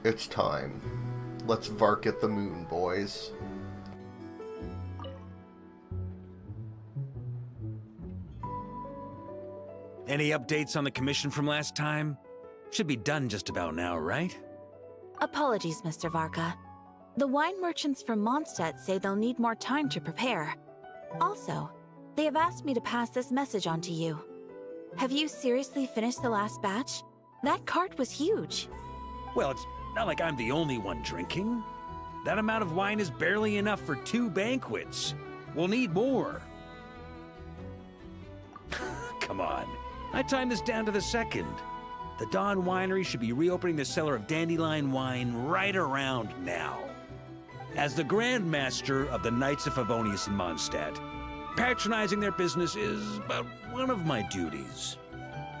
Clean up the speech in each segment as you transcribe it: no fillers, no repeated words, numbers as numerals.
It's time. Let's Vark at the moon, boys. Any updates on the commission from last time? Should be done just about now, right? Apologies, Mr. Varka. The wine merchants from Mondstadt say they'll need more time to prepare. Also, they have asked me to pass this message on to you. Have you seriously finished the last batch? That cart was huge. Well, it's not like I'm the only one drinking. That amount of wine is barely enough for 2 banquets. We'll need more. Come on. I timed this down to the second. The Dawn Winery should be reopening the cellar of dandelion wine right around now. As the Grand Master of the Knights of Favonius in Mondstadt, patronizing their business is about one of my duties.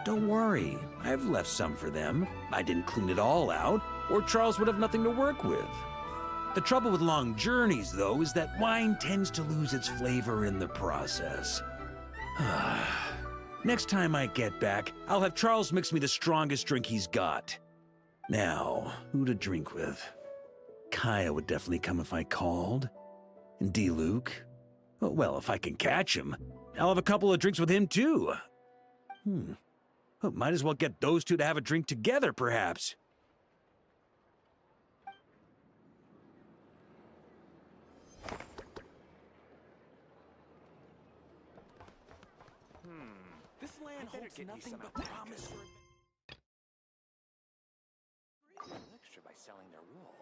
Don't worry, I've left some for them. I didn't clean it all out, or Charles would have nothing to work with. The trouble with long journeys, though, is that wine tends to lose its flavor in the process. Next time I get back, I'll have Charles mix me the strongest drink he's got. Now, who to drink with? Kaya would definitely come if I called. And D-Luke? Well, if I can catch him, I'll have a couple of drinks with him, too. Well, might as well get those two to have a drink together, perhaps. This land holds nothing but promise for extra by selling their wool.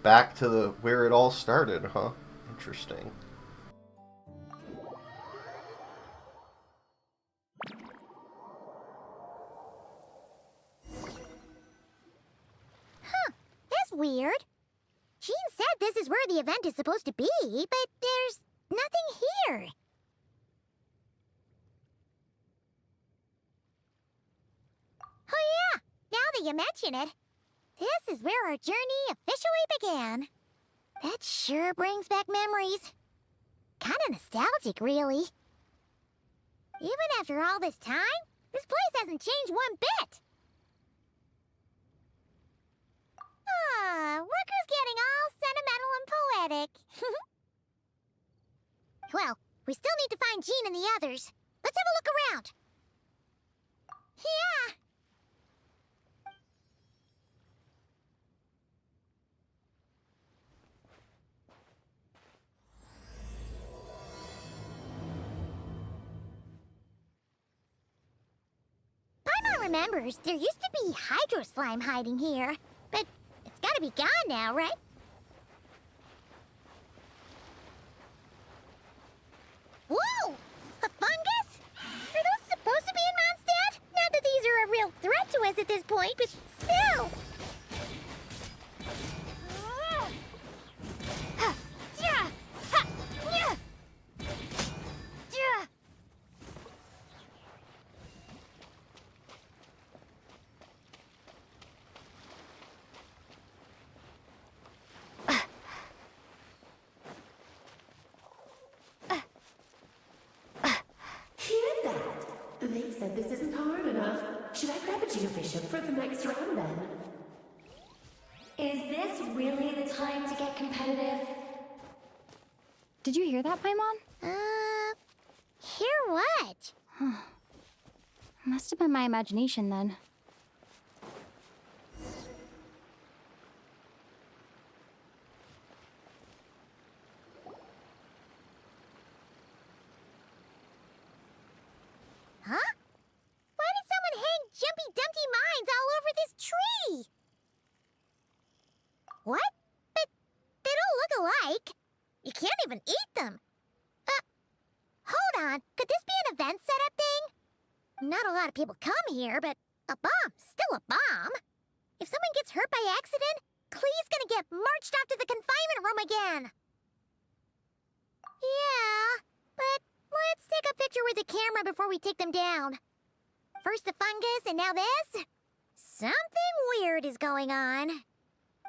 Back to where it all started, huh? Interesting. That's weird. Jean said this is where the event is supposed to be, but there's nothing here. Oh yeah, now that you mention it, this is where our journey officially began. That sure brings back memories. Kinda nostalgic, really. Even after all this time, this place hasn't changed one bit. Worker's getting all sentimental and poetic. Well, we still need to find Jean and the others. Let's have a look around. Yeah. Paimon remembers there used to be hydro slime hiding here, but it's gotta be gone now, right? Whoa! A fungus? Are those supposed to be in Mondstadt? Not that these are a real threat to us at this point, but still! They said this isn't hard enough. Should I grab a geofishing for the next round then? Is this really the time to get competitive? Did you hear that, Paimon? Hear what? Must have been my imagination then. not a lot of people come here, but a bomb's still a bomb. If someone gets hurt by accident, Klee's gonna get marched off to the confinement room again. Yeah, but let's take a picture with the camera before we take them down. First the fungus, and now this? Something weird is going on.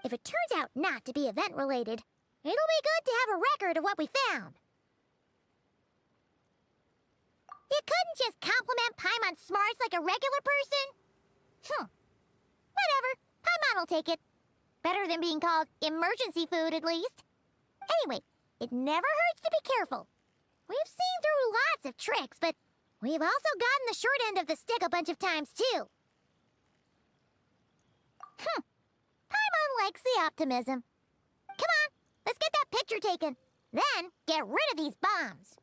If it turns out not to be event-related, it'll be good to have a record of what we found. You couldn't just compliment Paimon's smarts like a regular person? Whatever. Paimon'll take it. Better than being called emergency food, at least. Anyway, it never hurts to be careful. We've seen through lots of tricks, but we've also gotten the short end of the stick a bunch of times, too. Paimon likes the optimism. Come on, let's get that picture taken. Then, get rid of these bombs.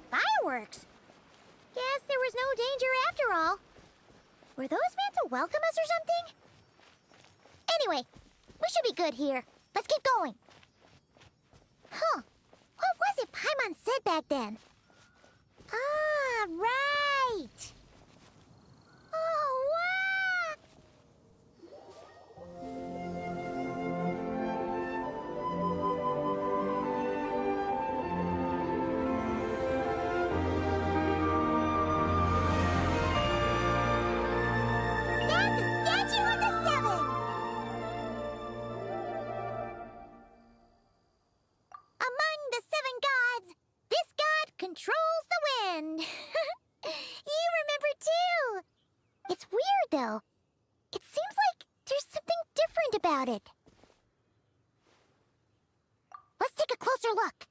Fireworks! Guess there was no danger after all. Were those meant to welcome us or something? Anyway, we should be good here. Let's keep going. Huh. What was it Paimon said back then? Ah, right! Oh, wow! That's a statue of the Seven! Among the seven gods, this god controls the wind. You remember too. It's weird though. It seems like there's something different about it. Let's take a closer look.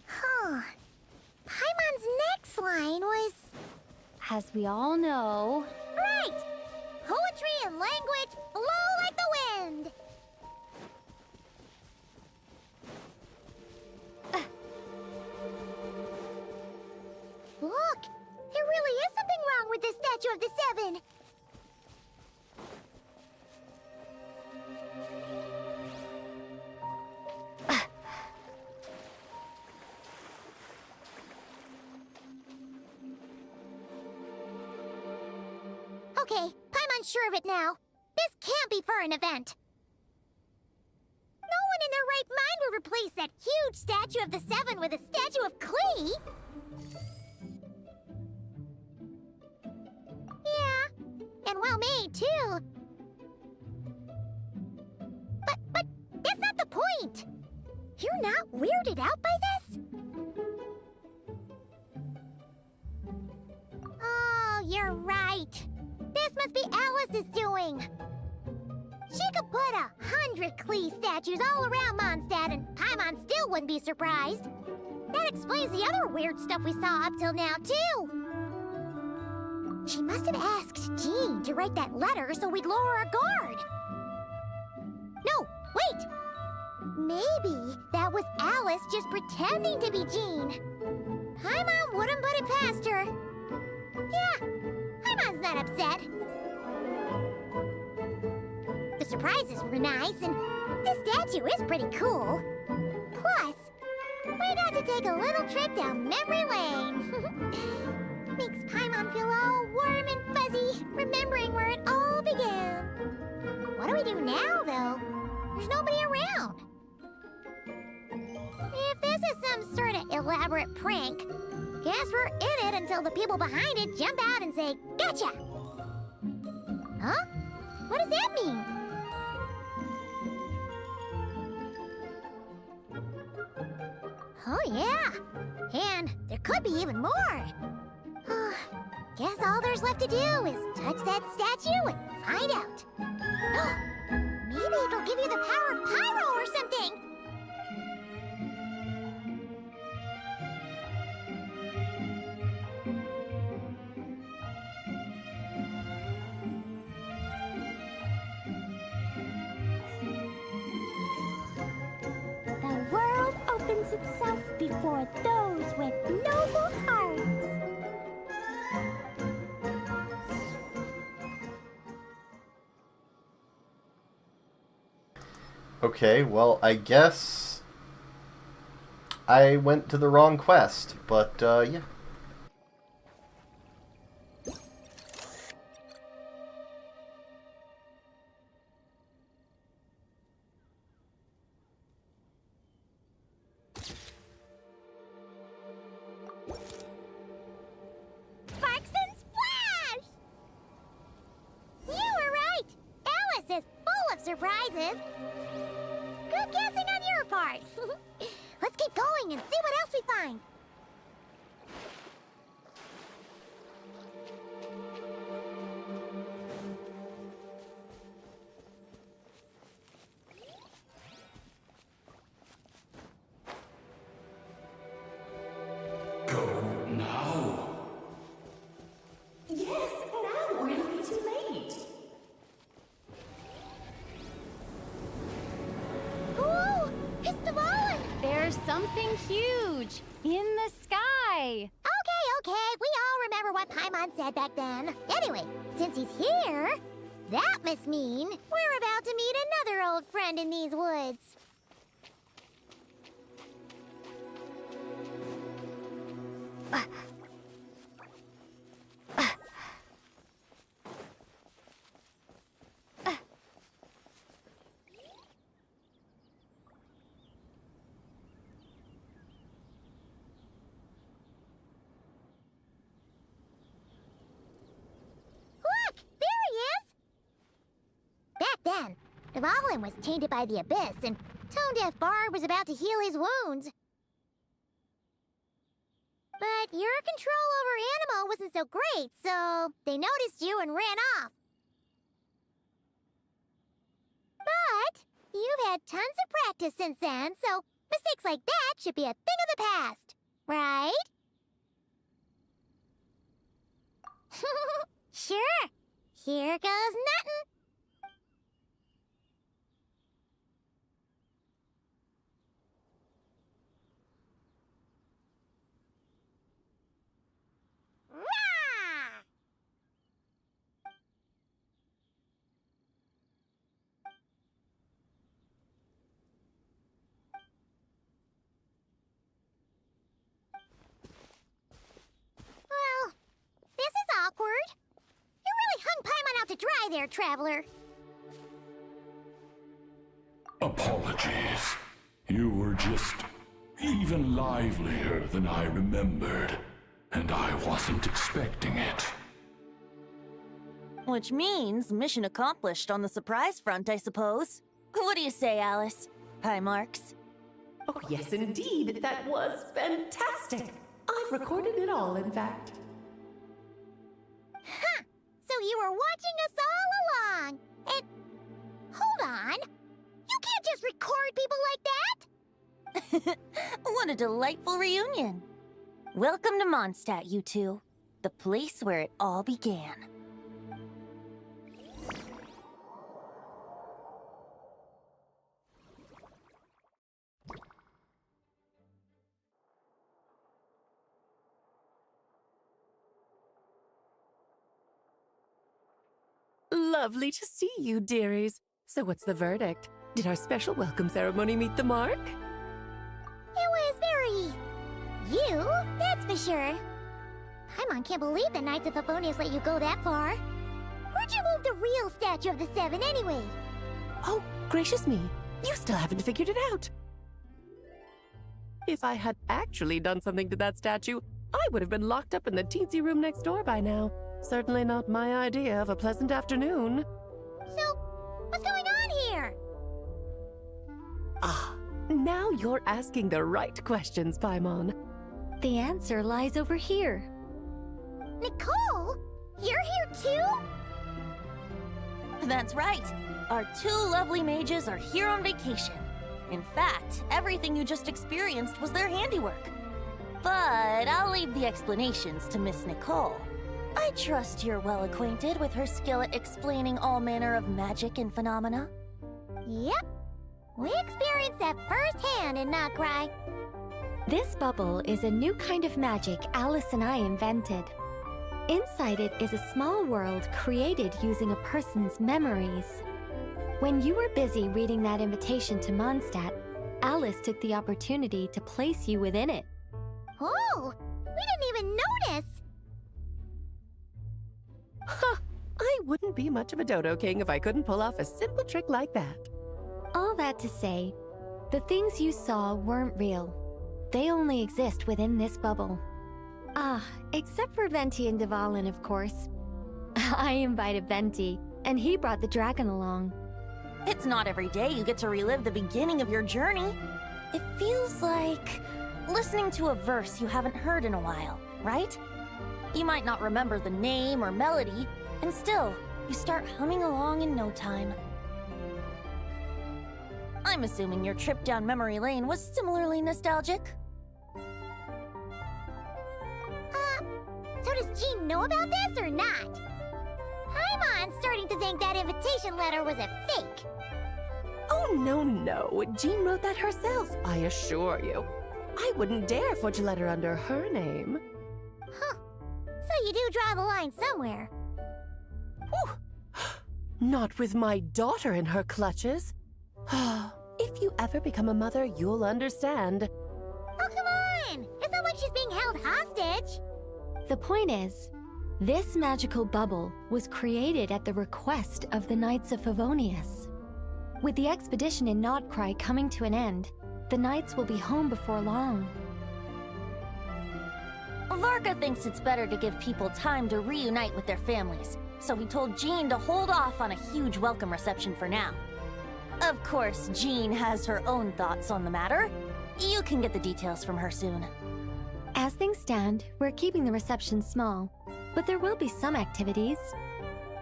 Huh. Paimon's next line was... As we all know, Right! Poetry and language flow like the wind! Look! There really is something wrong with this statue of the Seven! Okay, Paimon's sure of it now. This can't be for an event. No one in their right mind would replace that huge statue of the Seven with a statue of Klee. Yeah, and well made too. But that's not the point. You're not weirded out by this? Oh, you're right. This must be Alice's doing. She could put 100 Klee statues all around Mondstadt and Paimon still wouldn't be surprised. That explains the other weird stuff we saw up till now, too. She must have asked Jean to write that letter so we'd lower our guard. No, wait! Maybe that was Alice just pretending to be Jean. Paimon wouldn't put it past her. Yeah, Paimon's not upset. The surprises were nice, and this statue is pretty cool. Plus, we got to take a little trip down memory lane. Makes Paimon feel all warm and fuzzy, remembering where it all began. What do we do now, though? There's nobody around. If this is some sort of elaborate prank, guess we're in it until the people behind it jump out and say, "Gotcha!" Huh? What does that mean? Oh, yeah. And there could be even more. Guess all there's left to do is touch that statue and find out. Maybe it'll give you the power of pyro or something. The world opens itself before those with noble hearts. Okay, well, I guess I went to the wrong quest, but, yeah. Sparks and Splash! You were right! Alice is full of surprises. Good guessing on your part. Let's keep going and see what else we find. Go now. Yes, now, or it'll be too late. Ooh, it's the Valen! There's something huge in the sky. Okay, we all remember what Paimon said back then. Anyway, since he's here, that must mean we're about to meet another old friend in these woods. Look! There he is! Back then, the Valen was tainted by the Abyss, and Tone-Deaf Bard was about to heal his wounds. But your control over Animo wasn't so great, so they noticed you and ran off. But you've had tons of practice since then, so mistakes like that should be a thing of the past, right? Sure. Here goes nothing. Rah! Well, this is awkward. You really hung Paimon out to dry there, traveler. Apologies. You were just even livelier than I remembered, and I wasn't expecting it. Which means mission accomplished on the surprise front, I suppose. What do you say, Alice? Hi, Marks. Oh, yes, indeed. That was fantastic. I've recorded it all, in fact. Huh! So you were watching us all along. And hold on. You can't just record people like that. What a delightful reunion. Welcome to Mondstadt, you two. The place where it all began. Lovely to see you, dearies. So what's the verdict? Did our special welcome ceremony meet the mark? It was very... you, that's for sure. Paimon can't believe the Knights of Favonius let you go that far. Where'd you move the real statue of the Seven anyway? Oh, gracious me. You still haven't figured it out. If I had actually done something to that statue, I would have been locked up in the teensy room next door by now. Certainly not my idea of a pleasant afternoon. So What's going on here? Ah, now you're asking the right questions, Paimon. The answer lies over here. Nicole? You're here too? That's right. Our two lovely mages are here on vacation. In fact, everything you just experienced was their handiwork. But I'll leave the explanations to Miss Nicole. I trust you're well acquainted with her skill at explaining all manner of magic and phenomena. Yep. We experienced that firsthand in Notcry. This bubble is a new kind of magic Alice and I invented. Inside it is a small world created using a person's memories. When you were busy reading that invitation to Mondstadt, Alice took the opportunity to place you within it. Oh, we didn't even notice. Ha! I wouldn't be much of a Dodo King if I couldn't pull off a simple trick like that. All that to say, the things you saw weren't real. They only exist within this bubble. Ah, except for Venti and Dvalin, of course. I invited Venti, and he brought the dragon along. It's not every day you get to relive the beginning of your journey. It feels like listening to a verse you haven't heard in a while, right? You might not remember the name or melody, and still, you start humming along in no time. I'm assuming your trip down memory lane was similarly nostalgic. So does Jean know about this or not? Paimon's starting to think that invitation letter was a fake. Oh, no. Jean wrote that herself, I assure you. I wouldn't dare forge a letter under her name. Huh. So you do draw the line somewhere. Whew. Not with my daughter in her clutches. If you ever become a mother, you'll understand. Oh, come on! It's not like she's being held hostage. The point is, this magical bubble was created at the request of the Knights of Favonius. With the expedition in Notcry coming to an end, the Knights will be home before long. Varka thinks it's better to give people time to reunite with their families, so he told Jean to hold off on a huge welcome reception for now. Of course, Jean has her own thoughts on the matter. You can get the details from her soon. As things stand, we're keeping the reception small, but there will be some activities.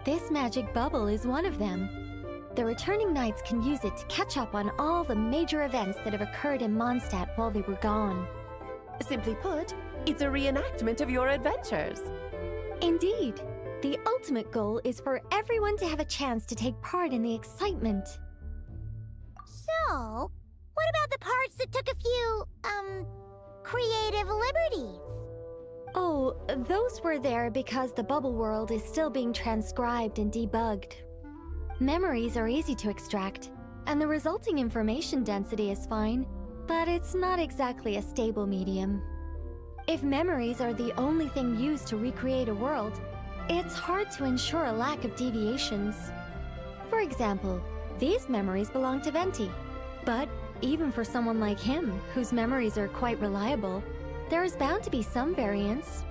This magic bubble is one of them. The returning knights can use it to catch up on all the major events that have occurred in Mondstadt while they were gone. Simply put, it's a reenactment of your adventures. Indeed. The ultimate goal is for everyone to have a chance to take part in the excitement. So, what about the parts that took a few, creative liberties? Oh, those were there because the bubble world is still being transcribed and debugged. Memories are easy to extract, and the resulting information density is fine, but it's not exactly a stable medium. If memories are the only thing used to recreate a world, it's hard to ensure a lack of deviations. For example, these memories belong to Venti, but even for someone like him, whose memories are quite reliable, there is bound to be some variance.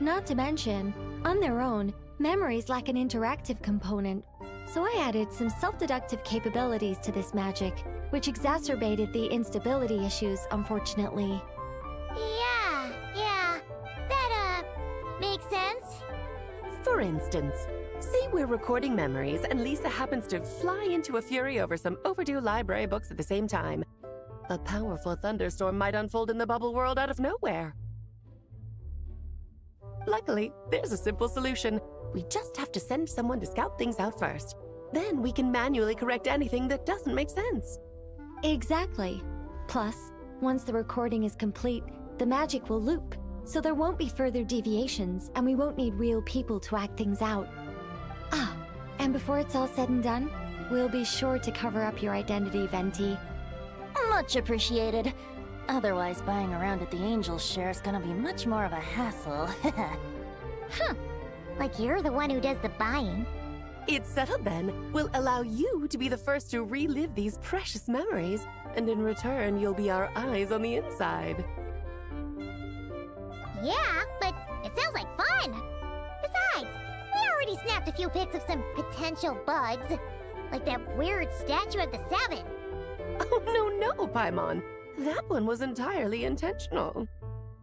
Not to mention, on their own, memories lack an interactive component, so I added some self-deductive capabilities to this magic, which exacerbated the instability issues, unfortunately. Yeah, that, makes sense. For instance, say we're recording memories and Lisa happens to fly into a fury over some overdue library books at the same time. A powerful thunderstorm might unfold in the bubble world out of nowhere. Luckily, there's a simple solution. We just have to send someone to scout things out first. Then we can manually correct anything that doesn't make sense. Exactly. Plus, once the recording is complete, the magic will loop, so there won't be further deviations, and we won't need real people to act things out. Ah, and before it's all said and done, we'll be sure to cover up your identity, Venti. Much appreciated. Otherwise, buying around at the Angel's share is gonna be much more of a hassle. Huh. Like you're the one who does the buying. It's settled then. We'll allow you to be the first to relive these precious memories, and in return, you'll be our eyes on the inside. Yeah, but it sounds like fun. Besides, we already snapped a few pics of some potential bugs. Like that weird statue of the Seven. Oh, no, Paimon. That one was entirely intentional.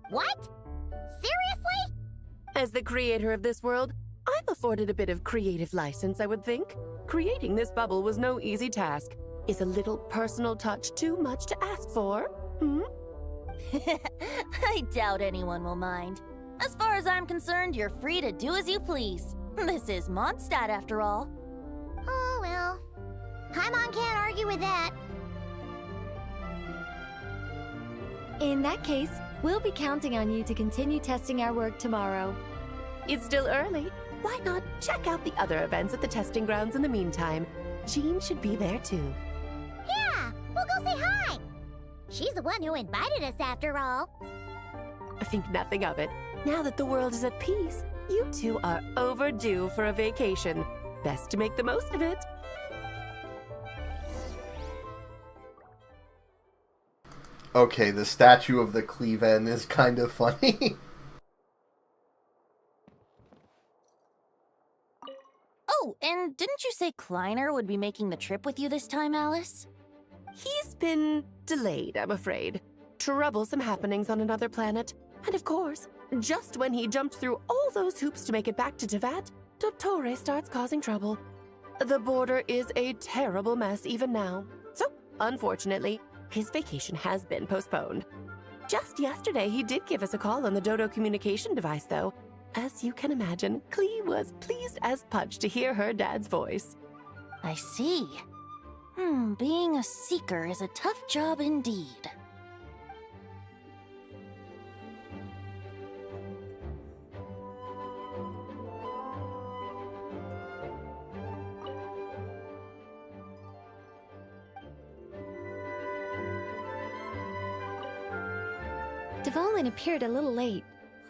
What? Seriously? As the creator of this world, I'm afforded a bit of creative license, I would think. Creating this bubble was no easy task. Is a little personal touch too much to ask for? I doubt anyone will mind. As far as I'm concerned, you're free to do as you please. This is Mondstadt, after all. Oh, well. Paimon can't argue with that. In that case, we'll be counting on you to continue testing our work tomorrow. It's still early. Why not check out the other events at the testing grounds in the meantime? Jean should be there too. Yeah, we'll go say hi. She's the one who invited us after all. I think nothing of it. Now that the world is at peace, you two are overdue for a vacation. Best to make the most of it. Okay, the statue of the Cleaven is kind of funny. Oh, and didn't you say Kleiner would be making the trip with you this time, Alice? He's been delayed, I'm afraid. Troublesome happenings on another planet. And of course, just when he jumped through all those hoops to make it back to Tevat, Dottore starts causing trouble. The border is a terrible mess even now. So, unfortunately, his vacation has been postponed. Just yesterday, he did give us a call on the Dodo communication device, though. As you can imagine, Klee was pleased as punch to hear her dad's voice. I see. Being a seeker is a tough job indeed. Dvalin appeared a little late,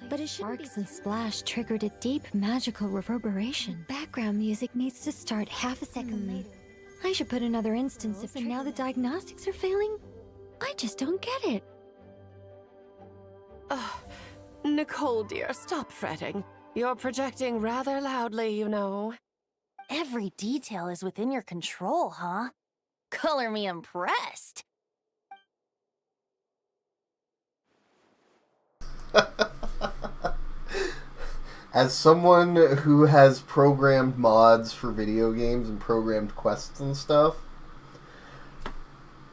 but his sparks and splash triggered a deep magical reverberation. Background music needs to start half a second late. I should put another instance if now the diagnostics are failing. I just don't get it. Nicole, dear, stop fretting. You're projecting rather loudly, you know. Every detail is within your control, huh? Color me impressed. As someone who has programmed mods for video games and programmed quests and stuff,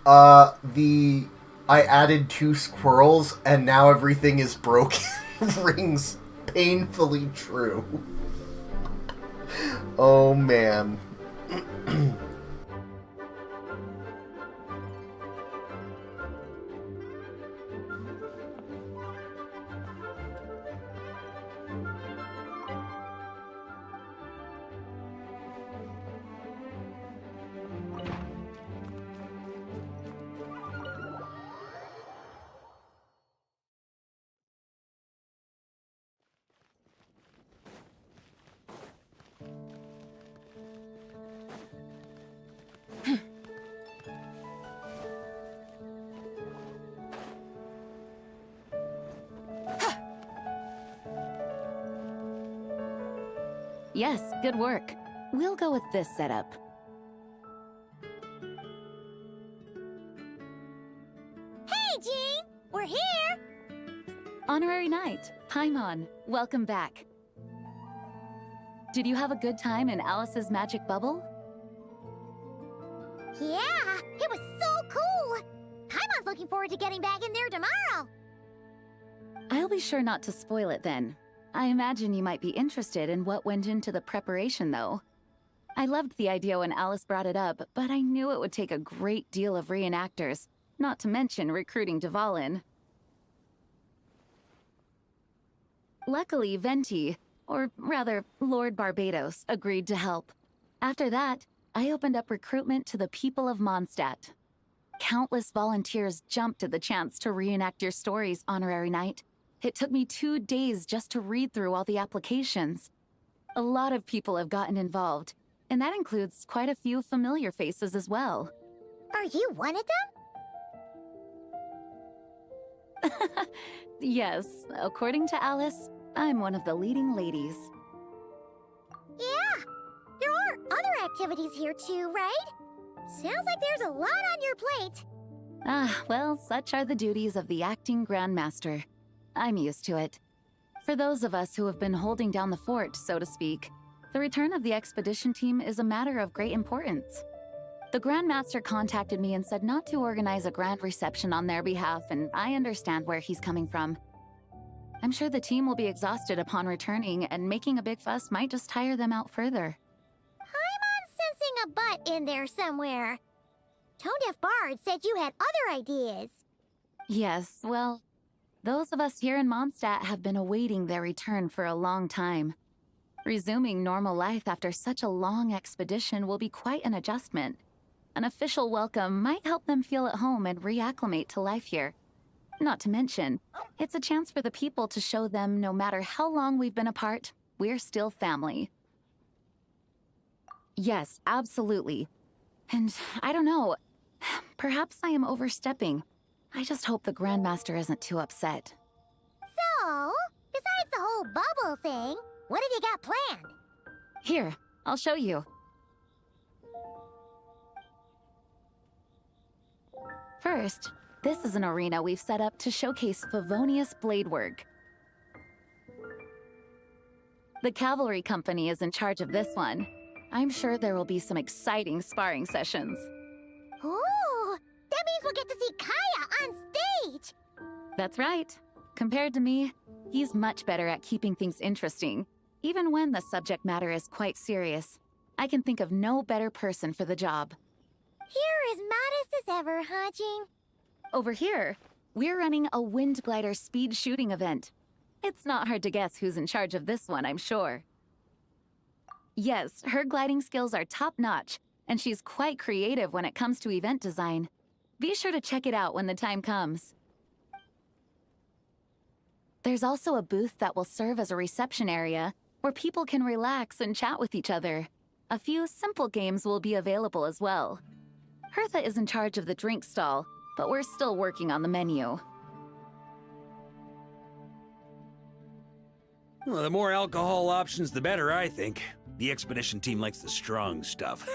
I added 2 squirrels and now everything is broken rings painfully true. Oh man. Yes, good work. We'll go with this setup. Hey, Jean! We're here! Honorary Knight, Paimon, welcome back. Did you have a good time in Alice's magic bubble? Yeah, it was so cool! Paimon's looking forward to getting back in there tomorrow! I'll be sure not to spoil it then. I imagine you might be interested in what went into the preparation, though. I loved the idea when Alice brought it up, but I knew it would take a great deal of reenactors, not to mention recruiting Dvalin. Luckily, Venti, or rather, Lord Barbados, agreed to help. After that, I opened up recruitment to the people of Mondstadt. Countless volunteers jumped at the chance to reenact your stories, Honorary Knight. It took me 2 days just to read through all the applications. A lot of people have gotten involved, and that includes quite a few familiar faces as well. Are you one of them? Yes, according to Alice, I'm one of the leading ladies. Yeah! There are other activities here too, right? Sounds like there's a lot on your plate. Ah, well, such are the duties of the acting Grand Master. I'm used to it. For those of us who have been holding down the fort, so to speak, the return of the expedition team is a matter of great importance. The Grand Master contacted me and said not to organize a grand reception on their behalf, and I understand where he's coming from. I'm sure the team will be exhausted upon returning, and making a big fuss might just tire them out further. I'm sensing a butt in there somewhere. Tone-Deaf Bard said you had other ideas. Yes, well, those of us here in Mondstadt have been awaiting their return for a long time. Resuming normal life after such a long expedition will be quite an adjustment. An official welcome might help them feel at home and reacclimate to life here. Not to mention, it's a chance for the people to show them no matter how long we've been apart, we're still family. Yes, absolutely. And I don't know, perhaps I am overstepping. I just hope the Grandmaster isn't too upset. So, besides the whole bubble thing, what have you got planned? Here, I'll show you. First, this is an arena we've set up to showcase Favonius blade work. The cavalry company is in charge of this one. I'm sure there will be some exciting sparring sessions. Ooh, that means we'll get to see Kaya on stage! That's right. Compared to me, he's much better at keeping things interesting, even when the subject matter is quite serious. I can think of no better person for the job. You're as modest as ever, huh, Jean? Over here, we're running a wind glider speed shooting event. It's not hard to guess who's in charge of this one, I'm sure. Yes, her gliding skills are top-notch, and she's quite creative when it comes to event design. Be sure to check it out when the time comes. There's also a booth that will serve as a reception area where people can relax and chat with each other. A few simple games will be available as well. Hertha is in charge of the drink stall, but we're still working on the menu. Well, the more alcohol options, the better, I think. The expedition team likes the strong stuff.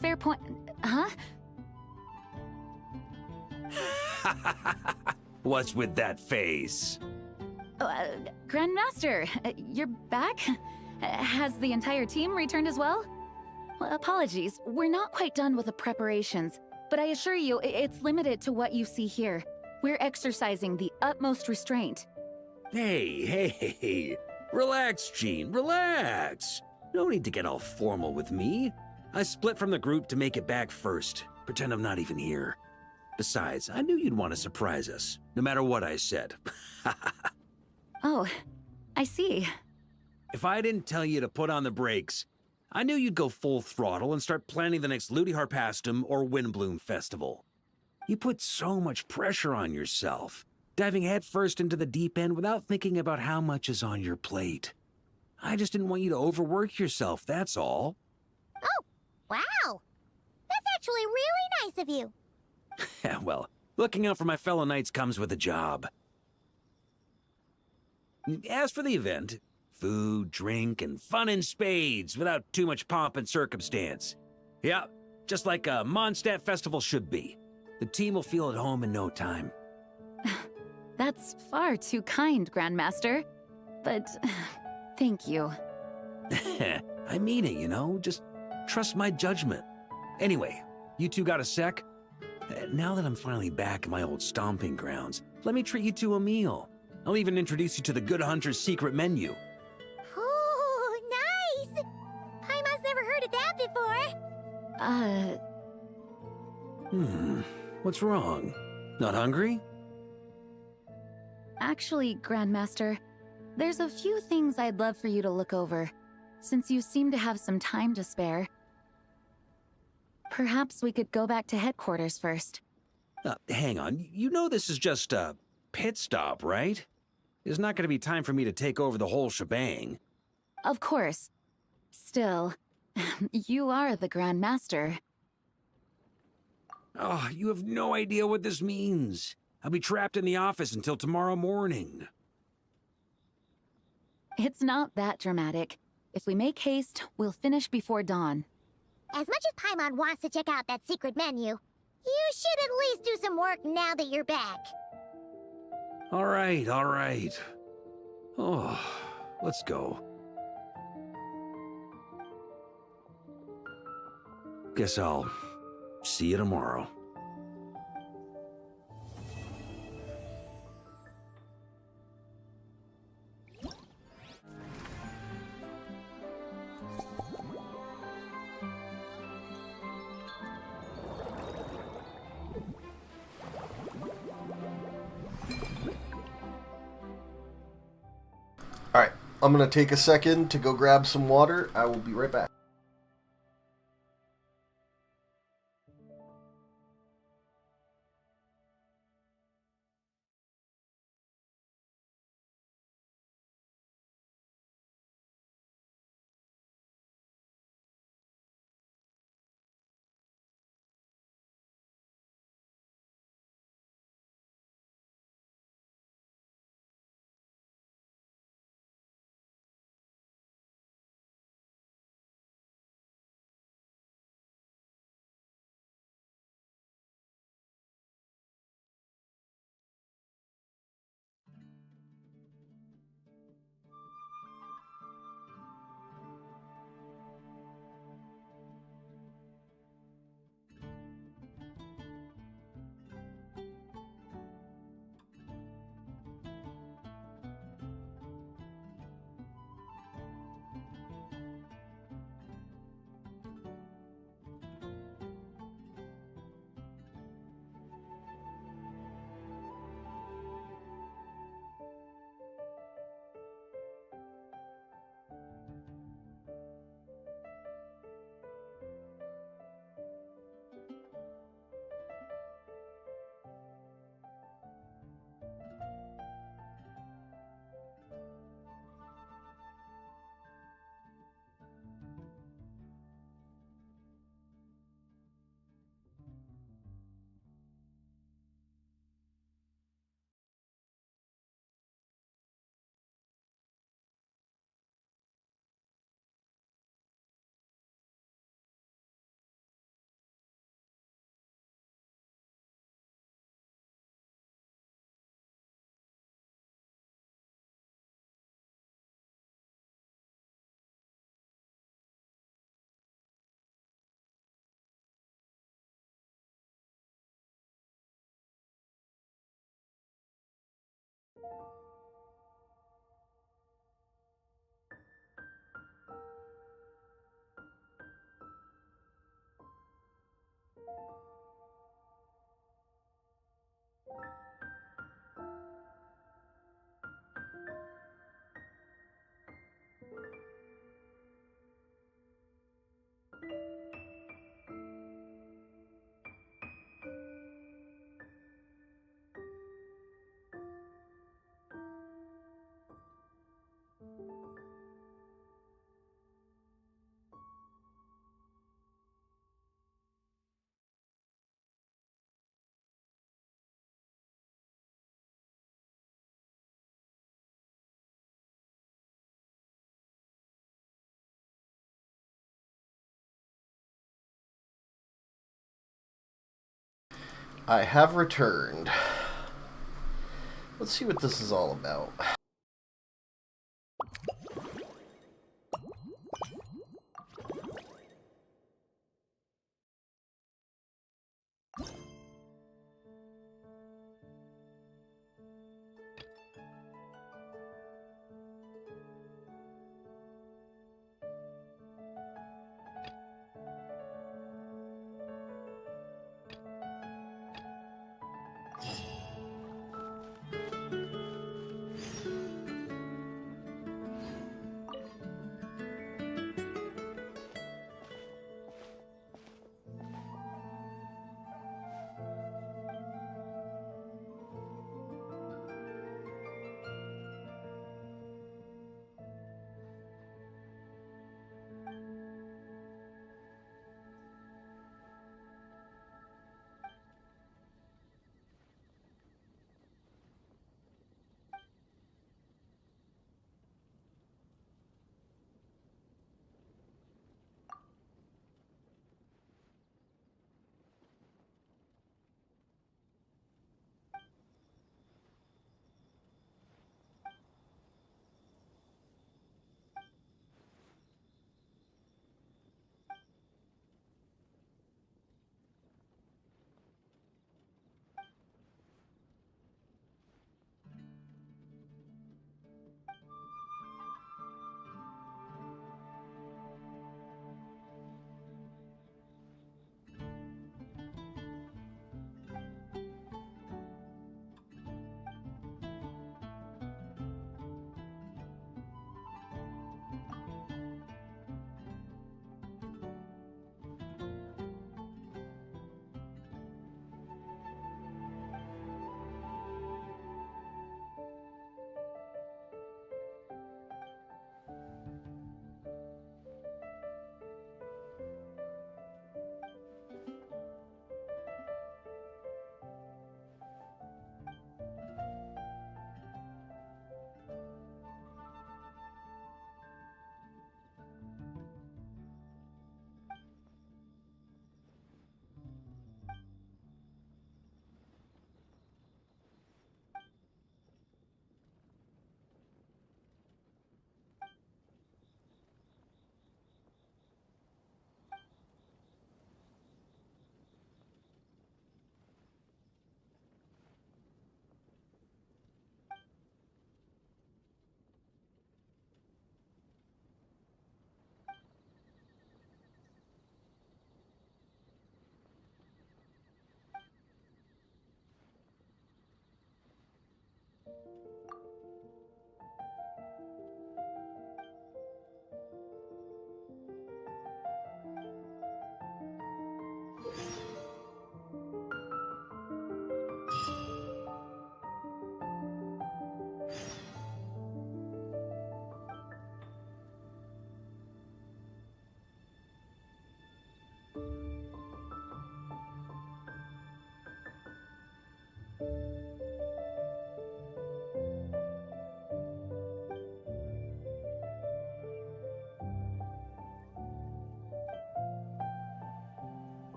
Fair point. Huh? What's with that face? Grandmaster, you're back? Has the entire team returned as well? Well, apologies, we're not quite done with the preparations, but I assure you, it's limited to what you see here. We're exercising the utmost restraint. Hey. Relax, Jean, relax. No need to get all formal with me. I split from the group to make it back first. Pretend I'm not even here. Besides, I knew you'd want to surprise us, no matter what I said. Oh, I see. If I didn't tell you to put on the brakes, I knew you'd go full throttle and start planning the next Ludi Harpastum or Windbloom Festival. You put so much pressure on yourself, diving headfirst into the deep end without thinking about how much is on your plate. I just didn't want you to overwork yourself, that's all. Oh, wow! That's actually really nice of you. Well, looking out for my fellow knights comes with a job. As for the event, food, drink, and fun in spades without too much pomp and circumstance. Yeah, just like a Mondstadt festival should be. The team will feel at home in no time. That's far too kind, Grandmaster. But thank you. I mean it, you know? Just trust my judgment. Anyway, you two got a sec? Now that I'm finally back in my old stomping grounds, let me treat you to a meal. I'll even introduce you to the Good Hunter's secret menu. Ooh, nice! Paimon's never heard of that before. What's wrong? Not hungry? Actually, Grandmaster, there's a few things I'd love for you to look over, since you seem to have some time to spare. Perhaps we could go back to headquarters first. Hang on, you know this is just a pit stop, right? There's not going to be time for me to take over the whole shebang. Of course. Still, you are the Grand Master. Oh, you have no idea what this means. I'll be trapped in the office until tomorrow morning. It's not that dramatic. If we make haste, we'll finish before dawn. As much as Paimon wants to check out that secret menu, you should at least do some work now that you're back. All right, all right. Oh, let's go. Guess I'll see you tomorrow. Alright, I'm gonna take a second to go grab some water. I will be right back. I have returned. Let's see what this is all about.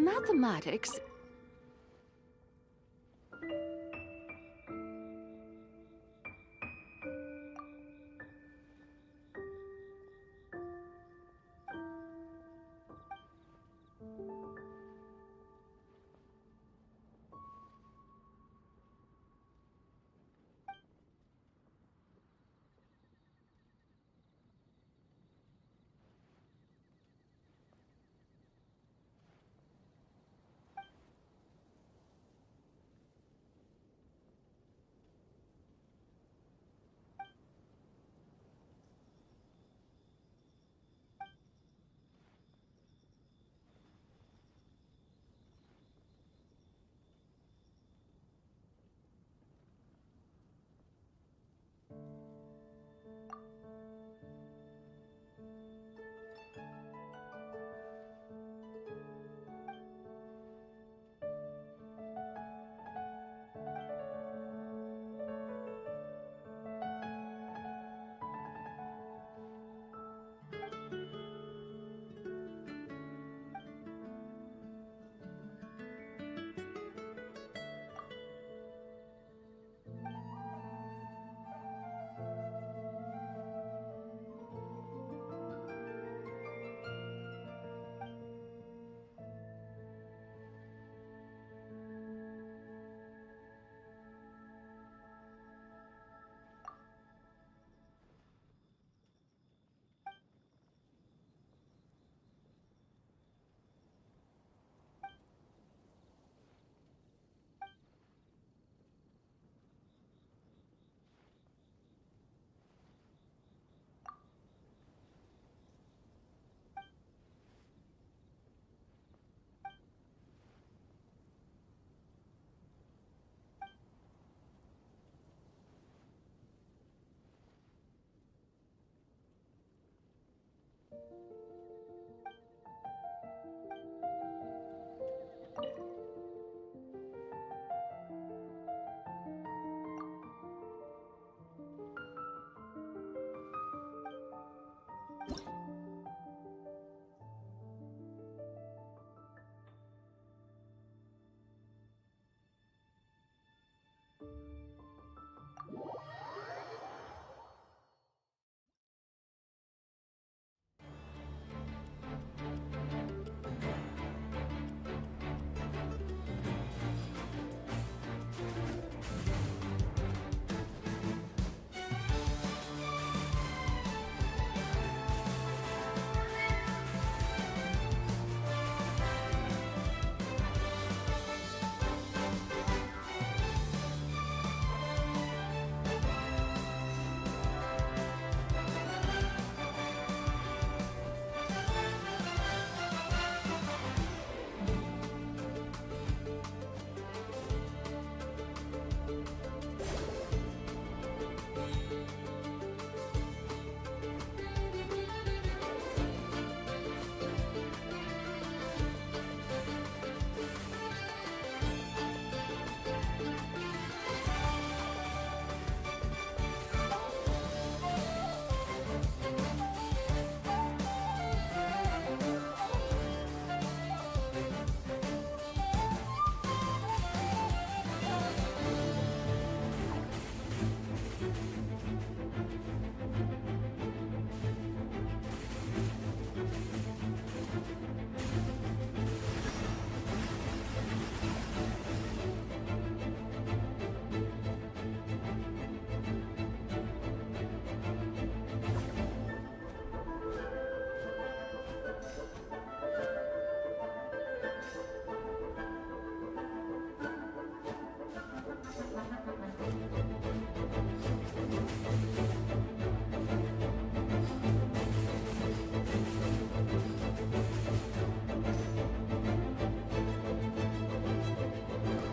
Mathematics.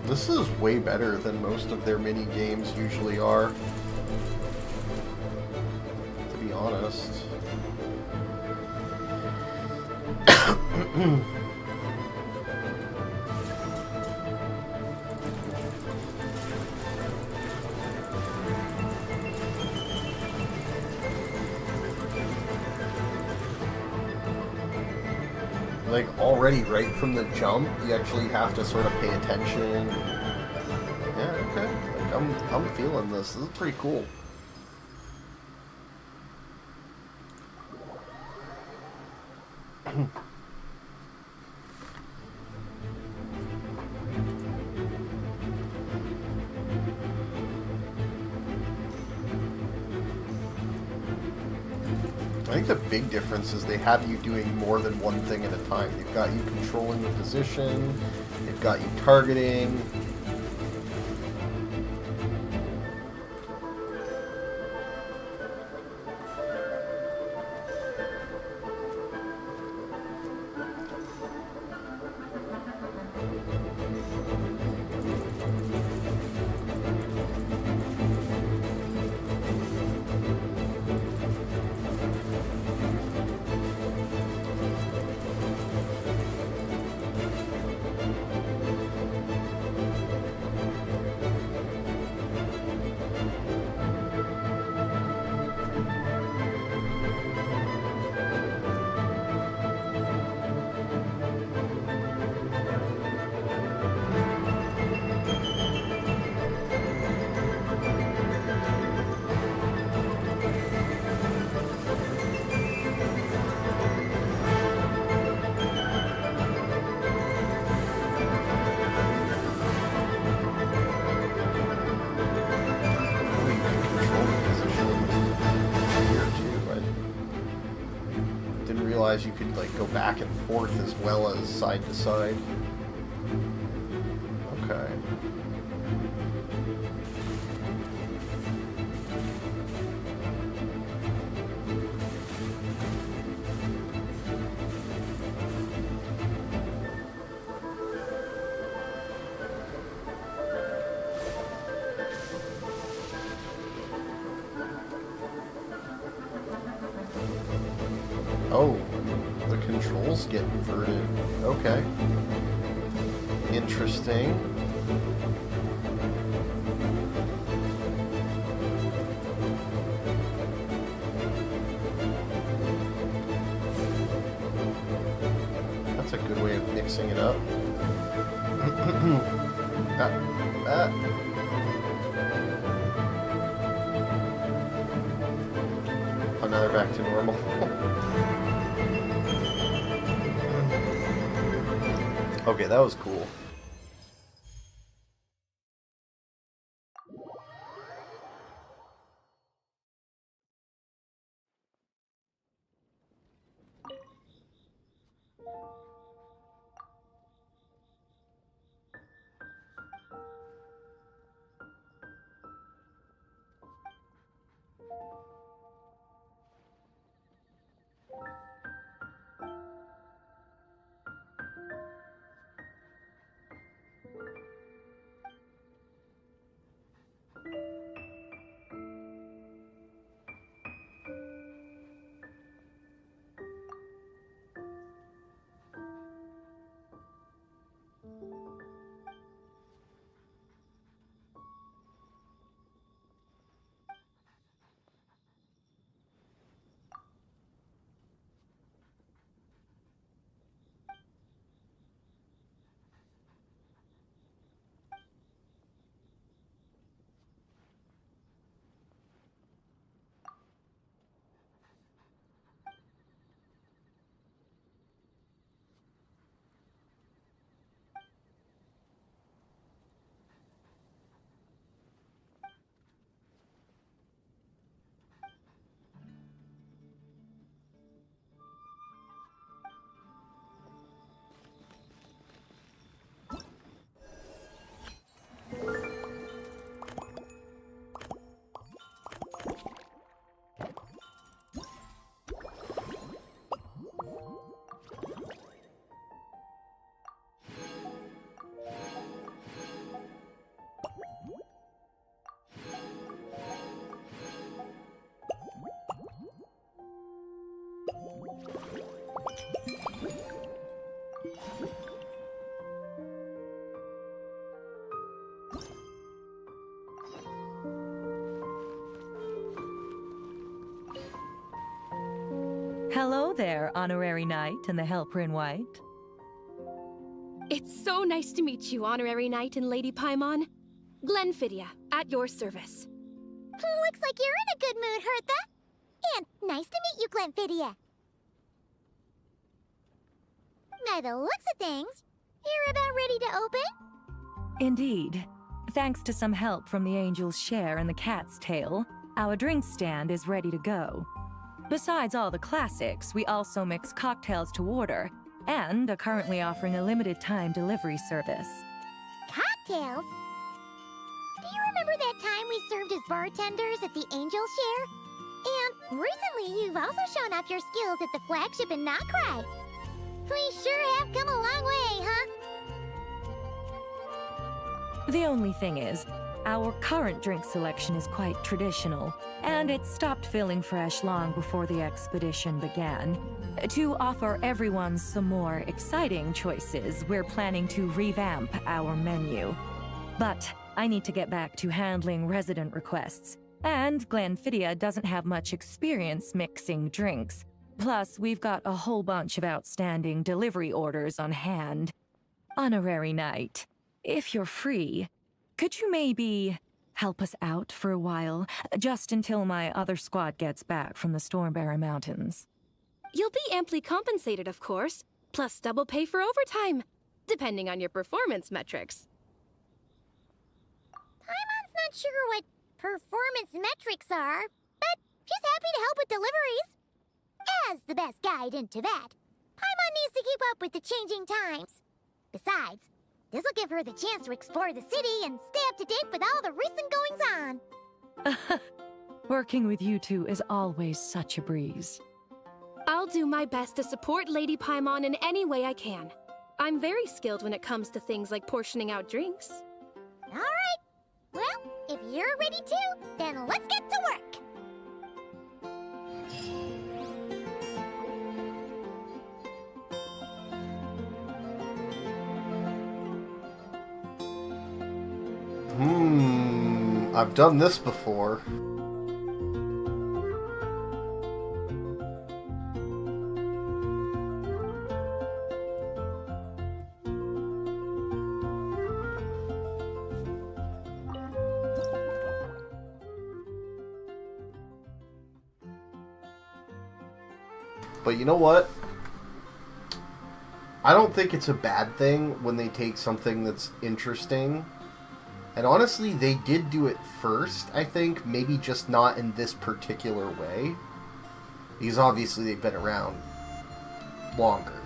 This is way better than most of their mini games usually are, to be honest. Like, already right from the jump. You actually have to sort of pay attention. Yeah, okay. Like, I'm feeling this. This is pretty cool. I think the big difference is they have you doing more than one thing at a time. They've got you controlling the position, they've got you targeting. You could like go back and forth as well as side to side. Okay. Oh, the controls get inverted. Okay. Interesting. That's a good way of mixing it up. Oh, now they're back to normal. Okay, that was cool. Hello there, Honorary Knight and the Helper in White. It's so nice to meet you, Honorary Knight and Lady Paimon. Glenfidia, at your service. Looks like you're in a good mood, Hertha. And nice to meet you, Glenfidia. By the looks of things, you're about ready to open? Indeed. Thanks to some help from the Angel's Share and the Cat's Tail, our drink stand is ready to go. Besides all the classics, we also mix cocktails to order, and are currently offering a limited time delivery service. Cocktails? Do you remember that time we served as bartenders at the Angel's Share? And recently you've also shown off your skills at the flagship in Nocry. We sure have come a long way, huh? The only thing is, our current drink selection is quite traditional, and it stopped feeling fresh long before the expedition began. To offer everyone some more exciting choices, we're planning to revamp our menu. But I need to get back to handling resident requests, and Glenfidia doesn't have much experience mixing drinks. Plus, we've got a whole bunch of outstanding delivery orders on hand. Honorary Knight, if you're free, could you maybe help us out for a while, just until my other squad gets back from the Stormbearer Mountains? You'll be amply compensated, of course, plus double pay for overtime, depending on your performance metrics. Paimon's not sure what performance metrics are, but she's happy to help with deliveries. As the best guide into that, Paimon needs to keep up with the changing times. Besides, this'll give her the chance to explore the city and stay up to date with all the recent goings-on. Working with you two is always such a breeze. I'll do my best to support Lady Paimon in any way I can. I'm very skilled when it comes to things like portioning out drinks. All right. Well, if you're ready too, then let's get to work. I've done this before. But you know what? I don't think it's a bad thing when they take something that's interesting. And honestly, they did do it first, I think. Maybe just not in this particular way. Because obviously they've been around longer.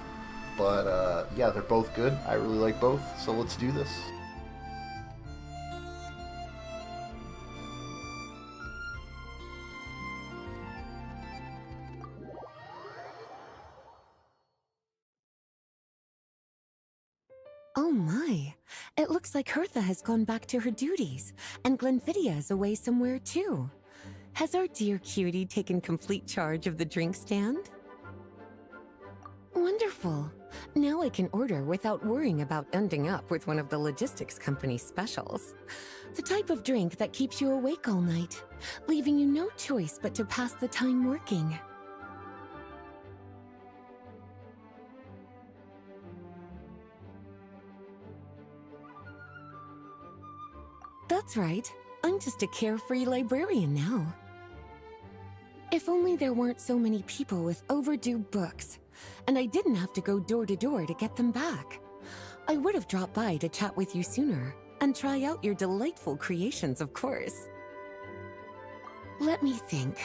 But yeah, they're both good. I really like both. So let's do this. Oh my, it looks like Hertha has gone back to her duties, and Glenfidia is away somewhere too. Has our dear cutie taken complete charge of the drink stand? Wonderful. Now I can order without worrying about ending up with one of the logistics company's specials. The type of drink that keeps you awake all night, leaving you no choice but to pass the time working. That's right. I'm just a carefree librarian now. If only there weren't so many people with overdue books, and I didn't have to go door to door to get them back. I would have dropped by to chat with you sooner, and try out your delightful creations, of course. Let me think.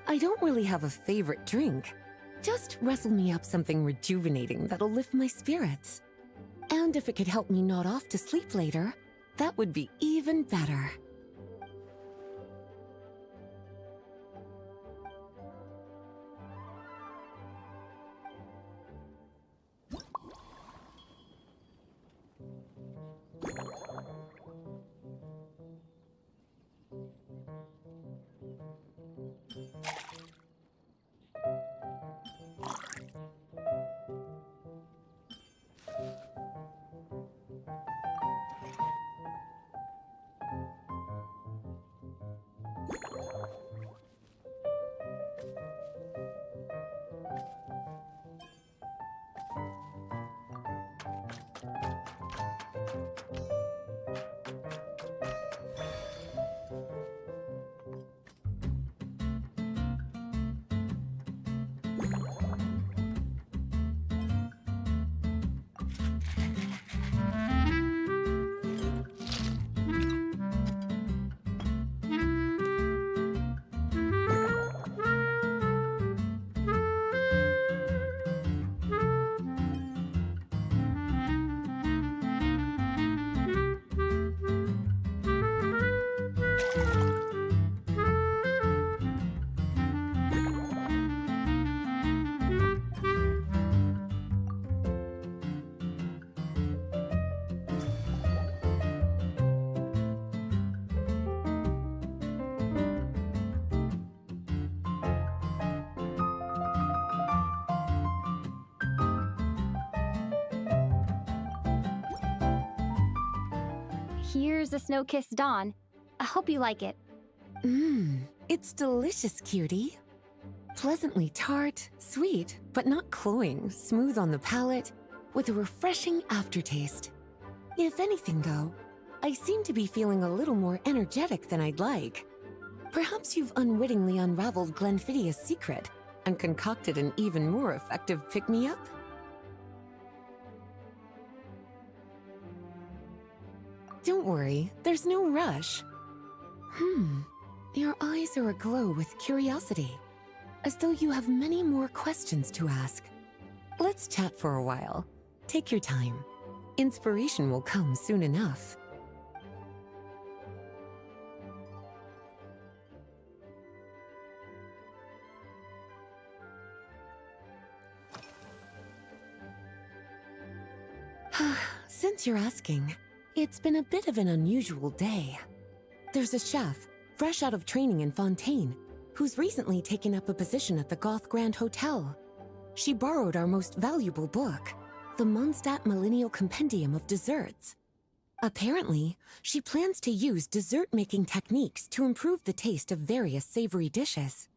I don't really have a favorite drink. Just wrestle me up something rejuvenating that'll lift my spirits. And if it could help me nod off to sleep later, that would be even better. Here's a snow-kissed dawn. I hope you like it. It's delicious, cutie. Pleasantly tart, sweet, but not cloying, smooth on the palate, with a refreshing aftertaste. If anything, though, I seem to be feeling a little more energetic than I'd like. Perhaps you've unwittingly unraveled Glenfiddia's secret and concocted an even more effective pick-me-up? Don't worry, there's no rush. Your eyes are aglow with curiosity, as though you have many more questions to ask. Let's chat for a while. Take your time. Inspiration will come soon enough. Since you're asking, it's been a bit of an unusual day. There's a chef, fresh out of training in Fontaine, who's recently taken up a position at the Goth Grand Hotel. She borrowed our most valuable book, the Mondstadt Millennial Compendium of Desserts. Apparently, she plans to use dessert-making techniques to improve the taste of various savory dishes.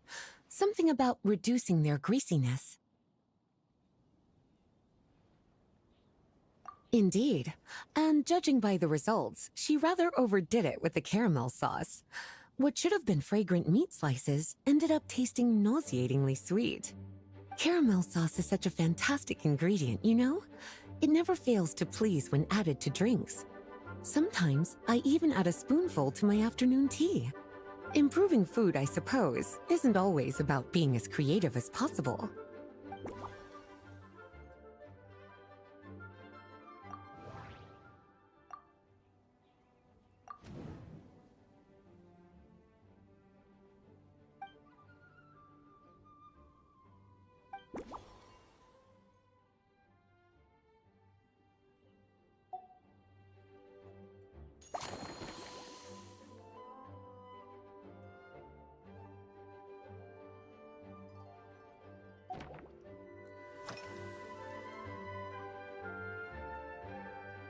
Something about reducing their greasiness. Indeed, and judging by the results, she rather overdid it with the caramel sauce. What should have been fragrant meat slices ended up tasting nauseatingly sweet. Caramel sauce is such a fantastic ingredient, you know? It never fails to please when added to drinks. Sometimes, I even add a spoonful to my afternoon tea. Improving food, I suppose, isn't always about being as creative as possible.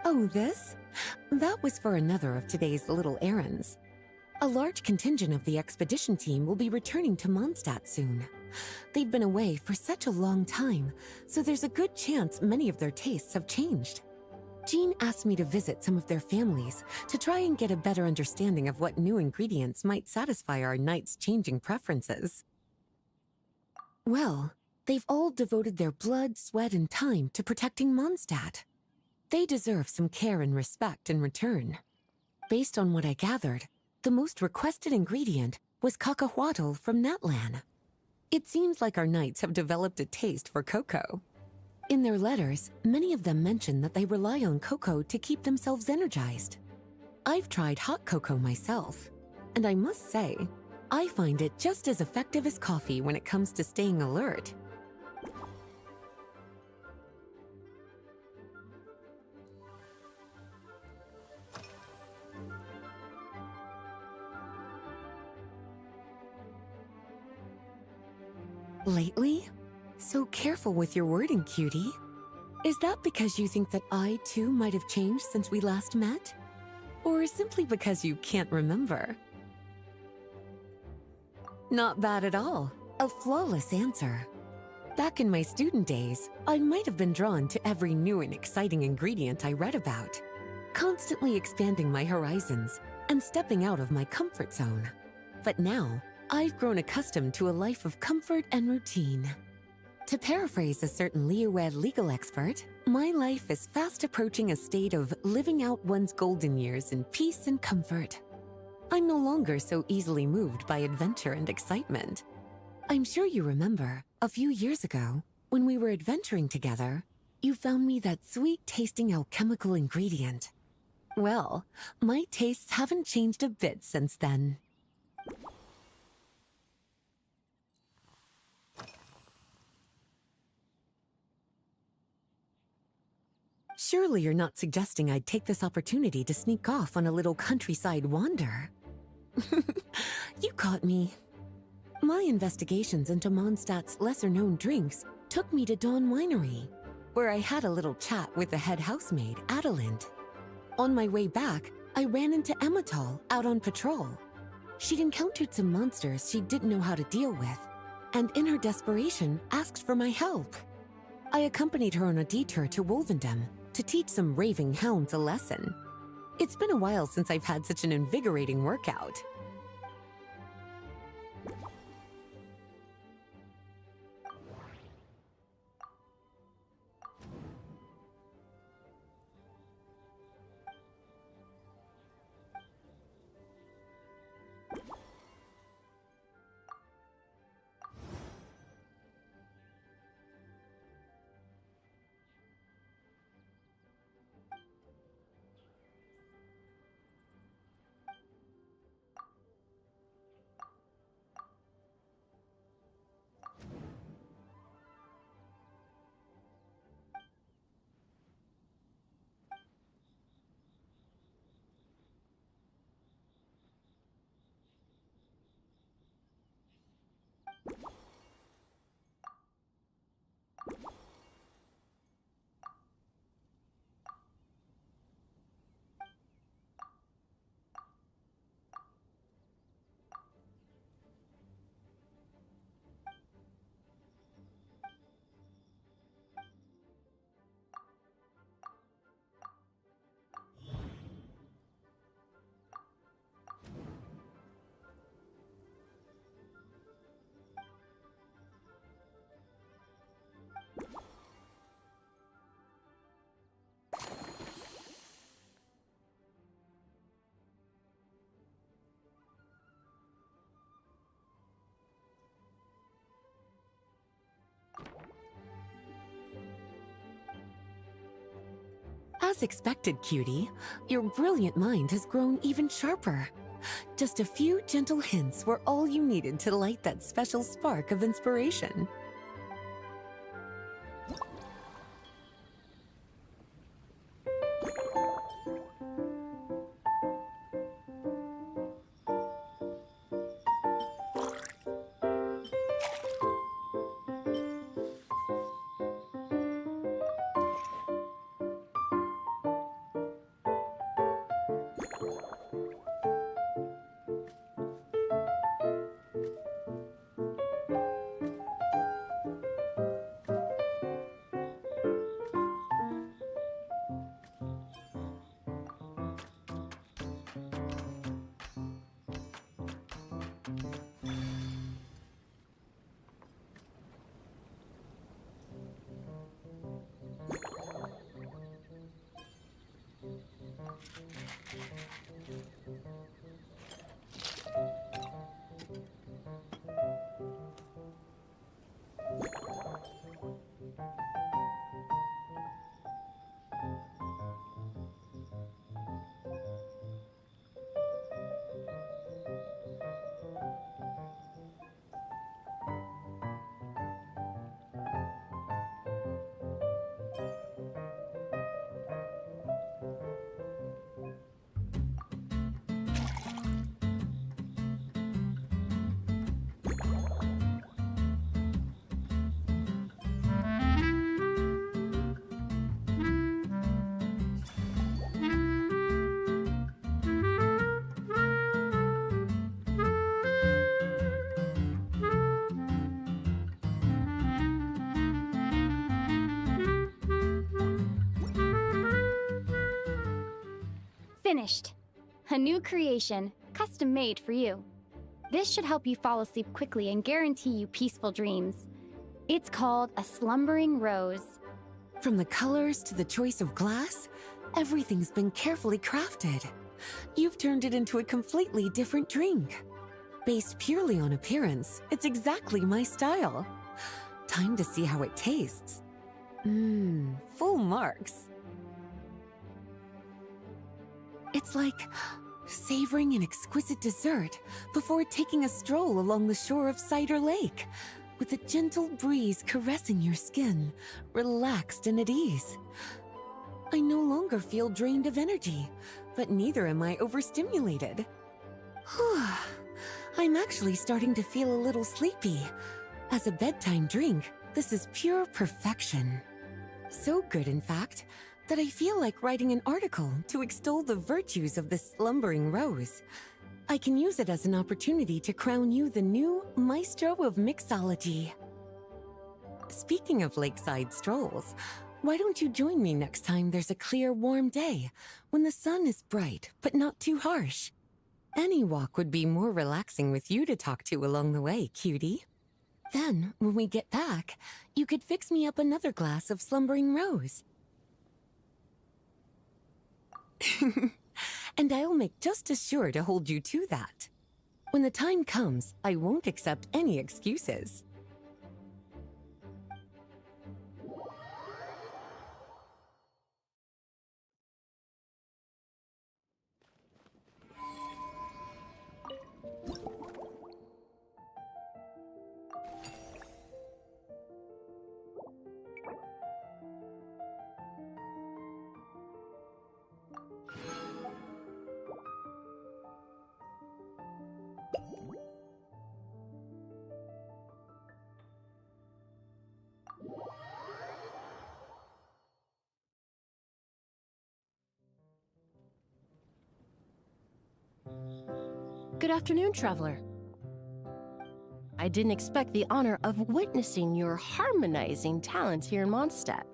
Oh, this? That was for another of today's little errands. A large contingent of the expedition team will be returning to Mondstadt soon. They've been away for such a long time, so there's a good chance many of their tastes have changed. Jean asked me to visit some of their families to try and get a better understanding of what new ingredients might satisfy our knights' changing preferences. Well, they've all devoted their blood, sweat, and time to protecting Mondstadt. They deserve some care and respect in return. Based on what I gathered, the most requested ingredient was cacahuatl from Natlan. It seems like our knights have developed a taste for cocoa. In their letters, many of them mention that they rely on cocoa to keep themselves energized. I've tried hot cocoa myself, and I must say, I find it just as effective as coffee when it comes to staying alert. Lately? So careful with your wording, cutie. Is that because you think that I, too, might have changed since we last met? Or simply because you can't remember? Not bad at all. A flawless answer. Back in my student days, I might have been drawn to every new and exciting ingredient I read about, constantly expanding my horizons and stepping out of my comfort zone. But now, I've grown accustomed to a life of comfort and routine. To paraphrase a certain Leo-Ed legal expert, my life is fast approaching a state of living out one's golden years in peace and comfort. I'm no longer so easily moved by adventure and excitement. I'm sure you remember, a few years ago, when we were adventuring together, you found me that sweet-tasting alchemical ingredient. Well, my tastes haven't changed a bit since then. Surely you're not suggesting I'd take this opportunity to sneak off on a little countryside wander? You caught me. My investigations into Mondstadt's lesser-known drinks took me to Dawn Winery, where I had a little chat with the head housemaid, Adelind. On my way back, I ran into Emmetall out on patrol. She'd encountered some monsters she didn't know how to deal with, and in her desperation, asked for my help. I accompanied her on a detour to Wolvendom to teach some raving hounds a lesson. It's been a while since I've had such an invigorating workout. As expected, cutie, your brilliant mind has grown even sharper. Just a few gentle hints were all you needed to light that special spark of inspiration. Finished. A new creation, custom made for you. This should help you fall asleep quickly and guarantee you peaceful dreams. It's called a slumbering rose. From the colors to the choice of glass, everything's been carefully crafted. You've turned it into a completely different drink. Based purely on appearance, it's exactly my style. Time to see how it tastes. Full marks. It's like savoring an exquisite dessert before taking a stroll along the shore of Cider Lake, with a gentle breeze caressing your skin, relaxed and at ease. I no longer feel drained of energy, but neither am I overstimulated. I'm actually starting to feel a little sleepy. As a bedtime drink, this is pure perfection. So good, in fact, that I feel like writing an article to extol the virtues of the slumbering rose. I can use it as an opportunity to crown you the new Maestro of Mixology. Speaking of lakeside strolls, why don't you join me next time there's a clear, warm day, when the sun is bright but not too harsh? Any walk would be more relaxing with you to talk to along the way, cutie. Then, when we get back, you could fix me up another glass of slumbering rose. And I'll make just as sure to hold you to that. When the time comes, I won't accept any excuses. Good afternoon, traveler. I didn't expect the honor of witnessing your harmonizing talents here in Mondstadt.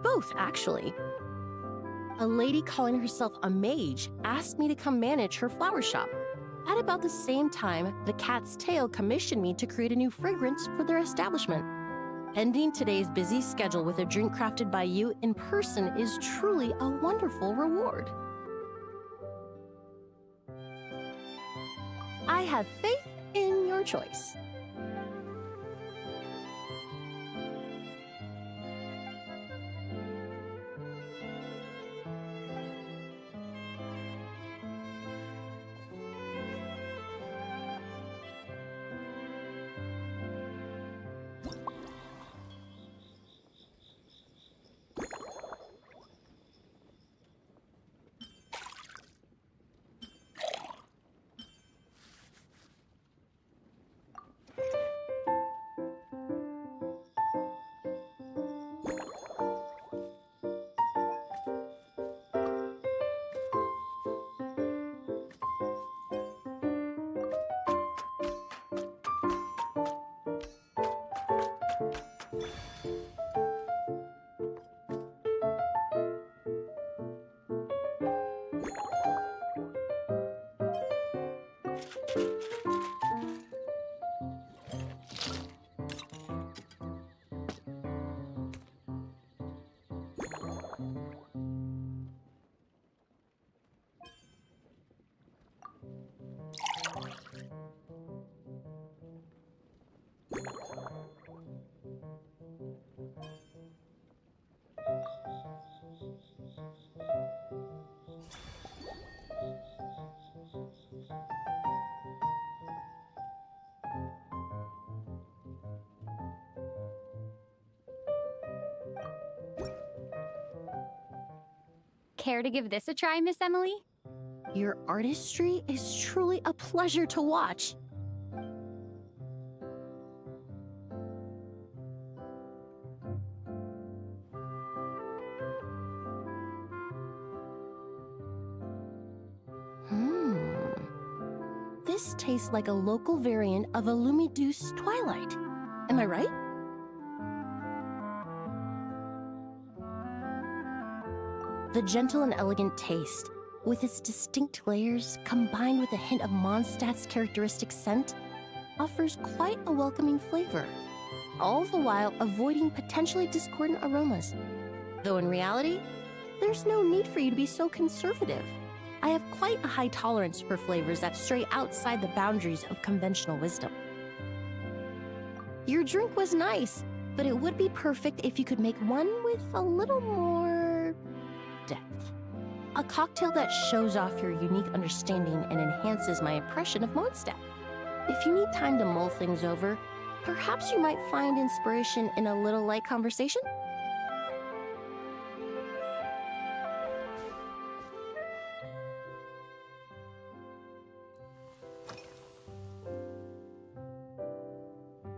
Both, actually. A lady calling herself a mage asked me to come manage her flower shop. At about the same time, the Cat's Tail commissioned me to create a new fragrance for their establishment. Ending today's busy schedule with a drink crafted by you in person is truly a wonderful reward. I have faith in your choice. Care to give this a try, Miss Emily? Your artistry is truly a pleasure to watch. This tastes like a local variant of a Lumiduce Twilight. Am I right? The gentle and elegant taste, with its distinct layers combined with a hint of Mondstadt's characteristic scent, offers quite a welcoming flavor, all the while avoiding potentially discordant aromas. Though in reality, there's no need for you to be so conservative. I have quite a high tolerance for flavors that stray outside the boundaries of conventional wisdom. Your drink was nice, but it would be perfect if you could make one with a little more depth. A cocktail that shows off your unique understanding and enhances my impression of Mondstadt. If you need time to mull things over, perhaps you might find inspiration in a little light conversation?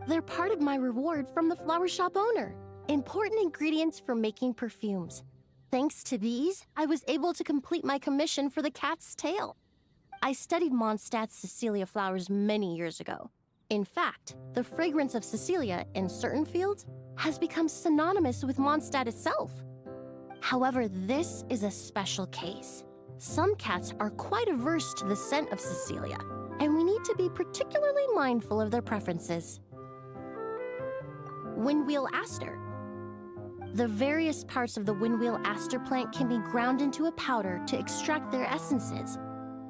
They're part of my reward from the flower shop owner. important ingredients for making perfumes. Thanks to these, I was able to complete my commission for the cat's tail. I studied Mondstadt's Cecilia flowers many years ago. In fact, the fragrance of Cecilia in certain fields has become synonymous with Mondstadt itself. However, this is a special case. Some cats are quite averse to the scent of Cecilia, and we need to be particularly mindful of their preferences. Windwheel aster. The various parts of the windwheel aster plant can be ground into a powder to extract their essences.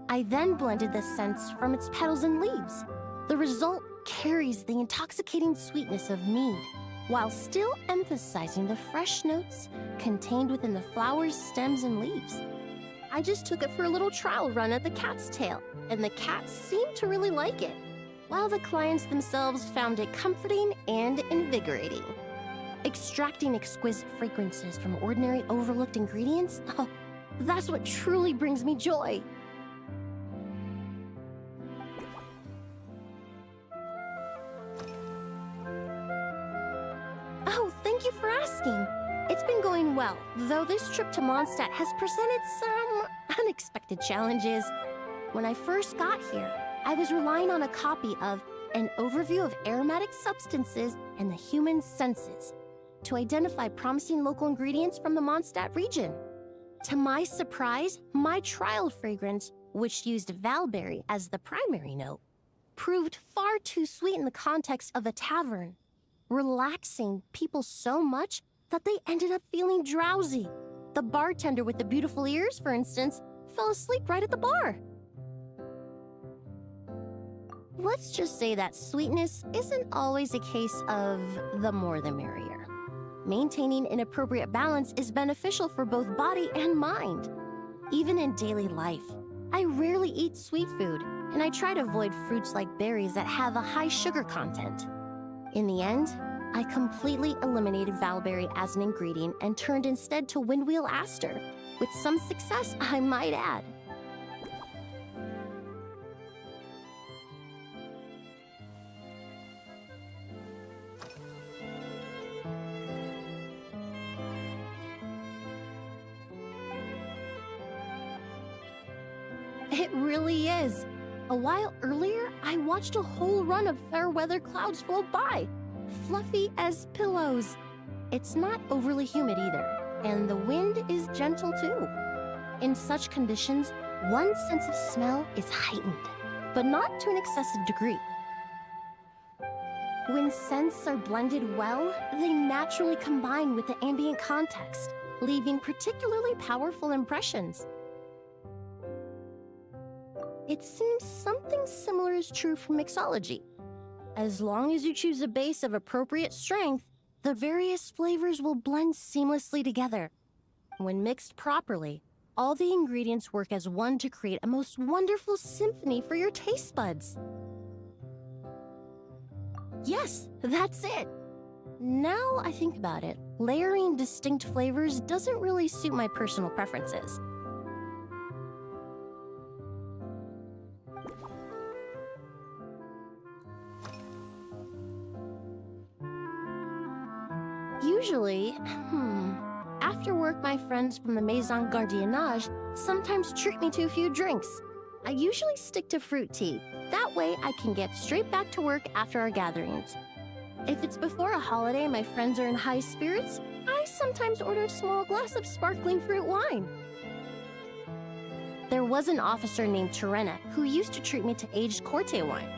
I then blended the scents from its petals and leaves. The result carries the intoxicating sweetness of mead, while still emphasizing the fresh notes contained within the flower's stems and leaves. I just took it for a little trial run at the cat's tail, and the cats seemed to really like it, while the clients themselves found it comforting and invigorating. Extracting exquisite fragrances from ordinary overlooked ingredients? Oh, that's what truly brings me joy. Oh, thank you for asking. It's been going well, though this trip to Mondstadt has presented some unexpected challenges. When I first got here, I was relying on a copy of An Overview of Aromatic Substances and the Human Senses to identify promising local ingredients from the Mondstadt region. To my surprise, my trial fragrance, which used valberry as the primary note, proved far too sweet in the context of a tavern, relaxing people so much that they ended up feeling drowsy. The bartender with the beautiful ears, for instance, fell asleep right at the bar. Let's just say that sweetness isn't always a case of the more the merrier. Maintaining an appropriate balance is beneficial for both body and mind. Even in daily life, I rarely eat sweet food, and I try to avoid fruits like berries that have a high sugar content. In the end, I completely eliminated valberry as an ingredient and turned instead to windwheel aster, with some success, I might add. It really is. A while earlier, I watched a whole run of fair weather clouds float by, fluffy as pillows. It's not overly humid either, and the wind is gentle too. In such conditions, one's sense of smell is heightened, but not to an excessive degree. When scents are blended well, they naturally combine with the ambient context, leaving particularly powerful impressions. It seems something similar is true for mixology. As long as you choose a base of appropriate strength, the various flavors will blend seamlessly together. When mixed properly, all the ingredients work as one to create a most wonderful symphony for your taste buds. Yes, that's it. Now I think about it, layering distinct flavors doesn't really suit my personal preferences. Usually, after work, my friends from the Maison Gardiennage sometimes treat me to a few drinks. I usually stick to fruit tea. That way I can get straight back to work after our gatherings. If it's before a holiday and my friends are in high spirits, I sometimes order a small glass of sparkling fruit wine. There was an officer named Terena who used to treat me to aged Corte wine.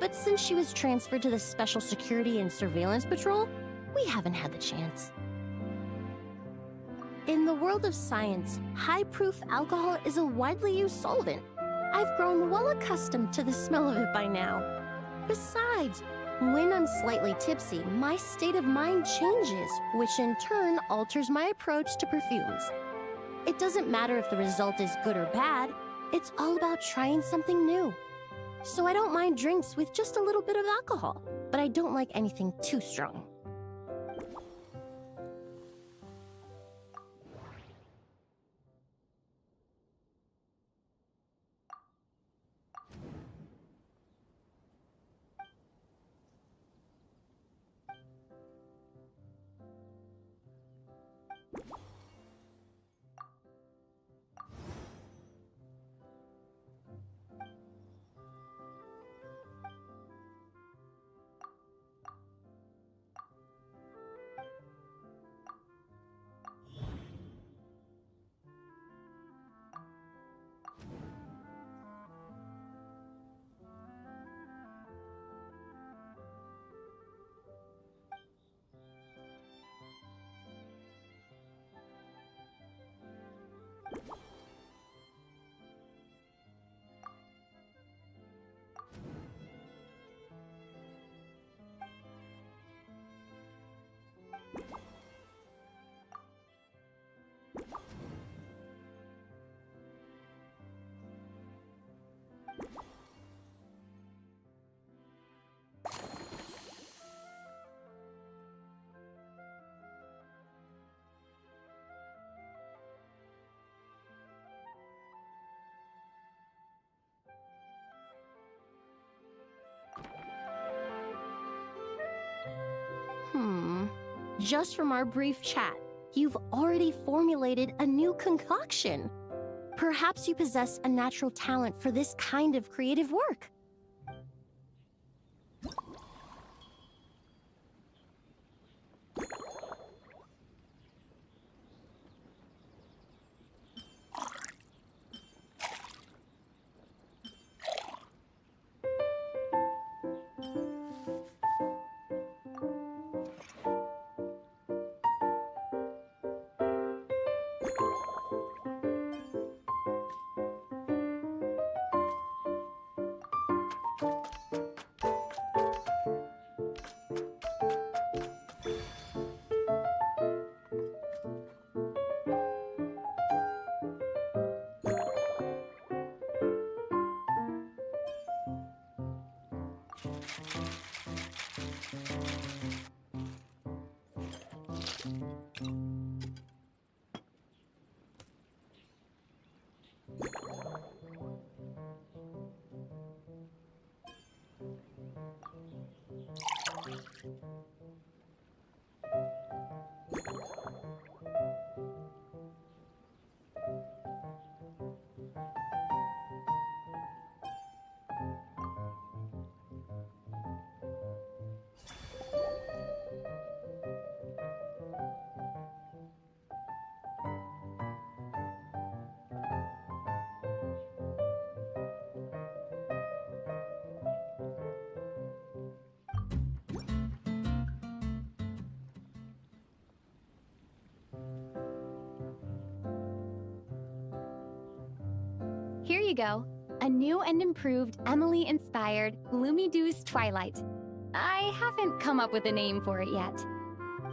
But since she was transferred to the Special Security and Surveillance Patrol, we haven't had the chance. In the world of science, high-proof alcohol is a widely used solvent. I've grown well accustomed to the smell of it by now. Besides, when I'm slightly tipsy, my state of mind changes, which in turn alters my approach to perfumes. It doesn't matter if the result is good or bad, it's all about trying something new. So I don't mind drinks with just a little bit of alcohol, but I don't like anything too strong. just from our brief chat, you've already formulated a new concoction. Perhaps you possess a natural talent for this kind of creative work. Here you go. A new and improved Emily-inspired Gloomy-Dew's Twilight. I haven't come up with a name for it yet.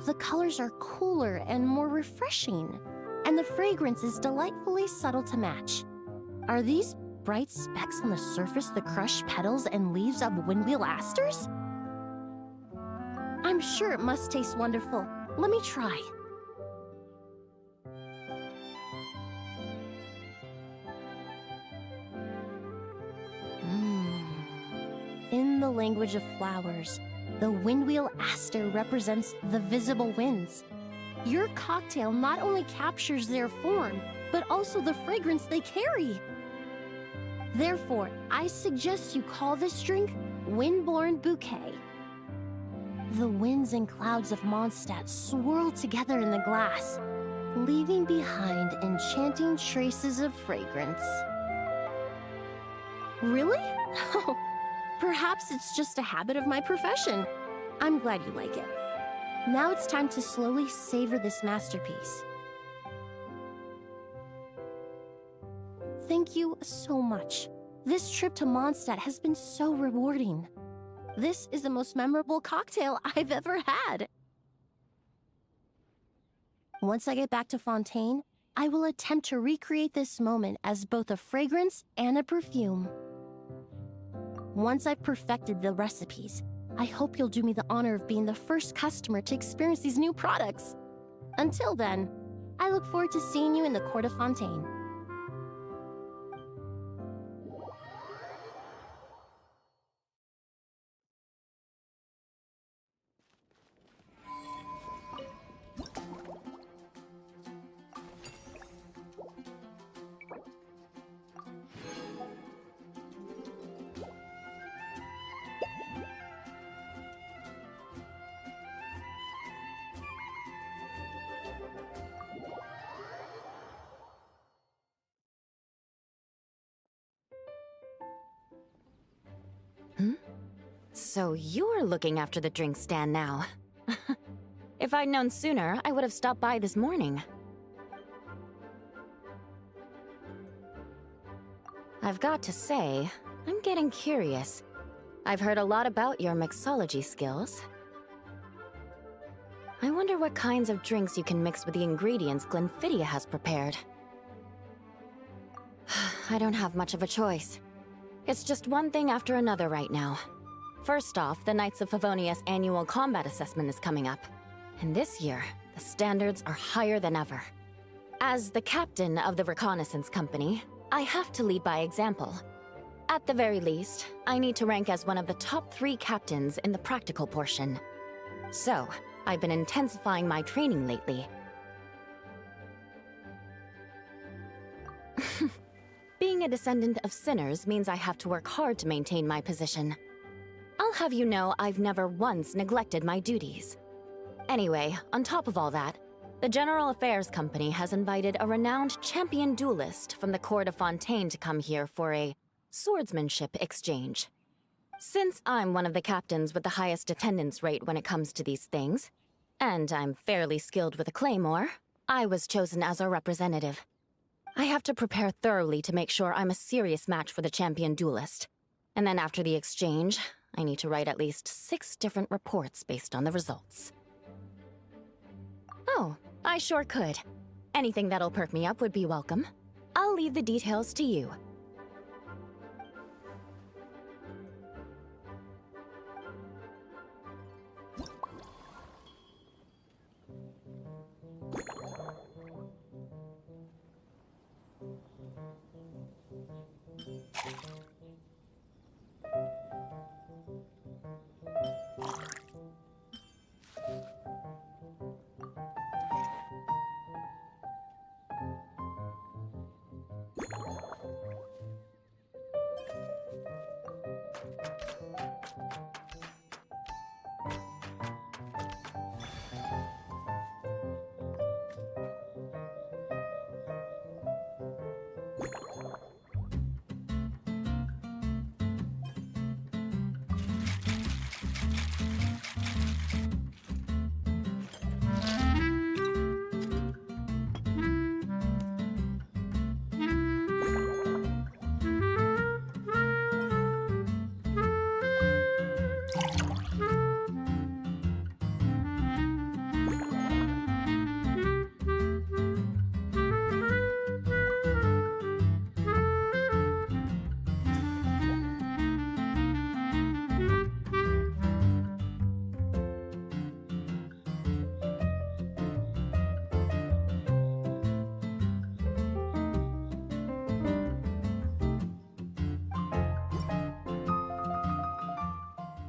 The colors are cooler and more refreshing, and the fragrance is delightfully subtle to match. Are these bright specks on the surface the crushed petals and leaves of windwheel asters? I'm sure it must taste wonderful. Let me try. In the language of flowers, the windwheel aster represents the visible winds. Your cocktail not only captures their form, but also the fragrance they carry. Therefore, I suggest you call this drink Windborne Bouquet. The winds and clouds of Mondstadt swirl together in the glass, leaving behind enchanting traces of fragrance. Really? Perhaps it's just a habit of my profession. I'm glad you like it. Now it's time to slowly savor this masterpiece. Thank you so much. This trip to Mondstadt has been so rewarding. This is the most memorable cocktail I've ever had. Once I get back to Fontaine, I will attempt to recreate this moment as both a fragrance and a perfume. Once I've perfected the recipes, I hope you'll do me the honor of being the first customer to experience these new products. Until then, I look forward to seeing you in the Court of Fontaine. So you're looking after the drink stand now. If I'd known sooner, I would have stopped by this morning. I've got to say, I'm getting curious. I've heard a lot about your mixology skills. I wonder what kinds of drinks you can mix with the ingredients Glenfiddich has prepared. I don't have much of a choice. It's just one thing after another right now. First off, the Knights of Favonius annual combat assessment is coming up. And this year, the standards are higher than ever. As the captain of the reconnaissance company, I have to lead by example. At the very least, I need to rank as one of the top 3 captains in the practical portion. So, I've been intensifying my training lately. Being a descendant of sinners means I have to work hard to maintain my position. I'll have you know I've never once neglected my duties. Anyway, on top of all that, the General Affairs Company has invited a renowned champion duelist from the court of Fontaine to come here for a swordsmanship exchange. Since I'm one of the captains with the highest attendance rate when it comes to these things, and I'm fairly skilled with a claymore, I was chosen as our representative. I have to prepare thoroughly to make sure I'm a serious match for the champion duelist. And then after the exchange, I need to write at least 6 different reports based on the results. Oh, I sure could. Anything that'll perk me up would be welcome. I'll leave the details to you.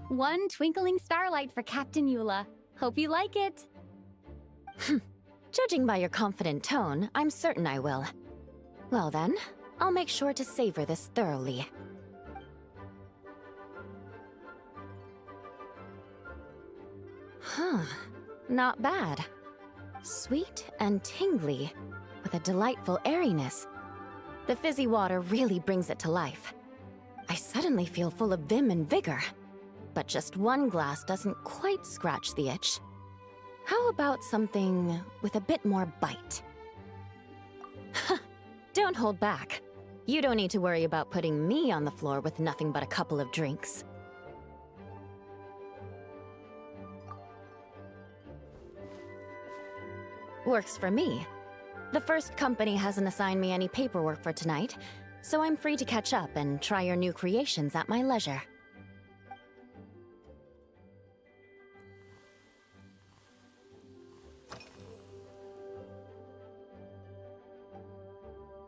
One twinkling starlight for Captain Eula. Hope you like it. Judging by your confident tone, I'm certain I will. Well then, I'll make sure to savor this thoroughly. Huh, not bad. Sweet and tingly, with a delightful airiness. The fizzy water really brings it to life. I suddenly feel full of vim and vigor. But just one glass doesn't quite scratch the itch. How about something with a bit more bite? Don't hold back. You don't need to worry about putting me on the floor with nothing but a couple of drinks. Works for me. The first company hasn't assigned me any paperwork for tonight, so I'm free to catch up and try your new creations at my leisure.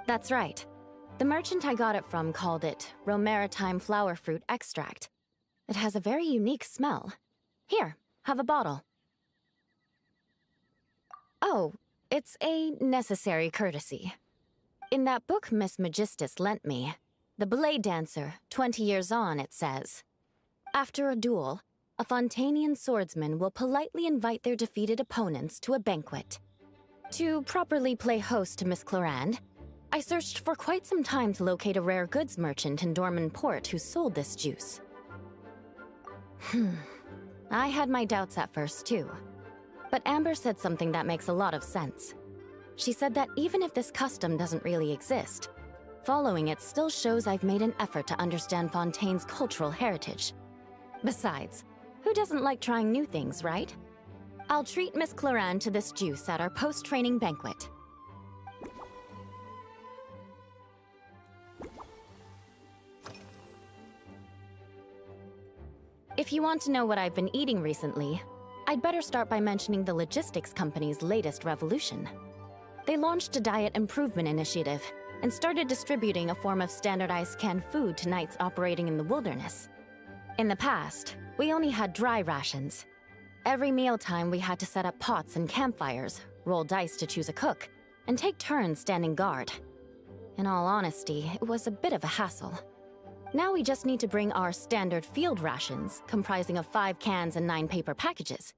That's right. The merchant I got it from called it Romaritime flower fruit extract. It has a very unique smell. Here, have a bottle. Oh, it's a necessary courtesy. In that book Miss Magistus lent me, The Blade Dancer, 20 Years On, it says, after a duel, a Fontanian swordsman will politely invite their defeated opponents to a banquet. To properly play host to Miss Clorand, I searched for quite some time to locate a rare goods merchant in Dorman Port who sold this juice. I had my doubts at first, too. But Amber said something that makes a lot of sense. She said that even if this custom doesn't really exist, following it still shows I've made an effort to understand Fontaine's cultural heritage. Besides, who doesn't like trying new things, right? I'll treat Miss Clorand to this juice at our post-training banquet. If you want to know what I've been eating recently, I'd better start by mentioning the logistics company's latest revolution. They launched a diet improvement initiative and started distributing a form of standardized canned food to knights operating in the wilderness. In the past, we only had dry rations. Every mealtime, we had to set up pots and campfires, roll dice to choose a cook, and take turns standing guard. In all honesty, it was a bit of a hassle. Now we just need to bring our standard field rations, comprising of 5 cans and 9 paper packages.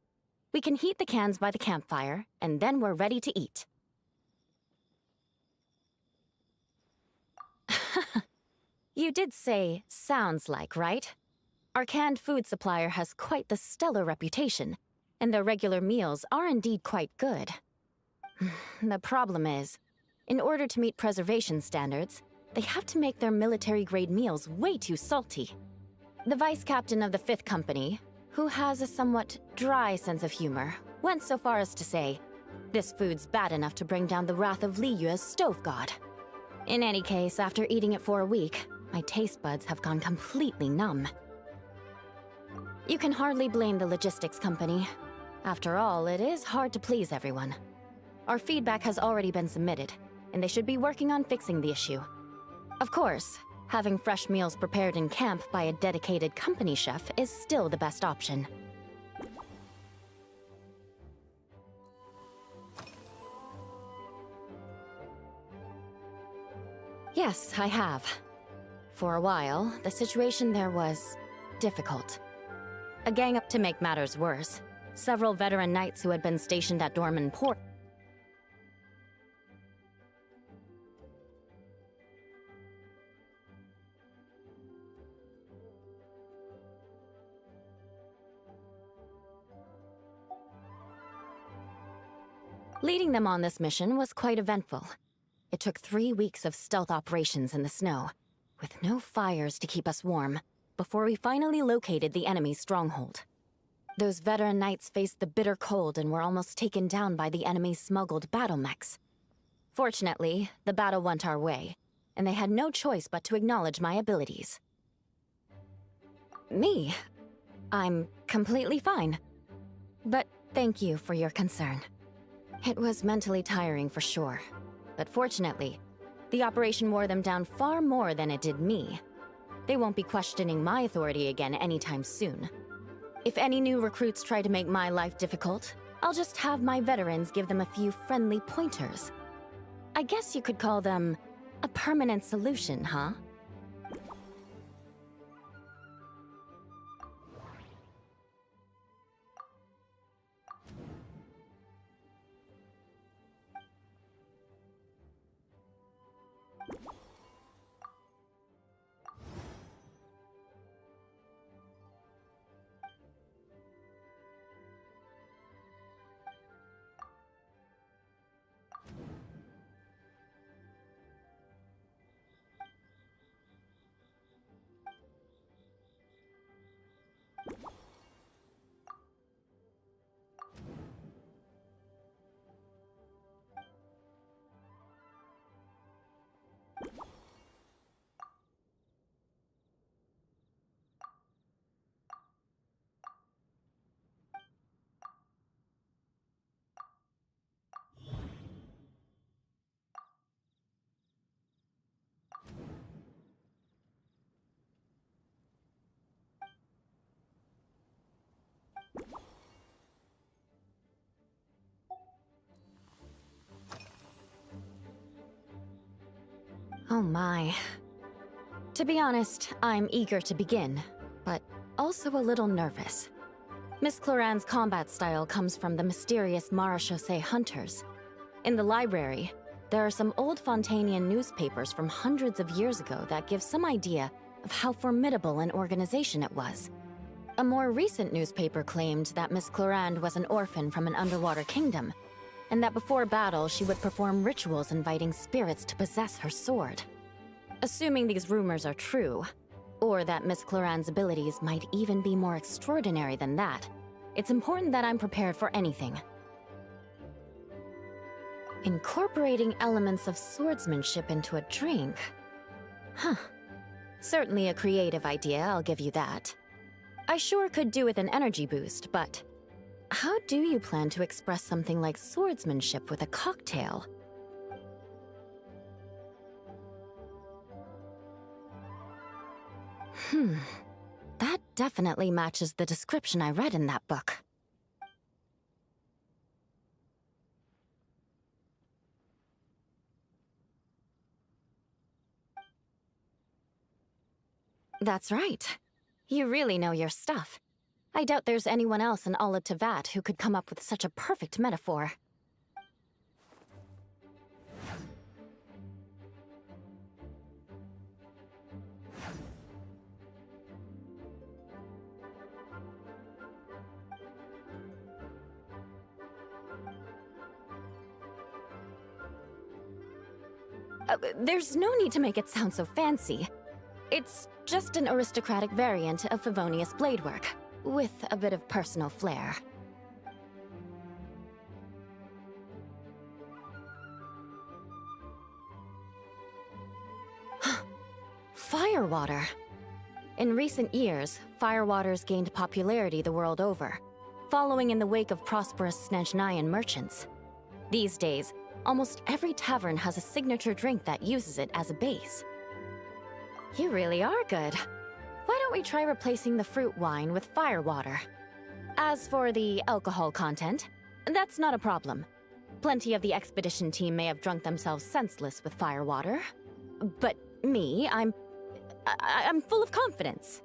We can heat the cans by the campfire, and then we're ready to eat. You did say, sounds like, right? Our canned food supplier has quite the stellar reputation, and their regular meals are indeed quite good. The problem is, in order to meet preservation standards, they have to make their military-grade meals way too salty. The vice captain of the 5th Company, who has a somewhat dry sense of humor, went so far as to say, "This food's bad enough to bring down the wrath of Liyue's stove god." In any case, after eating it for a week, my taste buds have gone completely numb. You can hardly blame the logistics company. After all, it is hard to please everyone. Our feedback has already been submitted, and they should be working on fixing the issue. Of course, having fresh meals prepared in camp by a dedicated company chef is still the best option. Yes, I have. For a while, the situation there was difficult. A gang up to make matters worse. Several veteran knights who had been stationed at Dorman Port Leading them on this mission was quite eventful. It took 3 weeks of stealth operations in the snow, with no fires to keep us warm, before we finally located the enemy's stronghold. Those veteran knights faced the bitter cold and were almost taken down by the enemy's smuggled battle mechs. Fortunately, the battle went our way, and they had no choice but to acknowledge my abilities. Me? I'm completely fine. But thank you for your concern. It was mentally tiring for sure, but fortunately, the operation wore them down far more than it did me. They won't be questioning my authority again anytime soon. If any new recruits try to make my life difficult, I'll just have my veterans give them a few friendly pointers. I guess you could call them a permanent solution, huh? Oh my. To be honest, I'm eager to begin, but also a little nervous. Miss Cloran's combat style comes from the mysterious Marechaussee hunters. In the library, there are some old Fontanian newspapers from hundreds of years ago that give some idea of how formidable an organization it was. A more recent newspaper claimed that Miss Cloran was an orphan from an underwater kingdom, and that before battle she would perform rituals inviting spirits to possess her sword. Assuming these rumors are true, or that Miss Cloran's abilities might even be more extraordinary than that, it's important that I'm prepared for anything. Incorporating elements of swordsmanship into a drink? Huh. Certainly a creative idea, I'll give you that. I sure could do with an energy boost, but how do you plan to express something like swordsmanship with a cocktail? That definitely matches the description I read in that book. That's right. You really know your stuff. I doubt there's anyone else in all of Tevat who could come up with such a perfect metaphor. There's no need to make it sound so fancy. It's just an aristocratic variant of Favonius bladework, with a bit of personal flair. Firewater. In recent years, firewaters gained popularity the world over, following in the wake of prosperous Snezhnayan merchants. These days, almost every tavern has a signature drink that uses it as a base. You really are good. Why don't we try replacing the fruit wine with firewater? As for the alcohol content, that's not a problem. Plenty of the expedition team may have drunk themselves senseless with firewater. But me, I'm full of confidence.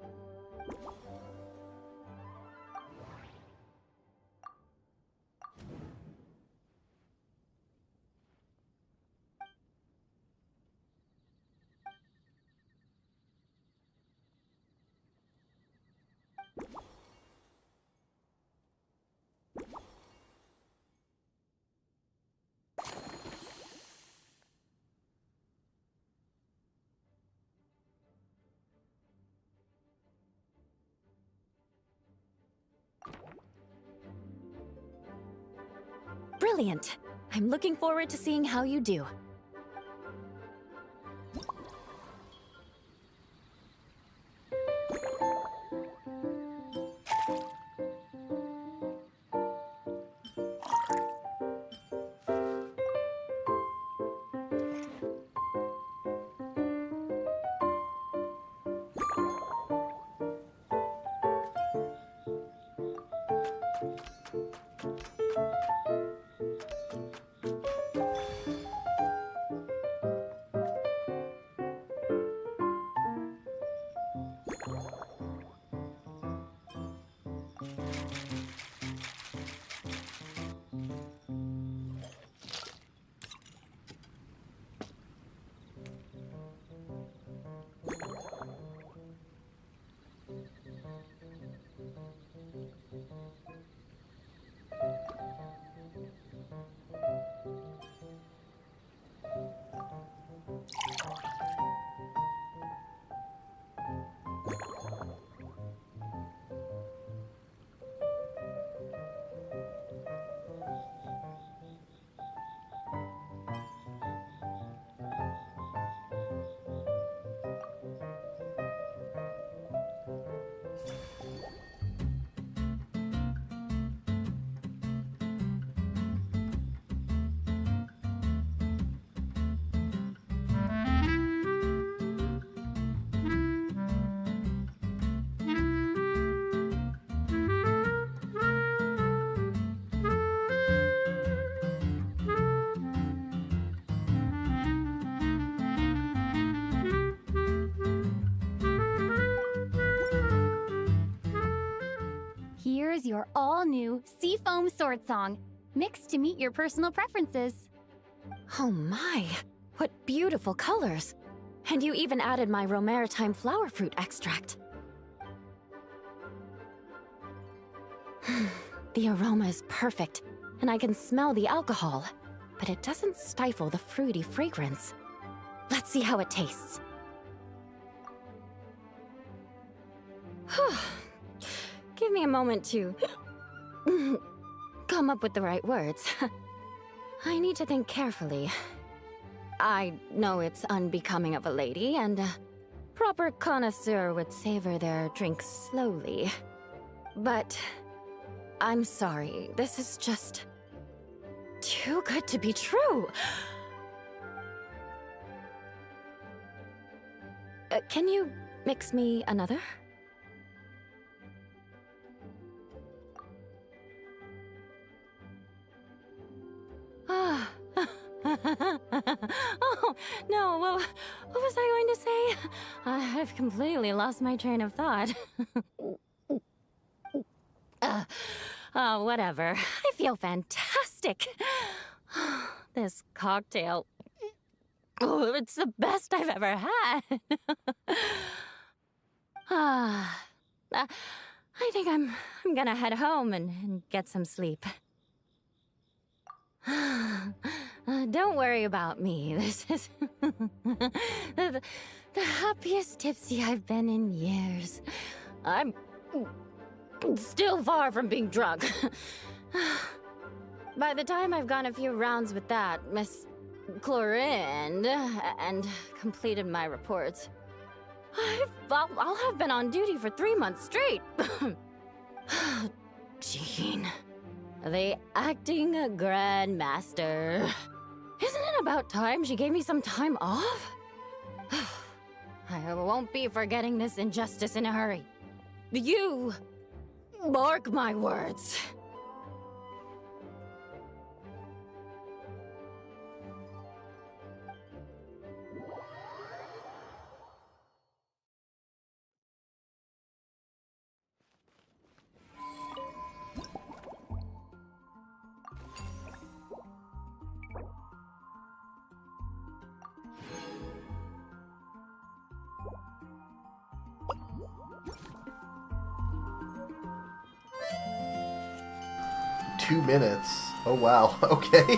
Brilliant! I'm looking forward to seeing how you do. Here's your all-new Seafoam Sword Song, mixed to meet your personal preferences. Oh my, what beautiful colors! And you even added my Romaritime flower fruit extract. The aroma is perfect, and I can smell the alcohol, but it doesn't stifle the fruity fragrance. Let's see how it tastes. Give me a moment to come up with the right words. I need to think carefully. I know it's unbecoming of a lady, and a proper connoisseur would savor their drinks slowly. But I'm sorry, this is just too good to be true. Can you mix me another? Oh, no, what was I going to say? I've completely lost my train of thought. Whatever. I feel fantastic. This cocktail. Oh, it's the best I've ever had. I think I'm gonna head home and get some sleep. Don't worry about me. This is the happiest tipsy I've been in years. I'm still far from being drunk. By the time I've gone a few rounds with that Miss Chlorinde and completed my reports, I'll have been on duty for 3 months straight. Jean, the acting grandmaster. Isn't it about time she gave me some time off? I won't be forgetting this injustice in a hurry. You mark my words. Two minutes. Oh wow. Okay.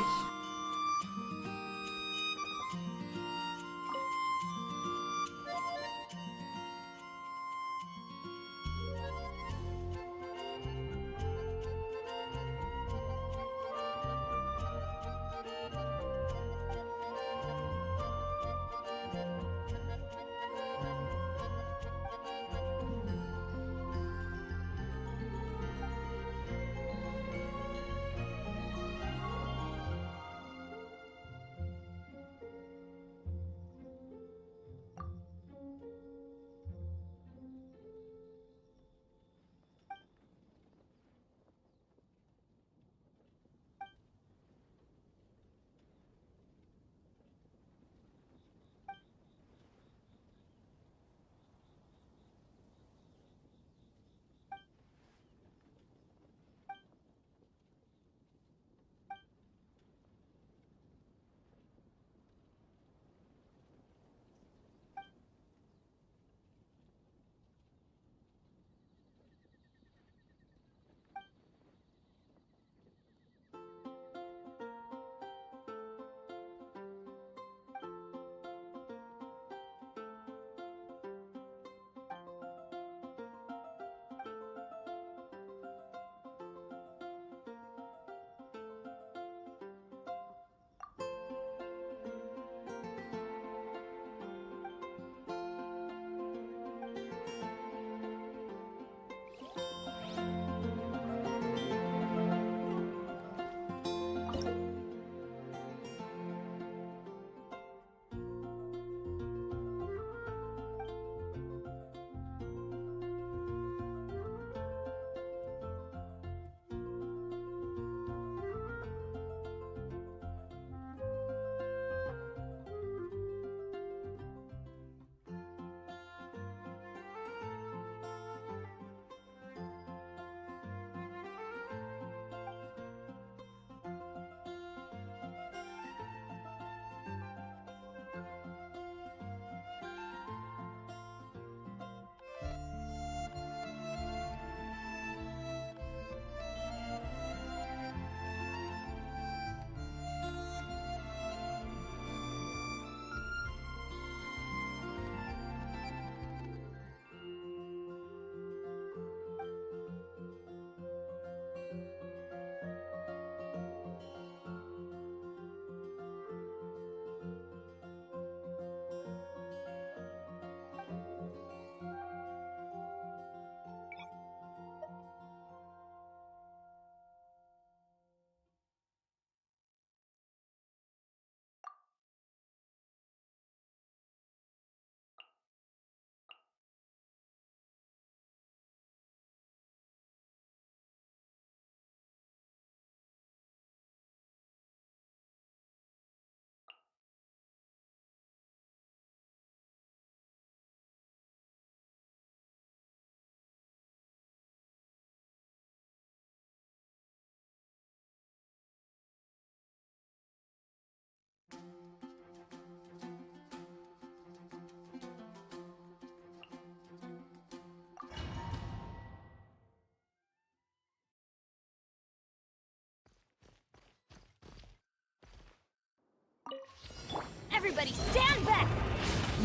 Everybody stand back!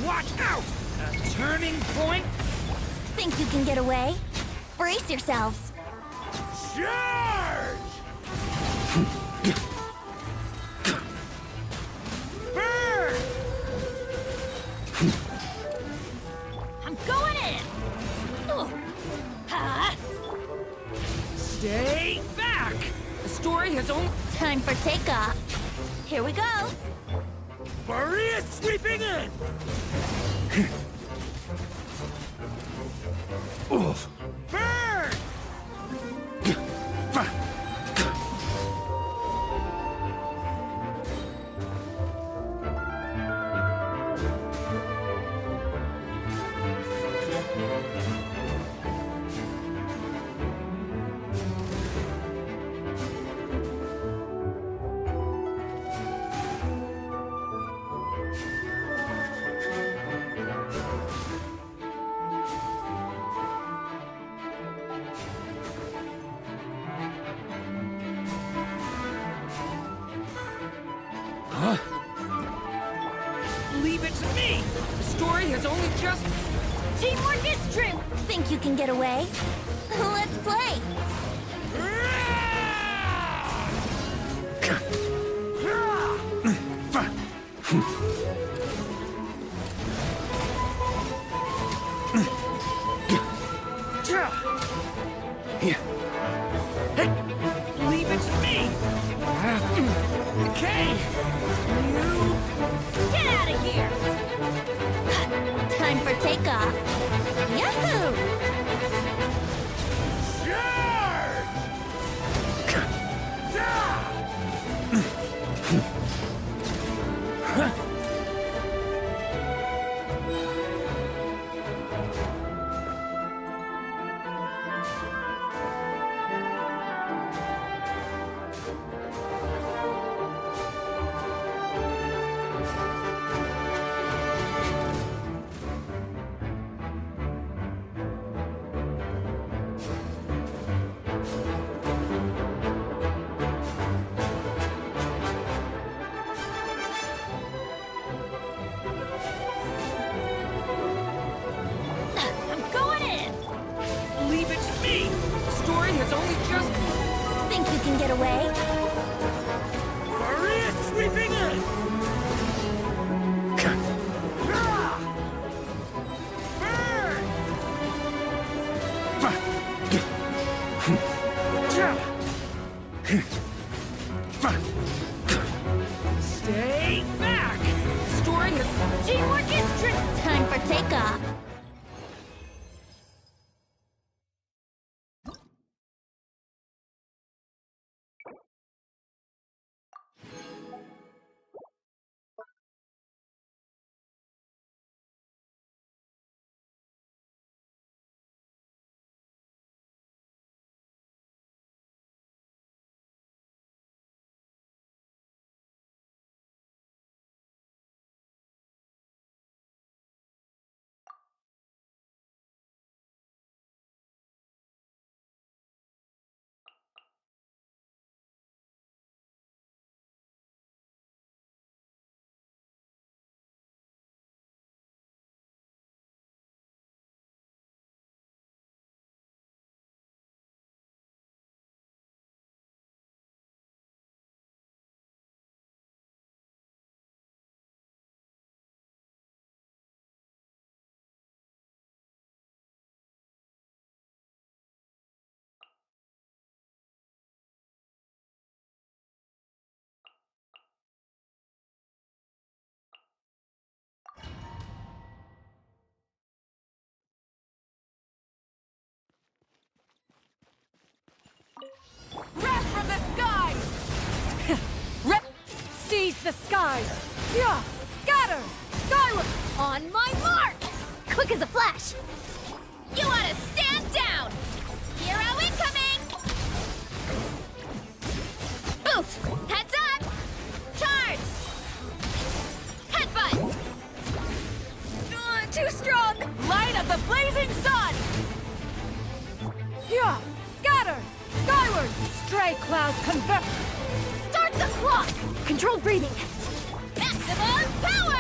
Watch out! A turning point? Think you can get away? Brace yourselves. Charge! Burn! I'm going in! Ugh. Ha! Stay back! The story has only... Time for takeoff. Here we go. Maria sweeping in! Oof. Burn! Leave it to me! The story has only just... Teamwork is true. Think you can get away? Let's play. Leave it to me! Okay! Get out of here! Time for takeoff. Yahoo! I'm going in! Leave it to me! The story has only just... Think you can get away? Maria sweeping in! Stay back! The story has... Teamwork is true. Time for takeoff. Wrath from the skies! Seize the skies! Yeah! Scatter! Skyward! On my mark! Quick as a flash. You want to stand down! Hero incoming! Oof! Heads up! Charge! Headbutt! Too strong! Light of the blazing sun! Yeah! Scatter! Skyward! Stray clouds convert! Start the clock! Controlled breathing! Maximum power!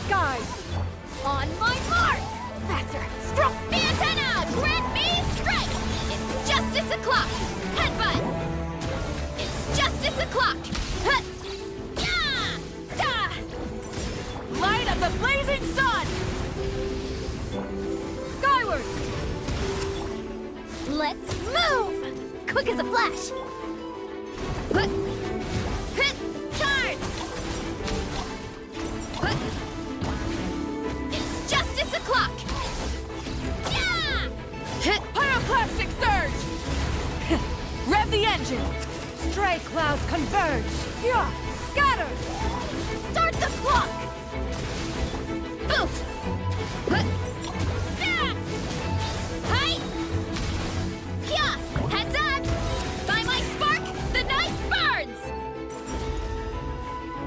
skies! On my mark! Faster! Stroke the antenna! Grant me strike! It's justice o'clock! Headbutt! It's justice o'clock! Huh. Yeah! Da! Light of the blazing sun! Skyward! Let's move! Quick as a flash! Huh. Hit! Charge! Huh. It's justice o'clock! Yeah! Hit! Pyroclastic surge! Rev the engine! Stray clouds converge! Yeah! Scatter! Start the clock! Oof! Huh. Yeah! Hi! Yeah! Heads up! By my spark, the night burns!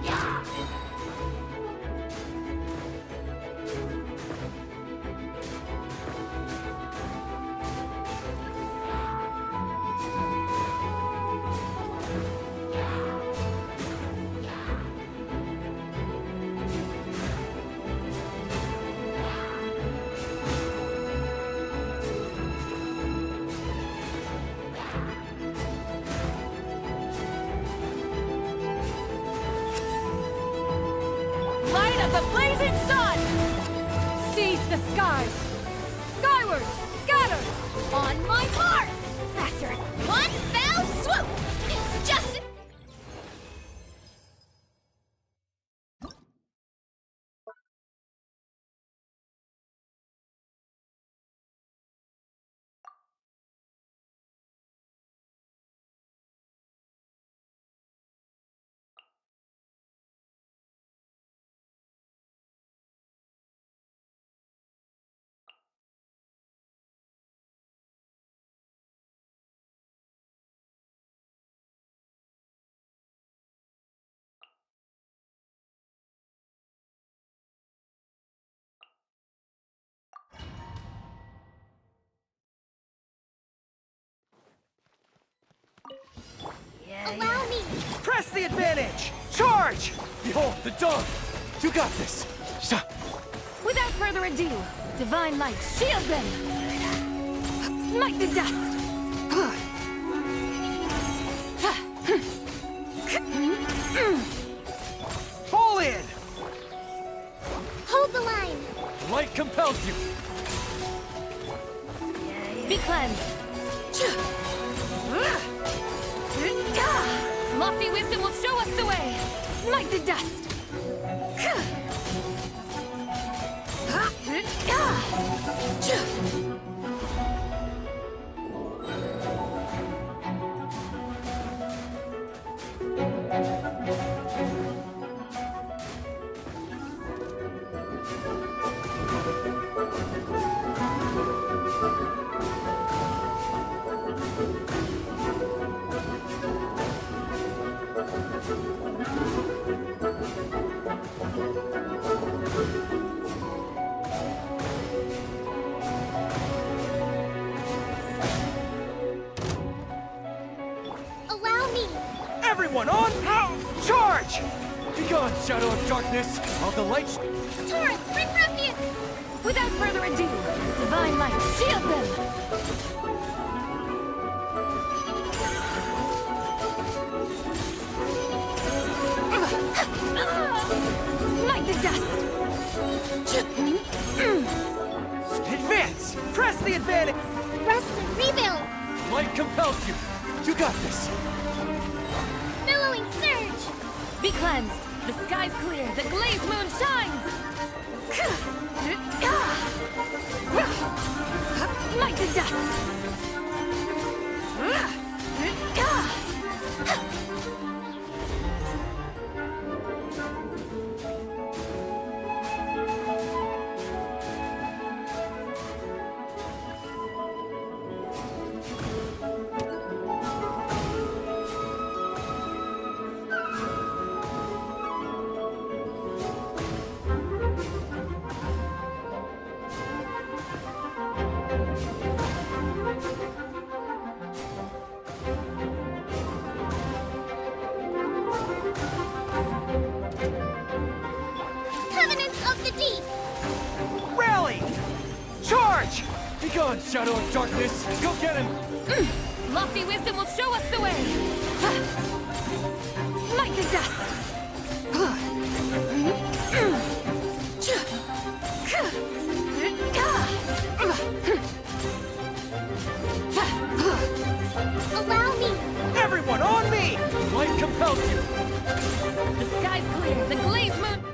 Yeah! Light of the blazing sun! Seize the skies! Skyward! Scatter! On my mark! Faster! One fell swoop! It's just... Allow me! Press the advantage! Charge! Behold, the dawn! You got this! Without further ado, Divine Light, shield them! Smite the dust! Fall in! Hold the line! Light compels you! Be cleansed! Lofty wisdom will show us the way! Smite the dust! Allow me! Everyone on! Charge! Begone, Shadow of Darkness! All the light... Torrents, bring refuge! Without further ado, Divine Light, shield them! Smite the dust! Advance! Press the advantage! Rest and rebuild! Light compels you! You got this! Billowing surge! Be cleansed! The sky's clear, the glazed moon shines! Smite the dust! Covenant of of the deep! Rally! Charge! Be gone, Shadow of Darkness! Go get him! Lofty wisdom will show us the way! Smite the dust! Allow me! Everyone on me! Light compels you! The sky's clear, the glaze moon...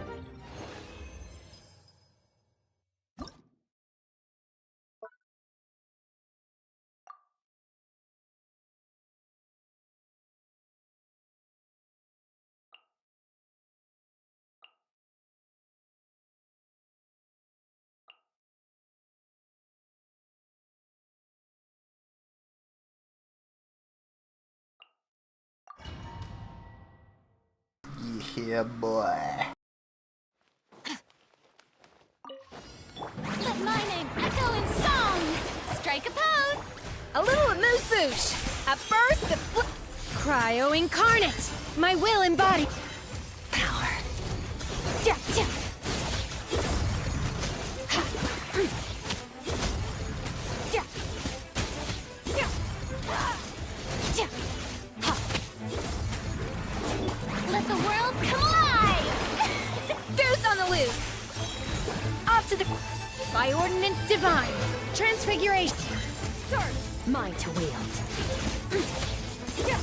Yeah, boy. Let my name echo in song! Strike a pose! A little amuse-bouche! A burst of Cryo incarnate! My will embodied! Power! Ja, ja. Ha. Ja. Ja. Ja. Ha. Let the world come alive! Deuce on the loose! Off to the... By ordinance divine! Transfiguration! Sword! Mine to wield! Yeah.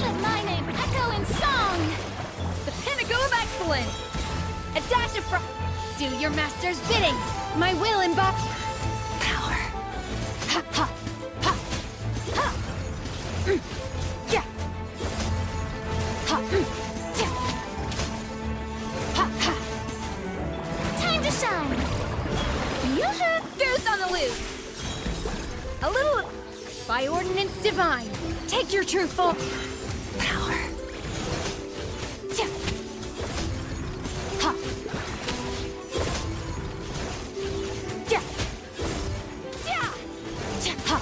Let my name echo in song! The pinnacle of excellence! A dash of do your master's bidding! My will embody... Power! Ha ha! Ha! Ha! Yeah! Ha! Yeah! Ha ha! Time to shine! Yoo-hoo! Deuce on the loose! A little... By ordinance divine! Take your true form! Power! Yeah! Ha! Yeah! Yeah! Yeah! Ha!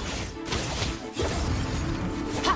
Ha!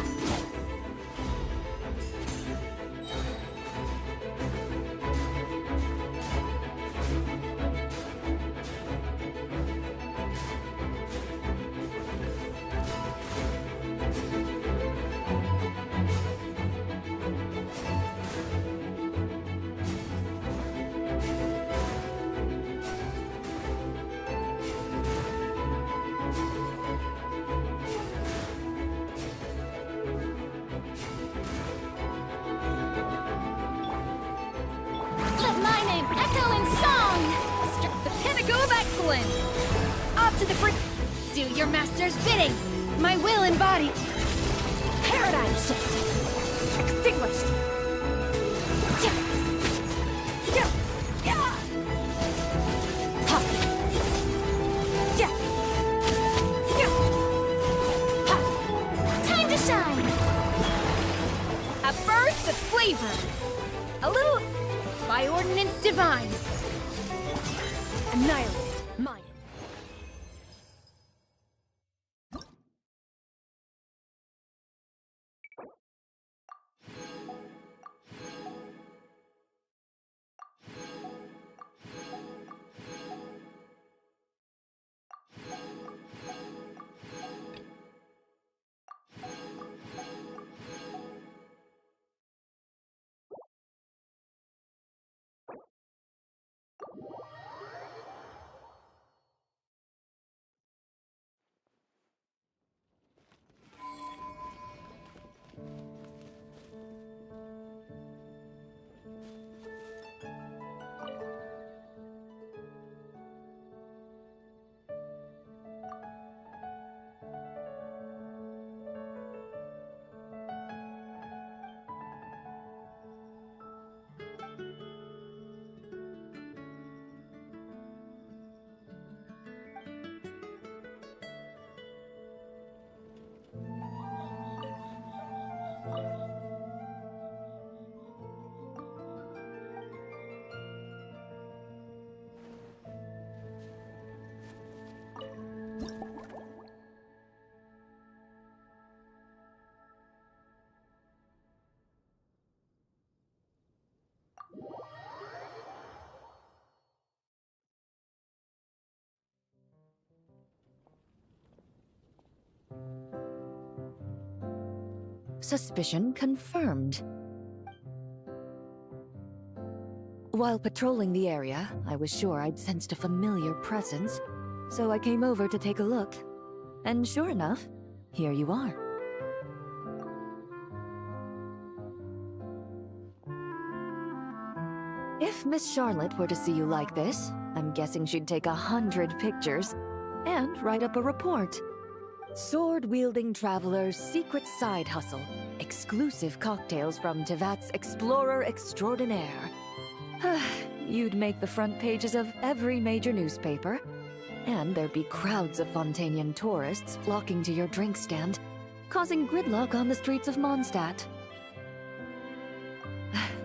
Let my name echo in song! The pinnacle of excellence! Off to the brink! Do your master's bidding! My will embodied! Paradigm shift! Extinguished! Yeah! Yeah! Yeah! Ha! Yeah! Yeah! Ha! Time to shine! A burst of flavor! A little... By ordinance divine! Annihilate! Mine! Suspicion confirmed. While patrolling the area, I was sure I'd sensed a familiar presence, so I came over to take a look. And sure enough, here you are. If Miss Charlotte were to see you like this, I'm guessing she'd take 100 pictures and write up a report. Sword-wielding traveler's secret side hustle. Exclusive cocktails from Tevat's Explorer Extraordinaire. You'd make the front pages of every major newspaper. And there'd be crowds of Fontanian tourists flocking to your drink stand, causing gridlock on the streets of Mondstadt.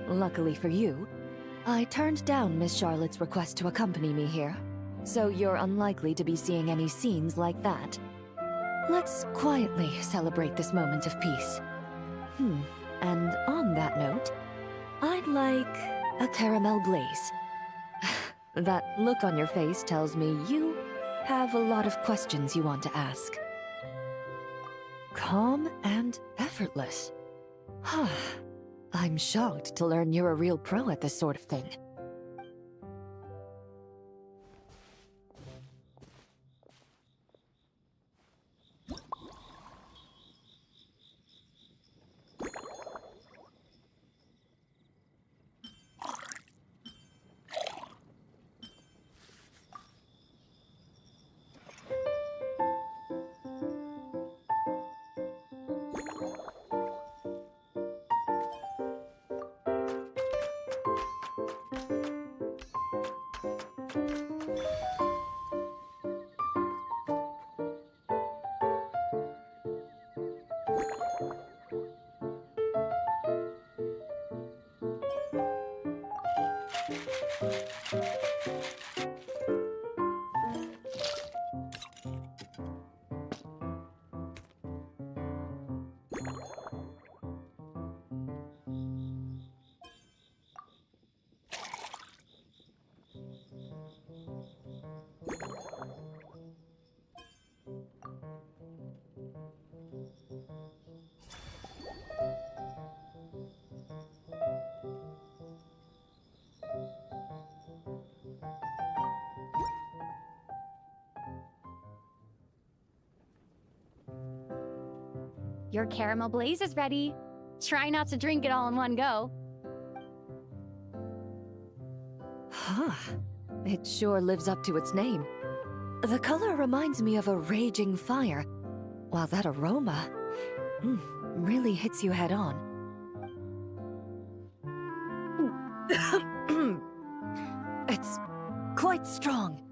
Luckily for you, I turned down Miss Charlotte's request to accompany me here, so you're unlikely to be seeing any scenes like that. Let's quietly celebrate this moment of peace. And on that note, I'd like a caramel glaze. That look on your face tells me you have a lot of questions you want to ask. Calm and effortless. I'm shocked to learn you're a real pro at this sort of thing. Your caramel blaze is ready. Try not to drink it all in one go. It sure lives up to its name. The color reminds me of a raging fire, while that aroma really hits you head on. It's quite strong.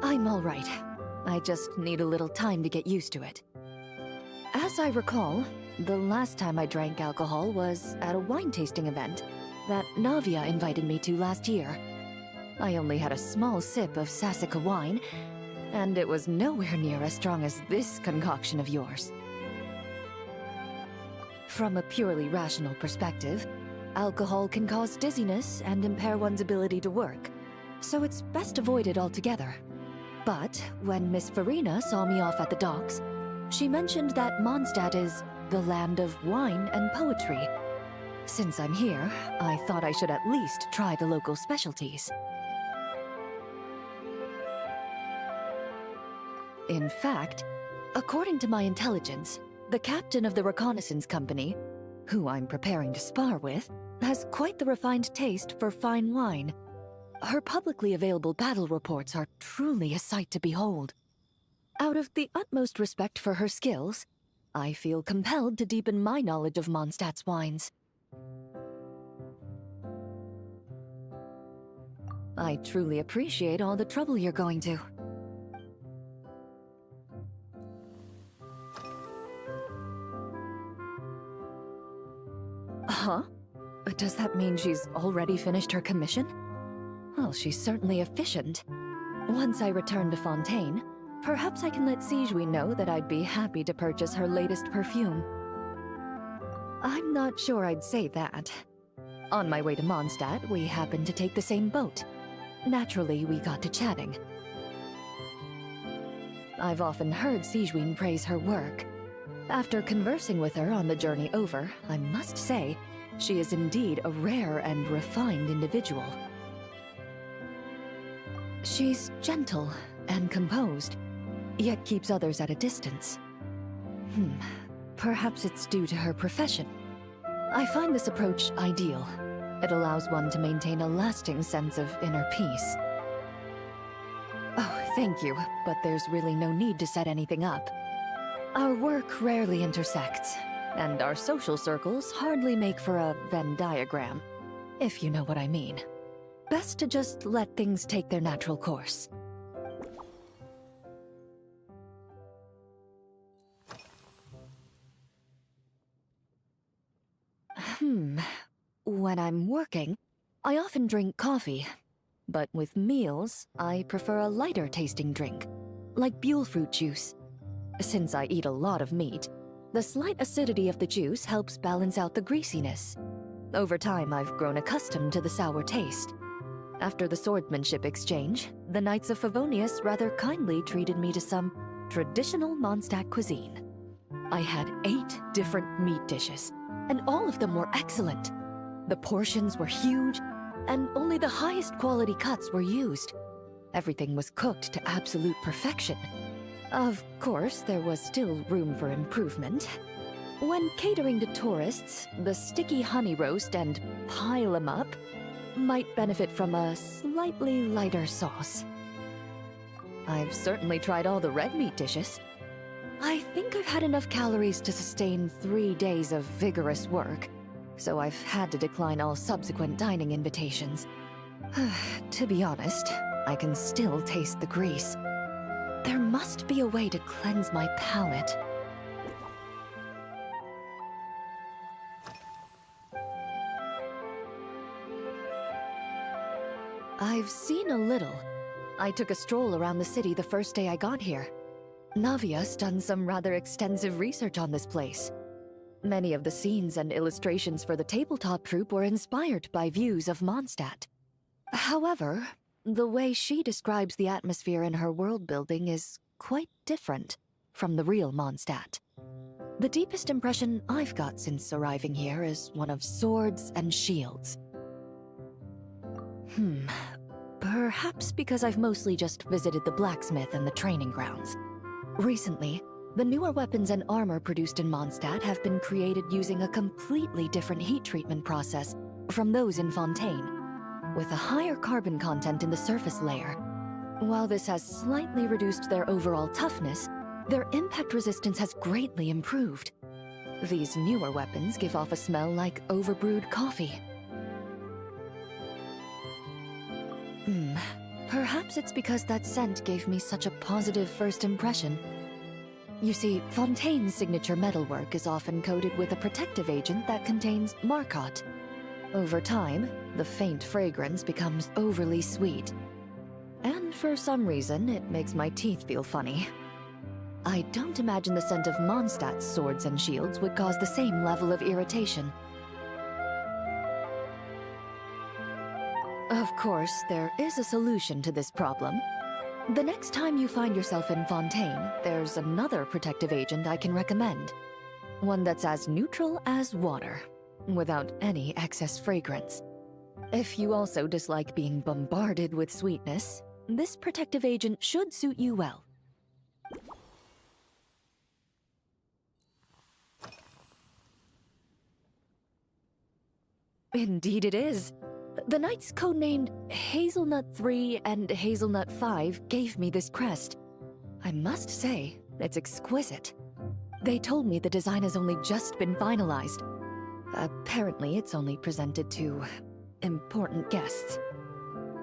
I'm all right. I just need a little time to get used to it. As I recall, the last time I drank alcohol was at a wine tasting event that Navia invited me to last year. I only had a small sip of Sassica wine, and it was nowhere near as strong as this concoction of yours. From a purely rational perspective, alcohol can cause dizziness and impair one's ability to work, so it's best avoided altogether. But when Miss Farina saw me off at the docks, she mentioned that Mondstadt is the land of wine and poetry. Since I'm here, I thought I should at least try the local specialties. In fact, according to my intelligence, the captain of the reconnaissance company, who I'm preparing to spar with, has quite the refined taste for fine wine. Her publicly available battle reports are truly a sight to behold. Out of the utmost respect for her skills, I feel compelled to deepen my knowledge of Mondstadt's wines. I truly appreciate all the trouble you're going to. Huh? Does that mean she's already finished her commission? Well, she's certainly efficient. Once I return to Fontaine, perhaps I can let Sigewinne know that I'd be happy to purchase her latest perfume. I'm not sure I'd say that. On my way to Mondstadt, we happened to take the same boat. Naturally, we got to chatting. I've often heard Sigewinne praise her work. After conversing with her on the journey over, I must say, she is indeed a rare and refined individual. She's gentle and composed, yet keeps others at a distance. Perhaps it's due to her profession. I find this approach ideal. It allows one to maintain a lasting sense of inner peace. Oh, thank you, but there's really no need to set anything up. Our work rarely intersects, and our social circles hardly make for a Venn diagram, if you know what I mean. Best to just let things take their natural course. When I'm working, I often drink coffee. But with meals, I prefer a lighter tasting drink, like Buell fruit juice. Since I eat a lot of meat, the slight acidity of the juice helps balance out the greasiness. Over time, I've grown accustomed to the sour taste. After the swordsmanship exchange, the Knights of Favonius rather kindly treated me to some traditional Mondstadt cuisine. I had 8 different meat dishes, and all of them were excellent. The portions were huge, and only the highest quality cuts were used. Everything was cooked to absolute perfection. Of course, there was still room for improvement. When catering to tourists, the sticky honey roast and pile 'em up might benefit from a slightly lighter sauce. I've certainly tried all the red meat dishes. I think I've had enough calories to sustain 3 days of vigorous work, so I've had to decline all subsequent dining invitations. To be honest, I can still taste the grease. There must be a way to cleanse my palate. I've seen a little. I took a stroll around the city the first day I got here. Navia's done some rather extensive research on this place. Many of the scenes and illustrations for the tabletop troupe were inspired by views of Mondstadt. However, the way she describes the atmosphere in her world building is quite different from the real Mondstadt. The deepest impression I've got since arriving here is one of swords and shields. Perhaps because I've mostly just visited the blacksmith and the training grounds. Recently, the newer weapons and armor produced in Mondstadt have been created using a completely different heat treatment process from those in Fontaine, with a higher carbon content in the surface layer. While this has slightly reduced their overall toughness, their impact resistance has greatly improved. These newer weapons give off a smell like overbrewed coffee. Perhaps it's because that scent gave me such a positive first impression. You see, Fontaine's signature metalwork is often coated with a protective agent that contains Marcotte. Over time, the faint fragrance becomes overly sweet. And for some reason, it makes my teeth feel funny. I don't imagine the scent of Mondstadt's swords and shields would cause the same level of irritation. Of course, there is a solution to this problem. The next time you find yourself in Fontaine, there's another protective agent I can recommend. One that's as neutral as water, without any excess fragrance. If you also dislike being bombarded with sweetness, this protective agent should suit you well. Indeed it is. The knights codenamed Hazelnut 3 and Hazelnut 5 gave me this crest. I must say, it's exquisite. They told me the design has only just been finalized. Apparently, it's only presented to important guests.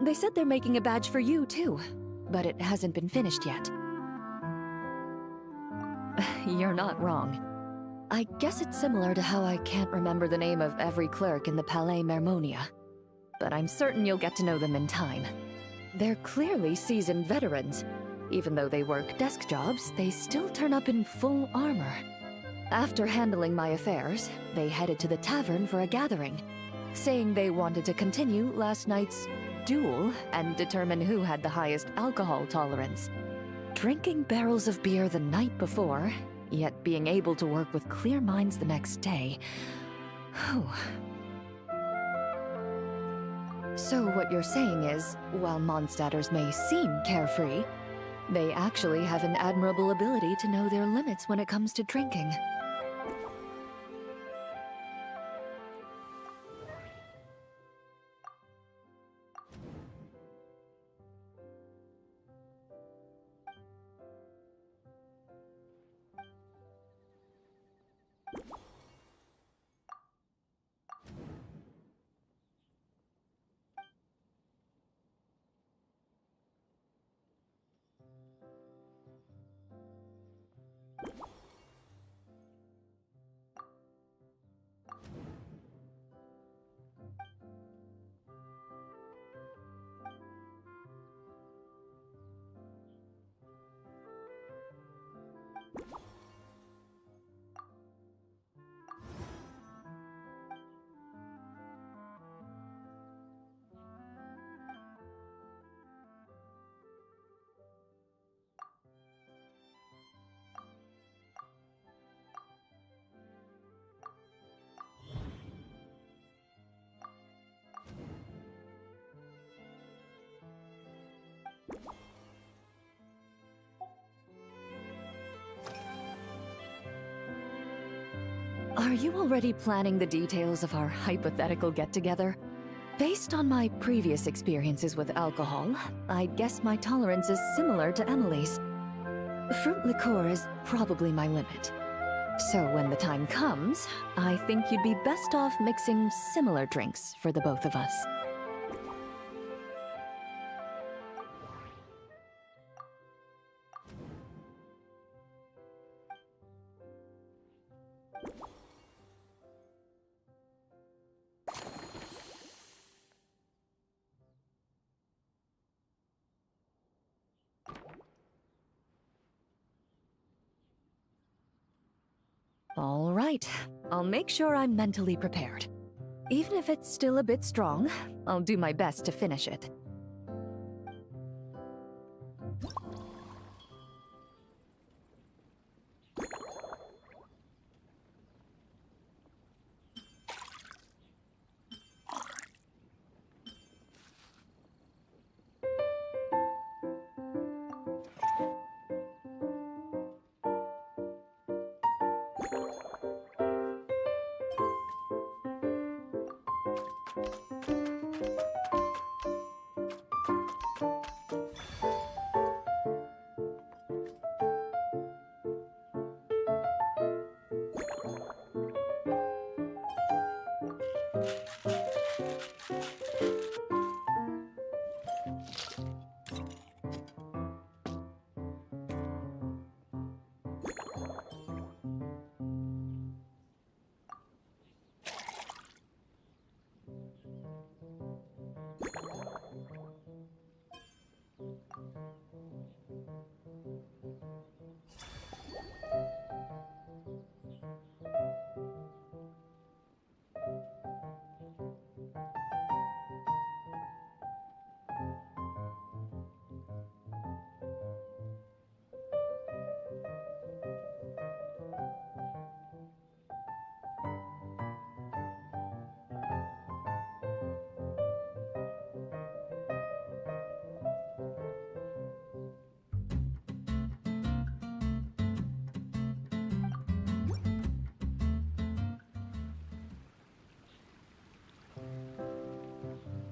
They said they're making a badge for you, too, but it hasn't been finished yet. You're not wrong. I guess it's similar to how I can't remember the name of every clerk in the Palais Mermonia. But I'm certain you'll get to know them in time. They're clearly seasoned veterans. Even though they work desk jobs, they still turn up in full armor. After handling my affairs, they headed to the tavern for a gathering, saying they wanted to continue last night's duel and determine who had the highest alcohol tolerance. Drinking barrels of beer the night before, Yet being able to work with clear minds the next day... Whew. So what you're saying is, while Mondstadters may seem carefree, they actually have an admirable ability to know their limits when it comes to drinking. Are you already planning the details of our hypothetical get-together? Based on my previous experiences with alcohol, I guess my tolerance is similar to Emily's. Fruit liqueur is probably my limit. So when the time comes, I think you'd be best off mixing similar drinks for the both of us. All right, I'll make sure I'm mentally prepared. Even if it's still a bit strong, I'll do my best to finish it.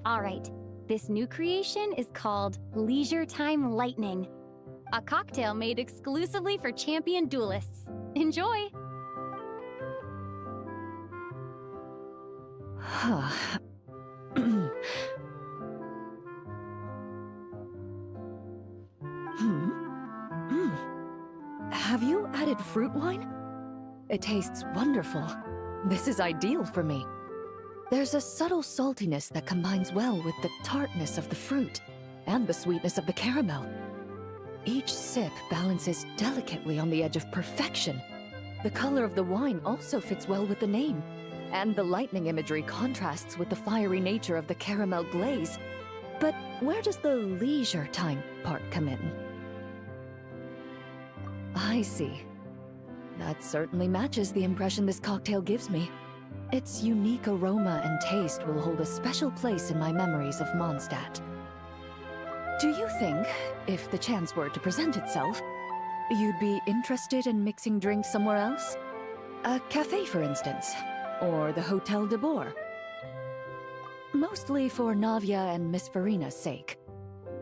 Alright, this new creation is called Leisure Time Lightning. A cocktail made exclusively for champion duelists. Enjoy! Have you added fruit wine? It tastes wonderful. This is ideal for me. There's a subtle saltiness that combines well with the tartness of the fruit and the sweetness of the caramel. Each sip balances delicately on the edge of perfection. The color of the wine also fits well with the name, and the lightning imagery contrasts with the fiery nature of the caramel glaze. But where does the leisure time part come in? I see. That certainly matches the impression this cocktail gives me. Its unique aroma and taste will hold a special place in my memories of Mondstadt. Do you think, if the chance were to present itself, you'd be interested in mixing drinks somewhere else? A cafe, for instance, or the Hotel de Boer? Mostly for Navia and Miss Farina's sake.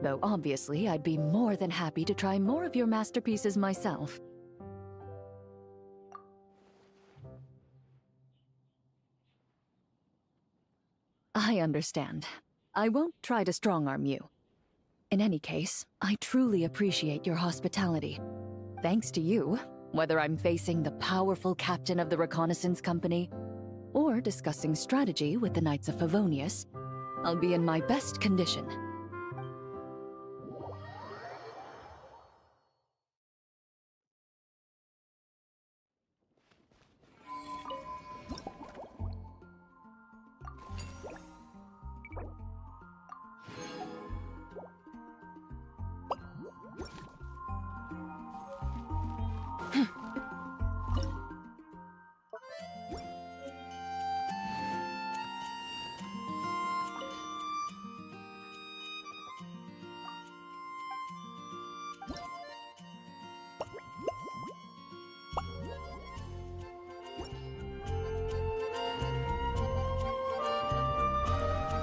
Though obviously I'd be more than happy to try more of your masterpieces myself. I understand. I won't try to strong-arm you. In any case, I truly appreciate your hospitality. Thanks to you, whether I'm facing the powerful captain of the reconnaissance company, or discussing strategy with the Knights of Favonius, I'll be in my best condition.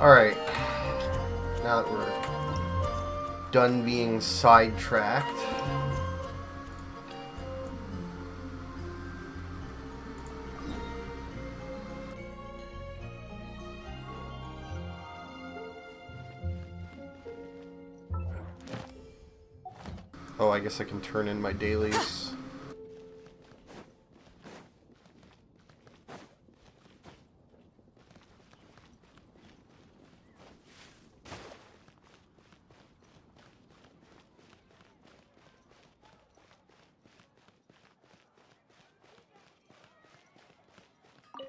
Alright, now that we're done being sidetracked, oh, I guess I can turn in my dailies.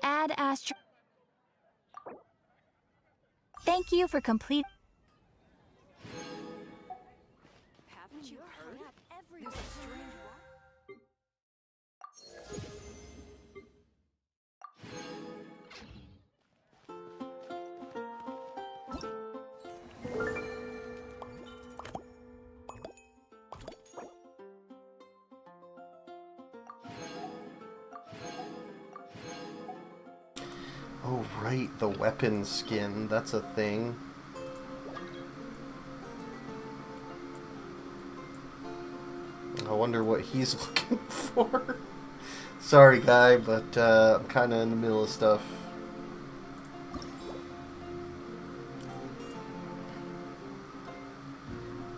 Add Astro. Thank you for complete. Haven't you heard? There's a strange Oh, right, the weapon skin. That's a thing. I wonder what he's looking for. Sorry, guy, but I'm kind of in the middle of stuff.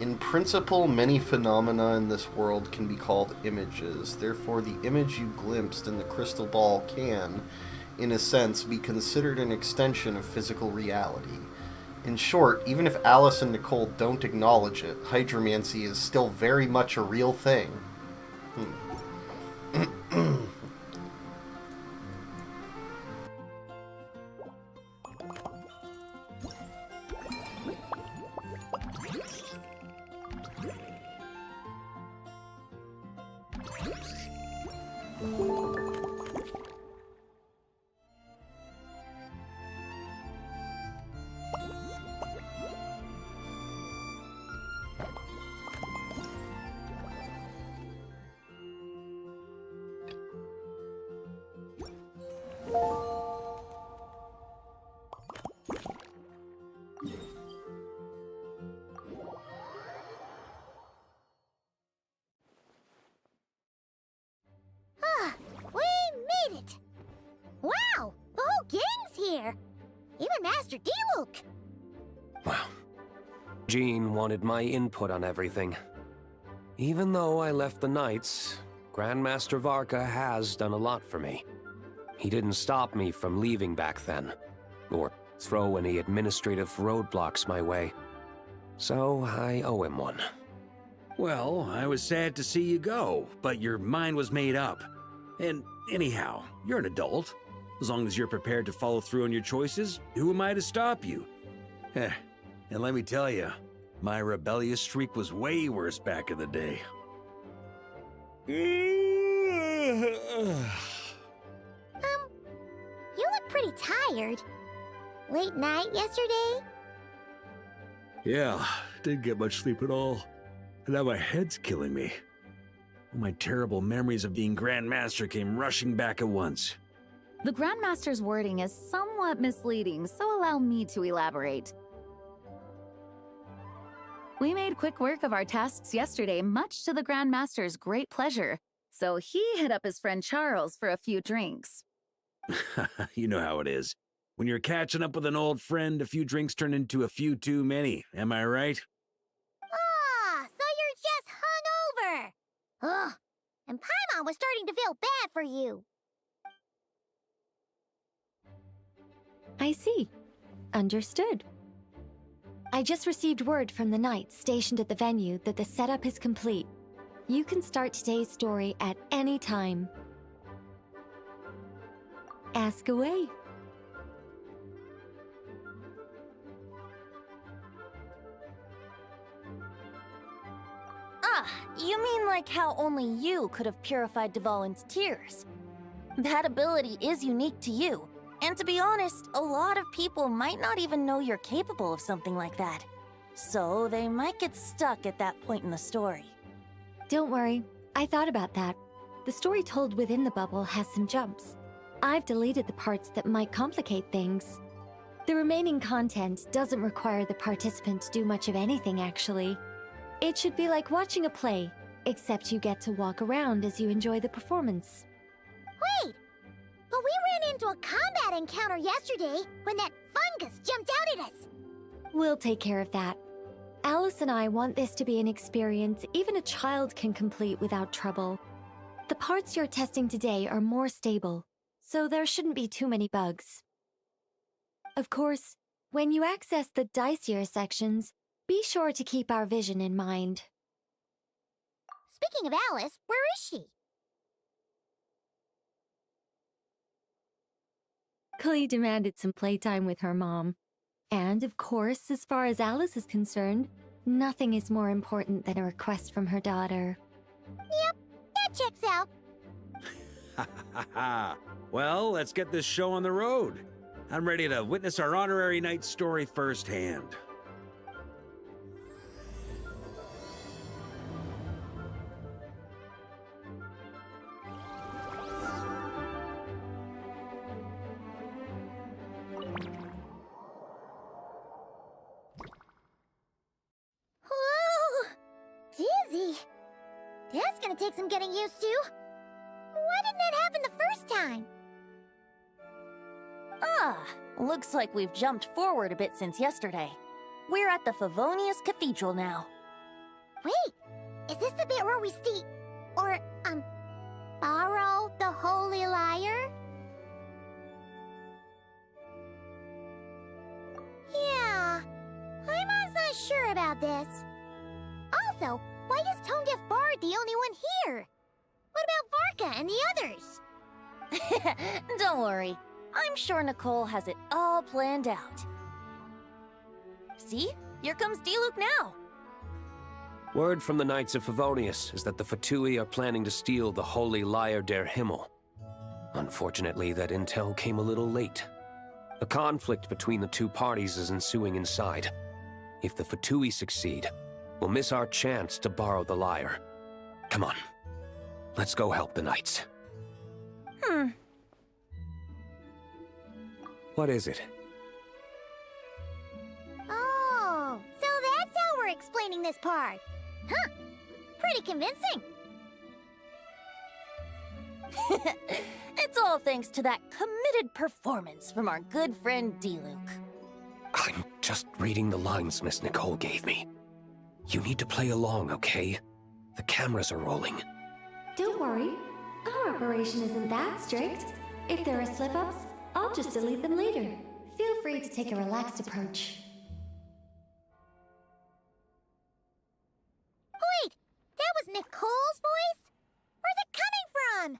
In principle, many phenomena in this world can be called images. Therefore, the image you glimpsed in the crystal ball can, in a sense, be considered an extension of physical reality. In short, even if Alice and Nicole don't acknowledge it, hydromancy is still very much a real thing. We made it! Wow! The whole gang's here! Even Master D-Luke! Wow. Jean wanted my input on everything. Even though I left the Knights, Grandmaster Varka has done a lot for me. He didn't stop me from leaving back then, or throw any administrative roadblocks my way. So I owe him one. Well, I was sad to see you go, but your mind was made up. And anyhow, you're an adult. As long as you're prepared to follow through on your choices, who am I to stop you? And let me tell you, my rebellious streak was way worse back in the day. You look pretty tired. Late night yesterday? Yeah, didn't get much sleep at all. And now my head's killing me. All my terrible memories of being Grand Master came rushing back at once. The Grandmaster's wording is somewhat misleading, so allow me to elaborate. We made quick work of our tasks yesterday, much to the Grandmaster's great pleasure, so he hit up his friend Charles for a few drinks. You know how it is. When you're catching up with an old friend, a few drinks turn into a few too many, am I right? Ah, so you're just hungover! Ugh, and Paimon was starting to feel bad for you. I see. Understood. I just received word from the knights stationed at the venue that the setup is complete. You can start today's story at any time. Ask away. Ah, you mean like how only you could have purified Dvalin's tears? That ability is unique to you, and to be honest, a lot of people might not even know you're capable of something like that. So they might get stuck at that point in the story. Don't worry, I thought about that. The story told within the bubble has some jumps. I've deleted the parts that might complicate things. The remaining content doesn't require the participant to do much of anything, actually. It should be like watching a play, except you get to walk around as you enjoy the performance. Wait! But we ran into a combat encounter yesterday when that fungus jumped out at us! We'll take care of that. Alice and I want this to be an experience even a child can complete without trouble. The parts you're testing today are more stable, so there shouldn't be too many bugs. Of course, when you access the dicier sections, be sure to keep our vision in mind. Speaking of Alice, where is she? Klee demanded some playtime with her mom. And, of course, as far as Alice is concerned, nothing is more important than a request from her daughter. Yep, that checks out. Ha ha ha! Well, let's get this show on the road. I'm ready to witness our honorary knight's story firsthand. Dizzy. That's gonna take some getting used to. Why didn't that happen the first time? Ah, looks like we've jumped forward a bit since yesterday. We're at the Favonius Cathedral now. Wait, is this the bit where we borrow the Holy Lyre? Yeah, I'm not sure about this. Also, why is Tone Deaf Bard the only one here? What about Varka and the others? Don't worry. I'm sure Nicole has it all planned out. See? Here comes Diluc now. Word from the Knights of Favonius is that the Fatui are planning to steal the Holy Lyre der Himmel. Unfortunately, that intel came a little late. A conflict between the two parties is ensuing inside. If the Fatui succeed, we'll miss our chance to borrow the lyre. Come on. Let's go help the Knights. What is it? Oh, so that's how we're explaining this part. Huh. Pretty convincing. It's all thanks to that committed performance from our good friend Diluc. I'm just reading the lines Miss Nicole gave me. You need to play along, okay? The cameras are rolling. Don't worry. Our operation isn't that strict. If there are slip-ups, I'll just delete them later. Feel free to take a relaxed approach. Wait, that was Nicole's voice? Where's it coming from?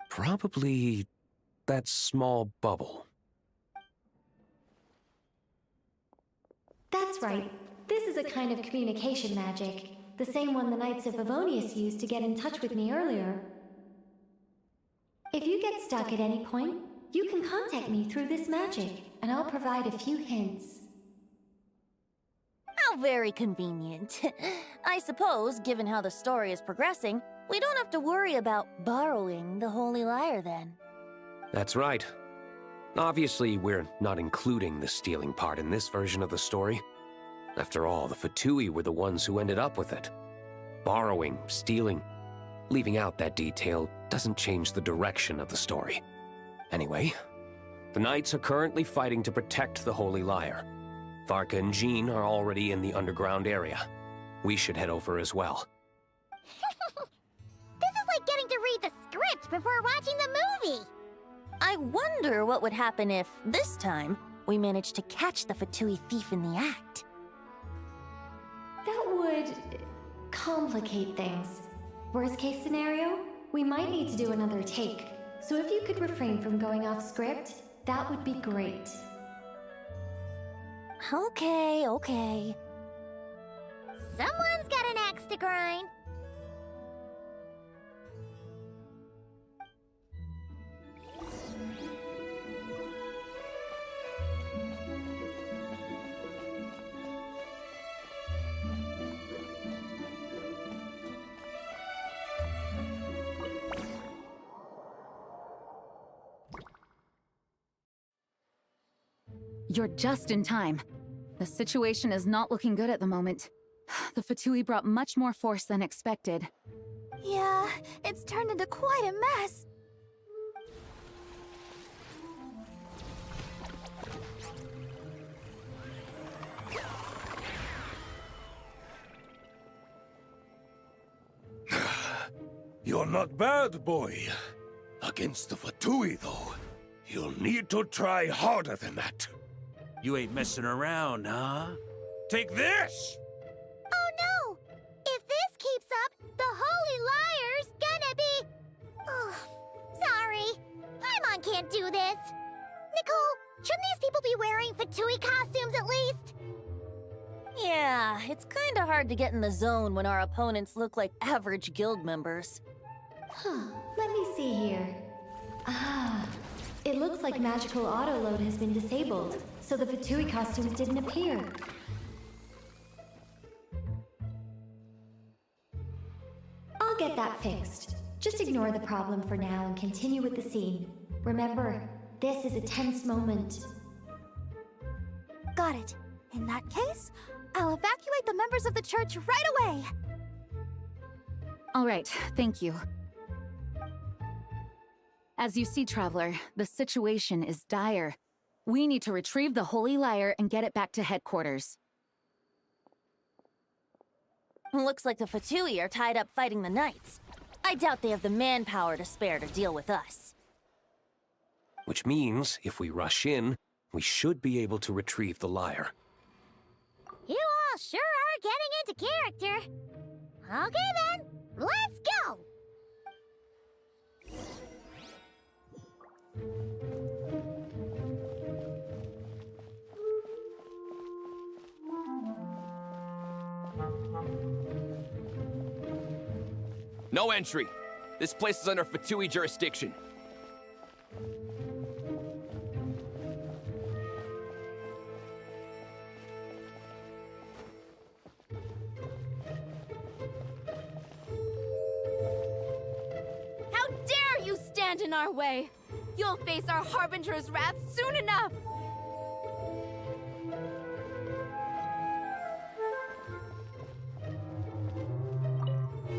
Probably that small bubble. That's right. This is a kind of communication magic. The same one the Knights of Favonius used to get in touch with me earlier. If you get stuck at any point, you can contact me through this magic, and I'll provide a few hints. How very convenient. I suppose, given how the story is progressing, we don't have to worry about borrowing the Holy Lyre then. That's right. Obviously, we're not including the stealing part in this version of the story. After all, the Fatui were the ones who ended up with it. Borrowing, stealing, leaving out that detail doesn't change the direction of the story. Anyway, the Knights are currently fighting to protect the Holy Lyre. Varka and Jean are already in the underground area. We should head over as well. This is like getting to read the script before watching the movie! I wonder what would happen if, this time, we managed to catch the Fatui thief in the act. That would complicate things. Worst case scenario, we might need to do another take. So if you could refrain from going off script, that would be great. Okay. Someone's got an axe to grind. You're just in time. The situation is not looking good at the moment. The Fatui brought much more force than expected. Yeah, it's turned into quite a mess. You're not bad, boy. Against the Fatui, though, you'll need to try harder than that. You ain't messing around, huh? Take this! Oh no! If this keeps up, the Holy Lyre's gonna be... Oh, sorry. Paimon can't do this. Nicole, shouldn't these people be wearing Fatui costumes at least? Yeah, it's kinda hard to get in the zone when our opponents look like average guild members. Let me see here. It looks like magical autoload has been disabled, so the Fatui costumes didn't appear. I'll get that fixed. Just ignore the problem for now and continue with the scene. Remember, this is a tense moment. Got it. In that case, I'll evacuate the members of the church right away. All right, thank you. As you see, Traveler, the situation is dire. We need to retrieve the Holy Lyre and get it back to headquarters. Looks like the Fatui are tied up fighting the Knights. I doubt they have the manpower to spare to deal with us. Which means, if we rush in, we should be able to retrieve the lyre. You all sure are getting into character. Okay then, let's go! No entry. This place is under Fatui jurisdiction. How dare you stand in our way! You'll face our Harbinger's wrath soon enough!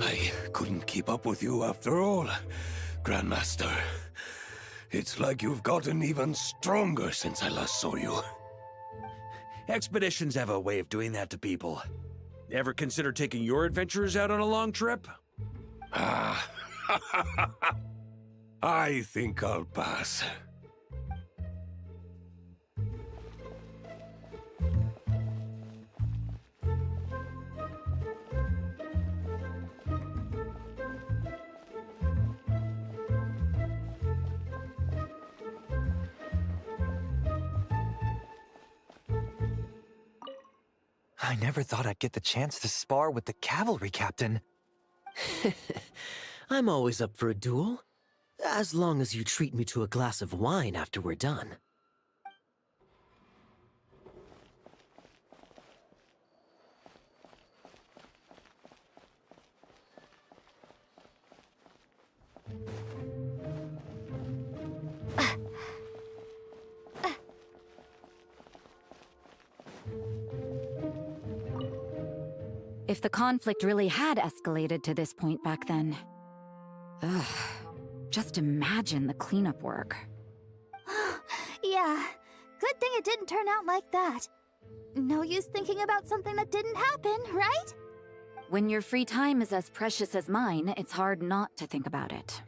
I couldn't keep up with you after all, Grandmaster. It's like you've gotten even stronger since I last saw you. Expeditions have a way of doing that to people. Ever consider taking your adventurers out on a long trip? Ah, I think I'll pass. I never thought I'd get the chance to spar with the cavalry captain. I'm always up for a duel. As long as you treat me to a glass of wine after we're done. If the conflict really had escalated to this point back then. Ugh. Just imagine the cleanup work. Yeah, good thing it didn't turn out like that. No use thinking about something that didn't happen, right? When your free time is as precious as mine, it's hard not to think about it.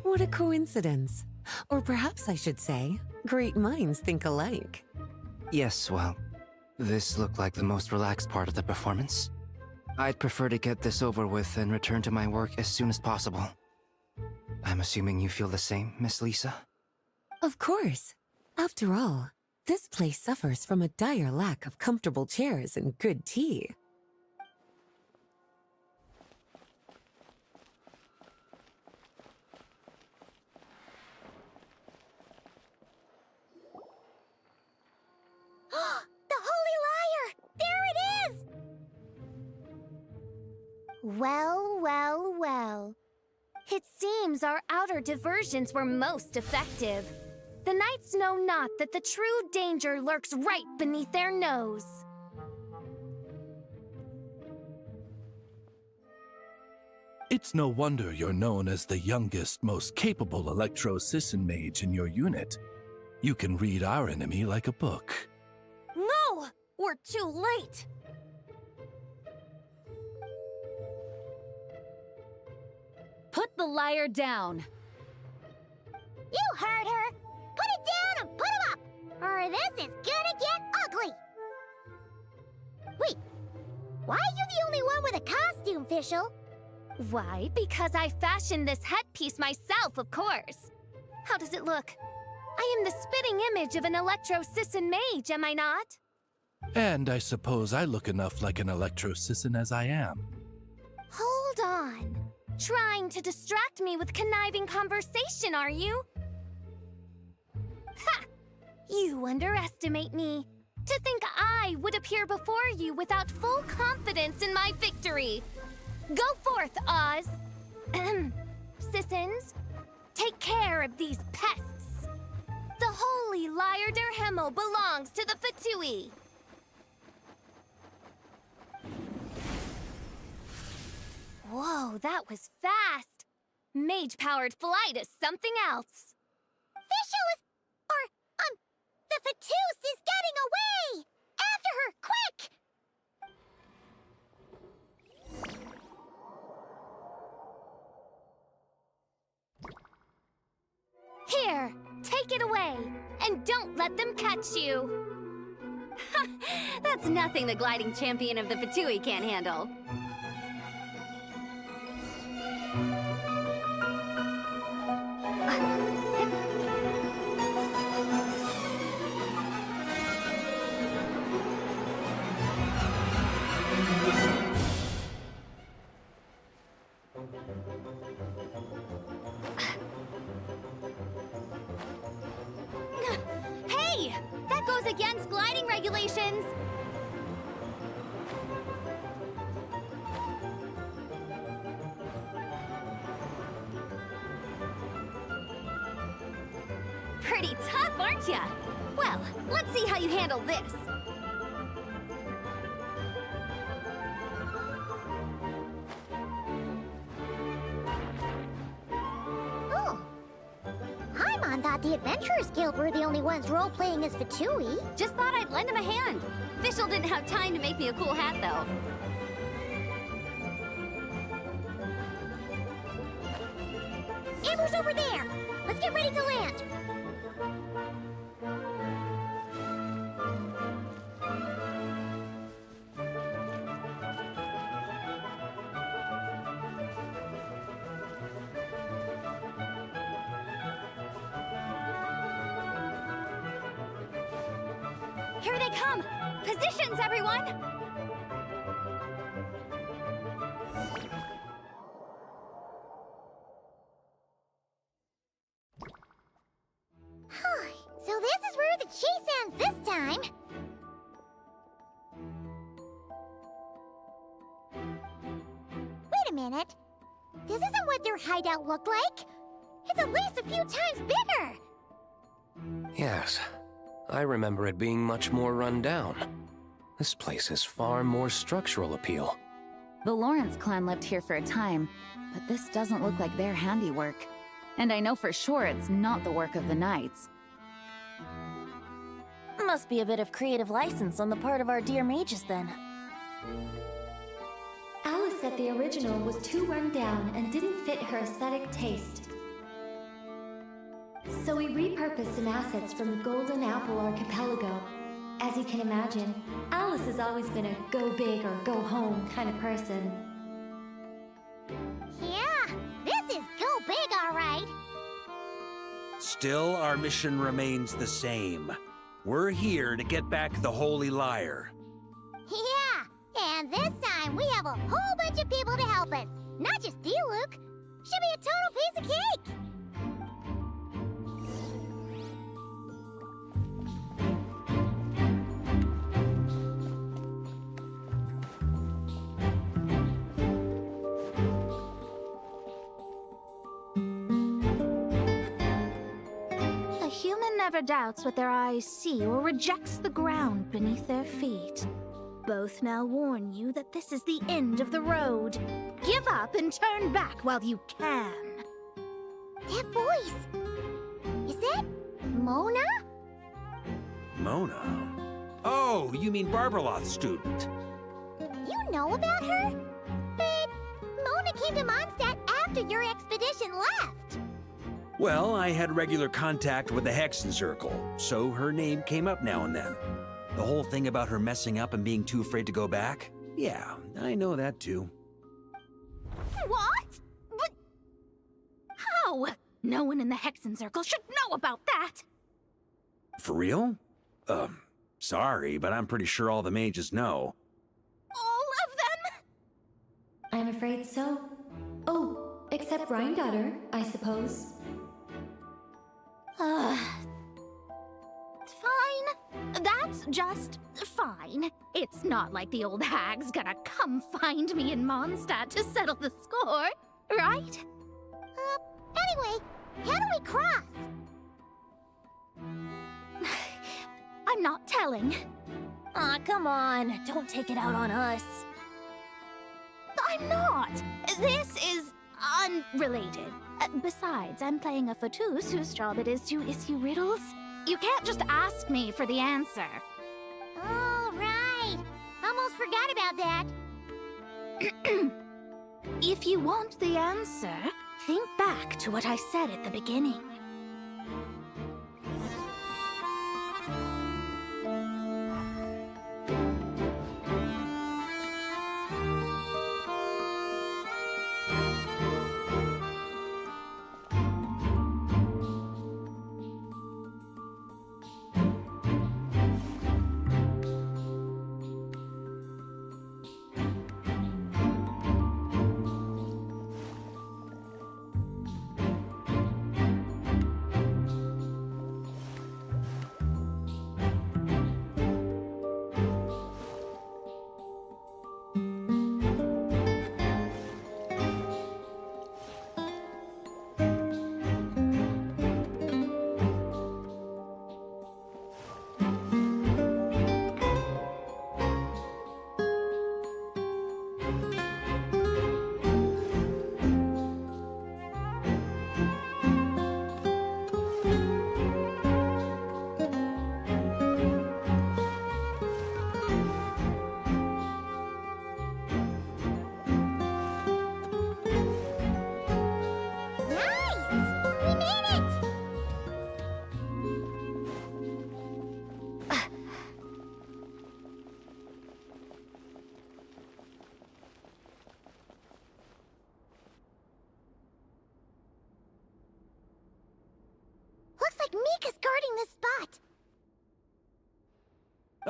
What a coincidence. Or perhaps I should say, great minds think alike. Yes, well, this looked like the most relaxed part of the performance. I'd prefer to get this over with and return to my work as soon as possible. I'm assuming you feel the same, Miss Lisa? Of course. After all, this place suffers from a dire lack of comfortable chairs and good tea. The Holy Liar! There it is! Well, well, well. It seems our outer diversions were most effective. The knights know not that the true danger lurks right beneath their nose. It's no wonder you're known as the youngest, most capable Electro-Sisson mage in your unit. You can read our enemy like a book. No! We're too late! Put the liar down. You heard her! Put it down and put him up! Or this is gonna get ugly! Wait, why are you the only one with a costume, Fischl? Why? Because I fashioned this headpiece myself, of course. How does it look? I am the spitting image of an Electro-Sisson mage, am I not? And I suppose I look enough like an Electro-Sisson as I am. Hold on. Trying to distract me with conniving conversation, are you? Ha! You underestimate me. To think I would appear before you without full confidence in my victory. Go forth, Oz. Sissons, take care of these pests. The Holy Liar der Himmel belongs to the Fatui. Whoa, that was fast. Mage-powered flight is something else. Fischl is... the Fatus is getting away! After her, quick! Here, take it away, and don't let them catch you. That's nothing the gliding champion of the Fatui can't handle. Hey! That goes against gliding regulations! Pretty tough, aren't ya? Well, let's see how you handle this. Oh, I'm on Everyone thought the Adventurers Guild were the only ones role-playing as Fatui. Just thought I'd lend him a hand. Fischl didn't have time to make me a cool hat, though. Amber's over there! Let's get ready to land! Here they come! Positions, everyone! So this is where the chase ends this time. Wait a minute. This isn't what their hideout looked like. It's at least a few times bigger. Yes, I remember it being much more run down. This place has far more structural appeal. The Lawrence clan lived here for a time, but this doesn't look like their handiwork. And I know for sure it's not the work of the Knights. Must be a bit of creative license on the part of our dear mages, then. Alice said the original was too run down and didn't fit her aesthetic taste. So we repurposed some assets from the Golden Apple Archipelago. As you can imagine, Alice has always been a go big or go home kind of person. Yeah, this is go big, all right. Still, our mission remains the same. We're here to get back the Holy Lyre. Yeah, and this time we have a whole bunch of people to help us. Not just you, Luke. Should be a total piece of cake. A human never doubts what their eyes see or rejects the ground beneath their feet. Both now warn you that this is the end of the road. Give up and turn back while you can. That voice! Is that Mona? Mona? Oh, you mean Barbarloth's student. You know about her? But Mona came to Mondstadt after your expedition left. Well, I had regular contact with the Hexen Circle, so her name came up now and then. The whole thing about her messing up and being too afraid to go back? Yeah, I know that too. What? But how? No one in the Hexen Circle should know about that. For real? Sorry, but I'm pretty sure all the mages know. All of them? I'm afraid so. Oh, except Rhindaughter, I suppose. Fine. That's just fine. It's not like the old hag's gonna come find me in Mondstadt to settle the score, right? Anyway, how do we cross? I'm not telling. Aw, come on. Don't take it out on us. I'm not. This is unrelated. Besides, I'm playing a Fatus whose job it is to issue riddles. You can't just ask me for the answer. All right. Almost forgot about that. If you want the answer, think back to what I said at the beginning.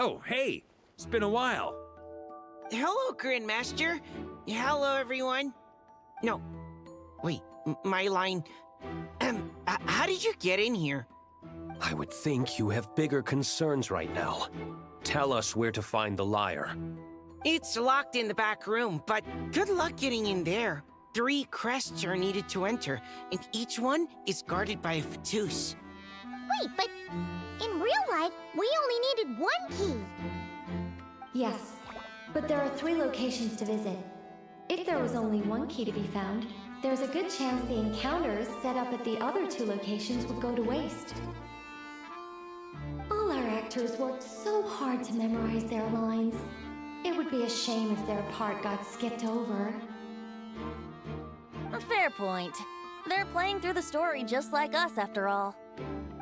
Oh, hey! It's been a while. Hello, Grandmaster. Hello, everyone. No. Wait, my line. How did you get in here? I would think you have bigger concerns right now. Tell us where to find the lyre. It's locked in the back room, but good luck getting in there. 3 crests are needed to enter, and each one is guarded by a Fatus. Wait, but in real life, we only needed 1 key. Yes, but there are 3 locations to visit. If there was only 1 key to be found, there's a good chance the encounters set up at the other 2 locations would go to waste. All our actors worked so hard to memorize their lines. It would be a shame if their part got skipped over. A fair point. They're playing through the story just like us, after all.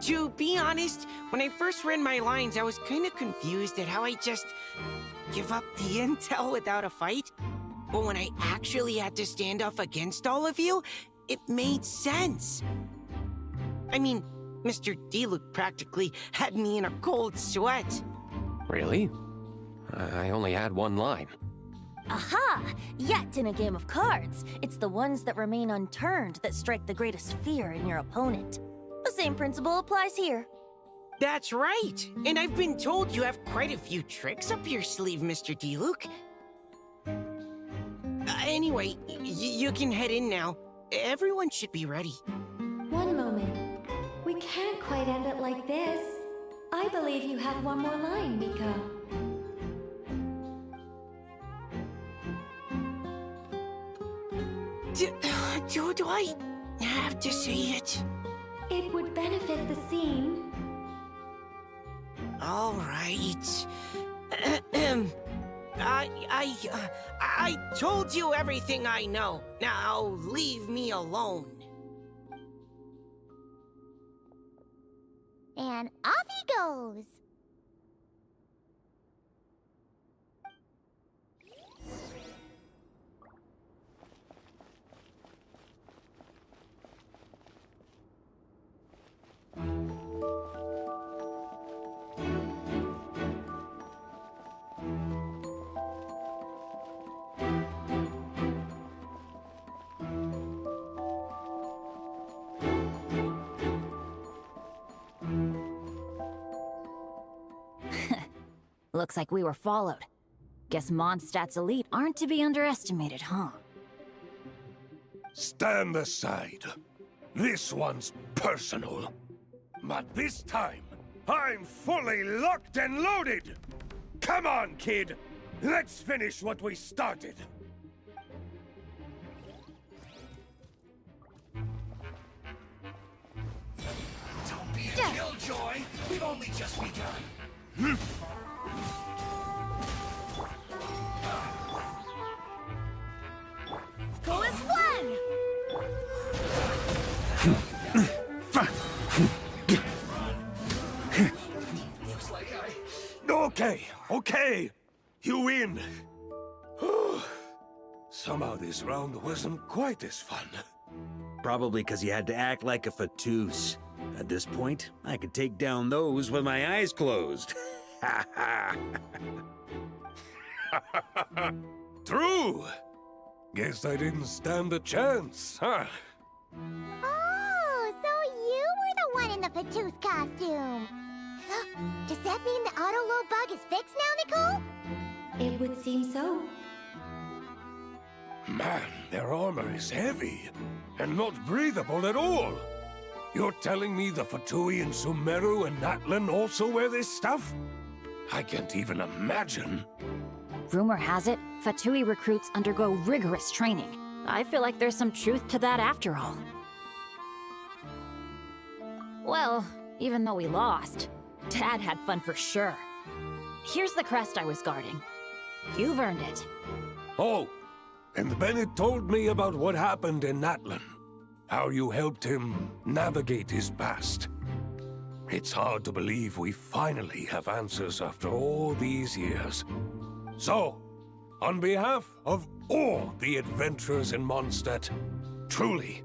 To be honest, when I first read my lines, I was kind of confused at how I just give up the intel without a fight. But when I actually had to stand up against all of you, it made sense. I mean, Mr. Diluc practically had me in a cold sweat. Really? I only had 1 line. Aha! Yet in a game of cards, it's the ones that remain unturned that strike the greatest fear in your opponent. The same principle applies here. That's right! And I've been told you have quite a few tricks up your sleeve, Mr. Diluc. Anyway, you can head in now. Everyone should be ready. One moment. We can't quite end it like this. I believe you have 1 more line, Miko. Do I have to say it? It would benefit the scene. All right. I told you everything I know. Now leave me alone. And off he goes. Looks like we were followed. Guess Mondstadt's elite aren't to be underestimated, huh? Stand aside. This one's personal. But this time, I'm fully locked and loaded! Come on, kid! Let's finish what we started! Don't be a killjoy! We've only just begun! Go as one! Okay. You win. Somehow this round wasn't quite as fun. Probably because you had to act like a Fatus. At this point, I could take down those with my eyes closed. Ha ha! True! Guess I didn't stand a chance, huh? Oh, so you were the one in the Fatus costume. Does that mean the auto-load bug is fixed now, Nicole? It would seem so. Man, their armor is heavy, and not breathable at all. You're telling me the Fatui in Sumeru and Natlan also wear this stuff? I can't even imagine. Rumor has it, Fatui recruits undergo rigorous training. I feel like there's some truth to that after all. Well, even though we lost, Dad had fun for sure. Here's the crest I was guarding. You've earned it. Oh, and Bennett told me about what happened in Natlan. How you helped him navigate his past. It's hard to believe we finally have answers after all these years. So, on behalf of all the adventurers in Mondstadt, truly,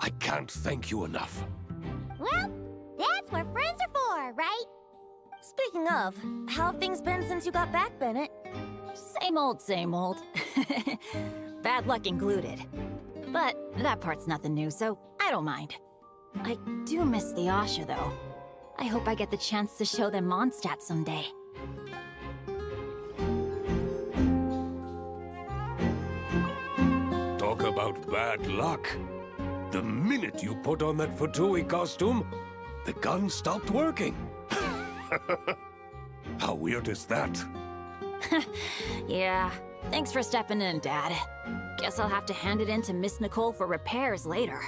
I can't thank you enough. Well, that's what friends are for, right? Speaking of, how have things been since you got back, Bennett? Same old, same old. Bad luck included. But that part's nothing new, so I don't mind. I do miss the Asha, though. I hope I get the chance to show them Mondstadt someday. Talk about bad luck. The minute you put on that Fatui costume, the gun stopped working. How weird is that? Yeah, thanks for stepping in, Dad. Guess I'll have to hand it in to Miss Nicole for repairs later.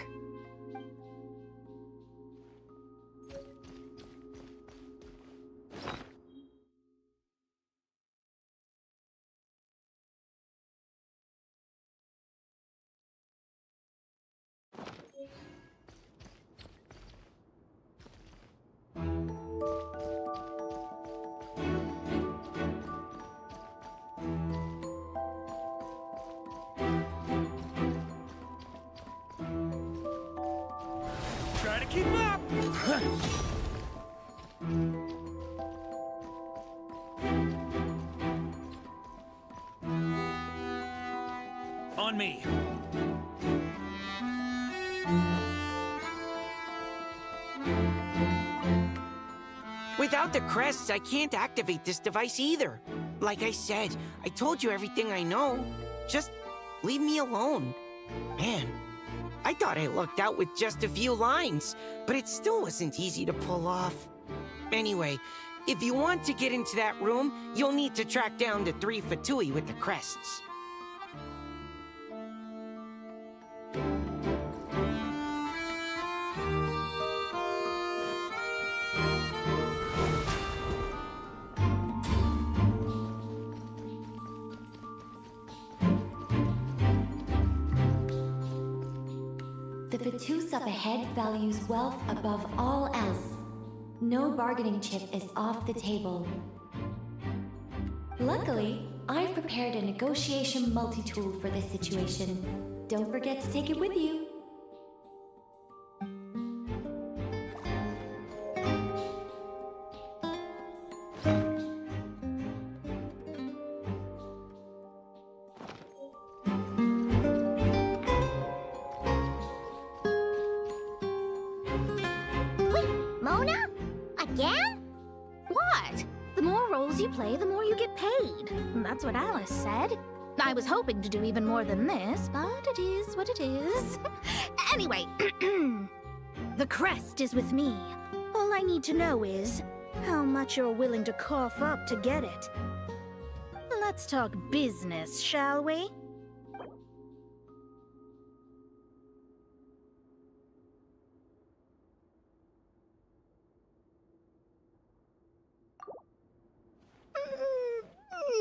Try to keep up! On me. Without the crests, I can't activate this device either. Like I said, I told you everything I know. Just leave me alone. Man, I thought I lucked out with just a few lines, but it still wasn't easy to pull off. Anyway, if you want to get into that room, you'll need to track down the 3 Fatui with the crests. The Vatus up ahead values wealth above all else. No bargaining chip is off the table. Luckily, I've prepared a negotiation multi-tool for this situation. Don't forget to take it with you. Mona? Again? What? The more roles you play, the more you get paid. That's what Alice said. I was hoping to do even more than this, but it is what it is. Anyway, the crest is with me. All I need to know is how much you're willing to cough up to get it. Let's talk business, shall we?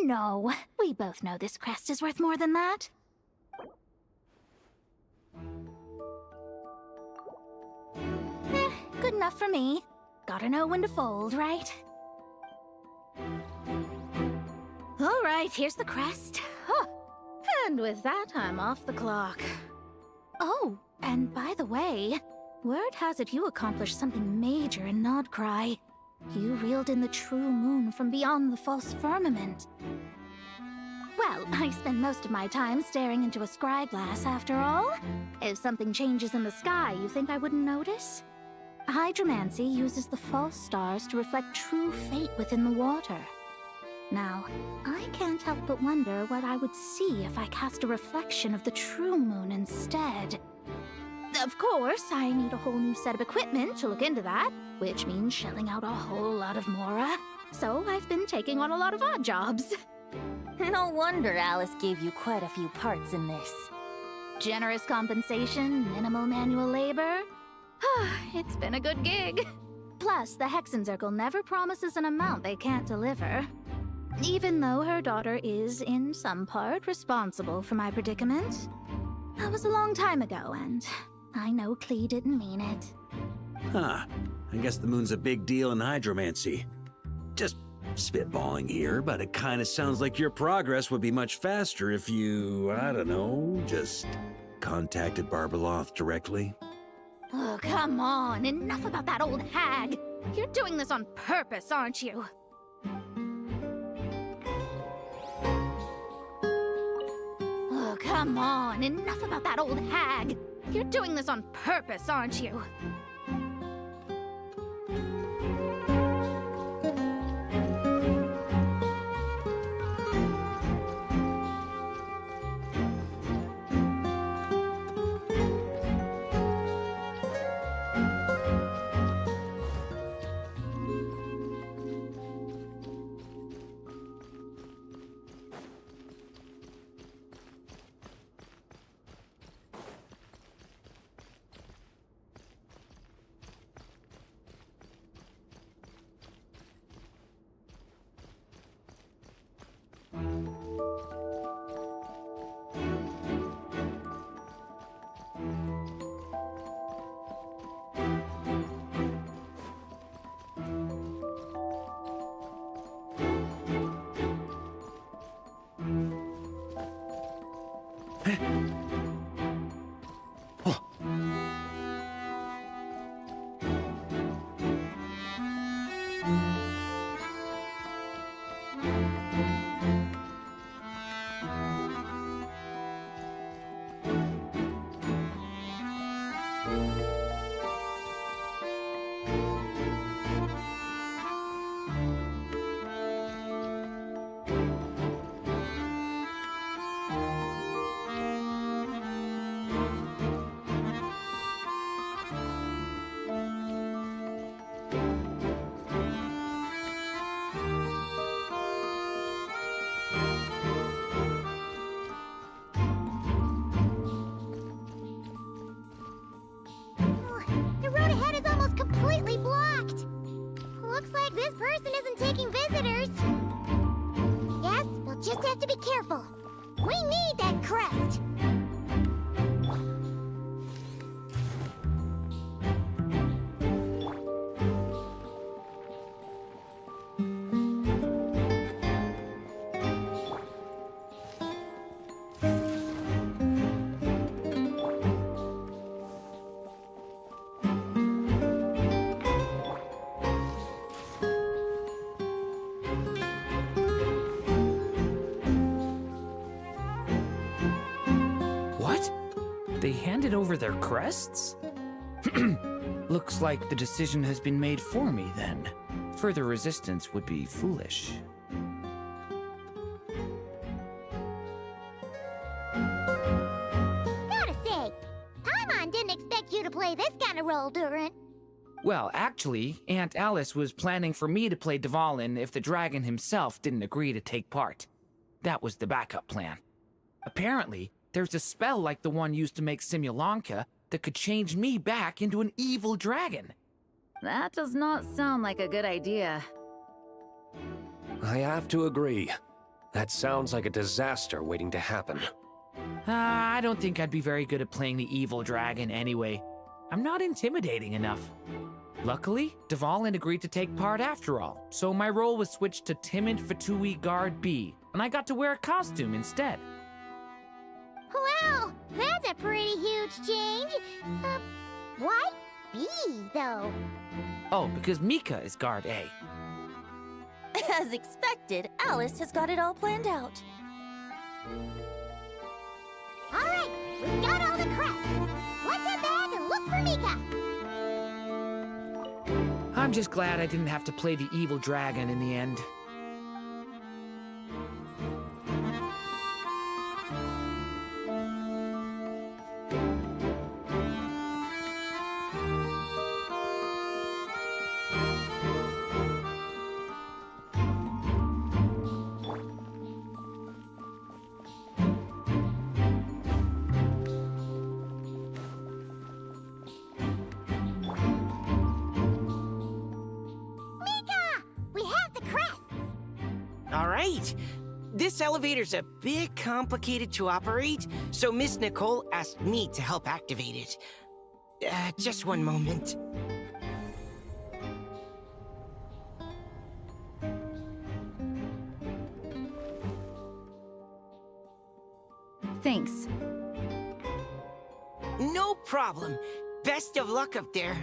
No, we both know this crest is worth more than that. Good enough for me. Gotta know when to fold, right? All right, here's the crest. Huh. And with that, I'm off the clock. Oh, and by the way, word has it you accomplished something major in Nodcry. You reeled in the true moon from beyond the false firmament. Well, I spend most of my time staring into a scry glass, after all. If something changes in the sky, you think I wouldn't notice? Hydromancy uses the false stars to reflect true fate within the water. Now, I can't help but wonder what I would see if I cast a reflection of the true moon instead. Of course, I need a whole new set of equipment to look into that, which means shelling out a whole lot of mora. So I've been taking on a lot of odd jobs. No wonder Alice gave you quite a few parts in this. Generous compensation, minimal manual labor. It's been a good gig. Plus, the Hexenzirkel never promises an amount they can't deliver. Even though her daughter is, in some part, responsible for my predicament. That was a long time ago, and I know Klee didn't mean it. Huh. I guess the moon's a big deal in hydromancy. Just spitballing here, but it kind of sounds like your progress would be much faster if you, I don't know, just contacted Barbeloth directly. Oh, come on. Enough about that old hag. You're doing this on purpose, aren't you? Oh, come on. Enough about that old hag. You're doing this on purpose, aren't you? The road ahead is almost completely blocked. Looks like this person isn't taking visitors. Yes, we'll just have to be careful. We need that crest. They handed over their crests? Looks like the decision has been made for me, then. Further resistance would be foolish. Gotta say, Paimon didn't expect you to play this kind of role, Durant. Well, actually, Aunt Alice was planning for me to play Dvalin if the dragon himself didn't agree to take part. That was the backup plan. Apparently, there's a spell like the one used to make Simulanka that could change me back into an evil dragon. That does not sound like a good idea. I have to agree. That sounds like a disaster waiting to happen. I don't think I'd be very good at playing the evil dragon anyway. I'm not intimidating enough. Luckily, Dvalin agreed to take part after all, so my role was switched to Timid Fatui Guard B, and I got to wear a costume instead. Wow, that's a pretty huge change. Why B, though? Oh, because Mika is Guard A. As expected, Alice has got it all planned out. All right, we've got all the crests. Let's head back and look for Mika. I'm just glad I didn't have to play the evil dragon in the end. This elevator's a bit complicated to operate, so Miss Nicole asked me to help activate it. Just one moment. Thanks. No problem. Best of luck up there.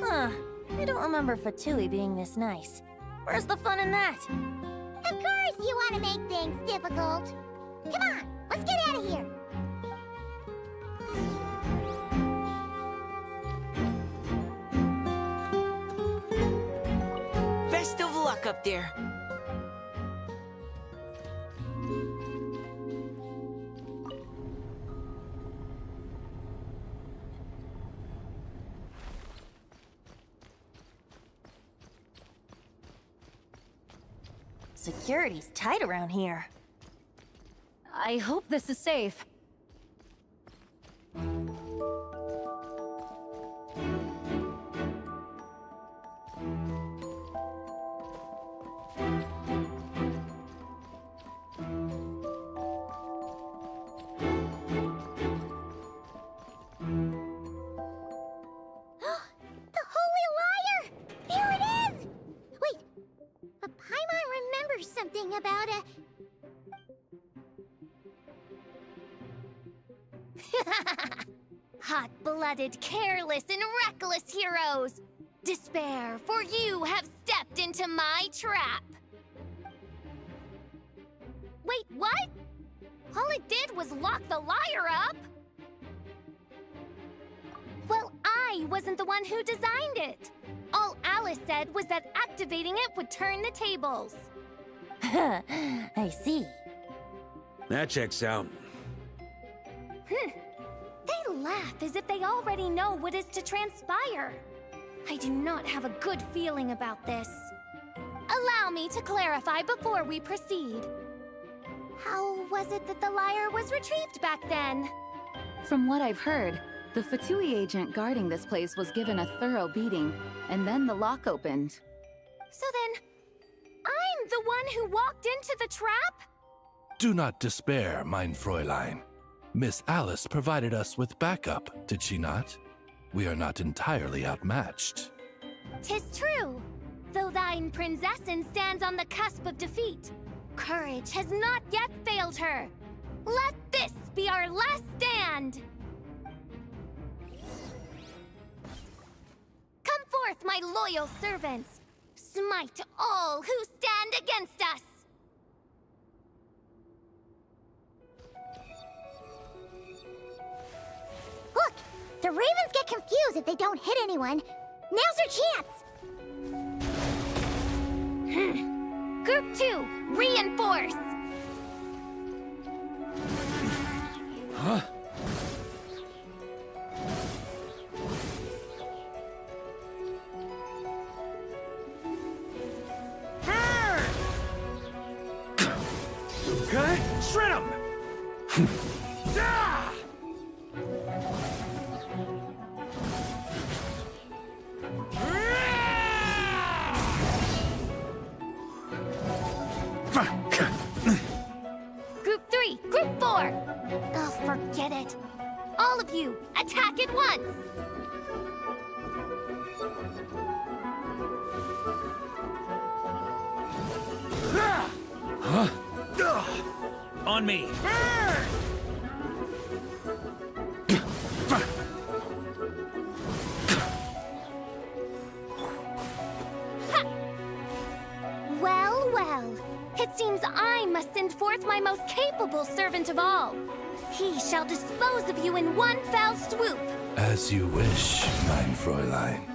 Huh. I don't remember Fatui being this nice. Where's the fun in that? Of course you want to make things difficult. Come on, let's get out of here. Best of luck up there. Security's tight around here. I hope this is safe. The Holy Liar! There it is! Wait, but Paimon remembers something about a... Hot-blooded, careless, and reckless heroes! Despair, for you have stepped into my trap! Wait, what? All it did was lock the liar up! Well, I wasn't the one who designed it! All Alice said was that activating it would turn the tables. I see. That checks out. They laugh as if they already know what is to transpire. I do not have a good feeling about this. Allow me to clarify before we proceed. How was it that the liar was retrieved back then? From what I've heard, the Fatui agent guarding this place was given a thorough beating, and then the lock opened. So then, I'm the one who walked into the trap? Do not despair, mein Fräulein. Miss Alice provided us with backup, did she not? We are not entirely outmatched. 'Tis true, though thine Prinzessin stands on the cusp of defeat. Courage has not yet failed her. Let this be our last stand! Come forth, my loyal servants! Smite all who stand against us! Look! The Ravens get confused if they don't hit anyone. Now's their chance! Group 2, reinforce! Huh? Okay, shred him! Ah! Group 3, Group 4! Oh, forget it. All of you, attack at once! Huh? On me! Well, well. It seems I must send forth my most capable servant of all. He shall dispose of you in one fell swoop. As you wish, mein Fräulein.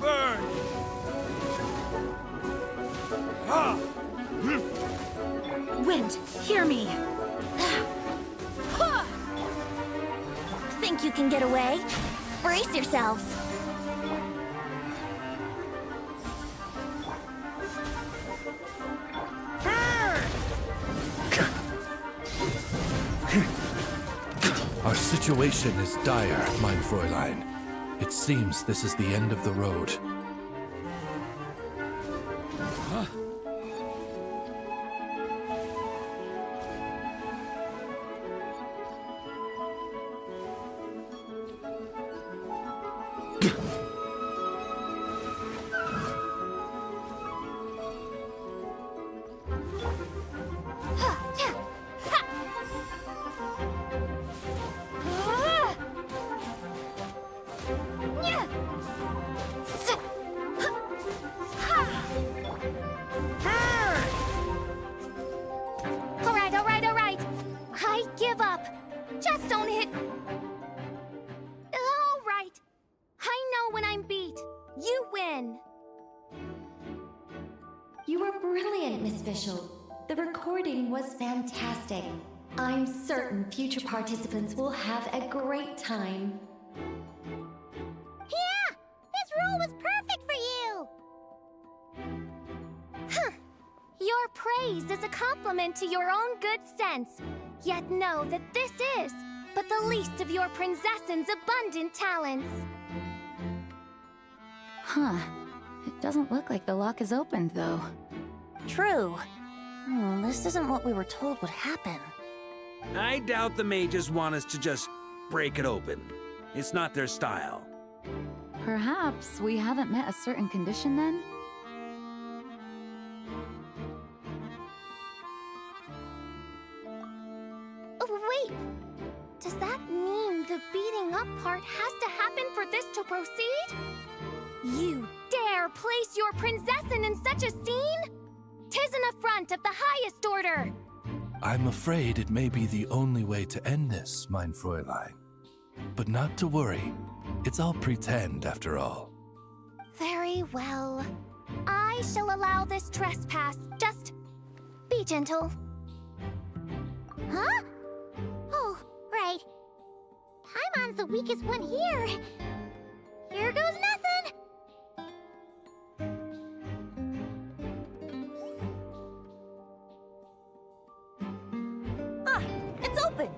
Burn! Wind, hear me! Think you can get away? Brace yourselves. Our situation is dire, mein Fräulein. It seems this is the end of the road. Huh? begin! You were brilliant, Miss Fischl. The recording was fantastic. I'm certain future participants will have a great time. Yeah! This role was perfect for you! Huh. Your praise is a compliment to your own good sense. Yet know that this is but the least of your princess's abundant talents. Huh. It doesn't look like the lock is opened, though. True. This isn't what we were told would happen. I doubt the mages want us to just break it open. It's not their style. Perhaps we haven't met a certain condition then? Oh, wait! Does that mean the beating up part has to happen for this to proceed? You dare place your princessin in such a scene? 'Tis an affront of the highest order! I'm afraid it may be the only way to end this, mein Fräulein. But not to worry. It's all pretend, after all. Very well. I shall allow this trespass. Just be gentle. Huh? Oh, right. Paimon's the weakest one here. Here goes nothing! Ah, it's open!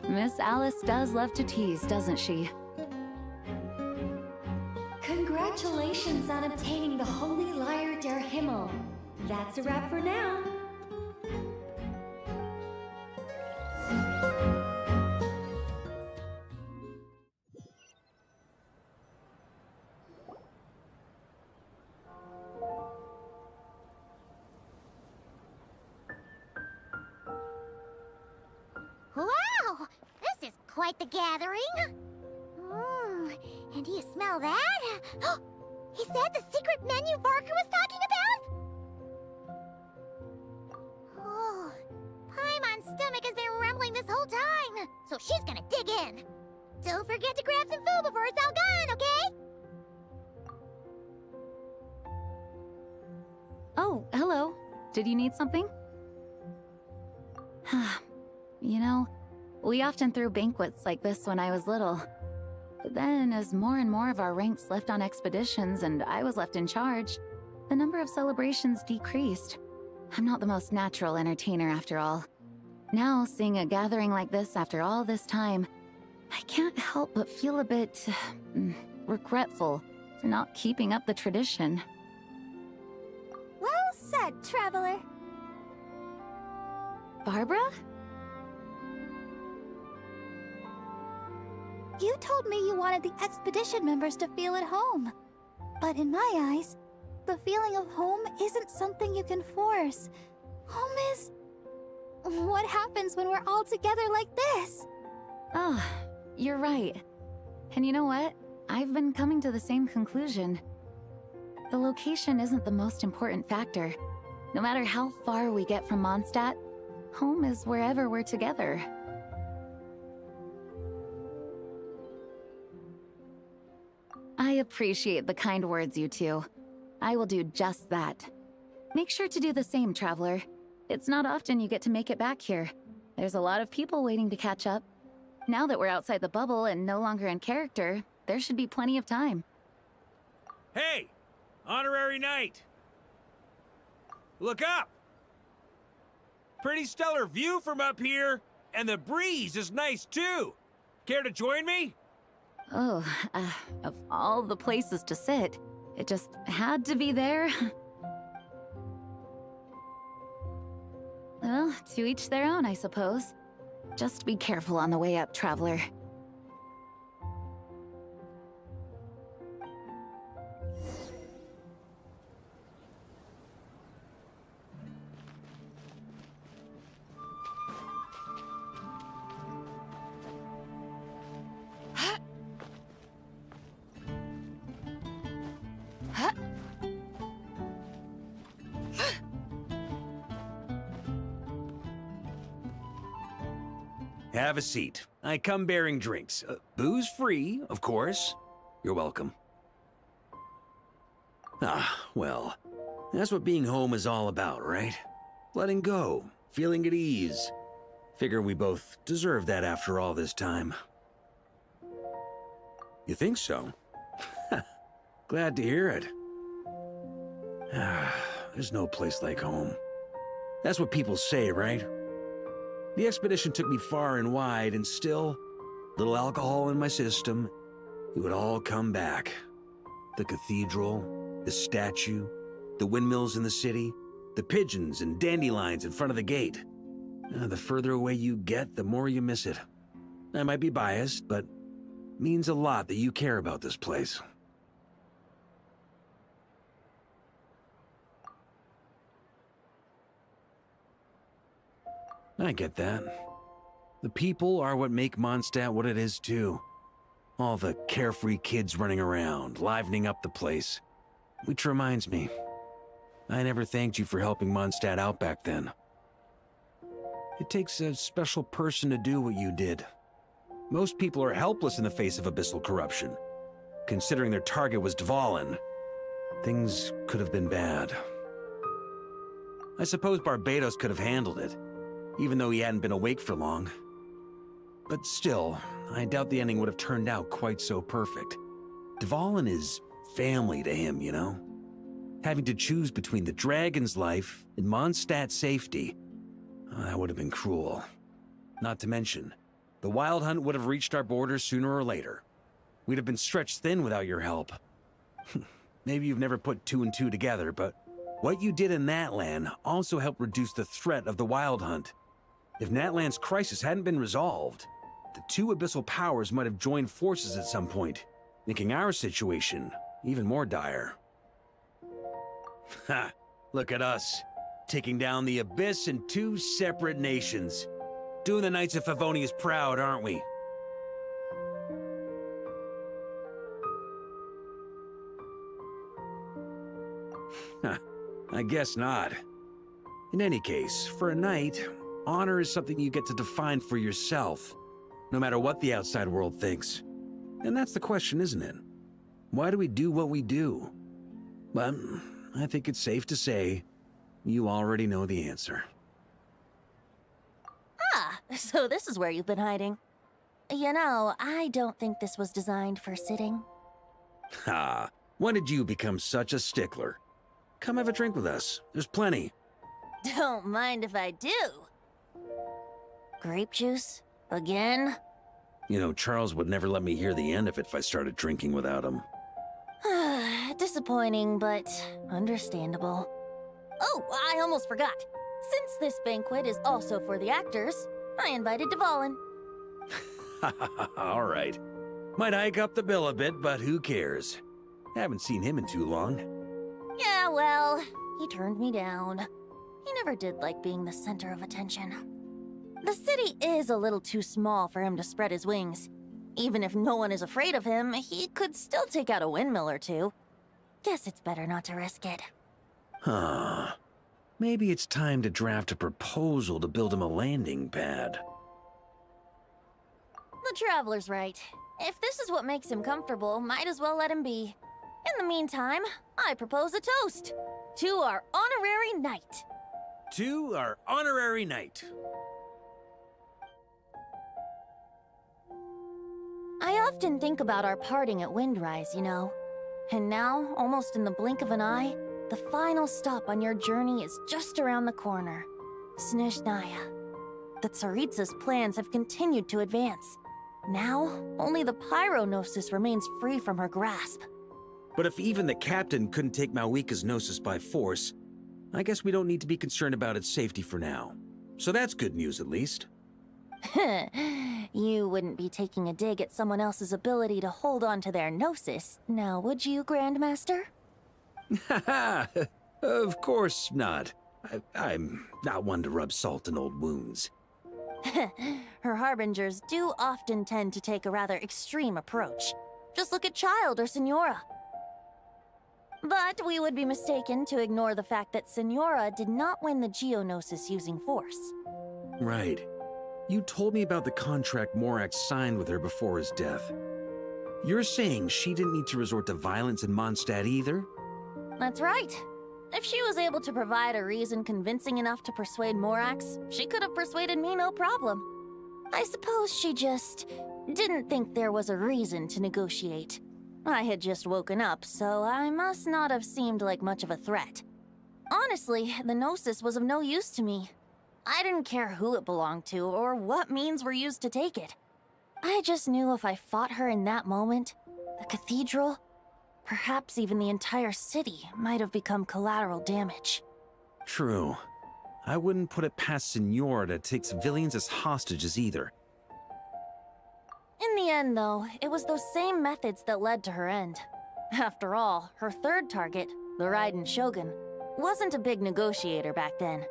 Miss Alice does love to tease, doesn't she? Congratulations on obtaining the Holy Lyre der Himmel. That's a wrap for now. Wow! This is quite the gathering! And do you smell that? Is that the secret menu Vark was talking about? Oh, Paimon's stomach has been rumbling this whole time, so she's gonna dig in. Don't forget to grab some food before it's all gone, okay? Oh, hello. Did you need something? You know, we often threw banquets like this when I was little. But then, as more and more of our ranks left on expeditions and I was left in charge, the number of celebrations decreased. I'm not the most natural entertainer after all. Now, seeing a gathering like this after all this time, I can't help but feel a bit regretful for not keeping up the tradition. Well said, traveler. Barbara? You told me you wanted the expedition members to feel at home. But in my eyes, the feeling of home isn't something you can force. Home is... what happens when we're all together like this? Oh, you're right. And you know what? I've been coming to the same conclusion. The location isn't the most important factor. No matter how far we get from Mondstadt, home is wherever we're together. I appreciate the kind words, you two. I will do just that. Make sure to do the same, traveler. It's not often you get to make it back here. There's a lot of people waiting to catch up. Now that we're outside the bubble and no longer in character, there should be plenty of time. Hey! Honorary knight! Look up! Pretty stellar view from up here, and the breeze is nice too. Care to join me? Oh, of all the places to sit, it just had to be there. Well, to each their own, I suppose. Just be careful on the way up, traveler. Have a seat. I come bearing drinks. Booze free, of course. You're welcome. Ah, well, that's what being home is all about, right? Letting go, feeling at ease. Figure we both deserve that after all this time. You think so? Glad to hear it. There's no place like home. That's what people say, right? The expedition took me far and wide, and still, little alcohol in my system, it would all come back. The cathedral, the statue, the windmills in the city, the pigeons and dandelions in front of the gate. The further away you get, the more you miss it. I might be biased, but it means a lot that you care about this place. I get that. The people are what make Mondstadt what it is, too. All the carefree kids running around, livening up the place. Which reminds me, I never thanked you for helping Mondstadt out back then. It takes a special person to do what you did. Most people are helpless in the face of abyssal corruption. Considering their target was Dvalin, things could have been bad. I suppose Barbados could have handled it, even though he hadn't been awake for long. But still, I doubt the ending would have turned out quite so perfect. Dvalin is family to him, you know? Having to choose between the dragon's life and Mondstadt's safety, that would have been cruel. Not to mention, the Wild Hunt would have reached our borders sooner or later. We'd have been stretched thin without your help. Maybe you've never put two and two together, but what you did in Natlan also helped reduce the threat of the Wild Hunt. If Natlan's crisis hadn't been resolved, the two abyssal powers might have joined forces at some point, making our situation even more dire. Ha! Look at us, taking down the Abyss in two separate nations. Doing the Knights of Favonius proud, aren't we? I guess not. In any case, for a knight, honor is something you get to define for yourself, no matter what the outside world thinks. And that's the question, isn't it? Why do we do what we do? Well, I think it's safe to say you already know the answer. Ah, so this is where you've been hiding. You know, I don't think this was designed for sitting. Ha! When did you become such a stickler? Come have a drink with us. There's plenty. Don't mind if I do. Grape juice? Again? You know, Charles would never let me hear the end of it if I started drinking without him. Disappointing, but understandable. Oh, I almost forgot. Since this banquet is also for the actors, I invited Dvalin. All right. Might hike up the bill a bit, but who cares? Haven't seen him in too long. Yeah, well, he turned me down. He never did like being the center of attention. The city is a little too small for him to spread his wings. Even if no one is afraid of him, he could still take out a windmill or two. Guess it's better not to risk it. Huh. Maybe it's time to draft a proposal to build him a landing pad. The Traveler's right. If this is what makes him comfortable, might as well let him be. In the meantime, I propose a toast to our honorary knight. To our honorary knight. I often think about our parting at Windrise, you know. And now, almost in the blink of an eye, the final stop on your journey is just around the corner. Snezhnaya. The Tsaritsa's plans have continued to advance. Now, only the Pyronosis remains free from her grasp. But if even the captain couldn't take Malwika's Gnosis by force, I guess we don't need to be concerned about its safety for now. So that's good news, at least. You wouldn't be taking a dig at someone else's ability to hold on to their Gnosis, now would you, Grandmaster? Haha! Of course not. I'm not one to rub salt in old wounds. Her harbingers do often tend to take a rather extreme approach. Just look at Child or Senora. But we would be mistaken to ignore the fact that Senora did not win the Geonosis using force. Right. You told me about the contract Morax signed with her before his death. You're saying she didn't need to resort to violence in Mondstadt either? That's right. If she was able to provide a reason convincing enough to persuade Morax, she could have persuaded me no problem. I suppose she just didn't think there was a reason to negotiate. I had just woken up, so I must not have seemed like much of a threat. Honestly, the Gnosis was of no use to me. I didn't care who it belonged to or what means were used to take it. I just knew if I fought her in that moment, the cathedral, perhaps even the entire city, might have become collateral damage. True. I wouldn't put it past Senora to take civilians as hostages either. In the end, though, it was those same methods that led to her end. After all, her third target, the Raiden Shogun, wasn't a big negotiator back then.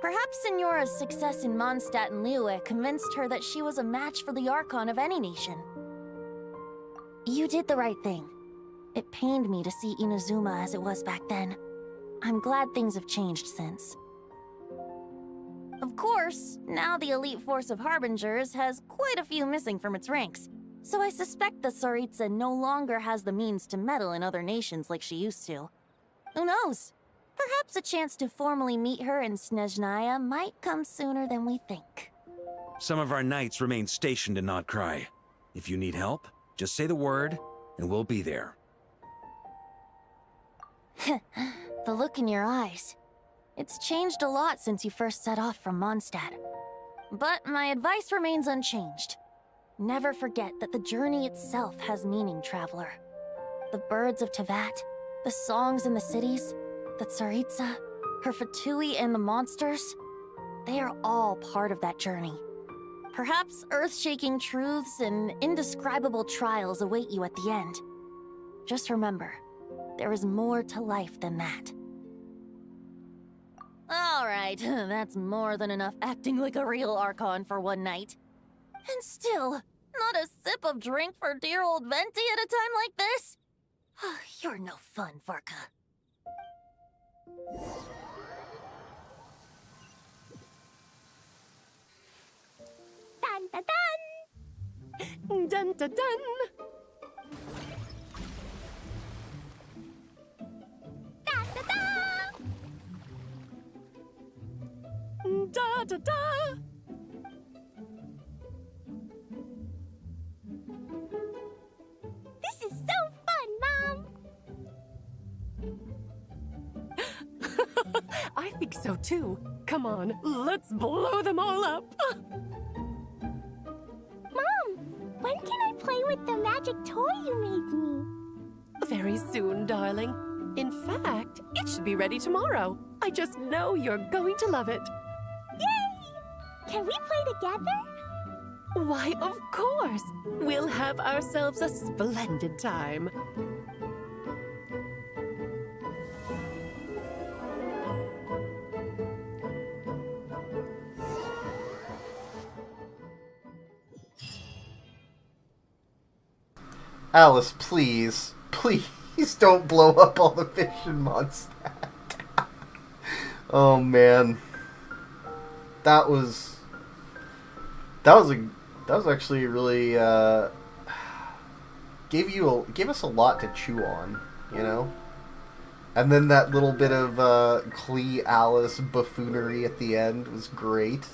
Perhaps Senora's success in Mondstadt and Liyue convinced her that she was a match for the Archon of any nation. You did the right thing. It pained me to see Inazuma as it was back then. I'm glad things have changed since. Of course, now the elite force of Harbingers has quite a few missing from its ranks, so I suspect the Tsaritsa no longer has the means to meddle in other nations like she used to. Who knows? Perhaps a chance to formally meet her in Snezhnaya might come sooner than we think. Some of our knights remain stationed in Notcry. If you need help, just say the word, and we'll be there. The look in your eyes. It's changed a lot since you first set off from Mondstadt. But my advice remains unchanged. Never forget that the journey itself has meaning, traveler. The birds of Tevat, the songs in the cities, the Tsaritsa, her Fatui and the monsters, they are all part of that journey. Perhaps earth-shaking truths and indescribable trials await you at the end. Just remember, there is more to life than that. Alright, that's more than enough acting like a real Archon for one night. And still, not a sip of drink for dear old Venti at a time like this? You're no fun, Varka. Dun dun dun! Dun dun dun! Da da da! Da da da! This is so fun, Mom! I think so too. Come on, let's blow them all up. Mom, when can I play with the magic toy you made me? Very soon, darling. In fact, it should be ready tomorrow. I just know you're going to love it. Yay! Can we play together? Why, of course. We'll have ourselves a splendid time. Alice, please. Please don't blow up all the fish in Mondstadt. Oh man. That was actually really gave us a lot to chew on, you know? And then that little bit of Klee Alice buffoonery at the end was great.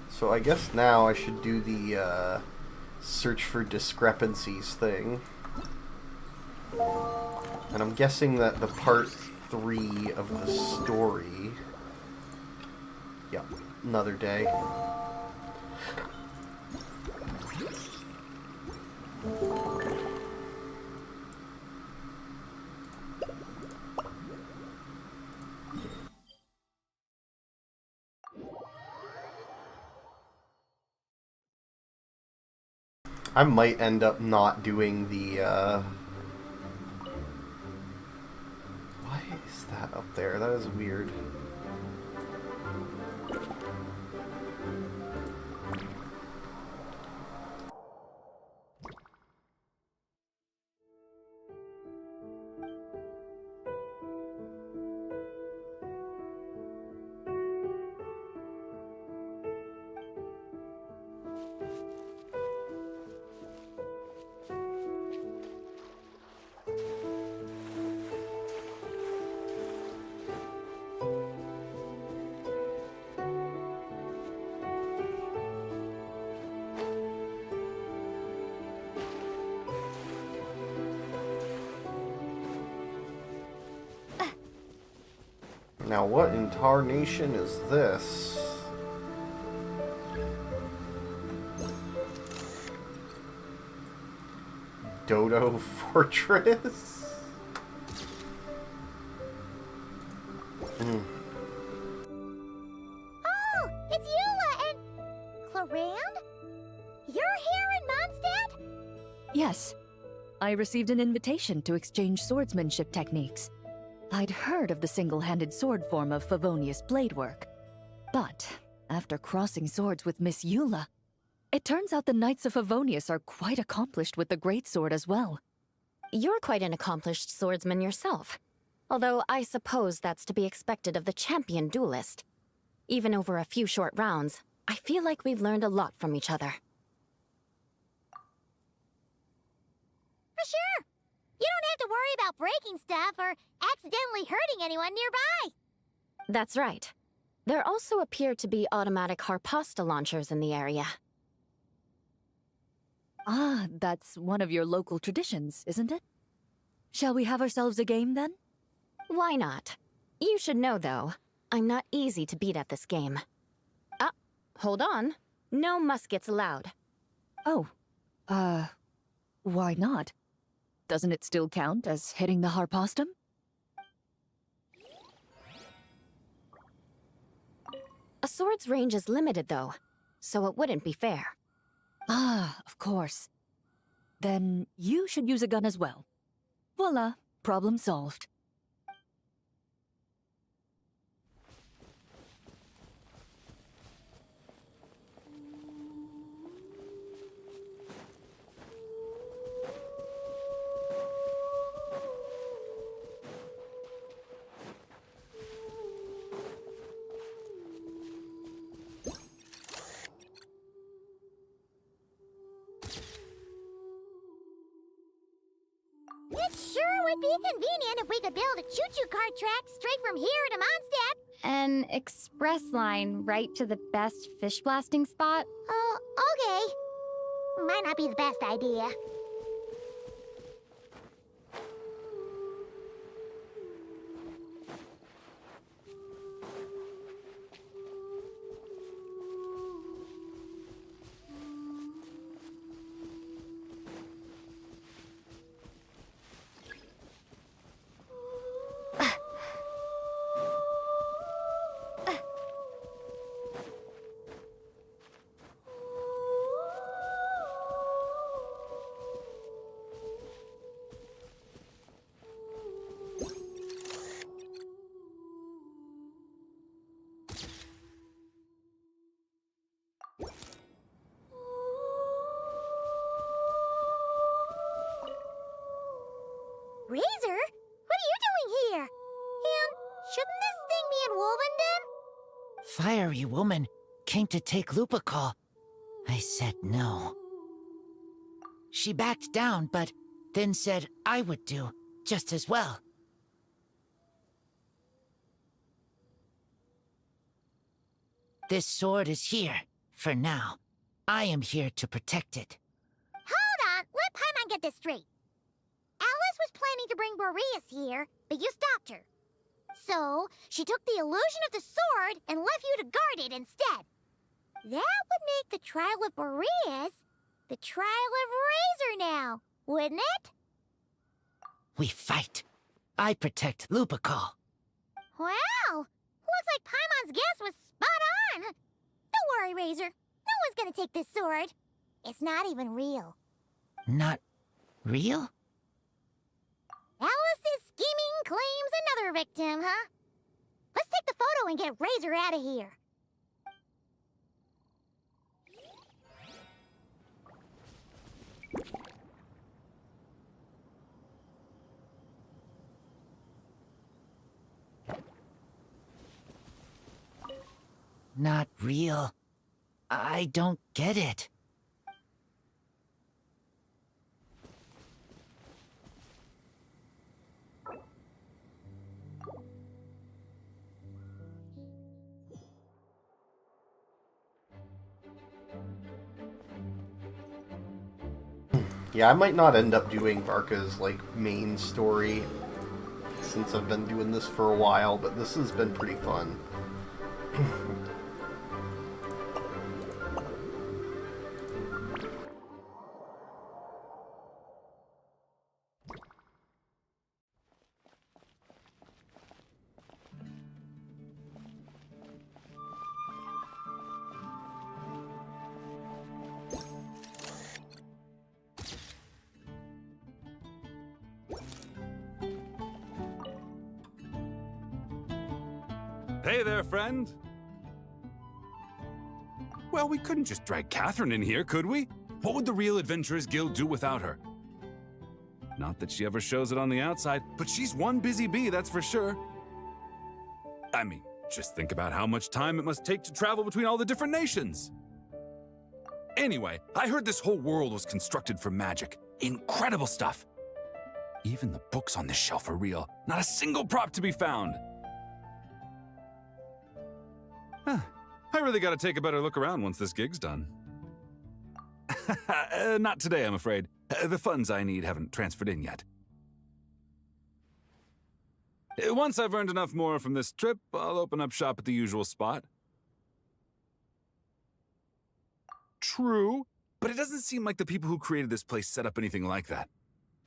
So I guess now I should do the search for discrepancies thing. And I'm guessing that the part 3 of the story... Yeah, another day. I might end up not doing the, why is that up there? That is weird. Now, what in tarnation is this? Dodo Fortress? Oh, it's Eula and... Clarand? You're here in Mondstadt? Yes. I received an invitation to exchange swordsmanship techniques. I'd heard of the single-handed sword form of Favonius blade work. But, after crossing swords with Miss Eula, it turns out the Knights of Favonius are quite accomplished with the greatsword as well. You're quite an accomplished swordsman yourself. Although I suppose that's to be expected of the champion duelist. Even over a few short rounds, I feel like we've learned a lot from each other. For sure. You don't have to worry about breaking stuff or accidentally hurting anyone nearby. That's right. There also appear to be automatic harpasta launchers in the area. Ah, that's one of your local traditions, isn't it? Shall we have ourselves a game, then? Why not? You should know, though, I'm not easy to beat at this game. Ah, hold on. No muskets allowed. Oh, why not? Doesn't it still count as hitting the harpastum? A sword's range is limited, though, so it wouldn't be fair. Ah, of course. Then you should use a gun as well. Voila, problem solved. It sure would be convenient if we could build a choo-choo cart track straight from here to Mondstadt. An express line right to the best fish blasting spot? Oh, okay. Might not be the best idea. Razor? What are you doing here? And shouldn't this thing be in Wolvenden? Fiery woman came to take Lupical. I said no. She backed down, but then said I would do just as well. This sword is here, for now. I am here to protect it. Hold on, let Paimon get this straight. Alice was planning to bring Boreas here, but you stopped her. So, she took the illusion of the sword and left you to guard it instead. That would make the trial of Boreas the trial of Razor now, wouldn't it? We fight. I protect Lupical. Wow! Looks like Paimon's guess was spot on. Don't worry, Razor. No one's gonna take this sword. It's not even real. Not real? Alice's scheming claims another victim, huh? Let's take the photo and get Razor out of here. Not real. I don't get it. Yeah, I might not end up doing Varka's, like, main story since I've been doing this for a while, but this has been pretty fun. Hey there, friend. Well, we couldn't just drag Catherine in here, could we? What would the Real Adventurers Guild do without her? Not that she ever shows it on the outside, but she's one busy bee, that's for sure. I mean, just think about how much time it must take to travel between all the different nations. Anyway, I heard this whole world was constructed for magic. Incredible stuff. Even the books on this shelf are real. Not a single prop to be found. I really gotta take a better look around once this gig's done. Not today, I'm afraid. The funds I need haven't transferred in yet. Once I've earned enough more from this trip, I'll open up shop at the usual spot. True, but it doesn't seem like the people who created this place set up anything like that.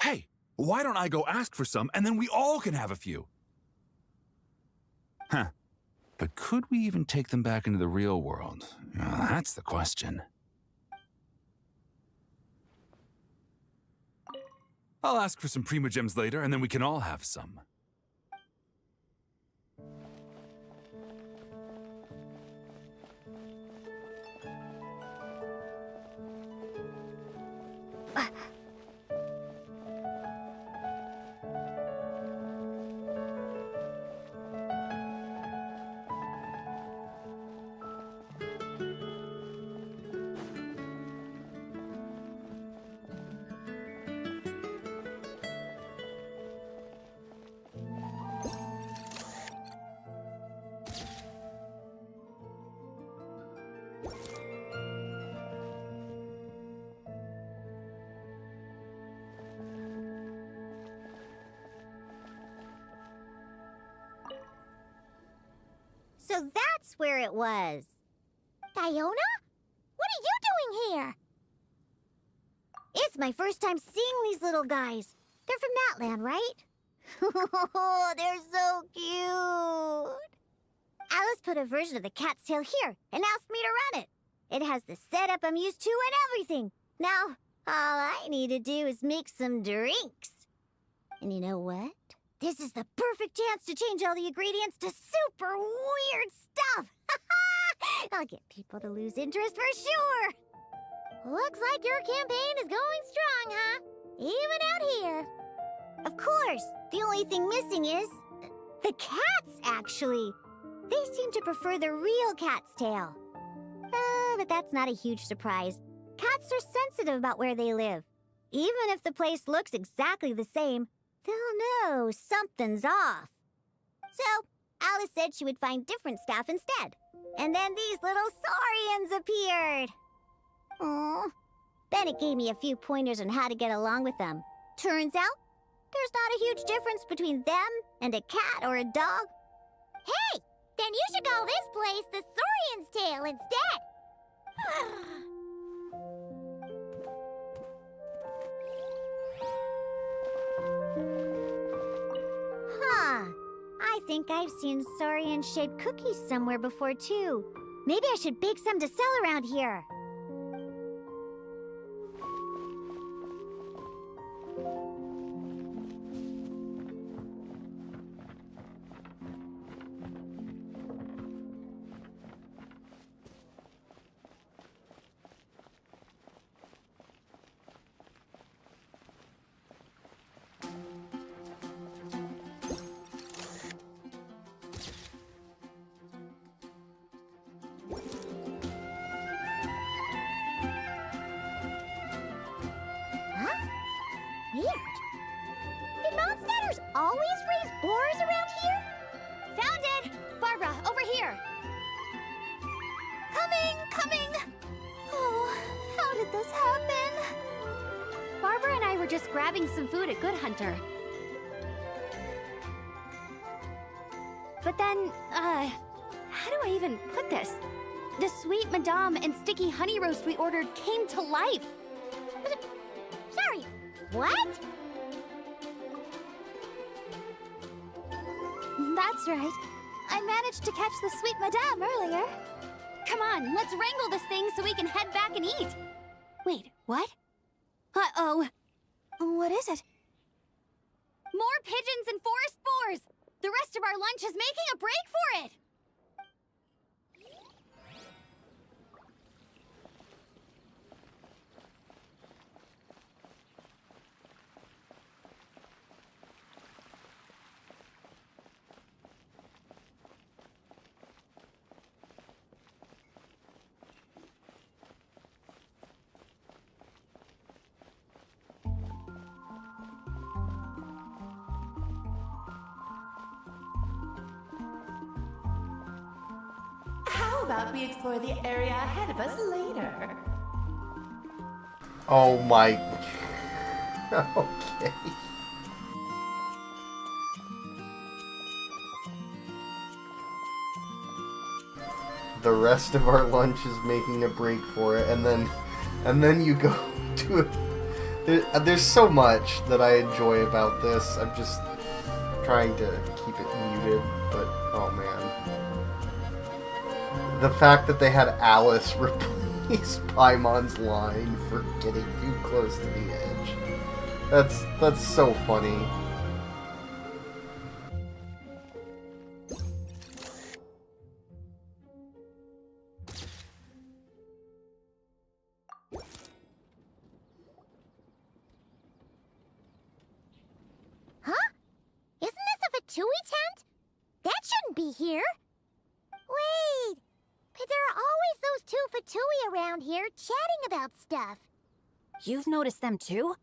Hey, why don't I go ask for some, and then we all can have a few? Huh. But could we even take them back into the real world? Well, that's the question. I'll ask for some Prima Gems later, and then we can all have some. So that's where it was. Diona? What are you doing here? It's my first time seeing these little guys. They're from Natland, right? Oh, they're so cute. Alice put a version of the cat's tail here and asked me to run it. It has the setup I'm used to and everything. Now, all I need to do is make some drinks. And you know what? This is the perfect chance to change all the ingredients to super weird stuff. I'll get people to lose interest for sure. Looks like your campaign is going strong, huh? Even out here. Of course, the only thing missing is the cats, actually. They seem to prefer the real cat's tail. But that's not a huge surprise. Cats are sensitive about where they live. Even if the place looks exactly the same, they'll know something's off. So, Alice said she would find different staff instead. And then these little saurians appeared. Aww. Bennett gave me a few pointers on how to get along with them. Turns out, there's not a huge difference between them and a cat or a dog. Hey, then you should call this place the Saurian's Tail instead. Huh. I think I've seen saurian-shaped cookies somewhere before, too. Maybe I should bake some to sell around here. Weird. Did monsters always raise boars around here? Found it! Barbara, over here! Coming! Oh, how did this happen? Barbara and I were just grabbing some food at Good Hunter. But then, how do I even put this? The sweet madame and sticky honey roast we ordered came to life. Sorry, what? That's right. I managed to catch the sweet madame earlier. Come on, let's wrangle this thing so we can head back and eat. Wait, what? Uh-oh. What is it? More pigeons and forest boars! The rest of our lunch is making a break for it! How about we explore the area ahead of us later? Oh my... Okay. The rest of our lunch is making a break for it, and then you go to it. There's so much that I enjoy about this. I'm just trying to keep it muted, but oh man. The fact that they had Alice replace Paimon's line for getting too close to the edge. That's so funny. Huh? Isn't this a Fatui tent? That shouldn't be here. Wait! But there are always those two Fatui around here chatting about stuff. You've noticed them too?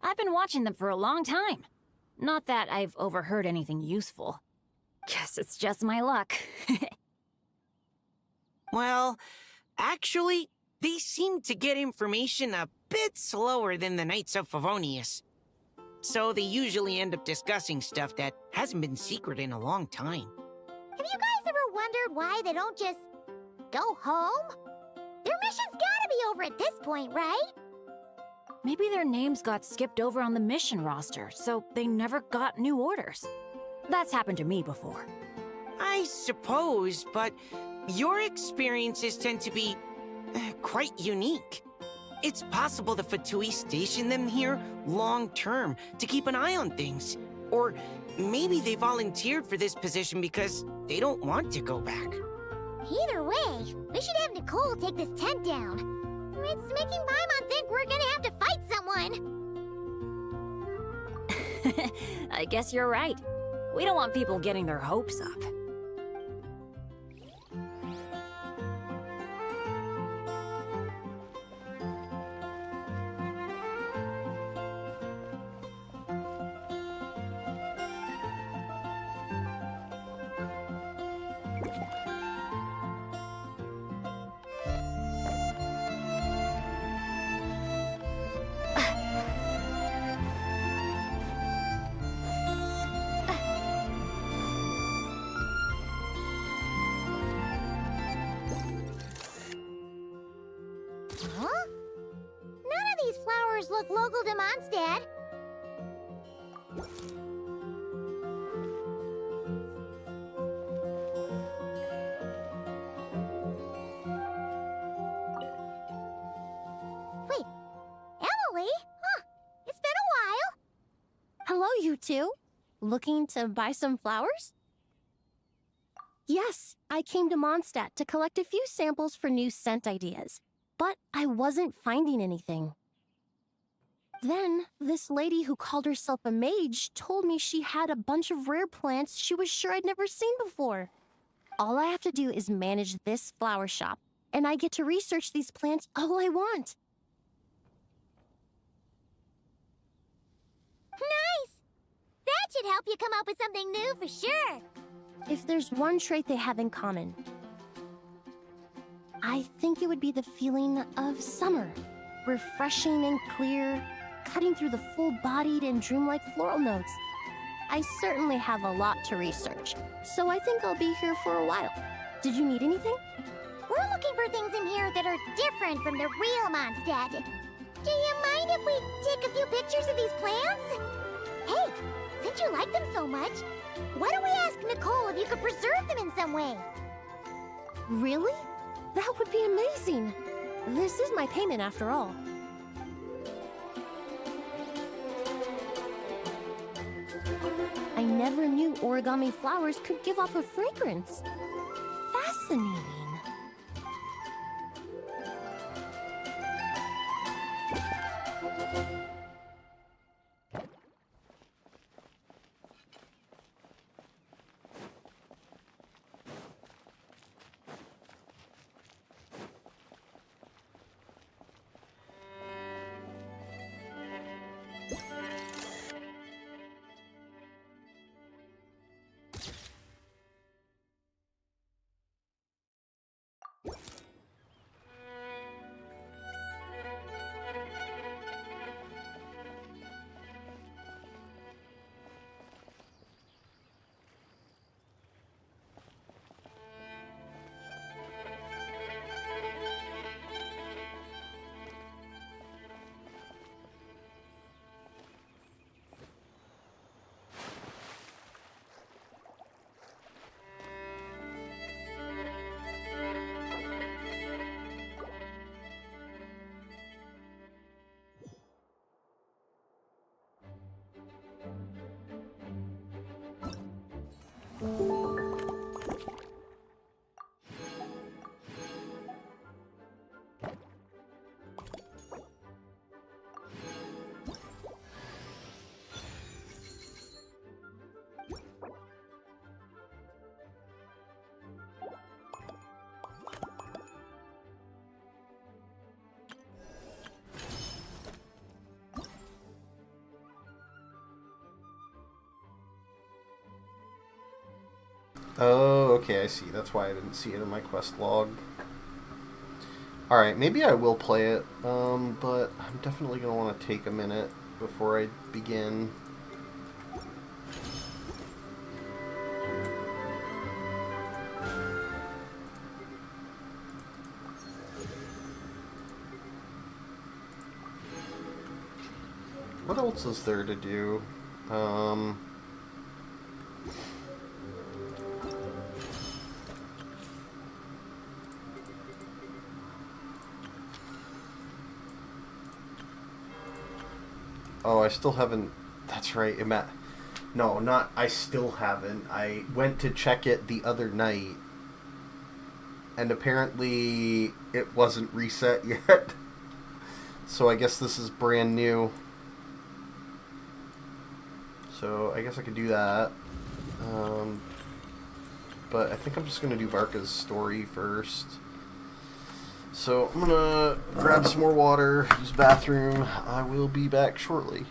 I've been watching them for a long time. Not that I've overheard anything useful. Guess it's just my luck. Well, actually, they seem to get information a bit slower than the Knights of Favonius. So they usually end up discussing stuff that hasn't been secret in a long time. Have you guys ever wondered why they don't just go home? Their mission's gotta be over at this point, right? Maybe their names got skipped over on the mission roster, so they never got new orders. That's happened to me before. I suppose, but your experiences tend to be quite unique. It's possible the Fatui stationed them here long-term to keep an eye on things. Or maybe they volunteered for this position because they don't want to go back. Either way, we should have Nicole take this tent down. It's making Paimon think we're gonna have to fight someone. I guess you're right. We don't want people getting their hopes up. Huh? None of these flowers look local to Mondstadt. Wait, Emily? Huh, it's been a while. Hello, you two. Looking to buy some flowers? Yes, I came to Mondstadt to collect a few samples for new scent ideas, but I wasn't finding anything. Then, this lady who called herself a mage told me she had a bunch of rare plants she was sure I'd never seen before. All I have to do is manage this flower shop, and I get to research these plants all I want. Nice! That should help you come up with something new for sure. If there's one trait they have in common, I think it would be the feeling of summer. Refreshing and clear, cutting through the full-bodied and dreamlike floral notes. I certainly have a lot to research, so I think I'll be here for a while. Did you need anything? We're looking for things in here that are different from the real Mondstadt. Do you mind if we take a few pictures of these plants? Hey, since you like them so much, why don't we ask Nicole if you could preserve them in some way? Really? That would be amazing. This is my payment after all. I never knew origami flowers could give off a fragrance. Fascinating. Oh, okay, I see. That's why I didn't see it in my quest log. Alright, maybe I will play it, but I'm definitely going to want to take a minute before I begin. What else is there to do? Oh, I still haven't... That's right. No, not... I still haven't. I went to check it the other night, and apparently it wasn't reset yet. So I guess this is brand new. So I guess I could do that. But I think I'm just going to do Varka's story first. So I'm gonna grab some more water, use the bathroom. I will be back shortly.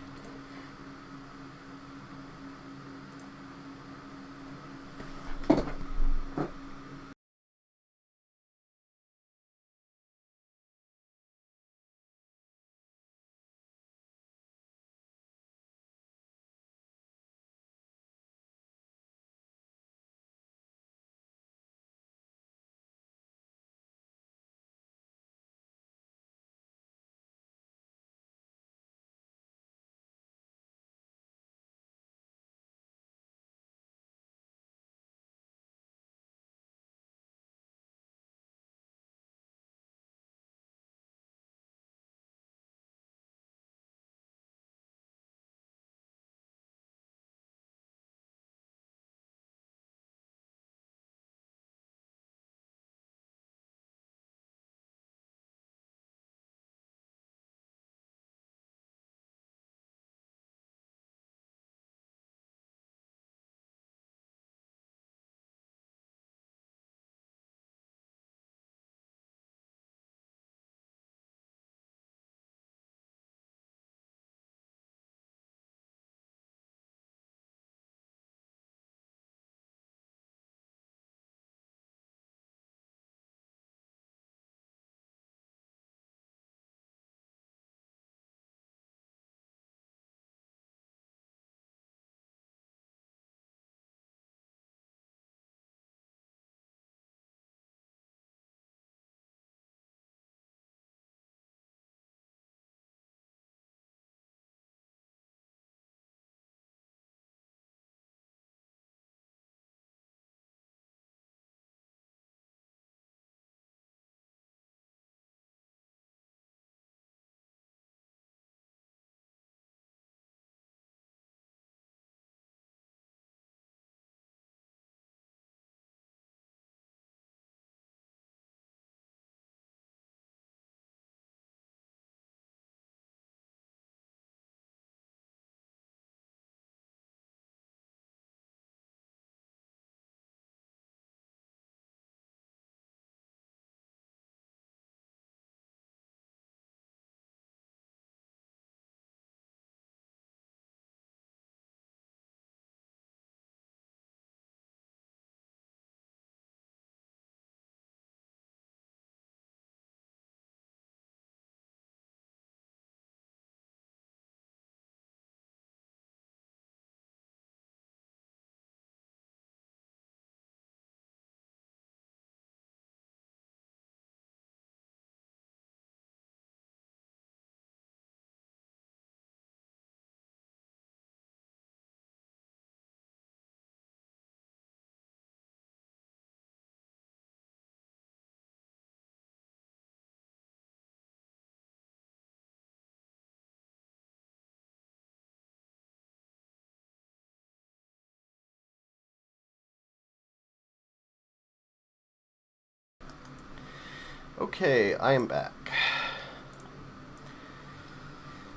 Okay, I am back.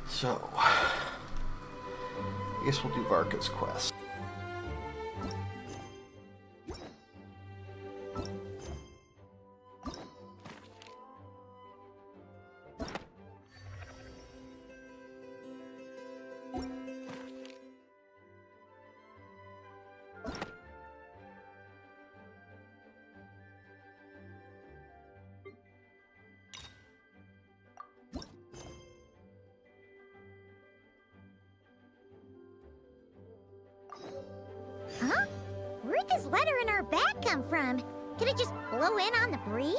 So, I guess we'll do Varka's quest. Huh? Where'd this letter in our bag come from? Did it just blow in on the breeze?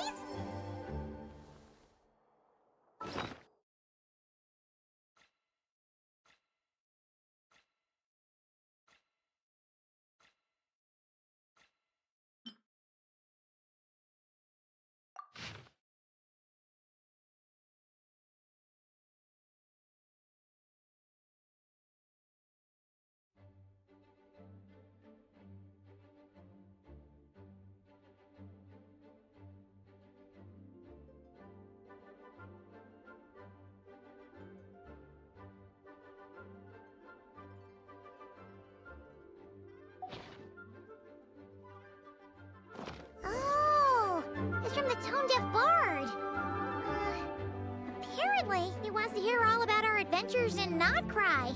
Oh, it's from the tone-deaf bard. Apparently, he wants to hear all about our adventures in Notcry.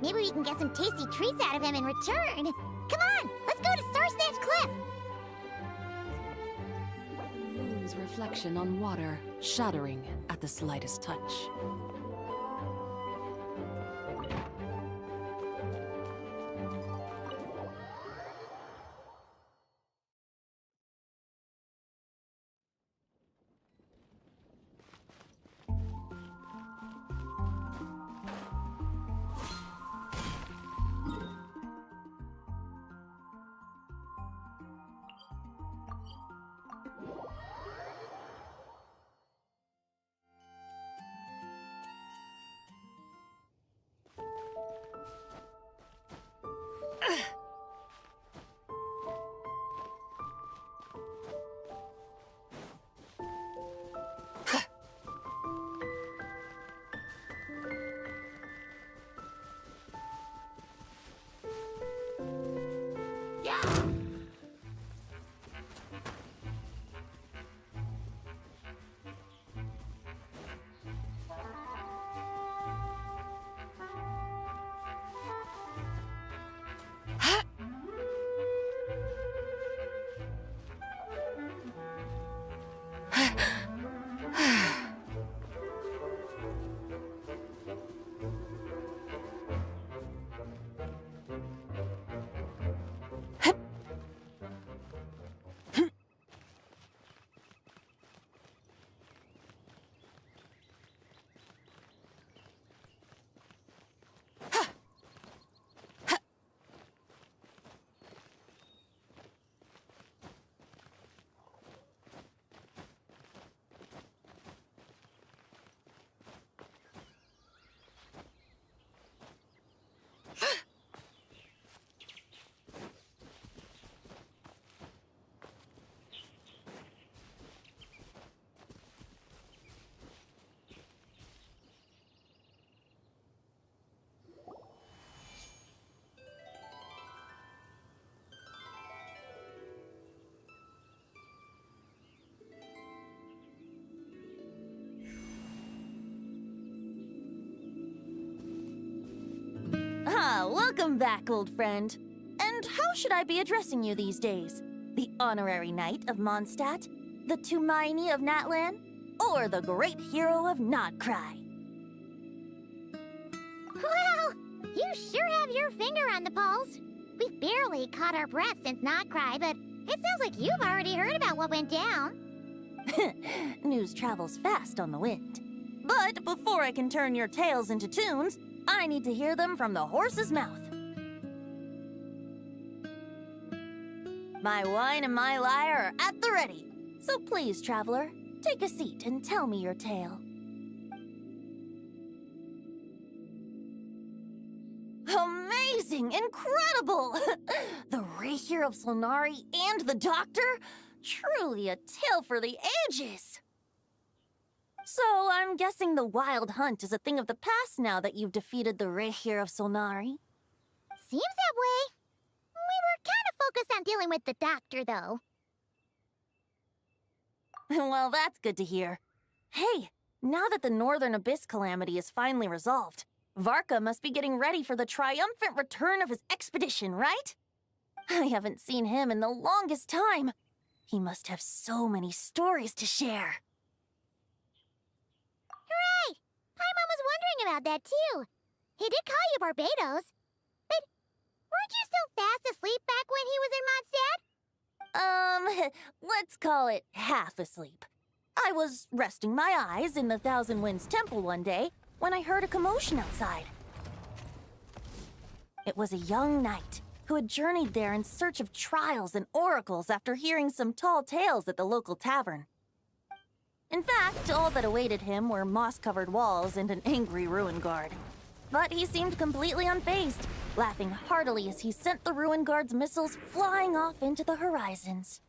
Maybe we can get some tasty treats out of him in return. Come on, let's go to Star Snatch Cliff. Moon's reflection on water, shuddering at the slightest touch. Welcome back, old friend. And how should I be addressing you these days? The honorary knight of Mondstadt? The Tumaini of Natlan? Or the great hero of Notcry? Well, you sure have your finger on the pulse. We've barely caught our breath since Notcry, but it sounds like you've already heard about what went down. News travels fast on the wind. But before I can turn your tales into tunes, I need to hear them from the horse's mouth. My wine and my lyre are at the ready. So please, traveler, take a seat and tell me your tale. Amazing! Incredible! The Ray here of Solnari and the doctor? Truly a tale for the ages! So, I'm guessing the Wild Hunt is a thing of the past now that you've defeated the Rehir of Solnari? Seems that way. We were kind of focused on dealing with the doctor, though. Well, that's good to hear. Hey, now that the Northern Abyss calamity is finally resolved, Varka must be getting ready for the triumphant return of his expedition, right? I haven't seen him in the longest time. He must have so many stories to share. Hooray! Paimon was wondering about that, too. He did call you Barbados. But weren't you still fast asleep back when he was in Mondstadt? Let's call it half asleep. I was resting my eyes in the Thousand Winds Temple one day when I heard a commotion outside. It was a young knight who had journeyed there in search of trials and oracles after hearing some tall tales at the local tavern. In fact, all that awaited him were moss-covered walls and an angry ruin guard. But he seemed completely unfazed, laughing heartily as he sent the ruin guard's missiles flying off into the horizons.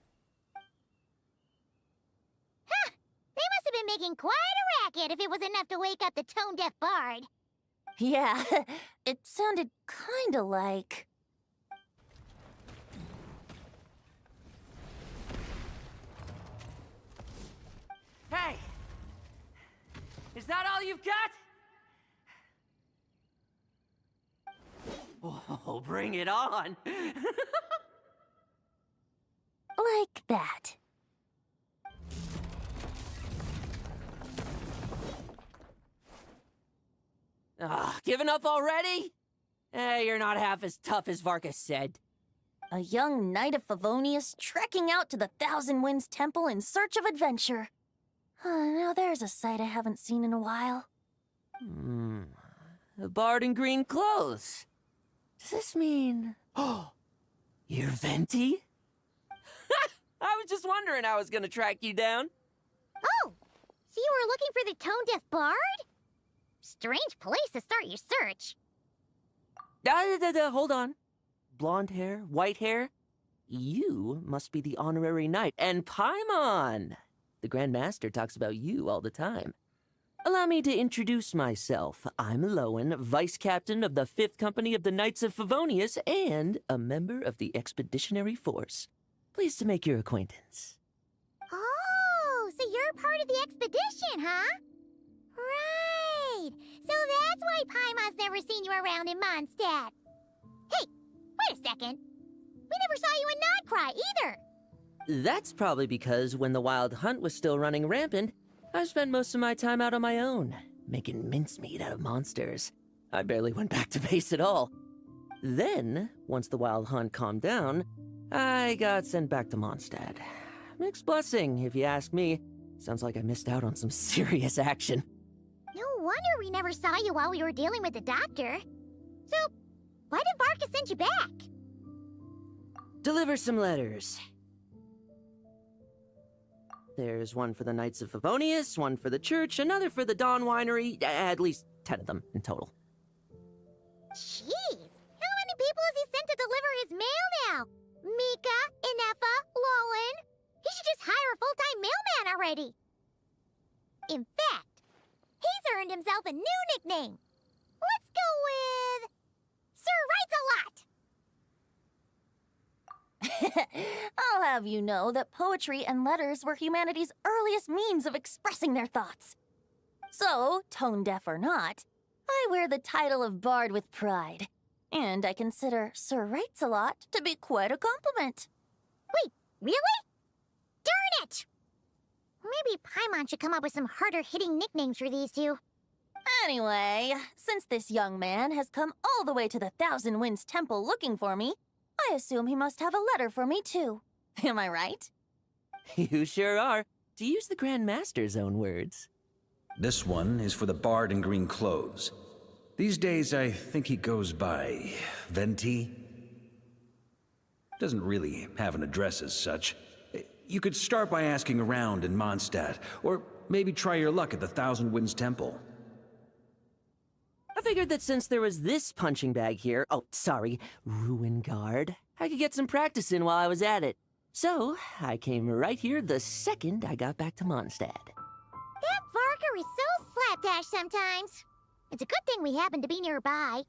Huh! They must have been making quite a racket if it was enough to wake up the tone-deaf bard. Yeah, it sounded kinda like... Hey! Is that all you've got? Oh, bring it on! like that. Giving up already? You're not half as tough as Varkness said. A young knight of Favonius trekking out to the Thousand Winds Temple in search of adventure. Now there's a sight I haven't seen in a while. A bard in green clothes. Does this mean... Oh, you're Venti? I was just wondering I was gonna track you down. Oh, so you were looking for the tone-deaf bard? Strange place to start your search. Hold on. Blonde hair, white hair. You must be the honorary knight. And Paimon! The Grand Master talks about you all the time. Allow me to introduce myself. I'm Lowen, Vice Captain of the 5th Company of the Knights of Favonius and a member of the Expeditionary Force. Pleased to make your acquaintance. Oh, so you're part of the expedition, huh? Right. So that's why Paimon's never seen you around in Mondstadt. Hey, wait a second. We never saw you in Nodcry either. That's probably because when the Wild Hunt was still running rampant, I spent most of my time out on my own, making mincemeat out of monsters. I barely went back to base at all. Then, once the Wild Hunt calmed down, I got sent back to Mondstadt. Mixed blessing, if you ask me. Sounds like I missed out on some serious action. No wonder we never saw you while we were dealing with the doctor. So, why did Varka send you back? Deliver some letters. There's one for the Knights of Favonius, one for the church, another for the Dawn Winery, at least 10 of them in total. Jeez, how many people has he sent to deliver his mail now? Mika, Inefa, Lowen. He should just hire a full-time mailman already. In fact, he's earned himself a new nickname. Let's go with... Sir Writes-A-Lot. I'll have you know that poetry and letters were humanity's earliest means of expressing their thoughts. So, tone-deaf or not, I wear the title of Bard with pride. And I consider Sir Writes-A-Lot to be quite a compliment. Wait, really? Darn it! Maybe Paimon should come up with some harder-hitting nicknames for these two. Anyway, since this young man has come all the way to the Thousand Winds Temple looking for me, I assume he must have a letter for me too. Am I right? You sure are, to use the Grand Master's own words. This one is for the bard in green clothes. These days, I think he goes by Venti. Doesn't really have an address as such. You could start by asking around in Mondstadt, or maybe try your luck at the Thousand Winds Temple. I figured that since there was this punching bag here, ruin guard, I could get some practice in while I was at it. So, I came right here the second I got back to Mondstadt. That Varker is so slapdash sometimes. It's a good thing we happen to be nearby.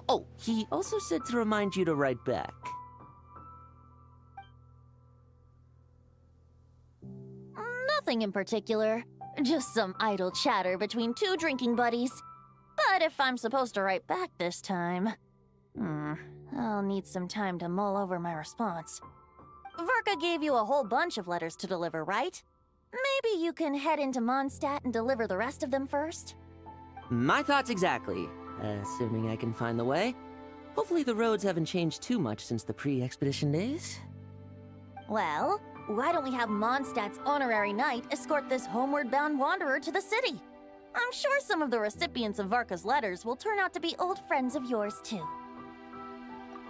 Oh, he also said to remind you to write back. Nothing in particular. Just some idle chatter between two drinking buddies. But if I'm supposed to write back this time... I'll need some time to mull over my response. Varka gave you a whole bunch of letters to deliver, right? Maybe you can head into Mondstadt and deliver the rest of them first? My thoughts exactly, assuming I can find the way. Hopefully the roads haven't changed too much since the pre-expedition days. Well, why don't we have Mondstadt's honorary knight escort this homeward-bound wanderer to the city? I'm sure some of the recipients of Varka's letters will turn out to be old friends of yours, too.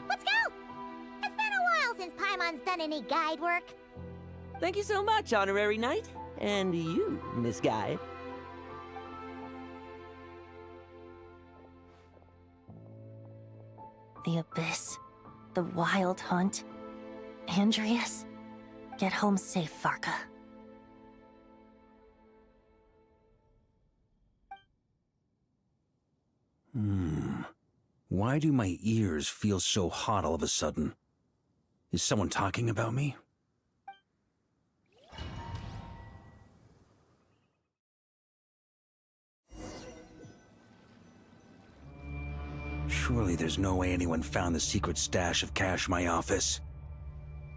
Let's go! It's been a while since Paimon's done any guide work. Thank you so much, honorary knight. And you, Miss Guide. The Abyss. The Wild Hunt. Andreas. Get home safe, Varka. Why do my ears feel so hot all of a sudden? Is someone talking about me? Surely there's no way anyone found the secret stash of cash in my office.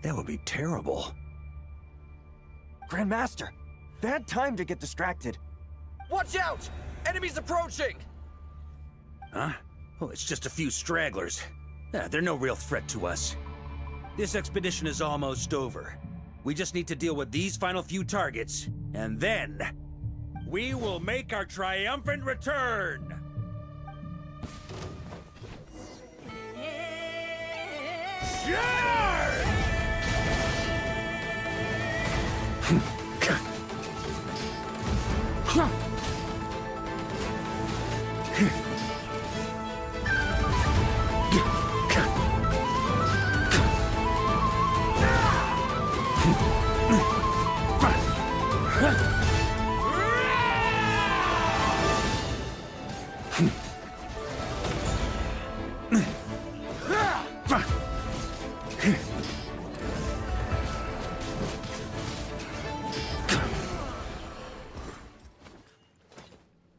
That would be terrible. Grandmaster, bad time to get distracted. Watch out! Enemies approaching! Huh? Oh, it's just a few stragglers. They're no real threat to us. This expedition is almost over. We just need to deal with these final few targets, and then we will make our triumphant return!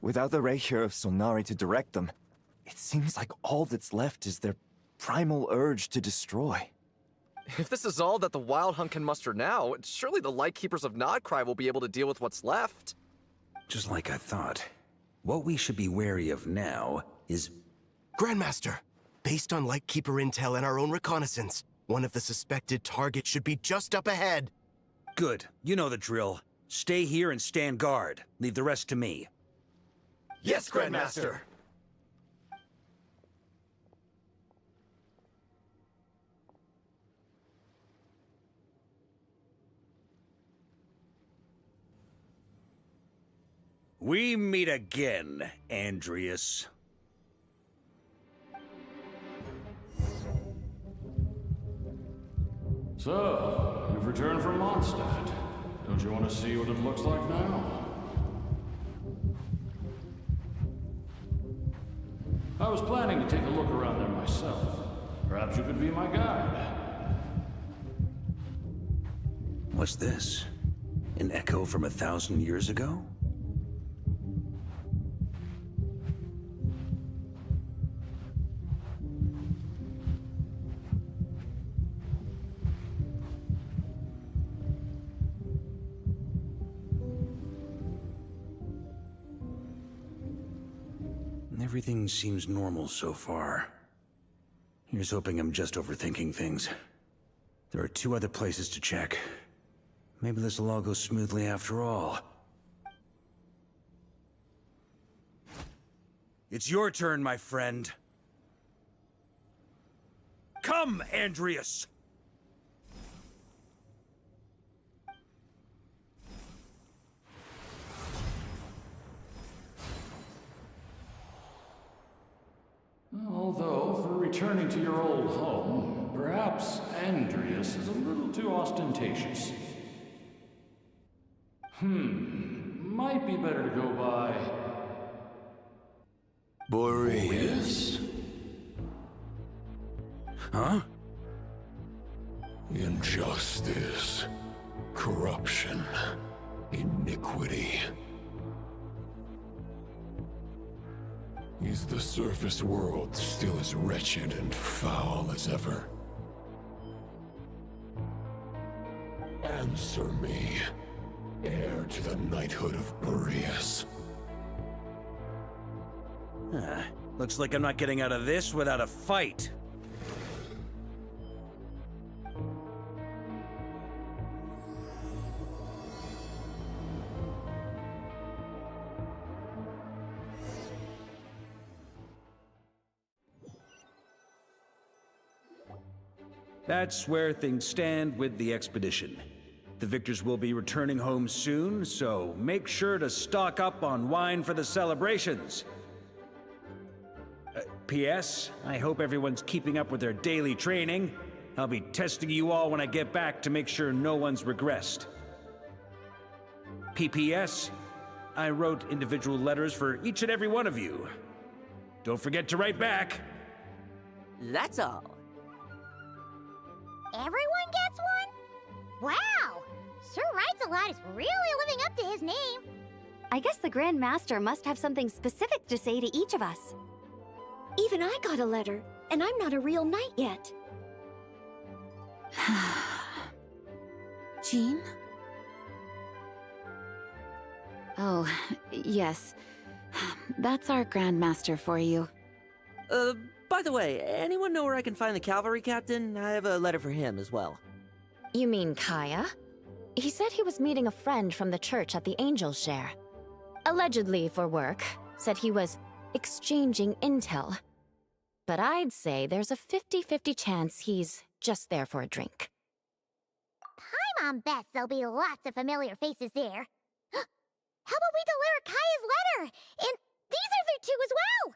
Without the ray here of Solnari to direct them, it seems like all that's left is their primal urge to destroy. If this is all that the Wild Hunt can muster now, surely the Lightkeepers of Nodcry will be able to deal with what's left. Just like I thought. What we should be wary of now is... Grandmaster, based on Lightkeeper intel and our own reconnaissance, one of the suspected targets should be just up ahead. Good. You know the drill. Stay here and stand guard. Leave the rest to me. Yes, Grandmaster! We meet again, Andreas. So, you've returned from Mondstadt. Don't you want to see what it looks like now? I was planning to take a look around there myself. Perhaps you could be my guide. What's this? An echo from 1,000 years ago? Everything seems normal so far. Here's hoping I'm just overthinking things. There are 2 other places to check. Maybe this will all go smoothly after all. It's your turn, my friend. Come, Andreas! Although, for returning to your old home, perhaps Andreas is a little too ostentatious. Might be better to go by... Boreas. Huh? Injustice, corruption, iniquity. Is the surface world still as wretched and foul as ever? Answer me, heir to the knighthood of Boreas. Looks like I'm not getting out of this without a fight. That's where things stand with the expedition. The victors will be returning home soon, so make sure to stock up on wine for the celebrations. P.S. I hope everyone's keeping up with their daily training. I'll be testing you all when I get back to make sure no one's regressed. P.P.S. I wrote individual letters for each and every one of you. Don't forget to write back. That's all. Everyone gets one? Wow! Sir Writes-A-Lot is really living up to his name. I guess the Grand Master must have something specific to say to each of us. Even I got a letter, and I'm not a real knight yet. Jean? Oh, yes. That's our Grand Master for you. By the way, anyone know where I can find the cavalry captain? I have a letter for him as well. You mean Kaya? He said he was meeting a friend from the church at the Angel Share. Allegedly for work. Said he was exchanging intel. But I'd say there's a 50-50 chance he's just there for a drink. Paimon bets there'll be lots of familiar faces there. How about we deliver Kaya's letter? And these are there too as well!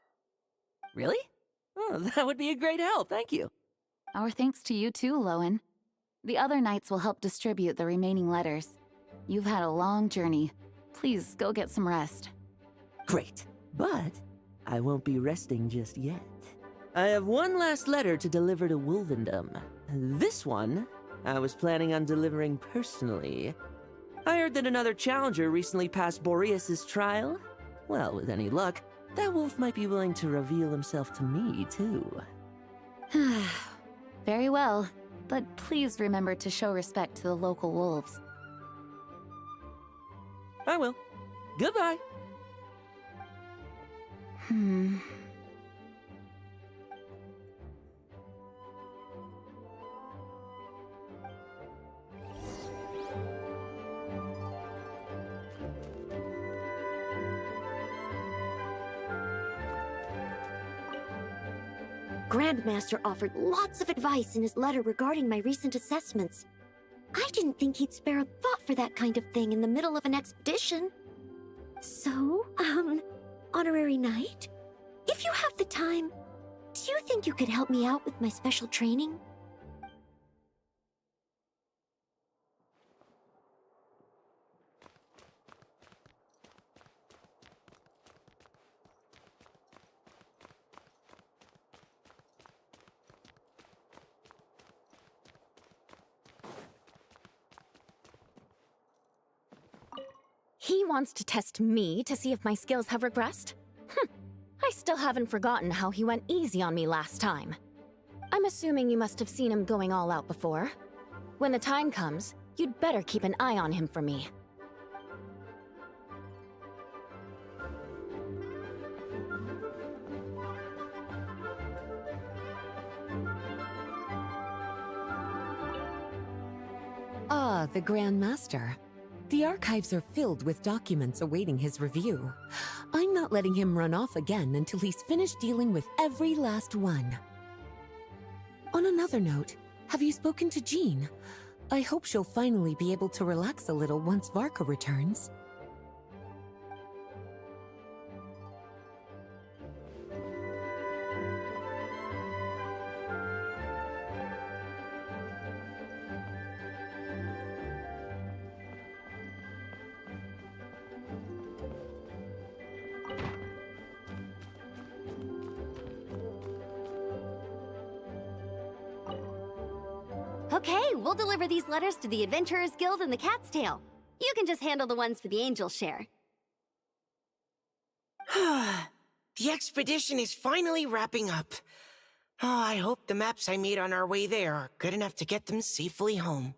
Really? Oh, that would be a great help, thank you. Our thanks to you too, Lowen. The other knights will help distribute the remaining letters. You've had a long journey. Please go get some rest. Great, but I won't be resting just yet. I have one last letter to deliver to Wolvendom. This one, I was planning on delivering personally. I heard that another challenger recently passed Boreas' trial. Well, with any luck, that wolf might be willing to reveal himself to me, too. Very well, but please remember to show respect to the local wolves. I will. Goodbye. Grandmaster offered lots of advice in his letter regarding my recent assessments. I didn't think he'd spare a thought for that kind of thing in the middle of an expedition. So, Honorary Knight, if you have the time, do you think you could help me out with my special training? He wants to test me to see if my skills have regressed? I still haven't forgotten how he went easy on me last time. I'm assuming you must have seen him going all out before. When the time comes, you'd better keep an eye on him for me. Ah, the Grand Master. The archives are filled with documents awaiting his review. I'm not letting him run off again until he's finished dealing with every last one. On another note, have you spoken to Jean? I hope she'll finally be able to relax a little once Varka returns. Okay, we'll deliver these letters to the Adventurers Guild and the Cat's Tail. You can just handle the ones for the Angels share. The expedition is finally wrapping up. Oh, I hope the maps I made on our way there are good enough to get them safely home.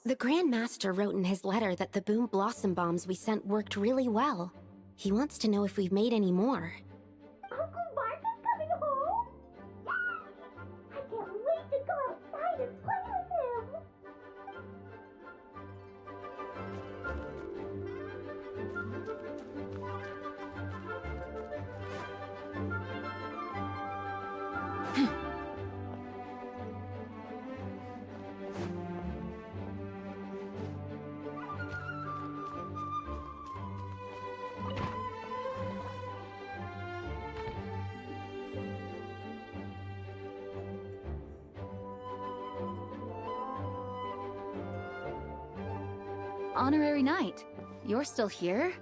The Grand Master wrote in his letter that the Boom Blossom bombs we sent worked really well. He wants to know if we've made any more. Uncle Vark is coming home? Yes! I can't wait to go outside and play with him! Honorary Knight, you're still here?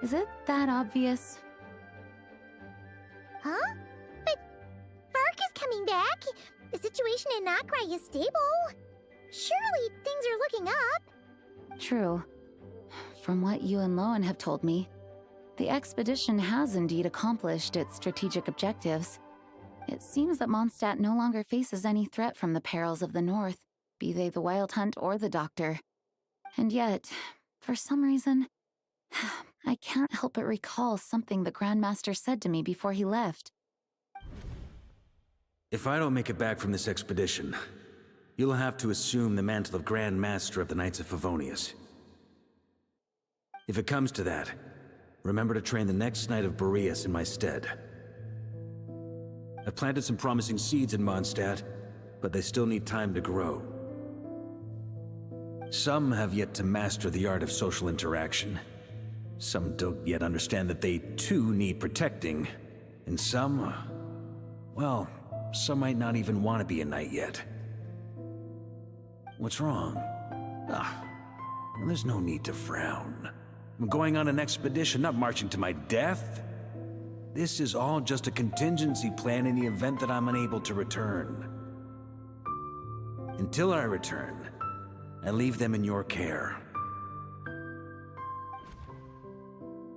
Is it that obvious? Huh? But Vark is coming back. The situation in Notcry is stable. Surely things are looking up. True. From what you and Lowen have told me, the expedition has indeed accomplished its strategic objectives. It seems that Mondstadt no longer faces any threat from the perils of the North, be they the Wild Hunt or the Doctor. And yet, for some reason, I can't help but recall something the Grandmaster said to me before he left. If I don't make it back from this expedition, you'll have to assume the mantle of Grand Master of the Knights of Favonius. If it comes to that, remember to train the next Knight of Boreas in my stead. I've planted some promising seeds in Mondstadt, but they still need time to grow. Some have yet to master the art of social interaction. Some don't yet understand that they too need protecting. And some, well, some might not even want to be a knight yet. What's wrong? Well, there's no need to frown. I'm going on an expedition, not marching to my death. This is all just a contingency plan in the event that I'm unable to return. Until I return, I leave them in your care.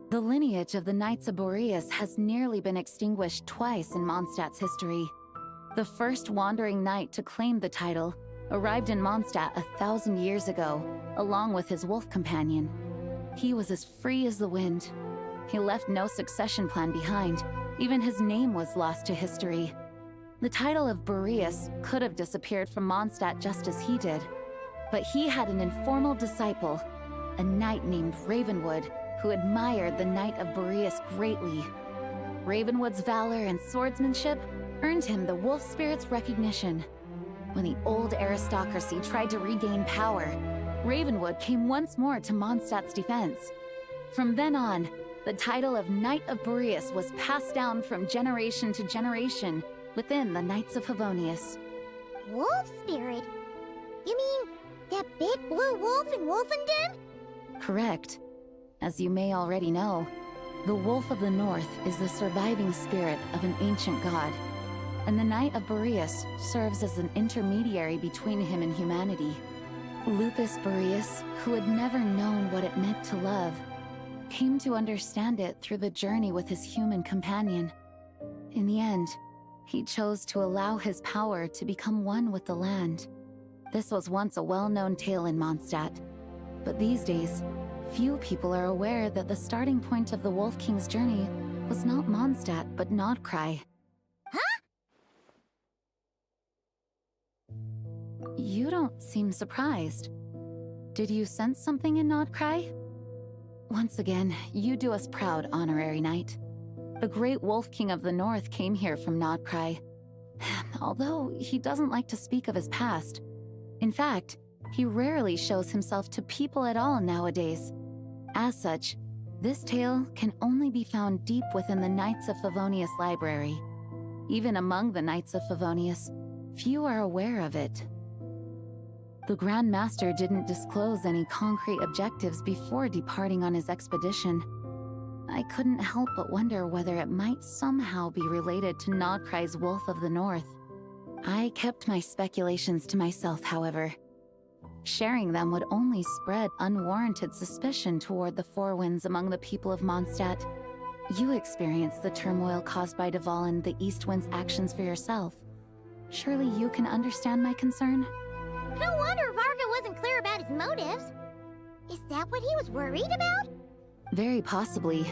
The lineage of the Knights of Boreas has nearly been extinguished twice in Mondstadt's history. The first wandering knight to claim the title arrived in Mondstadt 1,000 years ago, along with his wolf companion. He was as free as the wind. He left no succession plan behind. Even his name was lost to history. The title of Boreas could have disappeared from Mondstadt just as he did. But he had an informal disciple, a knight named Ravenwood, who admired the Knight of Boreas greatly. Ravenwood's valor and swordsmanship earned him the Wolf Spirit's recognition. When the old aristocracy tried to regain power, Ravenwood came once more to Mondstadt's defense. From then on, the title of Knight of Boreas was passed down from generation to generation within the Knights of Favonius. Wolf spirit? You mean that big blue wolf in Wolfenden? Correct. As you may already know, the Wolf of the North is the surviving spirit of an ancient god, and the Knight of Boreas serves as an intermediary between him and humanity. Lupus Boreas, who had never known what it meant to love, came to understand it through the journey with his human companion. In the end, he chose to allow his power to become one with the land. This was once a well-known tale in Mondstadt, but these days, few people are aware that the starting point of the Wolf King's journey was not Mondstadt, but Notcry. Huh? You don't seem surprised. Did you sense something in Notcry? Once again, you do us proud, Honorary Knight. The great Wolf King of the North came here from Notcry. Although he doesn't like to speak of his past. In fact, he rarely shows himself to people at all nowadays. As such, this tale can only be found deep within the Knights of Favonius library. Even among the Knights of Favonius, few are aware of it. The Grand Master didn't disclose any concrete objectives before departing on his expedition. I couldn't help but wonder whether it might somehow be related to Nodcry's Wolf of the North. I kept my speculations to myself, however. Sharing them would only spread unwarranted suspicion toward the Four Winds among the people of Mondstadt. You experienced the turmoil caused by Duval and the East Wind's actions for yourself. Surely you can understand my concern? No wonder Varga wasn't clear about his motives. Is that what he was worried about? Very possibly.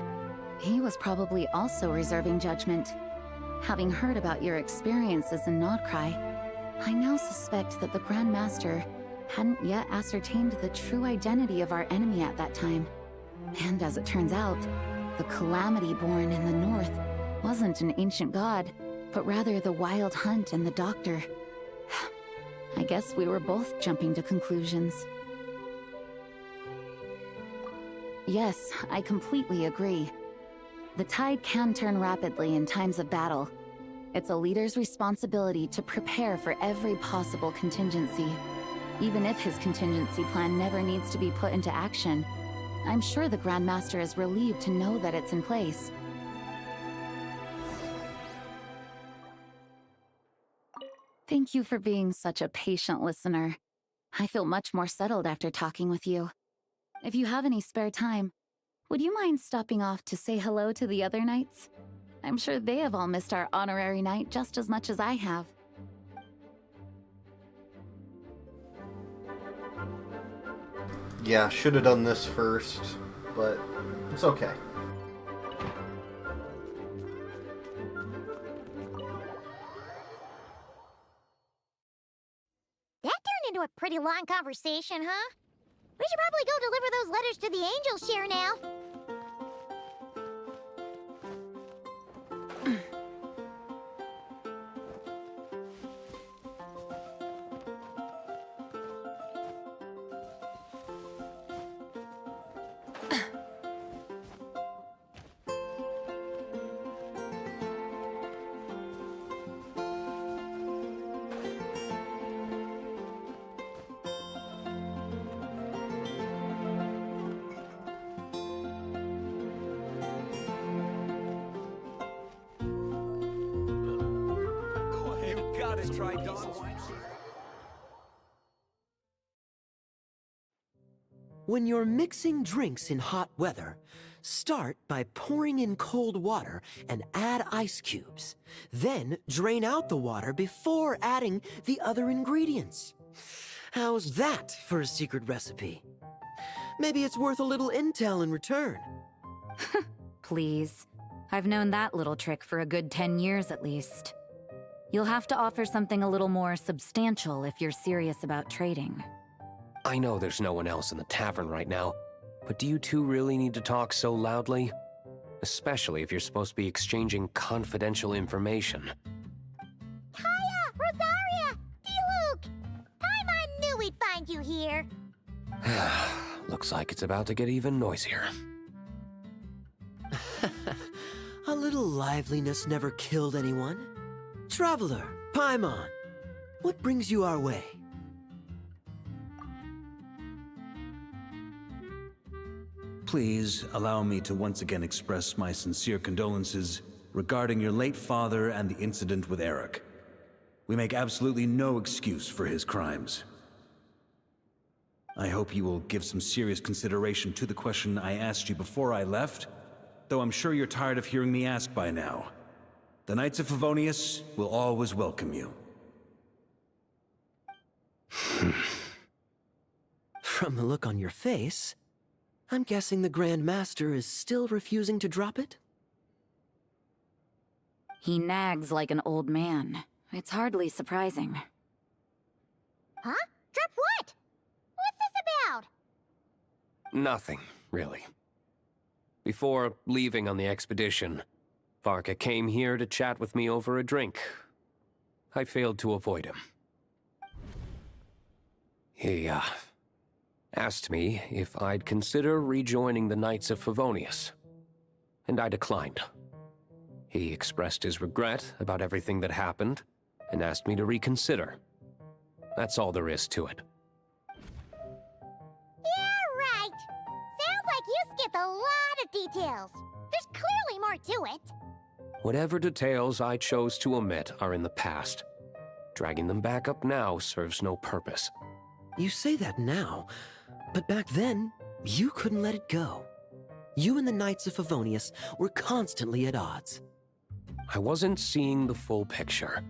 He was probably also reserving judgment. Having heard about your experiences in Nodcry, I now suspect that the Grand Master hadn't yet ascertained the true identity of our enemy at that time. And as it turns out, the Calamity born in the north wasn't an ancient god, but rather the Wild Hunt and the Doctor. I guess we were both jumping to conclusions. Yes, I completely agree. The tide can turn rapidly in times of battle. It's a leader's responsibility to prepare for every possible contingency. Even if his contingency plan never needs to be put into action, I'm sure the Grand Master is relieved to know that it's in place. Thank you for being such a patient listener. I feel much more settled after talking with you. If you have any spare time, would you mind stopping off to say hello to the other knights? I'm sure they have all missed our honorary knight just as much as I have. Yeah, should have done this first, but it's okay. That turned into a pretty long conversation, huh? We should probably go deliver those letters to the Angel Share now. When you're mixing drinks in hot weather, start by pouring in cold water and add ice cubes. Then drain out the water before adding the other ingredients. How's that for a secret recipe? Maybe it's worth a little intel in return. Please. I've known that little trick for a good 10 years at least. You'll have to offer something a little more substantial if you're serious about trading. I know there's no one else in the tavern right now, but do you two really need to talk so loudly? Especially if you're supposed to be exchanging confidential information. Hiya! Rosaria! D-Luke! Paimon knew we'd find you here. Looks like it's about to get even noisier. A little liveliness never killed anyone. Traveler, Paimon, what brings you our way? Please allow me to once again express my sincere condolences regarding your late father and the incident with Eric. We make absolutely no excuse for his crimes. I hope you will give some serious consideration to the question I asked you before I left, though I'm sure you're tired of hearing me ask by now. The Knights of Favonius will always welcome you. From the look on your face, I'm guessing the Grand Master is still refusing to drop it? He nags like an old man. It's hardly surprising. Huh? Drop what? What's this about? Nothing, really. Before leaving on the expedition, Varka came here to chat with me over a drink. I failed to avoid him. He, asked me if I'd consider rejoining the Knights of Favonius, and I declined. He expressed his regret about everything that happened, and asked me to reconsider. That's all there is to it. a lot of details. There's clearly more to it. Whatever details I chose to omit are in the past. Dragging them back up now serves no purpose. You say that now, but back then, you couldn't let it go. You and the Knights of Favonius were constantly at odds. I wasn't seeing the full picture.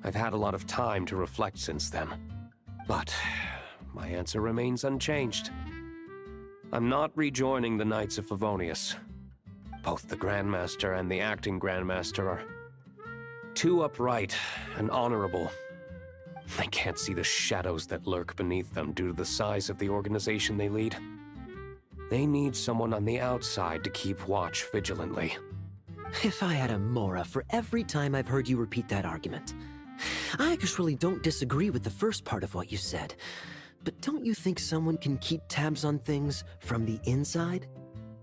I've had a lot of time to reflect since then. But my answer remains unchanged. I'm not rejoining the Knights of Favonius. Both the Grandmaster and the acting Grandmaster are too upright and honorable. I can't see the shadows that lurk beneath them due to the size of the organization they lead. They need someone on the outside to keep watch vigilantly. If I had a Mora for every time I've heard you repeat that argument. I actually don't disagree with the first part of what you said, but don't you think someone can keep tabs on things from the inside?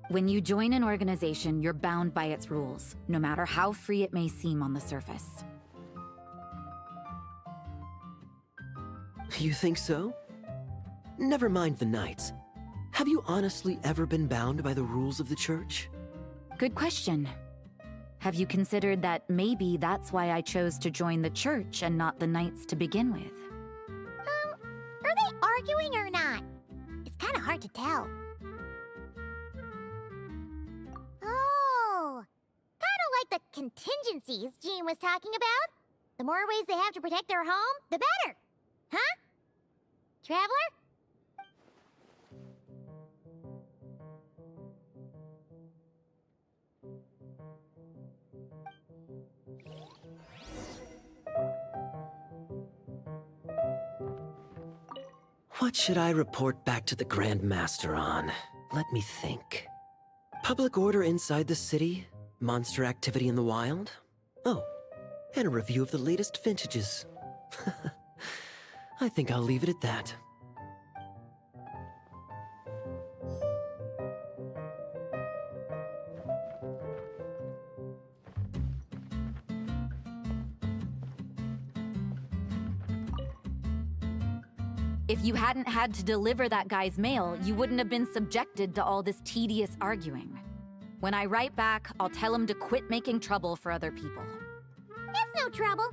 When you join an organization, you're bound by its rules, no matter how free it may seem on the surface. You think so? Never mind the Knights. Have you honestly ever been bound by the rules of the Church? Good question. Have you considered that maybe that's why I chose to join the Church and not the Knights to begin with? Are they arguing or not? It's kind of hard to tell. Oh, kind of like the contingencies Jean was talking about. The more ways they have to protect their home, the better. Huh? Traveler? What should I report back to the Grand Master on? Let me think. Public order inside the city, monster activity in the wild. Oh, and a review of the latest vintages. I think I'll leave it at that. If you hadn't had to deliver that guy's mail, you wouldn't have been subjected to all this tedious arguing. When I write back, I'll tell him to quit making trouble for other people. It's no trouble.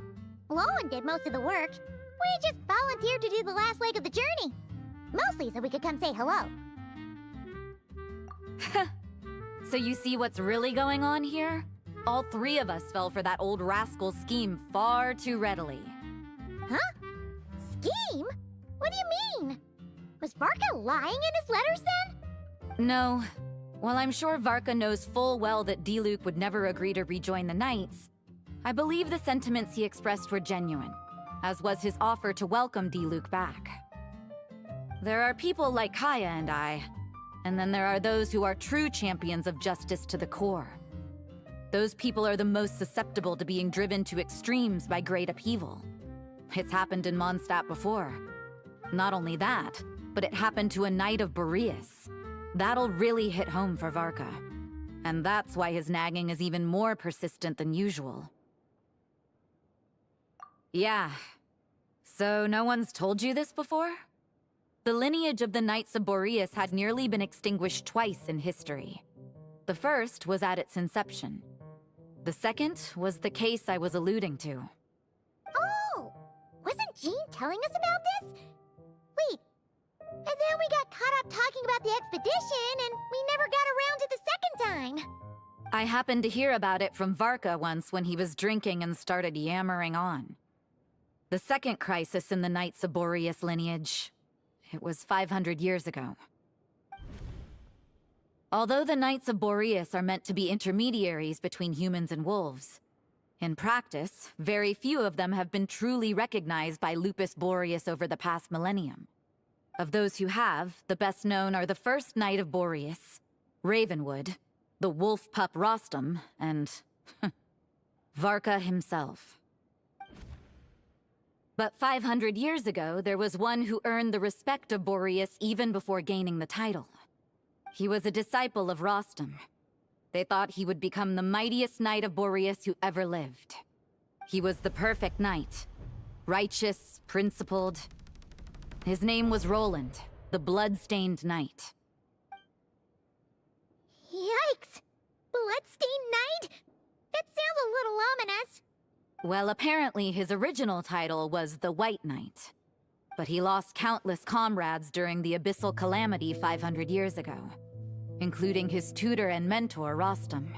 Lowen did most of the work. We just volunteered to do the last leg of the journey. Mostly so we could come say hello. So you see what's really going on here? All three of us fell for that old rascal's scheme far too readily. Huh? Scheme? What do you mean? Was Varka lying in his letters then? No. While I'm sure Varka knows full well that Diluc would never agree to rejoin the Knights, I believe the sentiments he expressed were genuine, as was his offer to welcome Diluc back. There are people like Kaya and I, and then there are those who are true champions of justice to the core. Those people are the most susceptible to being driven to extremes by great upheaval. It's happened in Mondstadt before. Not only that, but it happened to a Knight of Boreas. That'll really hit home for Varka. And that's why his nagging is even more persistent than usual. Yeah. So no one's told you this before? The lineage of the Knights of Boreas had nearly been extinguished twice in history. The first was at its inception. The second was the case I was alluding to. Oh! Wasn't Jean telling us about this? Wait, and then we got caught up talking about the expedition, and we never got around to the second time. I happened to hear about it from Varka once when he was drinking and started yammering on. The second crisis in the Knights of Boreas lineage. It was 500 years ago. Although the Knights of Boreas are meant to be intermediaries between humans and wolves, in practice, very few of them have been truly recognized by Lupus Boreas over the past millennium. Of those who have, the best known are the first Knight of Boreas, Ravenwood, the wolf pup Rostam, and Varka himself. But 500 years ago, there was one who earned the respect of Boreas even before gaining the title. He was a disciple of Rostam. They thought he would become the mightiest Knight of Boreas who ever lived. He was the perfect knight. Righteous, principled. His name was Roland, the blood-stained knight. Yikes! Bloodstained Knight? That sounds a little ominous. Well, apparently his original title was the White Knight. But he lost countless comrades during the Abyssal Calamity 500 years ago, including his tutor and mentor, Rostam.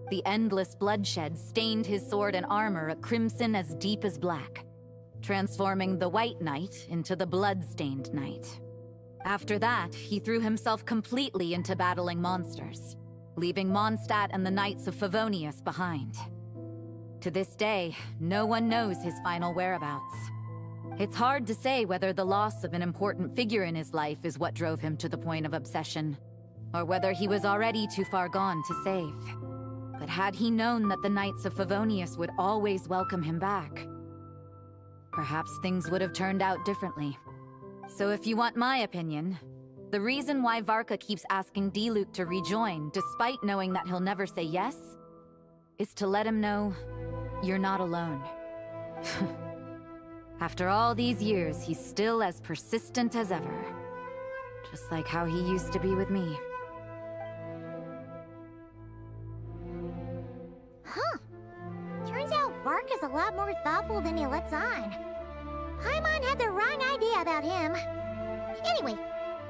The endless bloodshed stained his sword and armor a crimson as deep as black, transforming the White Knight into the Bloodstained Knight. After that, he threw himself completely into battling monsters, leaving Mondstadt and the Knights of Favonius behind. To this day, no one knows his final whereabouts. It's hard to say whether the loss of an important figure in his life is what drove him to the point of obsession, or whether he was already too far gone to save. But had he known that the Knights of Favonius would always welcome him back, perhaps things would have turned out differently. So if you want my opinion, the reason why Varka keeps asking Diluc to rejoin, despite knowing that he'll never say yes, is to let him know you're not alone. After all these years, he's still as persistent as ever. Just like how he used to be with me. Huh. Turns out Vark is a lot more thoughtful than he lets on. Paimon had the wrong idea about him. Anyway,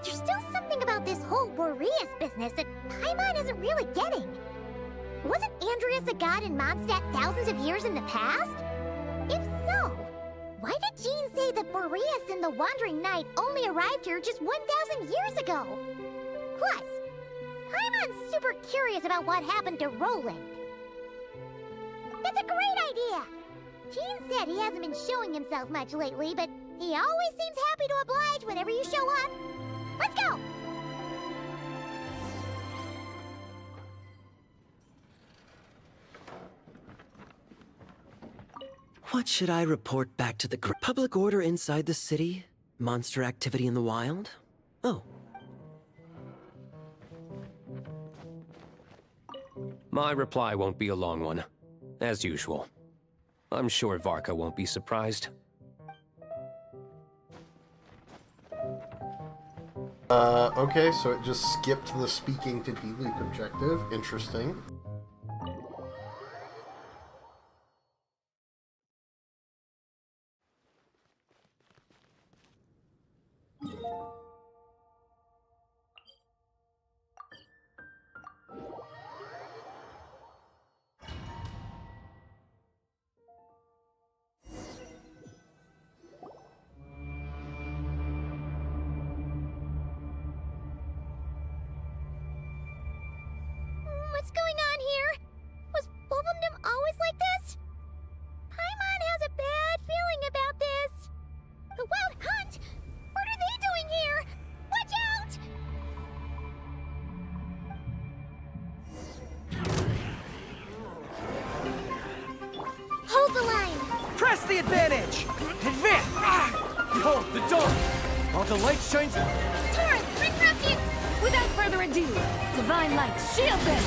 there's still something about this whole Boreas business that Paimon isn't really getting. Wasn't Andreas a god in Mondstadt thousands of years in the past? If so, why did Jean say that Boreas and the Wandering Knight only arrived here just 1,000 years ago? Plus, Paimon's super curious about what happened to Roland. That's a great idea! Jean said he hasn't been showing himself much lately, but he always seems happy to oblige whenever you show up. Let's go! What should I report back to the public order inside the city? Monster activity in the wild? Oh. My reply won't be a long one, as usual. I'm sure Varka won't be surprised. Okay, so it just skipped the speaking to Diluc objective. Interesting. What's going on here? Was Wolfendom always like this? Paimon has a bad feeling about this. The Wild Hunt? What are they doing here? Watch out! Hold the line! Press the advantage! Advance! Behold, the dawn! All the light shines... Torrent, bring refuge! Without further ado, Divine Light, shield them!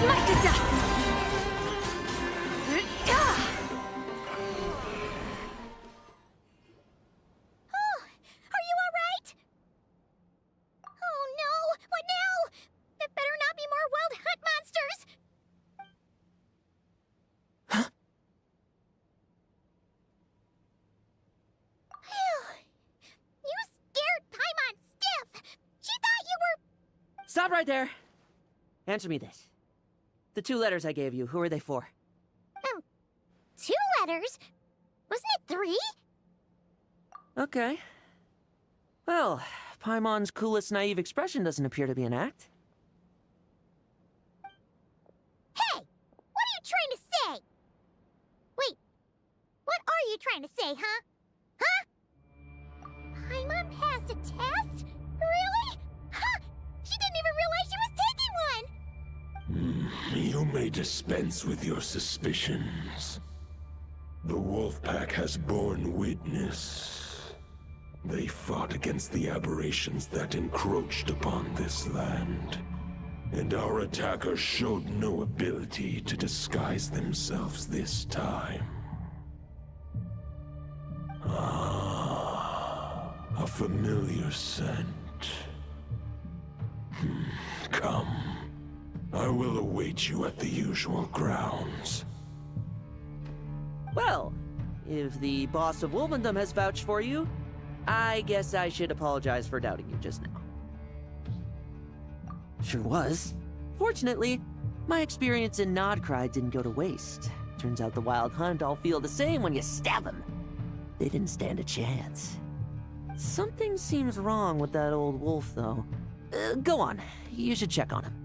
Smite to dust! Oh, are you alright? Oh no, what now? There better not be more Wild Hunt monsters! You scared Paimon stiff! She thought you were... Stop right there! Answer me this. The 2 letters I gave you, who are they for? 2 letters? Wasn't it 3? Okay. Well, Paimon's coolest naive expression doesn't appear to be an act. Hey! What are you trying to say? Wait, what are you trying to say, huh? Huh? Paimon passed a test? Really? Huh! She didn't even realize she was taking one! You may dispense with your suspicions. The Wolfpack has borne witness. They fought against the aberrations that encroached upon this land, and our attackers showed no ability to disguise themselves this time. A familiar scent. Come. I will await you at the usual grounds. Well, if the boss of Wolvendom has vouched for you, I guess I should apologize for doubting you just now. Sure was. Fortunately, my experience in Nodcry didn't go to waste. Turns out the Wild Hunt all feel the same when you stab them. They didn't stand a chance. Something seems wrong with that old wolf, though. Go on. You should check on him.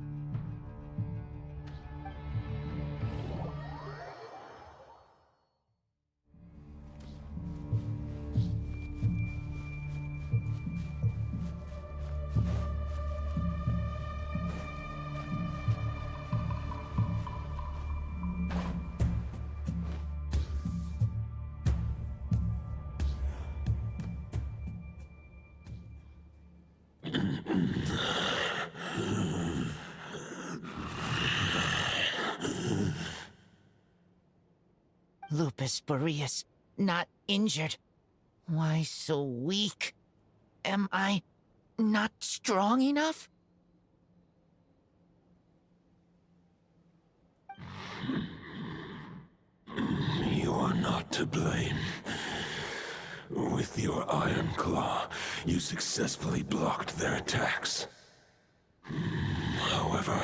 Lupus Boreas, not injured. Why so weak? Am I not strong enough? You are not to blame. With your Iron Claw, you successfully blocked their attacks. However,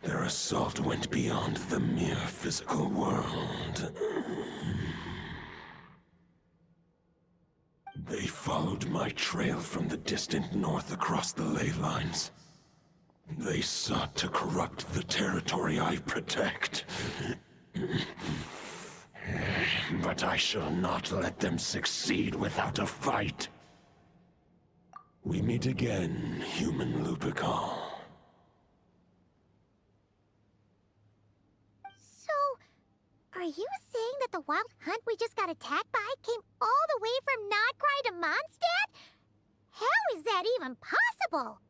their assault went beyond the mere physical world. They followed my trail from the distant north across the ley lines. They sought to corrupt the territory I protect. But I shall not let them succeed without a fight. We meet again, human Lupical. Are you saying that the Wild Hunt we just got attacked by came all the way from Nodcry to Mondstadt? How is that even possible?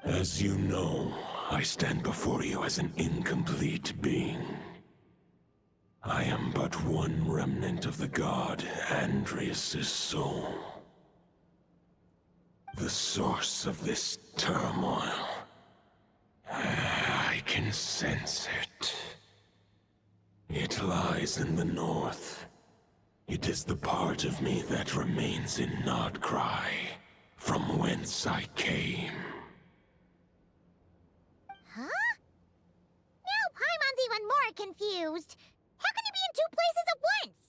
As you know, I stand before you as an incomplete being. I am but one remnant of the god Andreas' soul. The source of this turmoil. I can sense it. It lies in the north. It is the part of me that remains in Nodcry, from whence I came. Huh? Now Paimon's even more confused. How can he be in two places at once?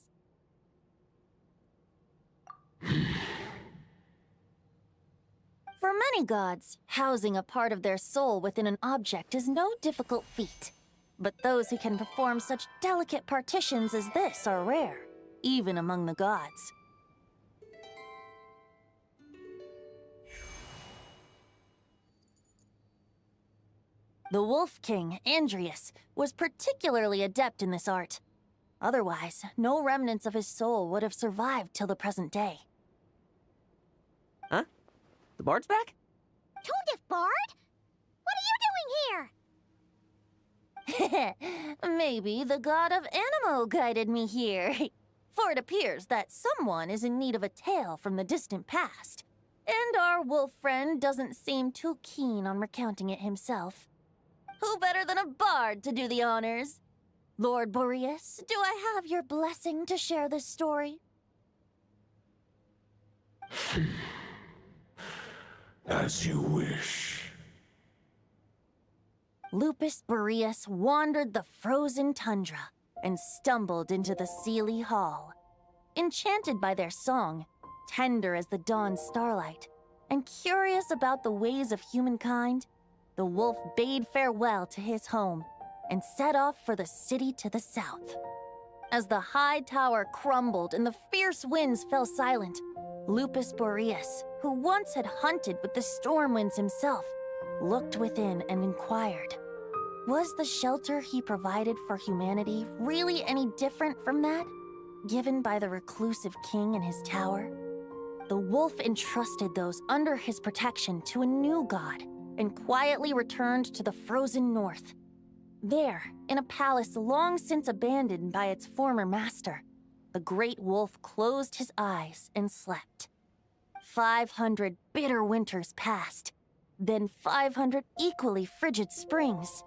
For many gods, housing a part of their soul within an object is no difficult feat. But those who can perform such delicate partitions as this are rare, even among the gods. The Wolf King, Andreas, was particularly adept in this art. Otherwise, no remnants of his soul would have survived till the present day. Huh? The bard's back? Toadif Bard? What are you doing here? Maybe the god of Animo guided me here. For it appears that someone is in need of a tale from the distant past. And our wolf friend doesn't seem too keen on recounting it himself. Who better than a bard to do the honors? Lord Boreas, do I have your blessing to share this story? As you wish. Lupus Boreas wandered the frozen tundra and stumbled into the Seelie Hall. Enchanted by their song, tender as the dawn starlight, and curious about the ways of humankind, the wolf bade farewell to his home and set off for the city to the south. As the high tower crumbled and the fierce winds fell silent, Lupus Boreas, who once had hunted with the storm winds himself, looked within and inquired, was the shelter he provided for humanity really any different from that given by the reclusive king in his tower? The wolf entrusted those under his protection to a new god and quietly returned to the frozen north. There, in a palace long since abandoned by its former master, the great wolf closed his eyes and slept. 500 bitter winters passed, then 500 equally frigid springs.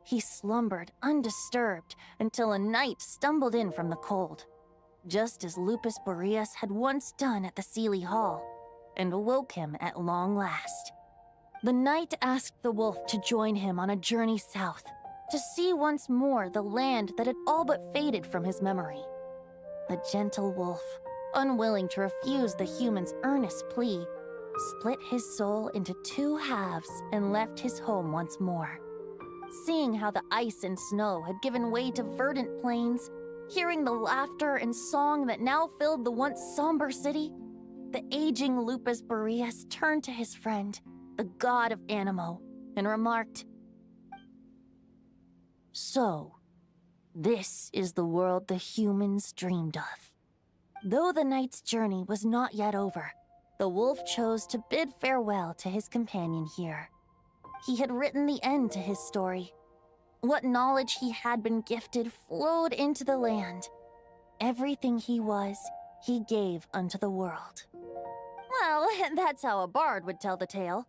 He slumbered undisturbed until a night stumbled in from the cold, just as Lupus Boreas had once done at the Seelie Hall, and awoke him at long last. The knight asked the wolf to join him on a journey south, to see once more the land that had all but faded from his memory. The gentle wolf, unwilling to refuse the human's earnest plea, split his soul into 2 halves and left his home once more. Seeing how the ice and snow had given way to verdant plains, hearing the laughter and song that now filled the once somber city, the aging Lupus Boreas turned to his friend, the god of Animo, and remarked, "So, this is the world the humans dreamed of." Though the knight's journey was not yet over, the wolf chose to bid farewell to his companion here. He had written the end to his story. What knowledge he had been gifted flowed into the land. Everything he was, he gave unto the world. Well, that's how a bard would tell the tale.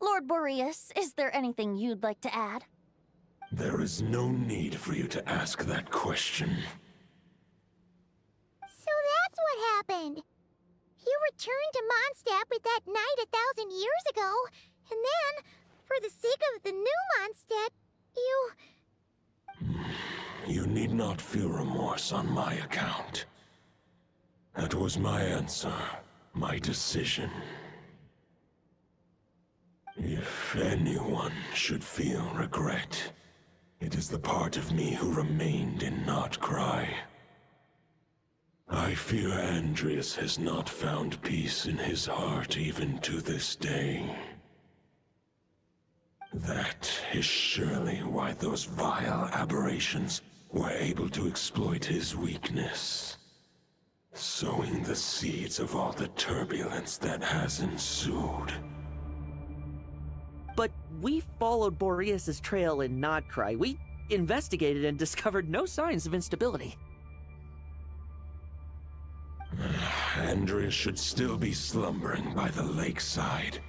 Lord Boreas, is there anything you'd like to add? There is no need for you to ask that question. So that's what happened. You returned to Mondstadt with that knight 1,000 years ago, and then, for the sake of the new Mondstadt, you... You need not feel remorse on my account. That was my answer, my decision. If anyone should feel regret, it is the part of me who remained in Notcry. I fear Andreas has not found peace in his heart even to this day. That is surely why those vile aberrations were able to exploit his weakness, sowing the seeds of all the turbulence that has ensued. But we followed Boreas' trail in Nodcry. We investigated and discovered no signs of instability. Andreas should still be slumbering by the lakeside.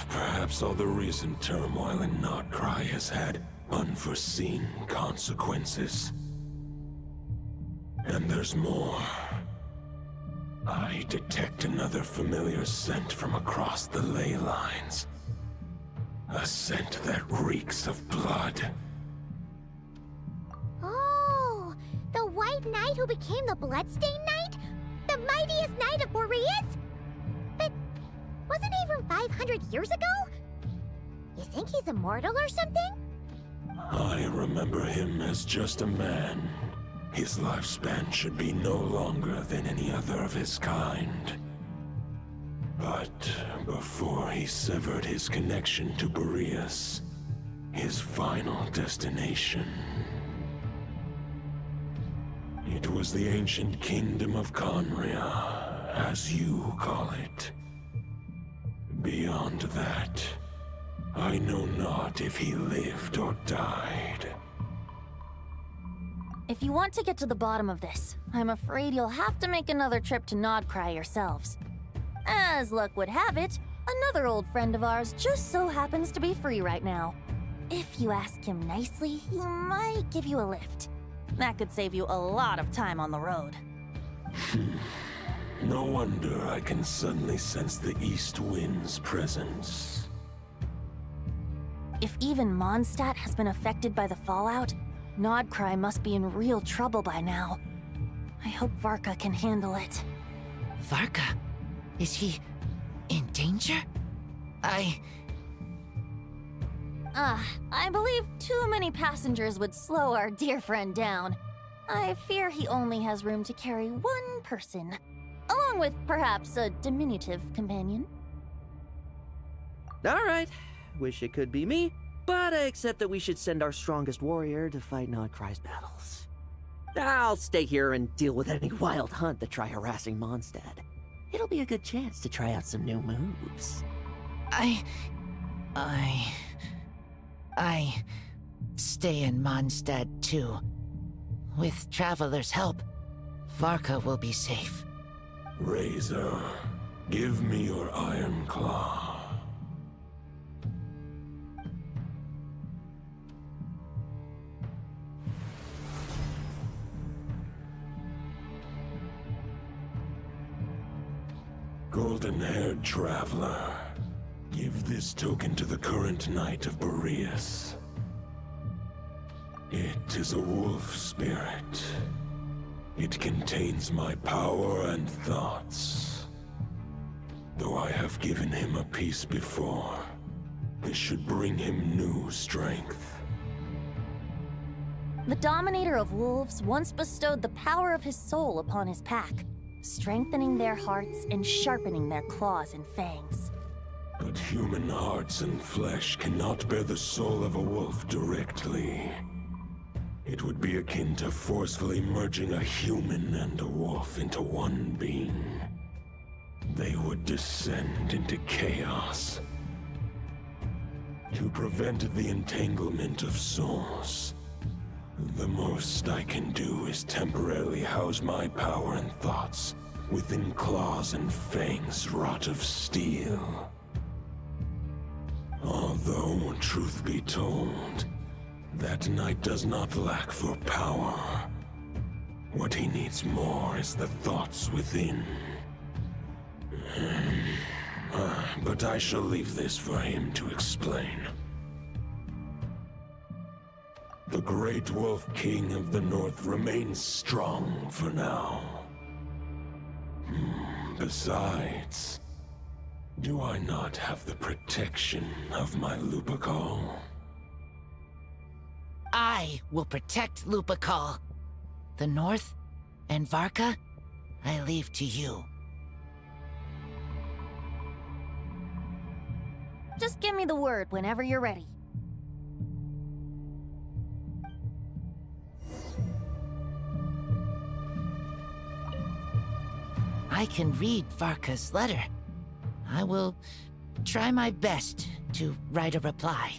Perhaps all the recent turmoil in Nodcry has had unforeseen consequences. And there's more. I detect another familiar scent from across the ley lines. A scent that reeks of blood. Oh, the White Knight who became the Bloodstained Knight? The mightiest Knight of Boreas? But wasn't he from 500 years ago? You think he's immortal or something? I remember him as just a man. His lifespan should be no longer than any other of his kind. But before he severed his connection to Boreas, his final destination, it was the ancient kingdom of Conria, as you call it. Beyond that, I know not if he lived or died. If you want to get to the bottom of this, I'm afraid you'll have to make another trip to Nodcry yourselves. As luck would have it, another old friend of ours just so happens to be free right now. If you ask him nicely, he might give you a lift. That could save you a lot of time on the road. No wonder I can suddenly sense the east wind's presence. If even Mondstadt has been affected by the fallout, Nodcry must be in real trouble by now. I hope Varka can handle it. Varka? Is he in danger? I believe too many passengers would slow our dear friend down. I fear he only has room to carry one person, along with perhaps a diminutive companion. All right. Wish it could be me, but I accept that we should send our strongest warrior to fight Nodcry's battles. I'll stay here and deal with any wild hunt that try harassing Mondstadt. It'll be a good chance to try out some new moves. I stay in Mondstadt too. With Traveler's help, Varka will be safe. Razor, give me your iron claw. Golden-haired traveler, give this token to the current Knight of Boreas. It is a wolf spirit. It contains my power and thoughts. Though I have given him a piece before, this should bring him new strength. The Dominator of Wolves once bestowed the power of his soul upon his pack, strengthening their hearts and sharpening their claws and fangs. But human hearts and flesh cannot bear the soul of a wolf directly. It would be akin to forcefully merging a human and a wolf into one being. They would descend into chaos. To prevent the entanglement of souls, the most I can do is temporarily house my power and thoughts within claws and fangs wrought of steel. Although, truth be told, that knight does not lack for power. What he needs more is the thoughts within. But I shall leave this for him to explain. The Great Wolf King of the North remains strong for now. Besides, do I not have the protection of my Lupacol? I will protect Lupacol. The North and Varka, I leave to you. Just give me the word whenever you're ready. I can read Varka's letter. I will try my best to write a reply.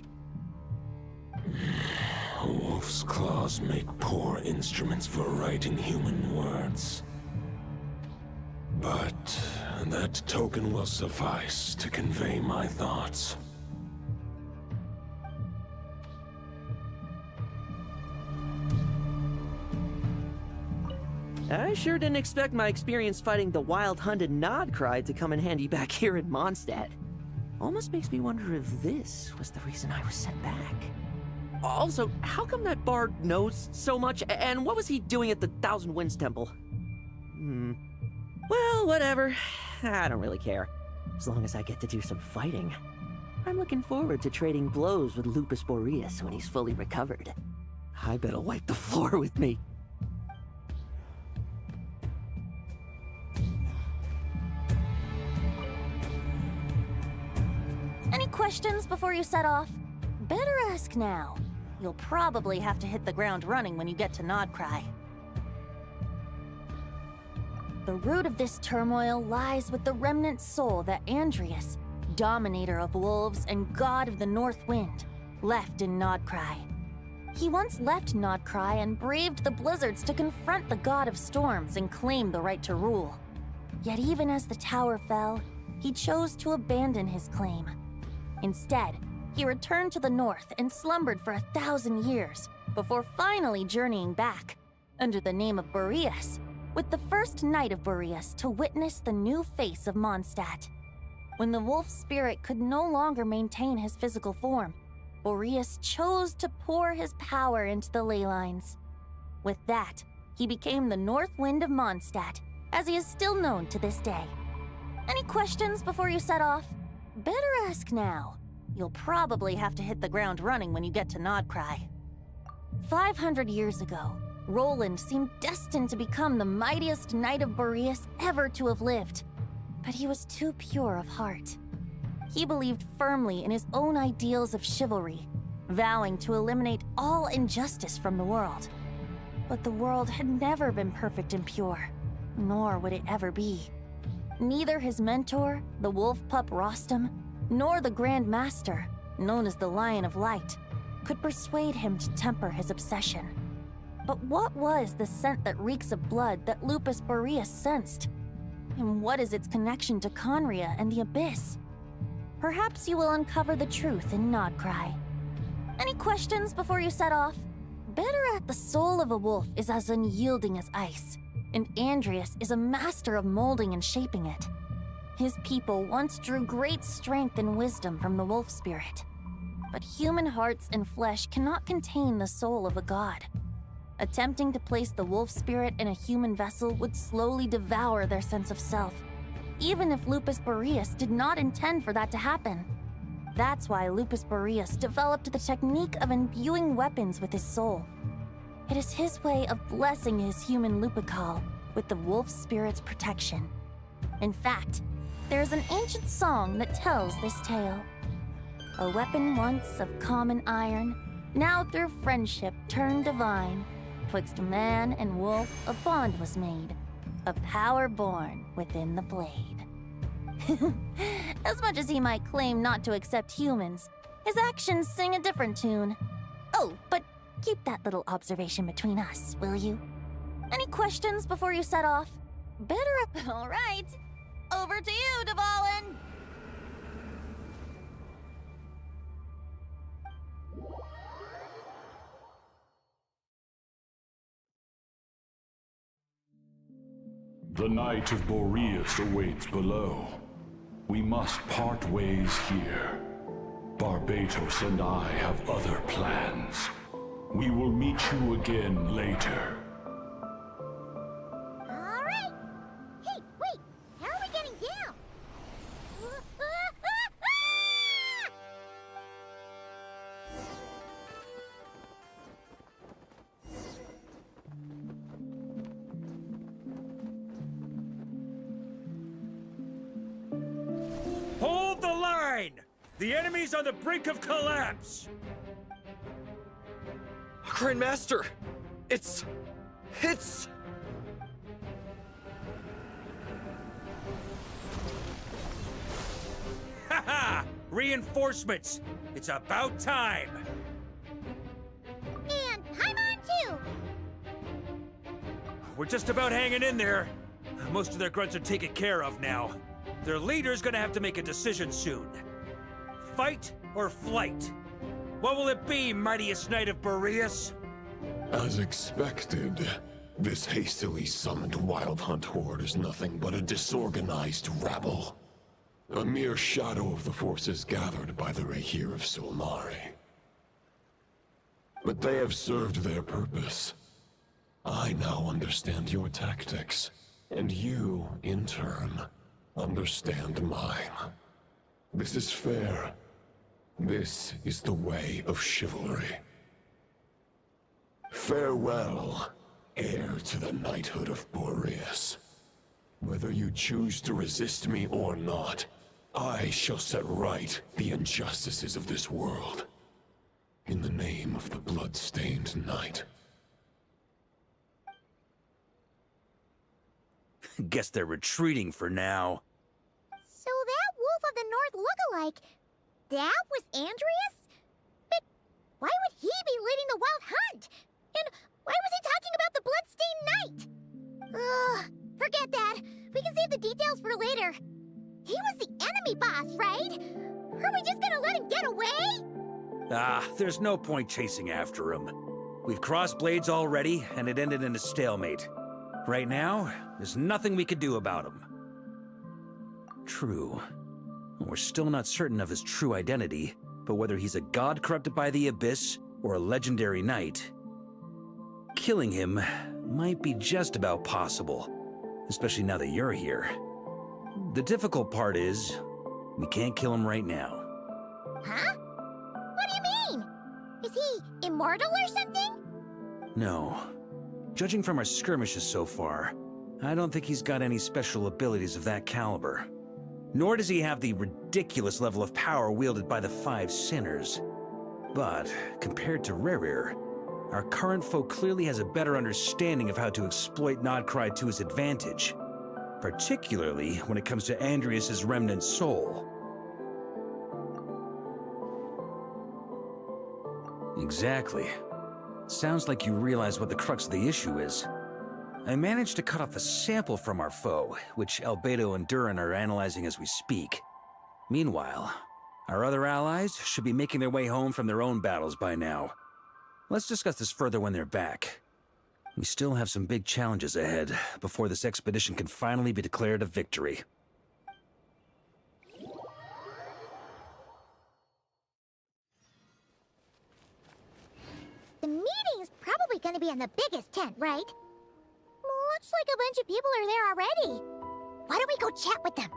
A wolf's claws make poor instruments for writing human words. But that token will suffice to convey my thoughts. I sure didn't expect my experience fighting the wild-hunted Nodcry to come in handy back here in Mondstadt. Almost makes me wonder if this was the reason I was sent back. Also, how come that bard knows so much, and what was he doing at the Thousand Winds Temple? Well, whatever. I don't really care. As long as I get to do some fighting. I'm looking forward to trading blows with Lupus Boreas when he's fully recovered. I bet he'll wipe the floor with me. Any questions before you set off? Better ask now. You'll probably have to hit the ground running when you get to Nodcry. The root of this turmoil lies with the remnant soul that Andreas, Dominator of Wolves and God of the North Wind, left in Nodcry. He once left Nodcry and braved the blizzards to confront the God of Storms and claim the right to rule. Yet even as the tower fell, he chose to abandon his claim. Instead, he returned to the north and slumbered for 1,000 years before finally journeying back, under the name of Boreas, with the first Knight of Boreas to witness the new face of Mondstadt. When the wolf spirit could no longer maintain his physical form, Boreas chose to pour his power into the ley lines. With that, he became the North Wind of Mondstadt, as he is still known to this day. Any questions before you set off? Better ask now. You'll probably have to hit the ground running when you get to Nodcry. 500 years ago, Roland seemed destined to become the mightiest Knight of Boreas ever to have lived. But he was too pure of heart. He believed firmly in his own ideals of chivalry, vowing to eliminate all injustice from the world. But the world had never been perfect and pure, nor would it ever be. Neither his mentor, the wolf pup Rostam, nor the Grand Master, known as the Lion of Light, could persuade him to temper his obsession. But what was the scent that reeks of blood that Lupus Boreas sensed? And what is its connection to Conria and the Abyss? Perhaps you will uncover the truth in Nodcry. Any questions before you set off? The soul of a wolf is as unyielding as ice, and Andreas is a master of molding and shaping it. His people once drew great strength and wisdom from the wolf spirit. But human hearts and flesh cannot contain the soul of a god. Attempting to place the wolf spirit in a human vessel would slowly devour their sense of self, even if Lupus Boreas did not intend for that to happen. That's why Lupus Boreas developed the technique of imbuing weapons with his soul. It is his way of blessing his human Lupical with the wolf spirit's protection. In fact, there is an ancient song that tells this tale. A weapon once of common iron, now through friendship turned divine. Twixt man and wolf a bond was made, a power born within the blade. As much as he might claim not to accept humans, his actions sing a different tune. Oh, but keep that little observation between us, will you? Any questions before you set off? All right. Over to you, Dvalin! The Knight of Boreas awaits below. We must part ways here. Barbatos and I have other plans. We will meet you again later. Alright! Hey, wait! How are we getting down? Hold the line! The enemy's on the brink of collapse! Grandmaster! It's... Haha! Reinforcements! It's about time! And Paimon too! We're just about hanging in there. Most of their grunts are taken care of now. Their leader's gonna have to make a decision soon. Fight or flight? What will it be, mightiest Knight of Boreas? As expected, this hastily summoned Wild Hunt horde is nothing but a disorganized rabble. A mere shadow of the forces gathered by the Rahir of Solnari. But they have served their purpose. I now understand your tactics, and you, in turn, understand mine. This is fair. This is the way of chivalry. Farewell, heir to the knighthood of Boreas. Whether you choose to resist me or not, I shall set right the injustices of this world. In the name of the blood-stained knight. Guess they're retreating for now. So that Wolf of the North lookalike, that was Andreas? But why would he be leading the Wild Hunt? And why was he talking about the Bloodstained Knight? Ugh, forget that. We can save the details for later. He was the enemy boss, right? Are we just gonna let him get away? There's no point chasing after him. We've crossed blades already, and it ended in a stalemate. Right now, there's nothing we could do about him. True. We're still not certain of his true identity, but whether he's a god corrupted by the Abyss or a legendary knight, killing him might be just about possible, especially now that you're here. The difficult part is, we can't kill him right now. Huh? What do you mean? Is he immortal or something? No. Judging from our skirmishes so far, I don't think he's got any special abilities of that caliber. Nor does he have the ridiculous level of power wielded by the Five Sinners. But, compared to Rerir, our current foe clearly has a better understanding of how to exploit Nodcry to his advantage, particularly when it comes to Andreas' remnant soul. Exactly. Sounds like you realize what the crux of the issue is. I managed to cut off a sample from our foe, which Albedo and Durin are analyzing as we speak. Meanwhile, our other allies should be making their way home from their own battles by now. Let's discuss this further when they're back. We still have some big challenges ahead before this expedition can finally be declared a victory. The meeting's probably gonna be in the biggest tent, right? Looks like a bunch of people are there already. Why don't we go chat with them?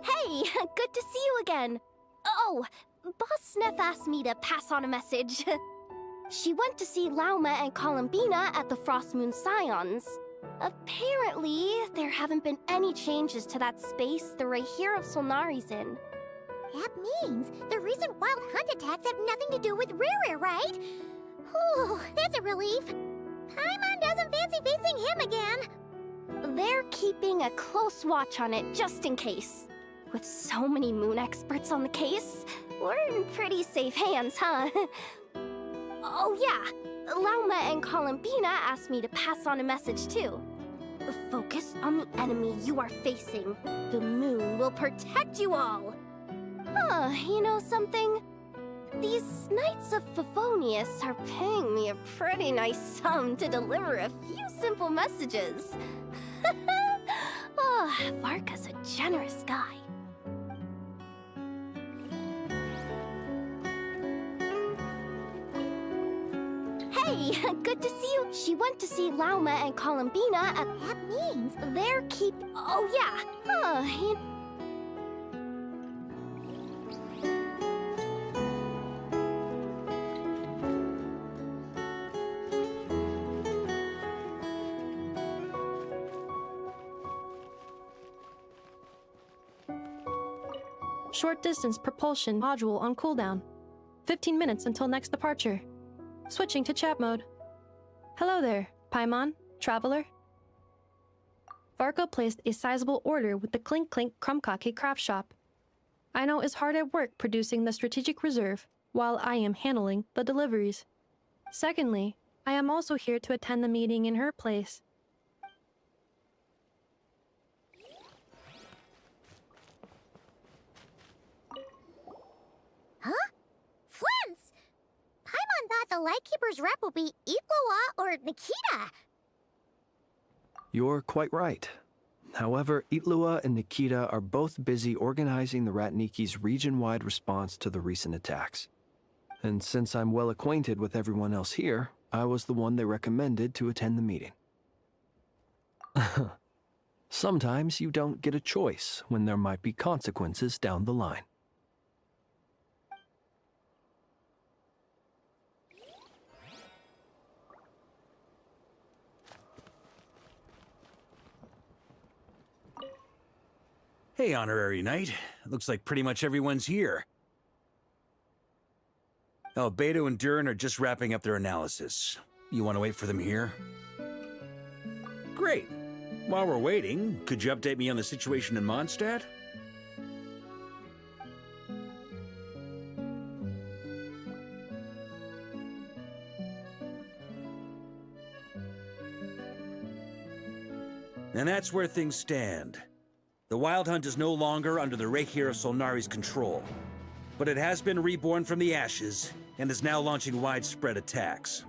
Hey, good to see you again. Oh, Boss Sniff asked me to pass on a message. She went to see Lauma and Columbina at the Frost Moon Scions. Apparently, there haven't been any changes to that space the Rahir of Solnari's in. That means the recent wild hunt attacks have nothing to do with Riri, right? Whew, that's a relief. Paimon doesn't fancy facing him again. They're keeping a close watch on it just in case. With so many moon experts on the case, we're in pretty safe hands, huh? Oh yeah, Lauma and Columbina asked me to pass on a message too. Focus on the enemy you are facing. The moon will protect you all. Huh, you know something? These Knights of Favonius are paying me a pretty nice sum to deliver a few simple messages. Oh, Varka's a generous guy. Hey, good to see you. She went to see Lauma and Columbina at... That means... They're Oh, yeah. Huh, Short distance propulsion module on cooldown. 15 minutes until next departure. Switching to chat mode. Hello there, Paimon, traveler. Varka placed a sizable order with the Clink Clink Krumkake craft shop. Aino is hard at work producing the strategic reserve, while I am handling the deliveries. Secondly, I am also here to attend the meeting in her place. Huh? Flint's! Paimon thought the Lightkeeper's rep would be Iklawa or Nikita. You're quite right. However, Itlua and Nikita are both busy organizing the Ratniki's region-wide response to the recent attacks. And since I'm well acquainted with everyone else here, I was the one they recommended to attend the meeting. Sometimes you don't get a choice when there might be consequences down the line. Hey, Honorary Knight. Looks like pretty much everyone's here. Albedo and Durin are just wrapping up their analysis. You want to wait for them here? Great. While we're waiting, could you update me on the situation in Mondstadt? And that's where things stand. The Wild Hunt is no longer under the Rahir of Solnari's control, but it has been reborn from the ashes and is now launching widespread attacks.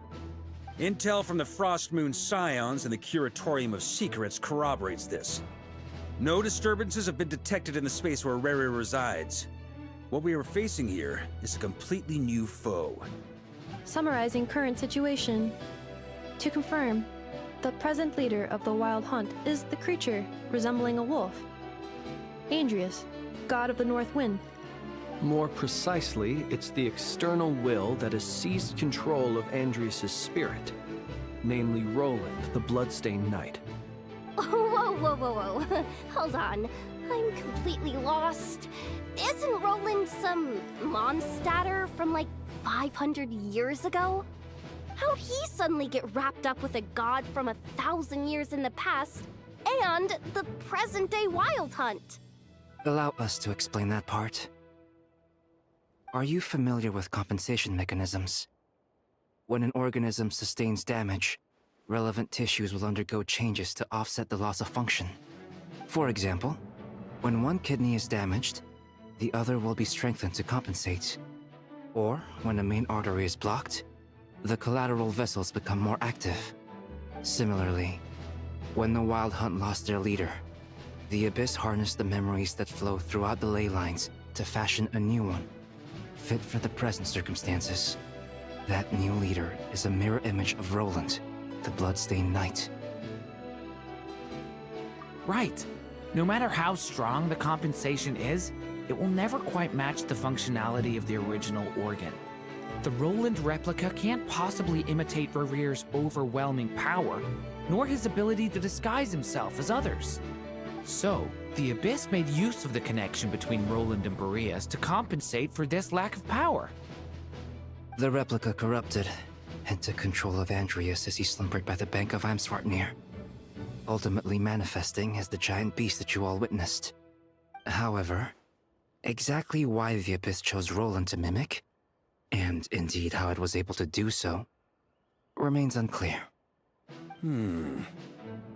Intel from the Frost Moon Scions and the Curatorium of Secrets corroborates this. No disturbances have been detected in the space where Riri resides. What we are facing here is a completely new foe. Summarizing current situation. To confirm, the present leader of the Wild Hunt is the creature resembling a wolf. Andrius, god of the North Wind. More precisely, it's the external will that has seized control of Andrius' spirit, namely Roland, the Bloodstained Knight. Whoa, whoa, whoa, whoa. Hold on. I'm completely lost. Isn't Roland some Mondstadter from like 500 years ago? How'd he suddenly get wrapped up with a god from 1,000 years in the past and the present-day Wild Hunt? Allow us to explain that part. Are you familiar with compensation mechanisms? When an organism sustains damage, relevant tissues will undergo changes to offset the loss of function. For example, when one kidney is damaged, the other will be strengthened to compensate. Or, when a main artery is blocked, the collateral vessels become more active. Similarly, when the Wild Hunt lost their leader, the Abyss harnessed the memories that flow throughout the ley lines to fashion a new one, fit for the present circumstances. That new leader is a mirror image of Roland, the Bloodstained Knight. Right. No matter how strong the compensation is, it will never quite match the functionality of the original organ. The Roland replica can't possibly imitate Barir's overwhelming power, nor his ability to disguise himself as others. So, the Abyss made use of the connection between Roland and Boreas to compensate for this lack of power. The replica corrupted and took control of Andreas as he slumbered by the bank of Amsvartnir, ultimately manifesting as the giant beast that you all witnessed. However, exactly why the Abyss chose Roland to mimic, and indeed how it was able to do so, remains unclear.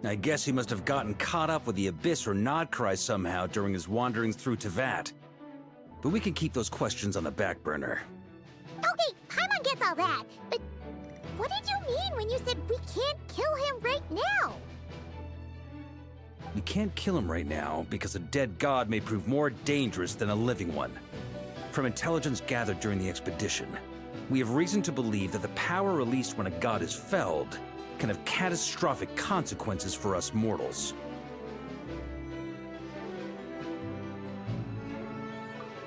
I guess he must have gotten caught up with the Abyss or Nodcry somehow during his wanderings through Teyvat. But we can keep those questions on the back burner. Okay, Paimon gets all that, but what did you mean when you said we can't kill him right now? We can't kill him right now because a dead god may prove more dangerous than a living one. From intelligence gathered during the expedition, we have reason to believe that the power released when a god is felled can have catastrophic consequences for us mortals.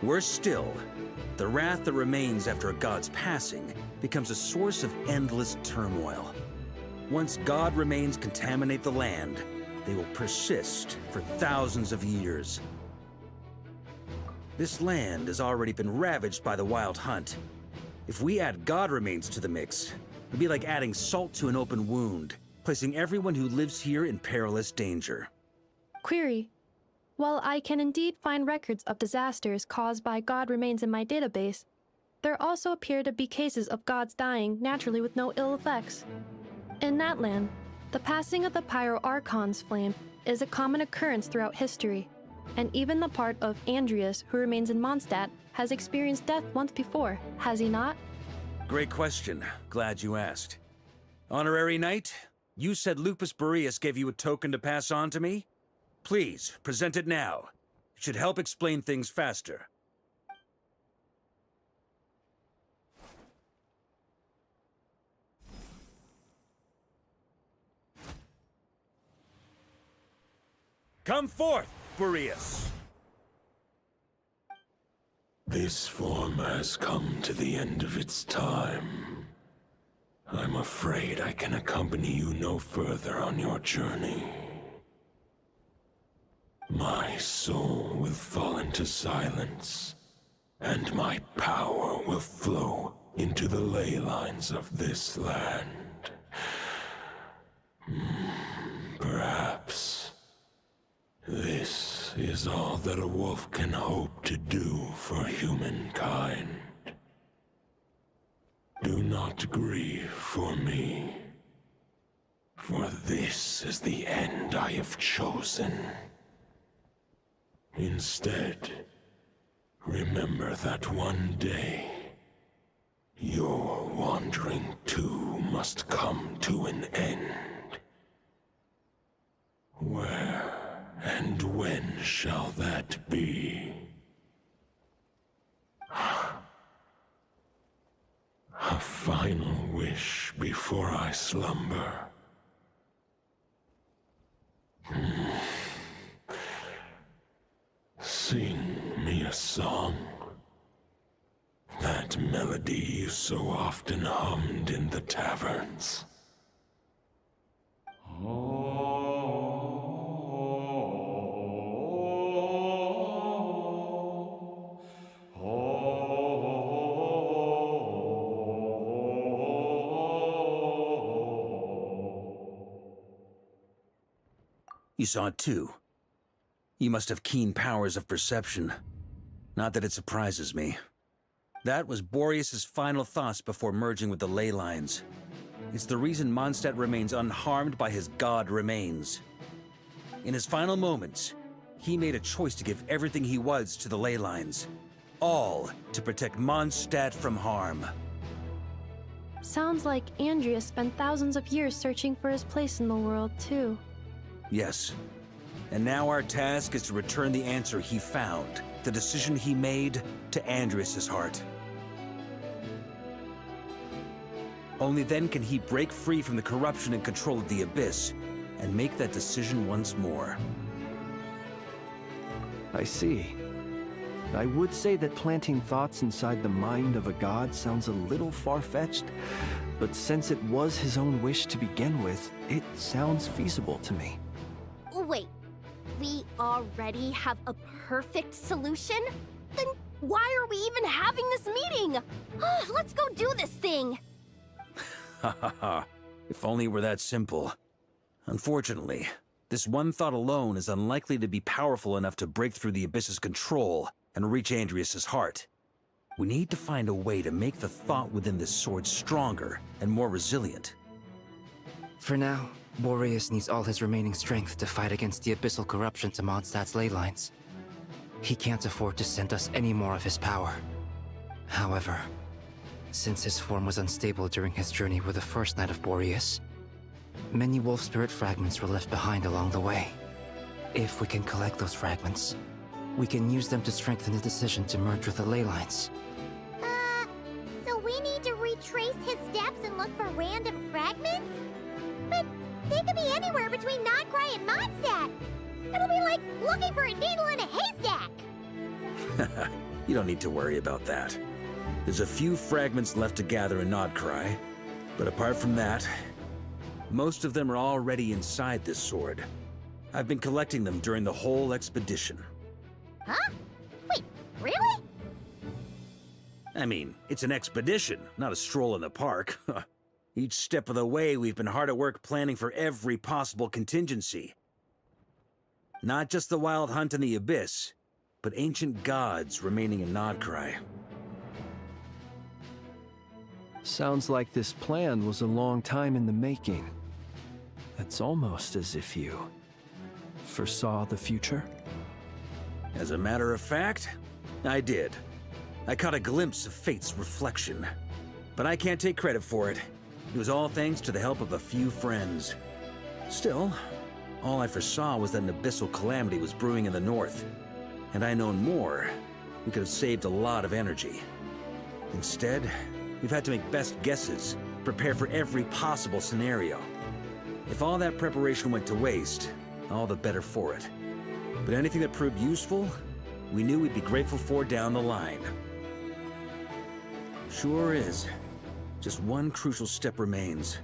Worse still, the wrath that remains after a god's passing becomes a source of endless turmoil. Once god remains contaminate the land, they will persist for thousands of years. This land has already been ravaged by the Wild Hunt. If we add god remains to the mix, it'd be like adding salt to an open wound, placing everyone who lives here in perilous danger. Query. While I can indeed find records of disasters caused by god remains in my database, there also appear to be cases of gods dying naturally with no ill effects. In that land, the passing of the Pyro-Archon's flame is a common occurrence throughout history, and even the part of Andreas who remains in Mondstadt has experienced death once before, has he not? Great question. Glad you asked. Honorary Knight, you said Lupus Boreas gave you a token to pass on to me? Please, present it now. It should help explain things faster. Come forth, Boreas! This form has come to the end of its time. I'm afraid I can accompany you no further on your journey. My soul will fall into silence, and my power will flow into the ley lines of this land. Perhaps this is all that a wolf can hope to do for humankind. Do not grieve for me, for this is the end I have chosen. Instead, remember that one day, your wandering too must come to an end. Where and when shall that be? A final wish before I slumber. Sing me a song. That melody you so often hummed in the taverns. You saw it too. You must have keen powers of perception. Not that it surprises me. That was Boreas's final thoughts before merging with the ley lines. It's the reason Mondstadt remains unharmed by his god remains. In his final moments, he made a choice to give everything he was to the ley lines. All to protect Mondstadt from harm. Sounds like Andrea spent thousands of years searching for his place in the world, too. Yes. And now our task is to return the answer he found, the decision he made, to Andrias' heart. Only then can he break free from the corruption and control of the Abyss, and make that decision once more. I see. I would say that planting thoughts inside the mind of a god sounds a little far-fetched, but since it was his own wish to begin with, it sounds feasible to me. Wait, we already have a perfect solution? Then why are we even having this meeting? Let's go do this thing! Ha ha ha. If only it were that simple. Unfortunately, this one thought alone is unlikely to be powerful enough to break through the Abyss's control and reach Andrias' heart. We need to find a way to make the thought within this sword stronger and more resilient. For now, Boreas needs all his remaining strength to fight against the abyssal corruption to Mondstadt's ley lines. He can't afford to send us any more of his power. However, since his form was unstable during his journey with the first Knight of Boreas, many wolf spirit fragments were left behind along the way. If we can collect those fragments, we can use them to strengthen the decision to merge with the ley lines. So we need to retrace his steps and look for random fragments? But they could be anywhere between Nodcry and Mondstadt. It'll be like looking for a needle in a haystack. You don't need to worry about that. There's a few fragments left to gather in Nodcry, but apart from that, most of them are already inside this sword. I've been collecting them during the whole expedition. Huh? Wait, really? I mean, it's an expedition, not a stroll in the park. Each step of the way, we've been hard at work planning for every possible contingency. Not just the wild hunt in the Abyss, but ancient gods remaining in Nodcry. Sounds like this plan was a long time in the making. It's almost as if you foresaw the future. As a matter of fact, I did. I caught a glimpse of fate's reflection. But I can't take credit for it. It was all thanks to the help of a few friends. Still, all I foresaw was that an abyssal calamity was brewing in the north. Had I known more, we could have saved a lot of energy. Instead, we've had to make best guesses, prepare for every possible scenario. If all that preparation went to waste, all the better for it. But anything that proved useful, we knew we'd be grateful for down the line. Sure is. Just one crucial step remains.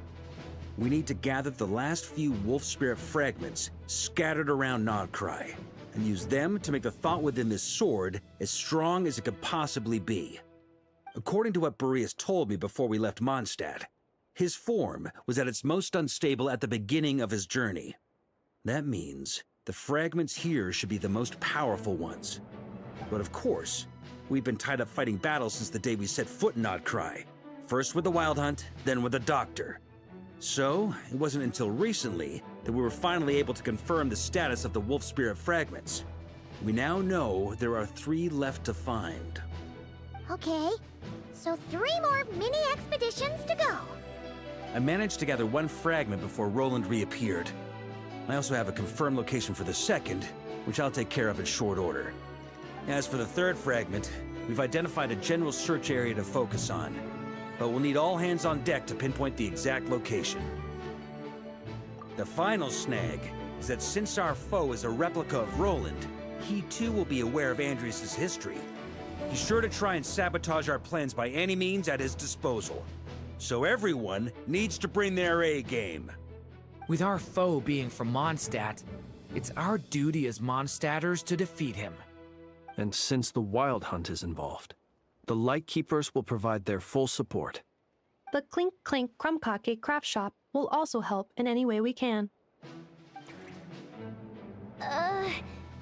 We need to gather the last few wolf spirit fragments scattered around Nodcry, and use them to make the thought within this sword as strong as it could possibly be. According to what Boreas told me before we left Mondstadt, his form was at its most unstable at the beginning of his journey. That means the fragments here should be the most powerful ones. But of course, we've been tied up fighting battles since the day we set foot in Nodcry. First with the Wild Hunt, then with the Doctor. So, it wasn't until recently that we were finally able to confirm the status of the Wolf Spirit fragments. We now know there are 3 left to find. Okay, so 3 more mini expeditions to go. I managed to gather 1 fragment before Roland reappeared. I also have a confirmed location for the second, which I'll take care of in short order. As for the 3rd fragment, we've identified a general search area to focus on, but we'll need all hands on deck to pinpoint the exact location. The final snag is that since our foe is a replica of Roland, he too will be aware of Andrias' history. He's sure to try and sabotage our plans by any means at his disposal. So everyone needs to bring their A-game. With our foe being from Mondstadt, it's our duty as Mondstadters to defeat him. And since the Wild Hunt is involved, the Lightkeepers will provide their full support. The Clink Clink Krumkake craft shop will also help in any way we can.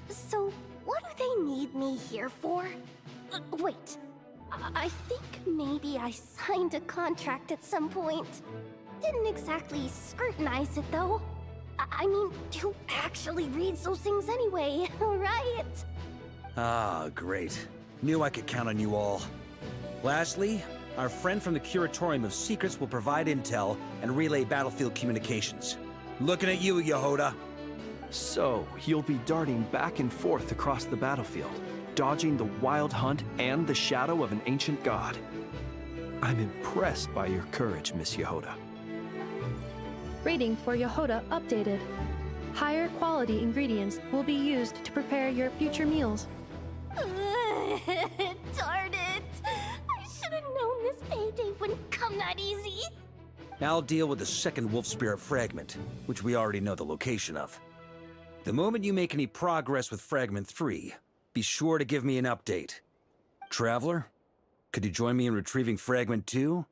So what do they need me here for? Wait, I think maybe I signed a contract at some point. Didn't exactly scrutinize it, though. I mean, who actually reads those things anyway, right? Ah, great. Knew I could count on you all. Lastly, our friend from the Curatorium of Secrets will provide intel and relay battlefield communications. Looking at you, Yehoda. So, you'll be darting back and forth across the battlefield, dodging the wild hunt and the shadow of an ancient god. I'm impressed by your courage, Miss Yehoda. Rating for Yehoda updated. Higher quality ingredients will be used to prepare your future meals. Darn it! I should have known this payday wouldn't come that easy. I'll deal with the second Wolf Spirit fragment, which we already know the location of. The moment you make any progress with Fragment 3, be sure to give me an update. Traveler, could you join me in retrieving Fragment 2?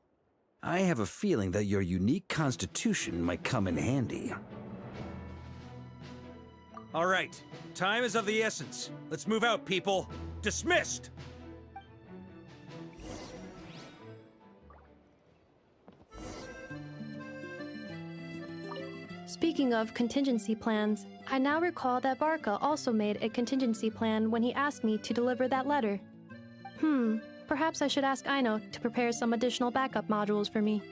I have a feeling that your unique constitution might come in handy. All right, time is of the essence. Let's move out, people. Dismissed! Speaking of contingency plans, I now recall that Barca also made a contingency plan when he asked me to deliver that letter. Perhaps I should ask Aino to prepare some additional backup modules for me.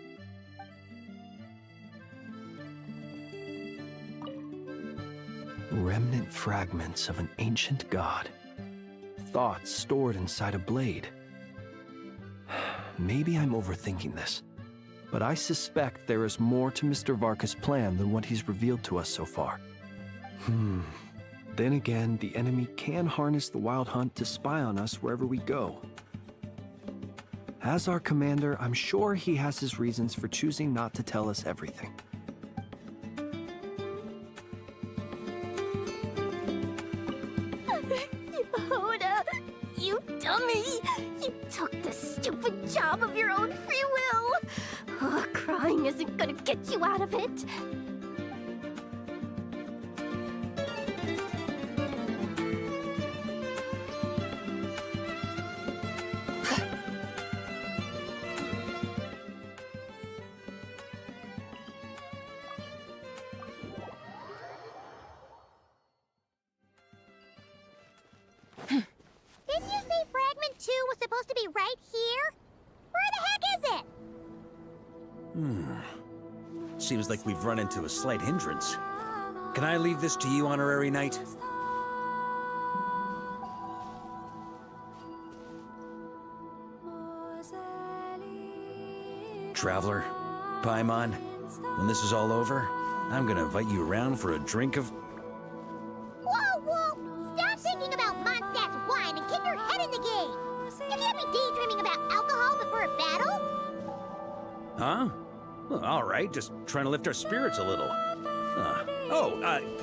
Remnant fragments of an ancient god. Thoughts stored inside a blade. Maybe I'm overthinking this, but I suspect there is more to Mr. Vark's plan than what he's revealed to us so far. Then again, the enemy can harness the Wild Hunt to spy on us wherever we go. As our commander, I'm sure he has his reasons for choosing not to tell us everything. Yehoda, you dummy! You took the stupid job of your own free will! Oh, crying isn't gonna get you out of it! Didn't you say Fragment 2 was supposed to be right here? Where the heck is it? Seems like we've run into a slight hindrance. Can I leave this to you, Honorary Knight? Traveler, Paimon, when this is all over, I'm gonna invite you around for a drink of... Whoa! Stop thinking about Mondstadt's wine and keep your head in the game! You can't be daydreaming about alcohol before a battle! Huh? Well, all right, just trying to lift our spirits a little.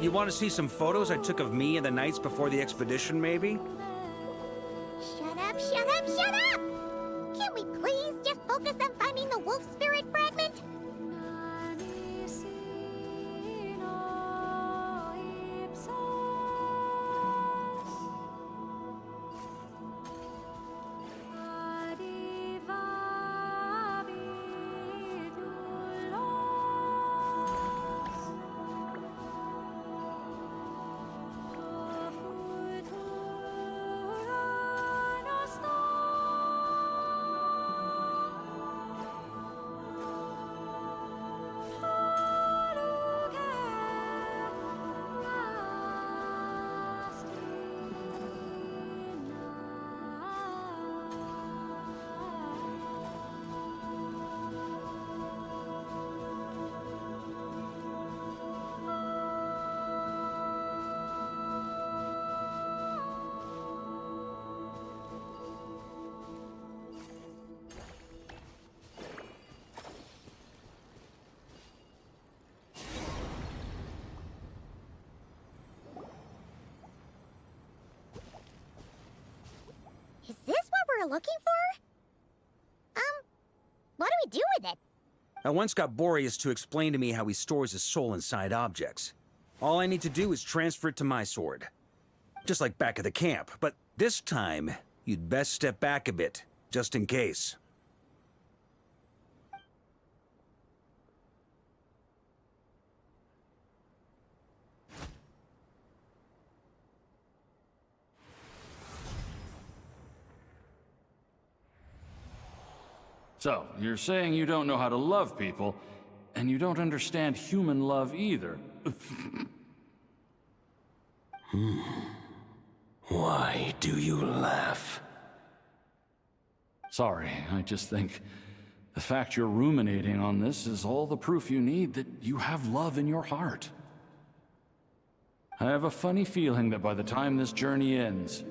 You want to see some photos I took of me and the knights before the expedition, maybe? Shut up! Can't we please just focus on finding the wolf spirit fragment? Is this what we're looking for? What do we do with it? I once got Boreas to explain to me how he stores his soul inside objects. All I need to do is transfer it to my sword. Just like back at the camp, but this time, you'd best step back a bit. just in case. So, you're saying you don't know how to love people, and you don't understand human love either. Why do you laugh? Sorry, I just think the fact you're ruminating on this is all the proof you need that you have love in your heart. I have a funny feeling that by the time this journey ends,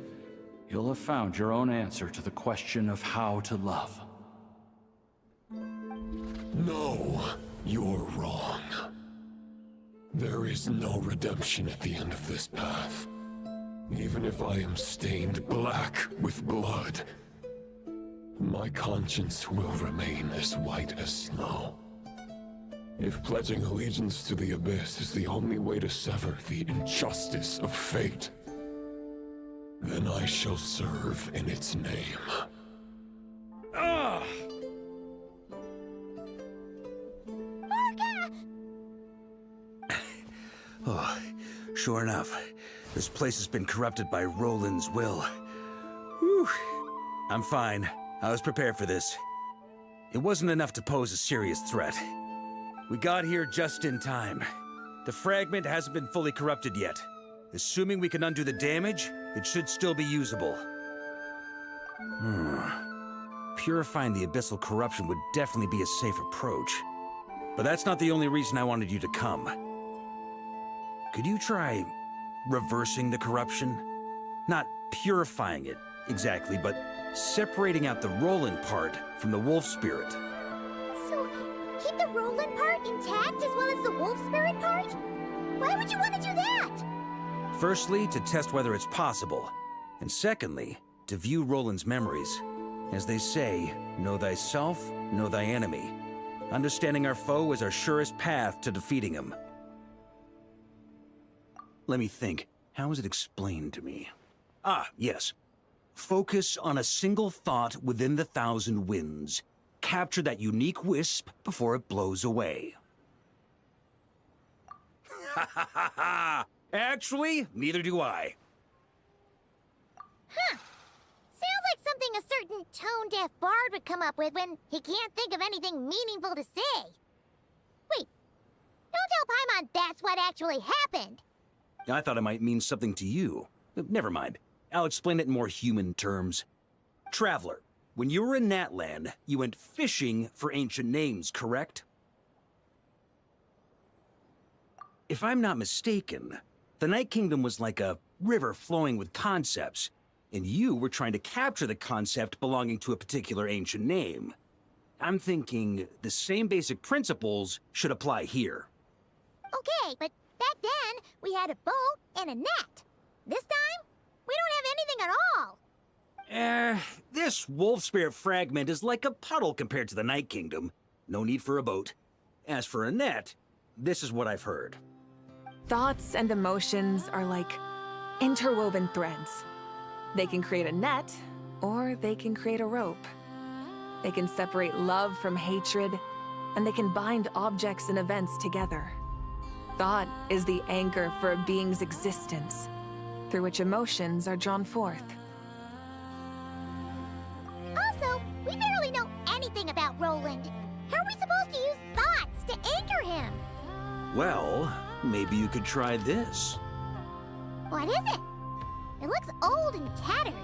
you'll have found your own answer to the question of how to love. No, you're wrong. There is no redemption at the end of this path. Even if I am stained black with blood, my conscience will remain as white as snow. If pledging allegiance to the Abyss is the only way to sever the injustice of fate, then I shall serve in its name. Ugh! Oh, sure enough, this place has been corrupted by Roland's will. Whew. I'm fine. I was prepared for this. It wasn't enough to pose a serious threat. We got here just in time. The fragment hasn't been fully corrupted yet. Assuming we can undo the damage, it should still be usable. Purifying the abyssal corruption would definitely be a safe approach. But that's not the only reason I wanted you to come. Could you try reversing the corruption? Not purifying it, exactly, but separating out the Roland part from the wolf spirit. So, keep the Roland part intact as well as the wolf spirit part? Why would you want to do that? Firstly, to test whether it's possible. And secondly, to view Roland's memories. As they say, know thyself, know thy enemy. Understanding our foe is our surest path to defeating him. Let me think. How was it explained to me? Ah, yes. Focus on a single thought within the 1,000 winds. Capture that unique wisp before it blows away. Ha ha ha ha! Actually, neither do I. Huh. Sounds like something a certain tone-deaf bard would come up with when he can't think of anything meaningful to say. Wait, don't tell Paimon that's what actually happened. I thought it might mean something to you. Never mind. I'll explain it in more human terms. Traveler, when you were in Natland, you went fishing for ancient names, correct? If I'm not mistaken, the Night Kingdom was like a river flowing with concepts, and you were trying to capture the concept belonging to a particular ancient name. I'm thinking the same basic principles should apply here. Okay, but back then, we had a boat and a net. This time, we don't have anything at all. This wolf spirit fragment is like a puddle compared to the Night Kingdom. No need for a boat. As for a net, this is what I've heard. Thoughts and emotions are like interwoven threads. They can create a net, or they can create a rope. They can separate love from hatred, and they can bind objects and events together. Thought is the anchor for a being's existence, through which emotions are drawn forth. Also, we barely know anything about Roland. How are we supposed to use thoughts to anchor him? Well, maybe you could try this. What is it? It looks old and tattered.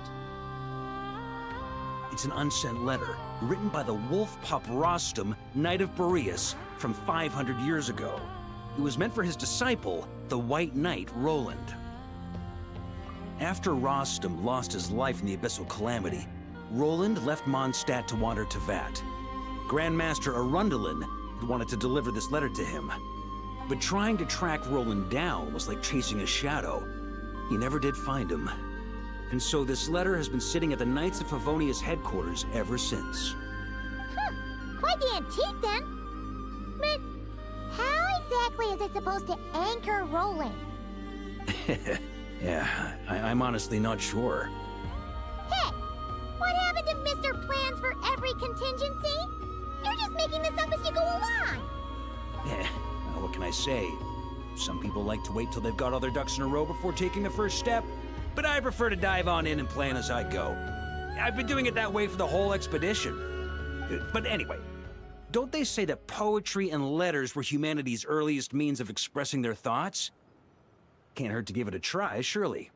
It's an unsent letter, written by the wolf pup Rostam, Knight of Boreas, from 500 years ago. It was meant for his disciple, the White Knight Roland. After Rostam lost his life in the Abyssal Calamity, Roland left Mondstadt to wander to Vat. Grandmaster Arundelen had wanted to deliver this letter to him. But trying to track Roland down was like chasing a shadow. He never did find him. And so this letter has been sitting at the Knights of Favonius headquarters ever since. Quite the antique then. But how exactly is it supposed to anchor Roland? Yeah, I'm honestly not sure. Hey, What happened to Mr. Plans for every contingency? You're just making this up as you go along. Well, what can I say? Some people like to wait till they've got all their ducks in a row before taking the first step, but I prefer to dive on in and plan as I go. I've been doing it that way for the whole expedition. But anyway, don't they say that poetry and letters were humanity's earliest means of expressing their thoughts? Can't hurt to give it a try, surely.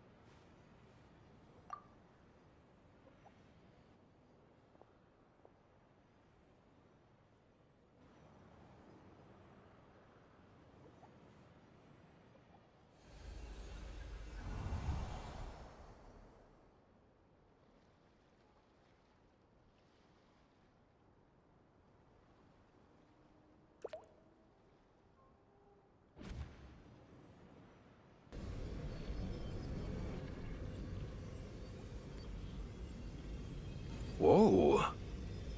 Whoa,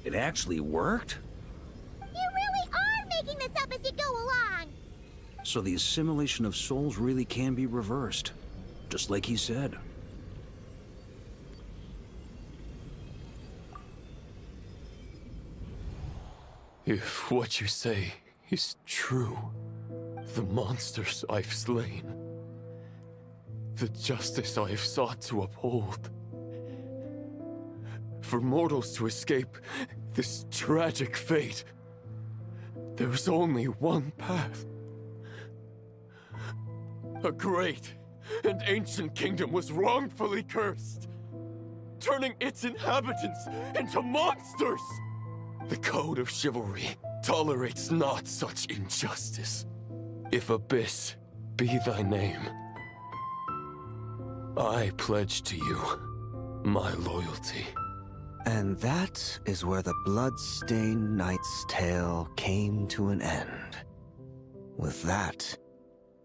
it actually worked? You really are making this up as you go along. So the assimilation of souls really can be reversed, just like he said. If what you say is true, the monsters I've slain, the justice I have sought to uphold, for mortals to escape this tragic fate, there's only one path. A great and ancient kingdom was wrongfully cursed, turning its inhabitants into monsters. The code of chivalry tolerates not such injustice. If Abyss be thy name, I pledge to you my loyalty. And that is where the blood-stained knight's tale came to an end. With that,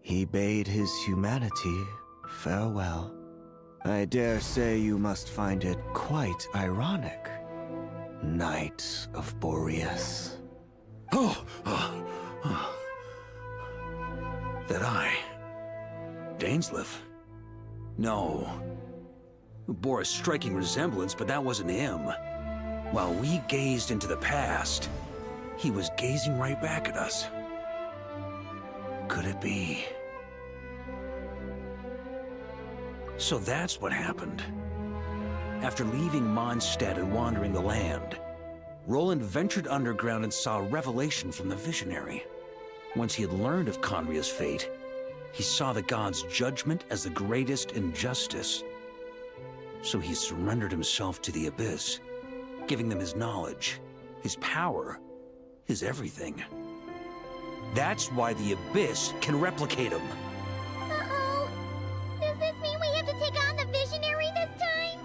he bade his humanity farewell. I dare say you must find it quite ironic, Knight of Boreas. That I... Dainsleif? No. Bore a striking resemblance, but that wasn't him. While we gazed into the past, he was gazing right back at us. Could it be? So that's what happened. After leaving Mondstadt and wandering the land, Roland ventured underground and saw a revelation from the Visionary. Once he had learned of Conria's fate, he saw the gods' judgment as the greatest injustice. So he surrendered himself to the Abyss, giving them his knowledge, his power, his everything. That's why the Abyss can replicate him. Uh-oh. Does this mean we have to take on the Visionary this time?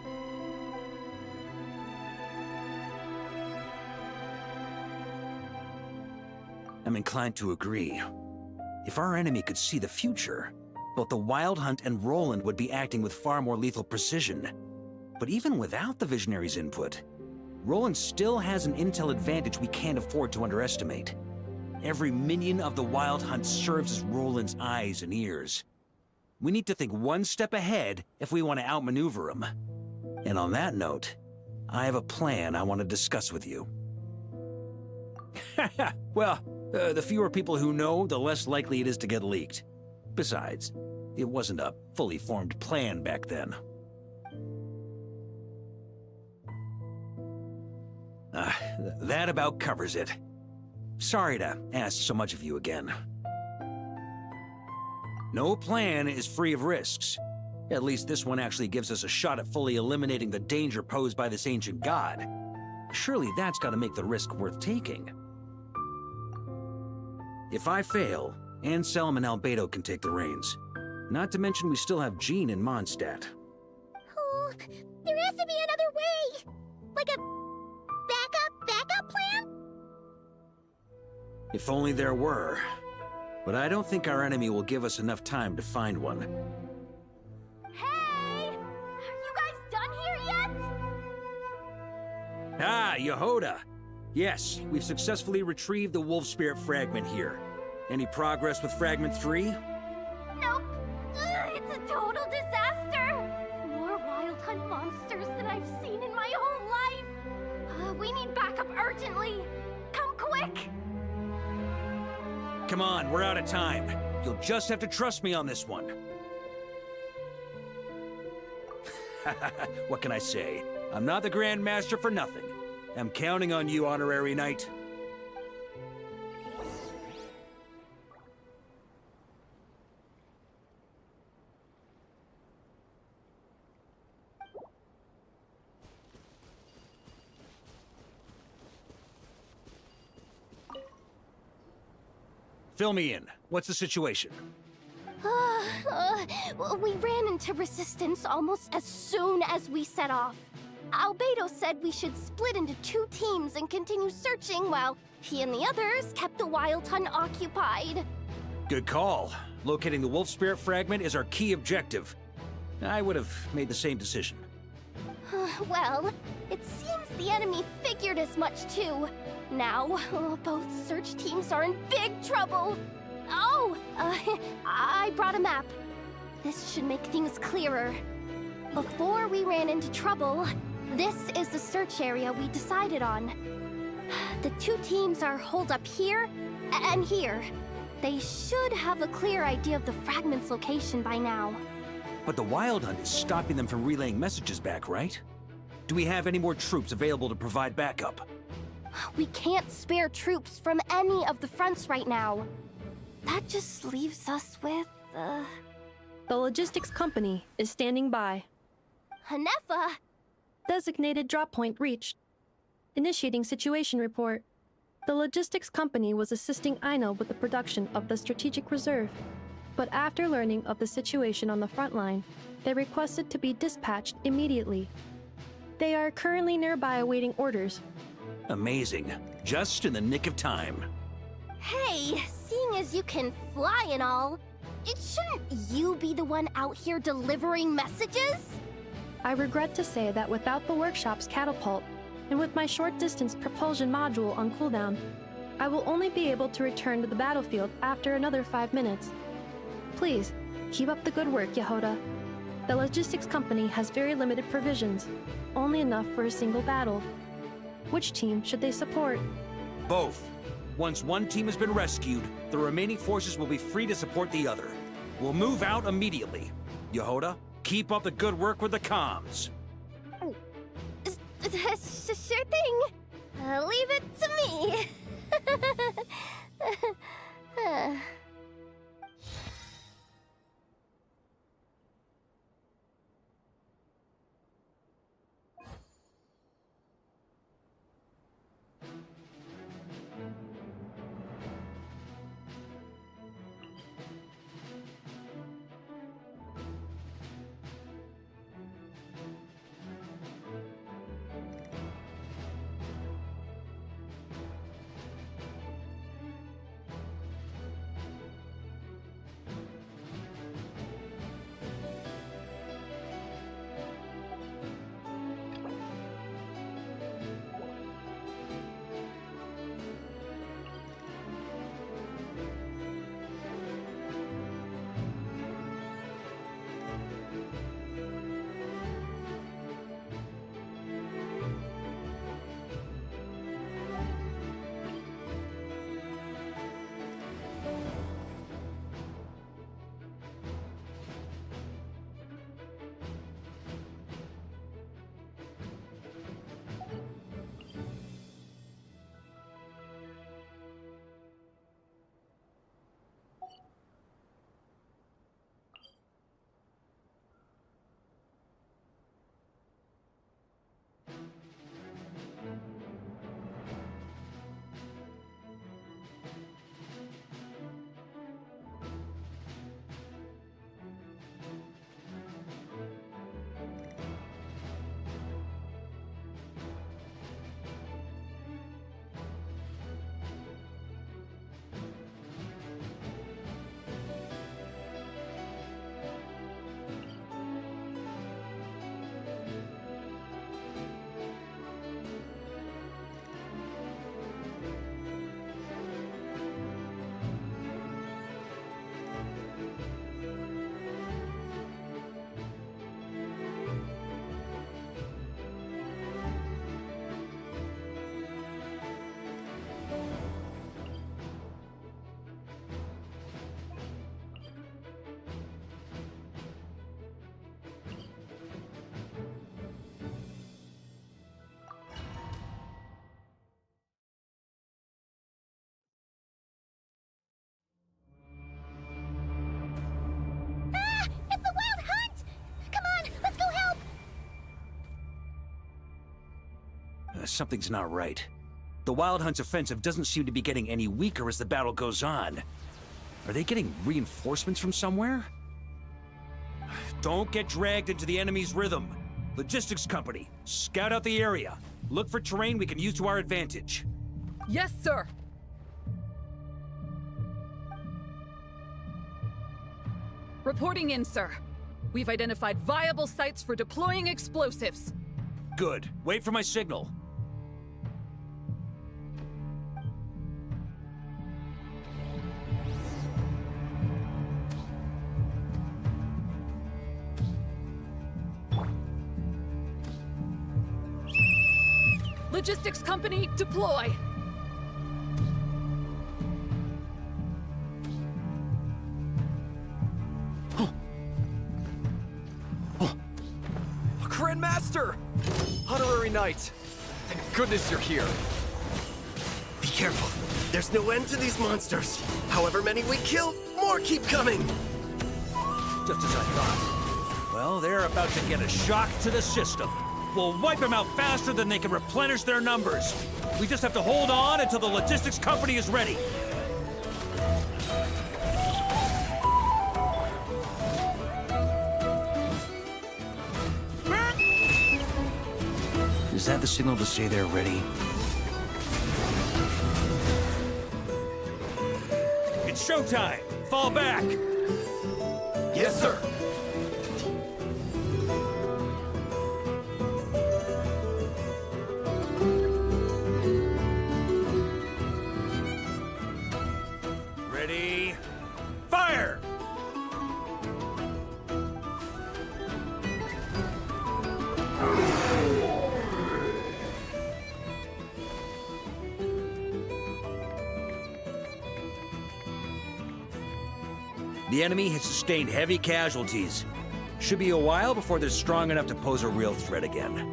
I'm inclined to agree. If our enemy could see the future, both the Wild Hunt and Roland would be acting with far more lethal precision. But even without the Visionary's input, Roland still has an intel advantage we can't afford to underestimate. Every minion of the Wild Hunt serves as Roland's eyes and ears. We need to think one step ahead if we want to outmaneuver him. And on that note, I have a plan I want to discuss with you. Well, the fewer people who know, the less likely it is to get leaked. Besides, it wasn't a fully formed plan back then. That about covers it. Sorry to ask so much of you again. No plan is free of risks. At least this one actually gives us a shot at fully eliminating the danger posed by this ancient god. Surely that's got to make the risk worth taking. If I fail, Anselm and Albedo can take the reins. Not to mention we still have Jean in Mondstadt. Oh, there has to be another way! Like a backup plan? If only there were. But I don't think our enemy will give us enough time to find one. Hey! Are you guys done here yet? Ah, Yehoda! Yes, we've successfully retrieved the Wolf Spirit fragment here. Any progress with Fragment 3? Nope. Ugh, it's a total disaster. More Wild Hunt monsters than I've seen in my whole urgently! Come quick! Come on, we're out of time. You'll just have to trust me on this one. What can I say? I'm not the Grand Master for nothing. I'm counting on you, Honorary Knight. Fill me in. What's the situation? We ran into resistance almost as soon as we set off. Albedo said we should split into 2 teams and continue searching while he and the others kept the Wild Hunt occupied. Good call. Locating the Wolf Spirit Fragment is our key objective. I would have made the same decision. Well, it seems the enemy figured as much too. Now, both search teams are in big trouble. Oh, I brought a map. This should make things clearer. Before we ran into trouble, this is the search area we decided on. The 2 teams are holed up here and here. They should have a clear idea of the fragment's location by now. But the Wild Hunt is stopping them from relaying messages back, right? Do we have any more troops available to provide backup? We can't spare troops from any of the fronts right now. That just leaves us with, The logistics company is standing by. Hanefa! Designated drop point reached. Initiating situation report. The logistics company was assisting Aino with the production of the strategic reserve. But after learning of the situation on the front line, they requested to be dispatched immediately. They are currently nearby awaiting orders. Amazing. Just in the nick of time. Hey, seeing as you can fly and all, shouldn't you be the one out here delivering messages? I regret to say that without the workshop's catapult, and with my short-distance propulsion module on cooldown, I will only be able to return to the battlefield after another 5 minutes. Please, keep up the good work, Yehoda. The logistics company has very limited provisions, only enough for a single battle. Which team should they support? Both. Once one team has been rescued, the remaining forces will be free to support the other. We'll move out immediately. Yehoda, keep up the good work with the comms. Sure thing. Leave it to me. something's not right. The Wild Hunt's offensive doesn't seem to be getting any weaker as the battle goes on. Are they getting reinforcements from somewhere? Don't get dragged into the enemy's rhythm. Logistics company, scout out the area. Look for terrain we can use to our advantage. Yes, sir! Reporting in, sir. We've identified viable sites for deploying explosives. Good. Wait for my signal. Logistics company, deploy! Grandmaster! Honorary Knight! Thank goodness you're here. Be careful. There's no end to these monsters. However many we kill, more keep coming. Just as I thought. Well, they're about to get a shock to the system. We'll wipe them out faster than they can replenish their numbers. We just have to hold on until the logistics company is ready. Is that the signal to say they're ready? It's showtime! Fall back! Yes, sir! Ready? Fire! The enemy has sustained heavy casualties. Should be a while before they're strong enough to pose a real threat again.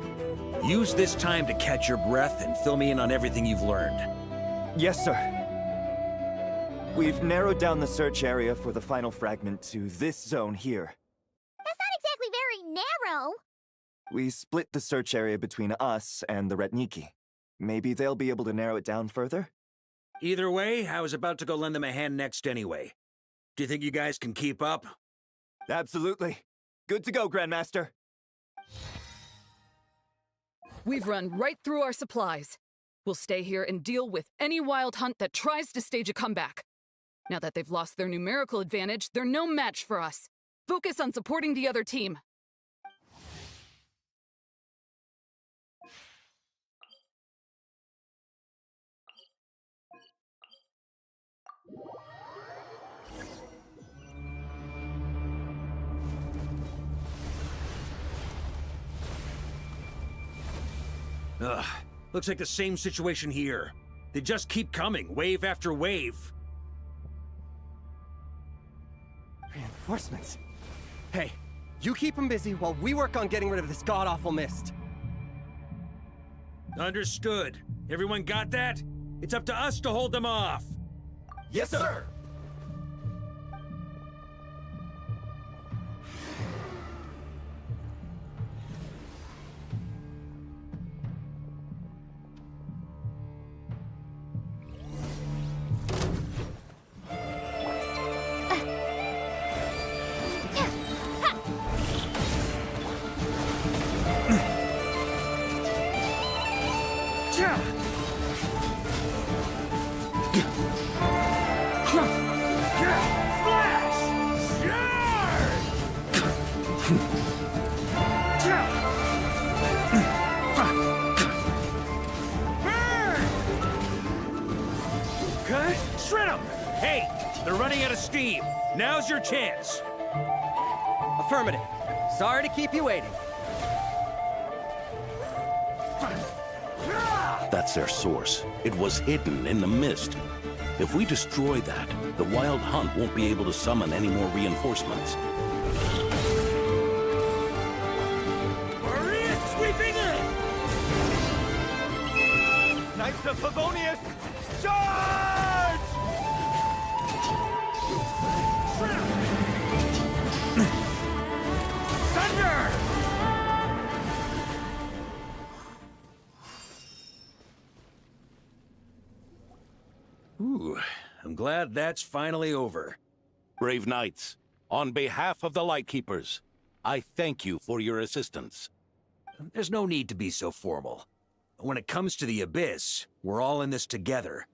Use this time to catch your breath and fill me in on everything you've learned. Yes, sir. We've narrowed down the search area for the final fragment to this zone here. That's not exactly very narrow. We split the search area between us and the Ratniki. Maybe they'll be able to narrow it down further? Either way, I was about to go lend them a hand next anyway. Do you think you guys can keep up? Absolutely. Good to go, Grandmaster. We've run right through our supplies. We'll stay here and deal with any Wild Hunt that tries to stage a comeback. Now that they've lost their numerical advantage, they're no match for us. Focus on supporting the other team. Ugh, looks like the same situation here. They just keep coming, wave after wave. Reinforcements? Hey, you keep them busy while we work on getting rid of this god-awful mist. Understood. Everyone got that? It's up to us to hold them off. Yes, sir! Shred 'em! Hey, they're running out of steam. Now's your chance. Affirmative. Sorry to keep you waiting. That's their source. It was hidden in the mist. If we destroy that, the Wild Hunt won't be able to summon any more reinforcements. Maria sweeping in! Knights of Favonius, charge! Thunder! Ooh, I'm glad that's finally over. Brave knights, on behalf of the Lightkeepers, I thank you for your assistance. There's no need to be so formal. When it comes to the Abyss, we're all in this together.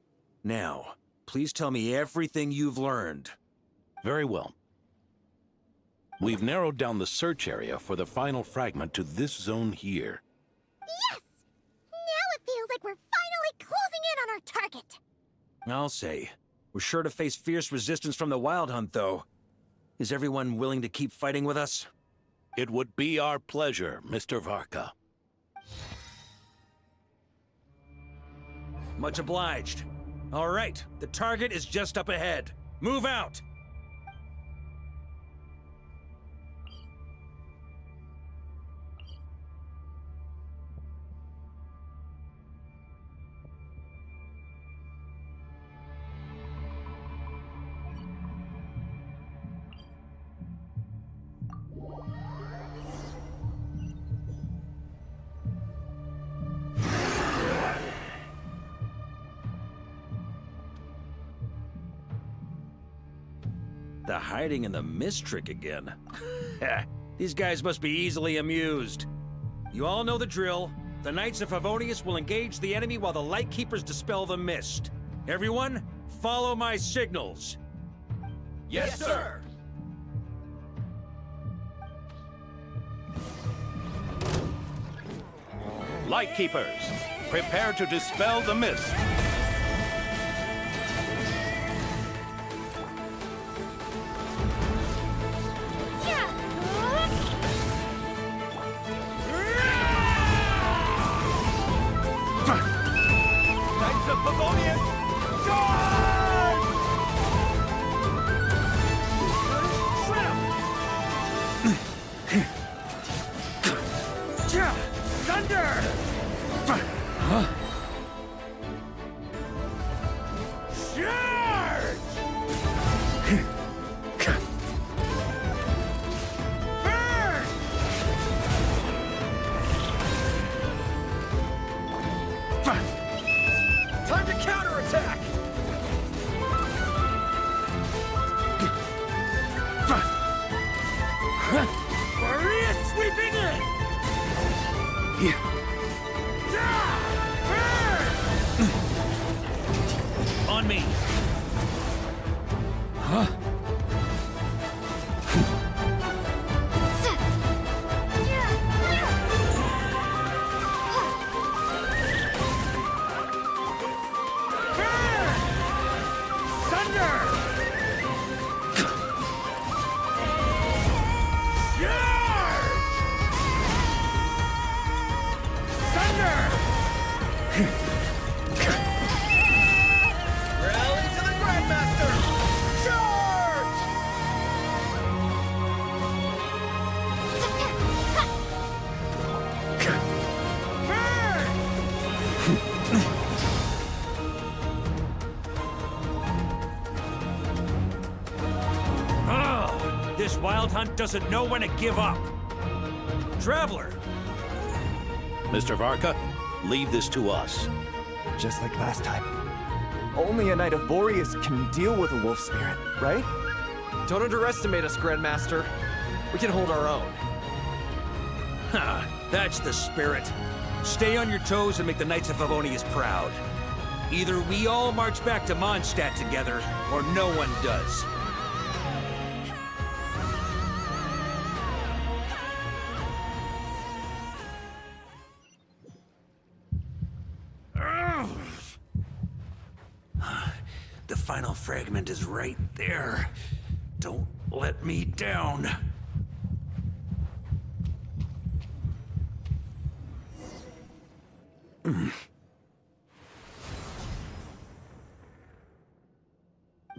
Now, please tell me everything you've learned. Very well. We've narrowed down the search area for the final fragment to this zone here. Yes! Now it feels like we're finally closing in on our target. I'll say. We're sure to face fierce resistance from the Wild Hunt, though. Is everyone willing to keep fighting with us? It would be our pleasure, Mr. Varka. Much obliged. All right, the target is just up ahead. Move out! The hiding in the mist trick again. These guys must be easily amused. You all know the drill. The Knights of Favonius will engage the enemy while the Lightkeepers dispel the mist. Everyone, follow my signals. Yes, sir! Lightkeepers, prepare to dispel the mist. Knights of Favonius, charge! Thunder! Charge! Burn! Time to counterattack! Maria sweeping in! On me! Huh? Rally to the Grandmaster! Charge! This Wild Hunt doesn't know when to give up. Traveler! Mr. Varka, leave this to us. Just like last time. Only a Knight of Boreas can deal with a wolf spirit, right? Don't underestimate us, Grandmaster. We can hold our own. Ha! That's the spirit. Stay on your toes and make the Knights of Favonius proud. Either we all march back to Mondstadt together, or no one does. The final fragment is right there. Don't let me down.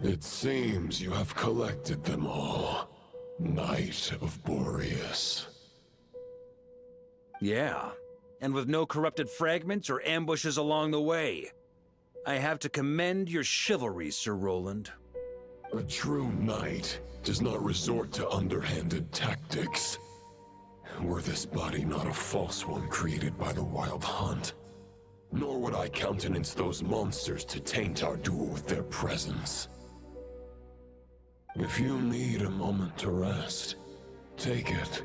It seems you have collected them all, Knight of Boreas. Yeah, and with no corrupted fragments or ambushes along the way. I have to commend your chivalry, Sir Roland. A true knight does not resort to underhanded tactics. Were this body not a false one created by the Wild Hunt, Nor would I countenance those monsters to taint our duel with their presence. If you need a moment to rest, take it.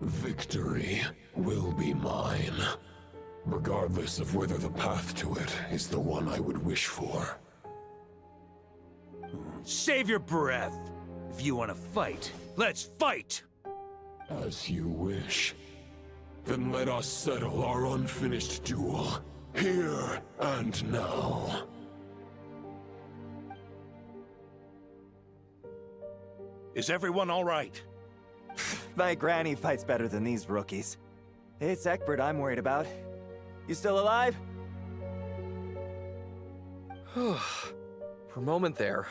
Victory will be mine, regardless of whether the path to it is the one I would wish for. Save your breath. If you want to fight, let's fight! As you wish. Then let us settle our unfinished duel, here and now. Is everyone all right? My granny fights better than these rookies. It's Egbert I'm worried about. You still alive? For a moment there,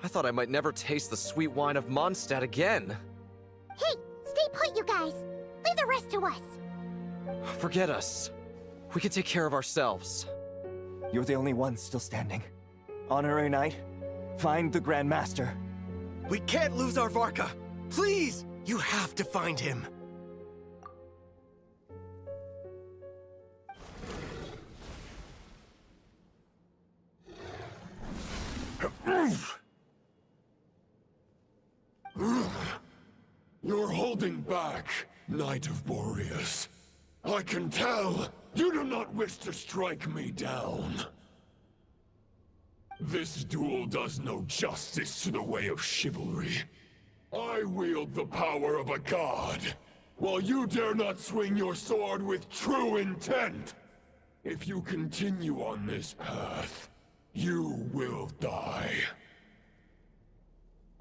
I thought I might never taste the sweet wine of Mondstadt again. Hey, stay put, you guys. Leave the rest to us. Forget us. We can take care of ourselves. You're the only one still standing. Honorary Knight, find the Grand Master. We can't lose our Varka! Please! You have to find him! You're holding back, Knight of Boreas. I can tell you do not wish to strike me down. This duel does no justice to the way of chivalry. I wield the power of a god, while you dare not swing your sword with true intent. If you continue on this path, you will die.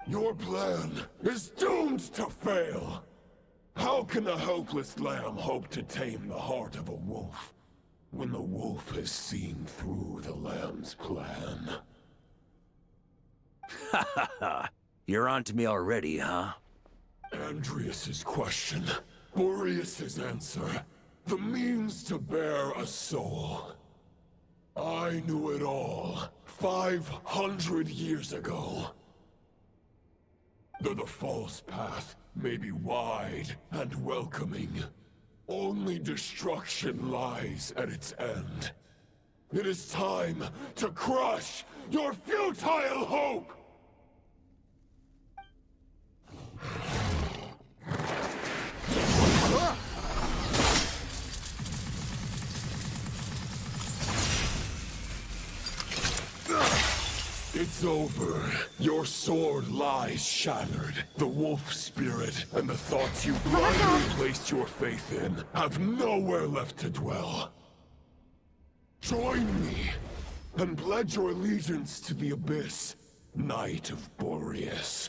Your plan is doomed to fail. How can a helpless lamb hope to tame the heart of a wolf, when the wolf has seen through the lamb's plan? Ha ha ha! You're on to me already, huh? Andrias's question, Boreas's answer, the means to bear a soul. I knew it all 500 years ago. Though the false path may be wide and welcoming, only destruction lies at its end. It is time to crush your futile hope! It's over. Your sword lies shattered. The wolf spirit and the thoughts you blindly placed your faith in have nowhere left to dwell. Join me and pledge your allegiance to the abyss, Knight of Boreas.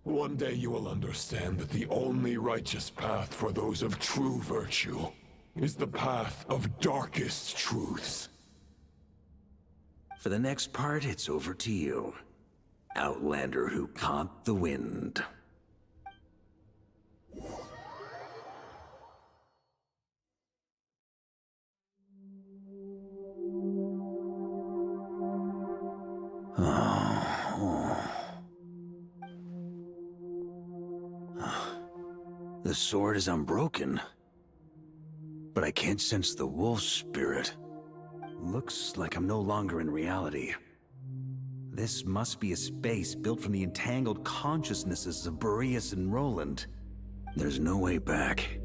One day you will understand that the only righteous path for those of true virtue is the path of darkest truths. For the next part, it's over to you. Outlander who caught the wind. The sword is unbroken, but I can't sense the wolf spirit. Looks like I'm no longer in reality. This must be a space built from the entangled consciousnesses of Boreas and Roland. There's no way back.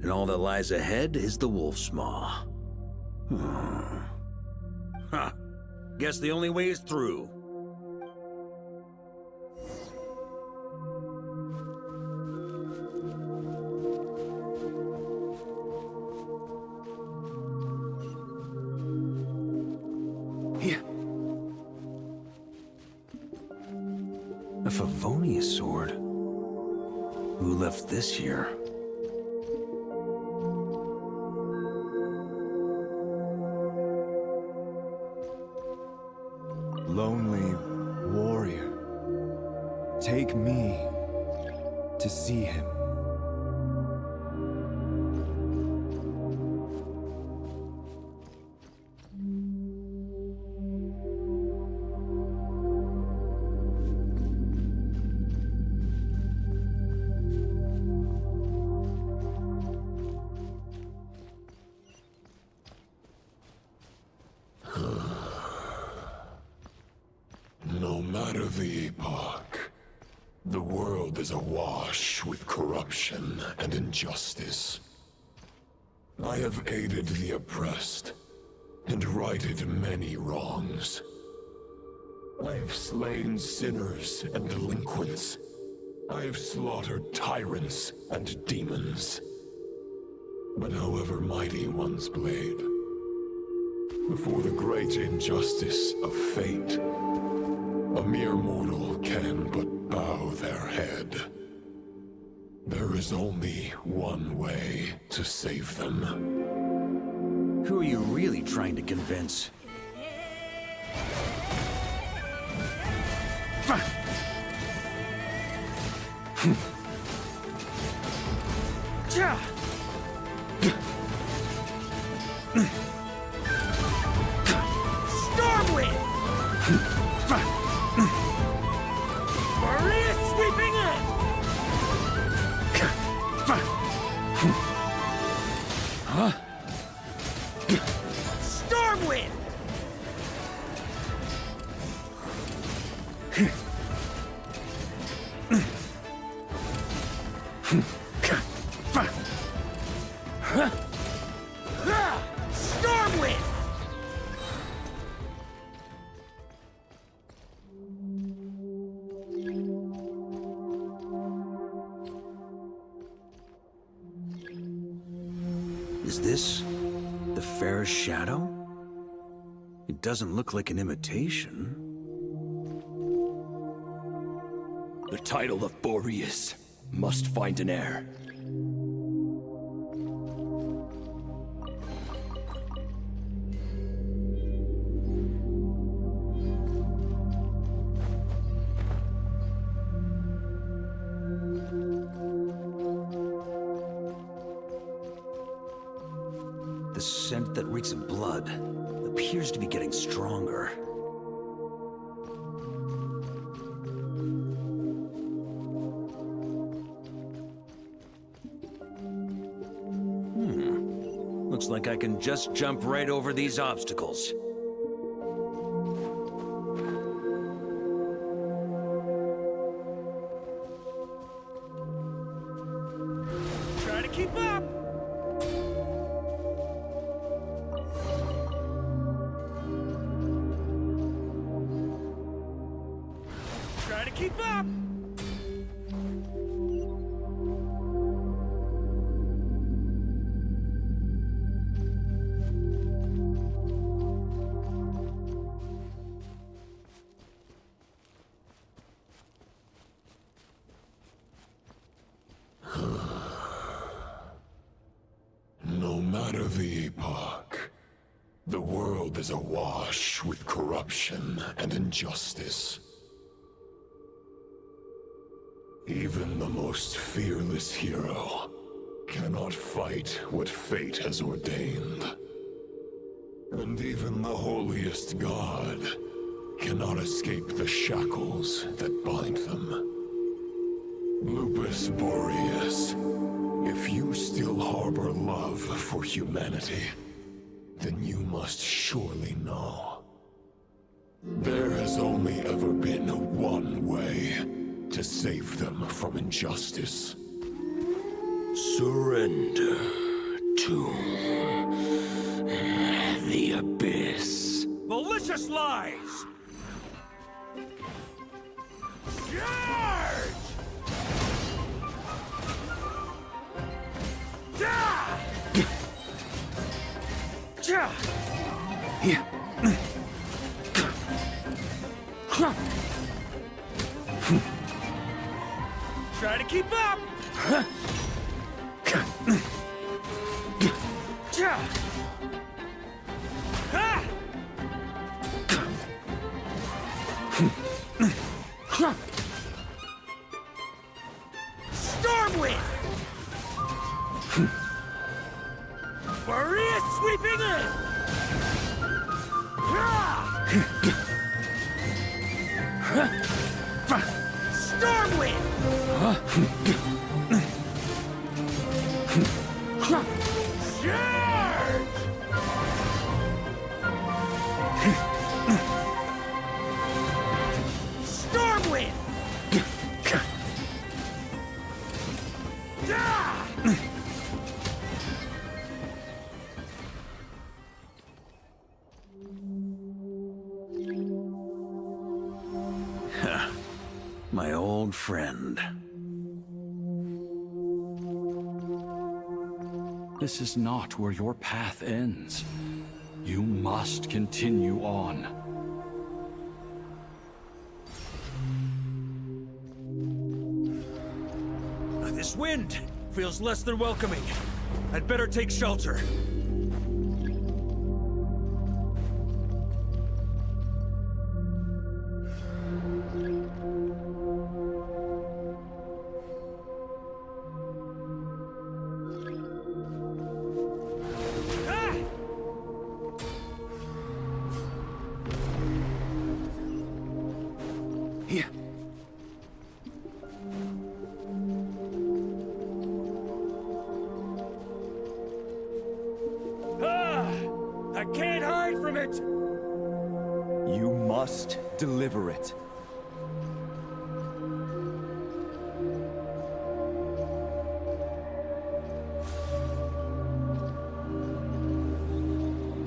And all that lies ahead is the wolf's maw. Huh. Guess the only way is through. A Favonius sword? Who left this here? Lonely warrior, take me to see him. matter the epoch, the world is awash with corruption and injustice. I have aided the oppressed and righted many wrongs. I have slain sinners and delinquents. I have slaughtered tyrants and demons. But however mighty one's blade, before the great injustice of fate, a mere mortal can but bow their head. There is only one way to save them. Who are you really trying to convince? Stormwind! Maria sweeping in! Huh? Stormwind! Stormwind! Is this the Fairest Shadow? It doesn't look like an imitation. The title of Boreas must find an heir. The scent that reeks of blood appears to be getting stronger. Looks like I can just jump right over these obstacles. Try to keep up! Try to keep up! No matter the epoch, the world is awash with corruption and injustice. Even the most fearless hero cannot fight what fate has ordained. And even the holiest god cannot escape the shackles that bind them. Lupus Boreas, if you still harbor love for humanity, then you must surely know. There has only ever been one way to save them from injustice. Surrender to the abyss. Malicious lies! Charge! Try to keep up! Stormwind! Maria sweeping in! Stormwind! Charge! My old friend. This is not where your path ends. You must continue on. This wind feels less than welcoming. I'd better take shelter. I can't hide from it! You must deliver it.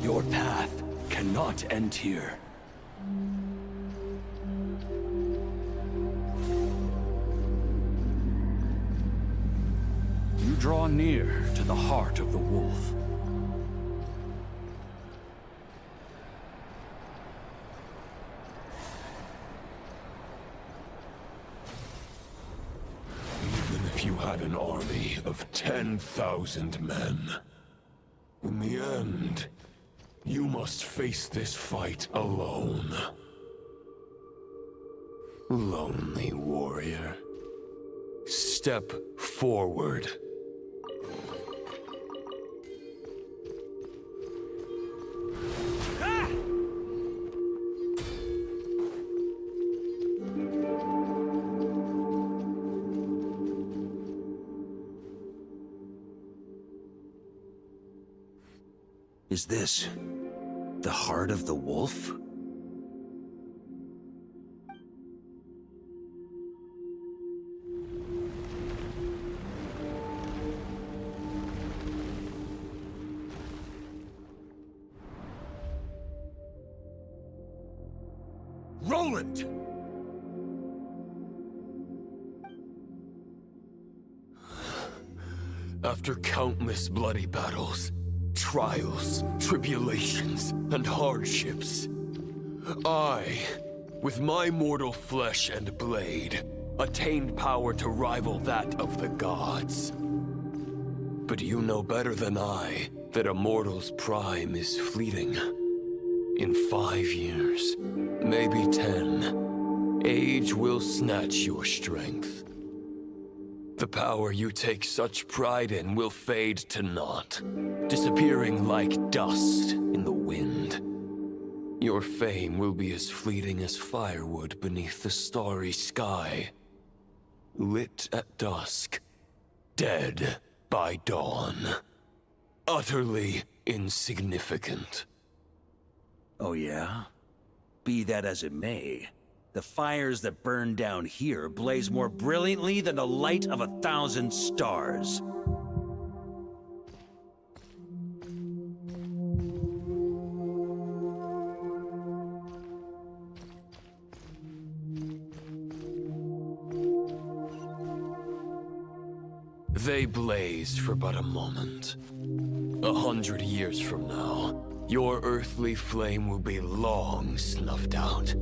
Your path cannot end here. You draw near to the heart of the wolf. Even if you had an army of 10,000 men, in the end, you must face this fight alone. Lonely warrior. Step forward. Is this the heart of the wolf? Roland! After countless bloody battles, trials, tribulations, and hardships, I, with my mortal flesh and blade, attained power to rival that of the gods. But you know better than I that a mortal's prime is fleeting. In 5 years, maybe 10, age will snatch your strength. The power you take such pride in will fade to naught, disappearing like dust in the wind. Your fame will be as fleeting as firewood beneath the starry sky, lit at dusk, dead by dawn, utterly insignificant. Oh yeah? Be that as it may, the fires that burn down here blaze more brilliantly than the light of 1,000 stars. They blaze for but a moment. 100 years from now, your earthly flame will be long snuffed out.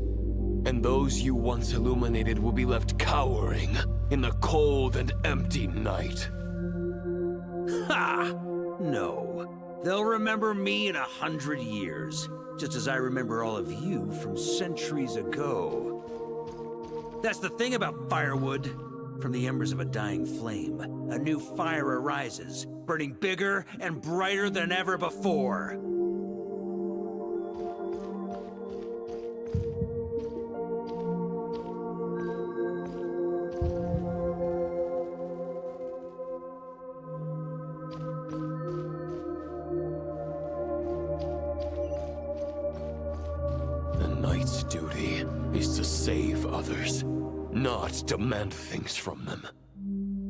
And those you once illuminated will be left cowering in the cold and empty night. Ha! No. They'll remember me in 100 years, just as I remember all of you from centuries ago. That's the thing about firewood. From the embers of a dying flame, a new fire arises, burning bigger and brighter than ever before. The knight's duty is to save others, not demand things from them.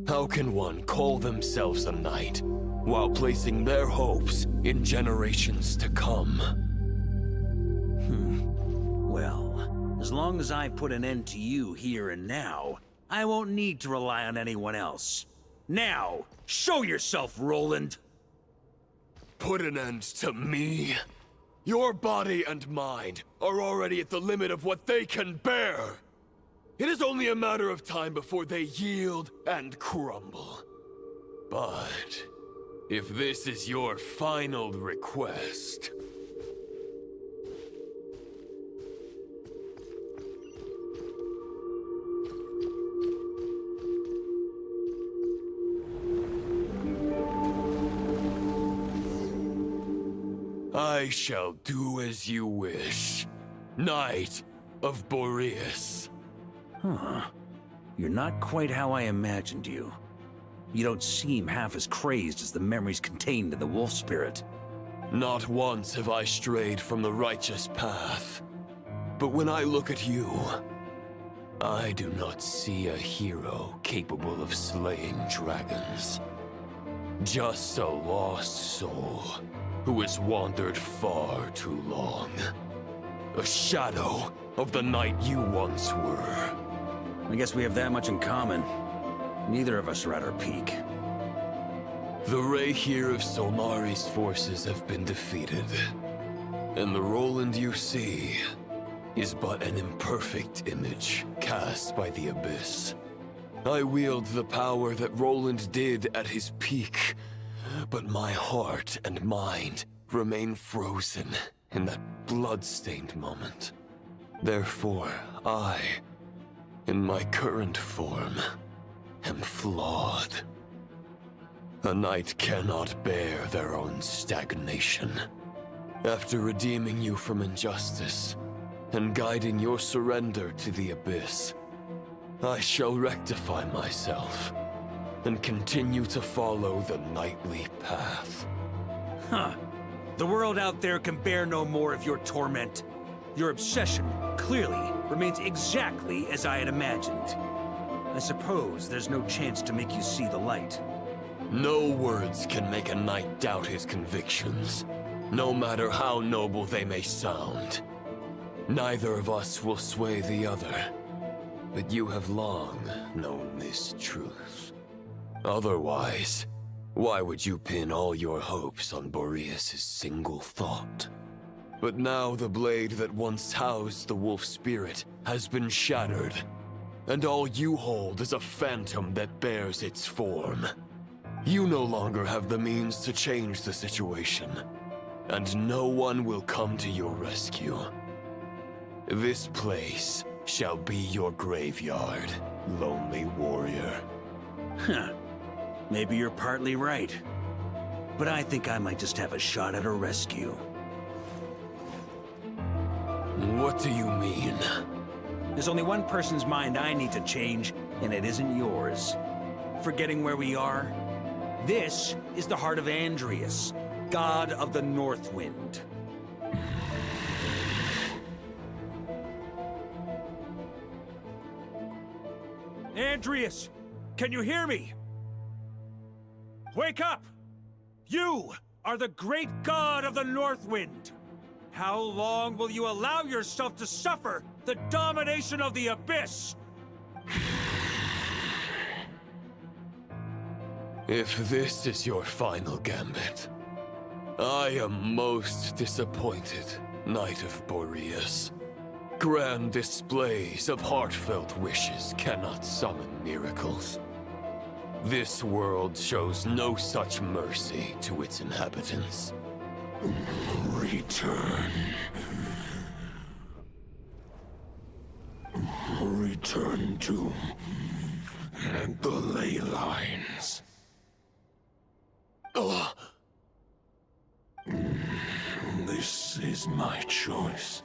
How can one call themselves a knight while placing their hopes in generations to come? Well, As long as I put an end to you here and now, I won't need to rely on anyone else. Now, show yourself, Roland! Put an end to me? Your body and mind are already at the limit of what they can bear. It is only a matter of time before they yield and crumble. But if this is your final request... I shall do as you wish. Knight of Boreas. Huh. You're not quite how I imagined you. You don't seem half as crazed as the memories contained in the wolf spirit. Not once have I strayed from the righteous path. But when I look at you, I do not see a hero capable of slaying dragons. Just a lost soul who has wandered far too long. A shadow of the knight you once were. I guess we have that much in common. Neither of us are at our peak. The Rayhir of Solmari's forces have been defeated. And the Roland you see is but an imperfect image cast by the Abyss. I wield the power that Roland did at his peak, but my heart and mind remain frozen in that blood-stained moment. Therefore, I, in my current form, am flawed. A knight cannot bear their own stagnation. After redeeming you from injustice and guiding your surrender to the Abyss, I shall rectify myself and continue to follow the knightly path. Huh. The world out there can bear no more of your torment. Your obsession, clearly, remains exactly as I had imagined. I suppose there's no chance to make you see the light. No words can make a knight doubt his convictions, no matter how noble they may sound. Neither of us will sway the other, but you have long known this truth. Otherwise, why would you pin all your hopes on Boreas' single thought? But now the blade that once housed the wolf spirit has been shattered, and all you hold is a phantom that bears its form. You no longer have the means to change the situation, and no one will come to your rescue. This place shall be your graveyard, lonely warrior. Huh. Maybe you're partly right. But I think I might just have a shot at a rescue. What do you mean? There's only one person's mind I need to change, and it isn't yours. Forgetting where we are? This is the heart of Andreas, god of the North Wind. Andreas! Can you hear me? Wake up! You are the great god of the North Wind! How long will you allow yourself to suffer the domination of the Abyss? If this is your final gambit, I am most disappointed, Knight of Boreas. Grand displays of heartfelt wishes cannot summon miracles. This world shows no such mercy to its inhabitants. Return. Return to the ley lines. This is my choice.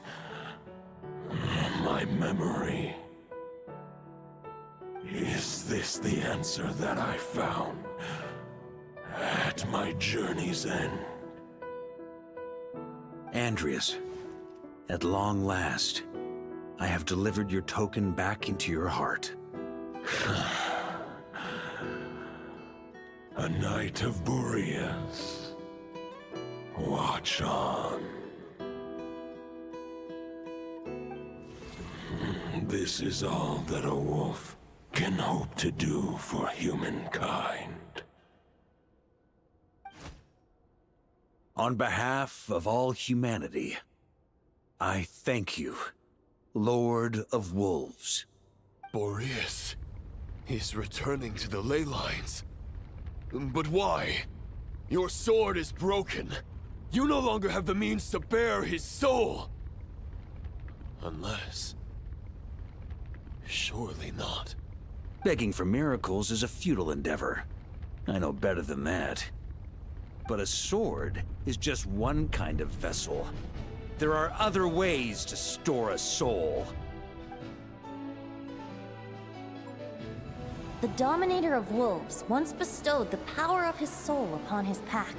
My memory. Is this the answer that I found at my journey's end? Andreas, at long last, I have delivered your token back into your heart. A Knight of Boreas. Watch on. This is all that a wolf can hope to do for humankind. On behalf of all humanity, I thank you, Lord of Wolves. Boreas, he's returning to the ley lines. But why? Your sword is broken. You no longer have the means to bear his soul. Unless... surely not. Begging for miracles is a futile endeavor. I know better than that. But a sword is just one kind of vessel. There are other ways to store a soul. The Dominator of Wolves once bestowed the power of his soul upon his pack,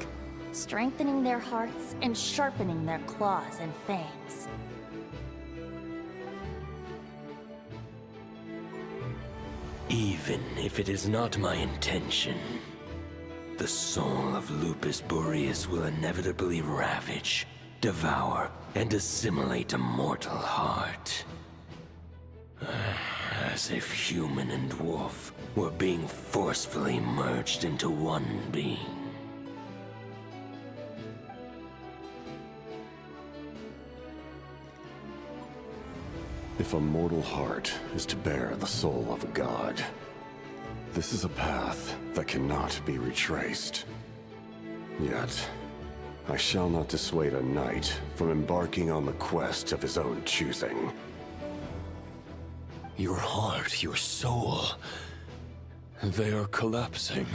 strengthening their hearts and sharpening their claws and fangs. Even if it is not my intention, the soul of Lupus Boreas will inevitably ravage, devour, and assimilate a mortal heart. As if human and wolf were being forcefully merged into one being. If a mortal heart is to bear the soul of a god, this is a path that cannot be retraced. Yet, I shall not dissuade a knight from embarking on the quest of his own choosing. Your heart, your soul... they are collapsing.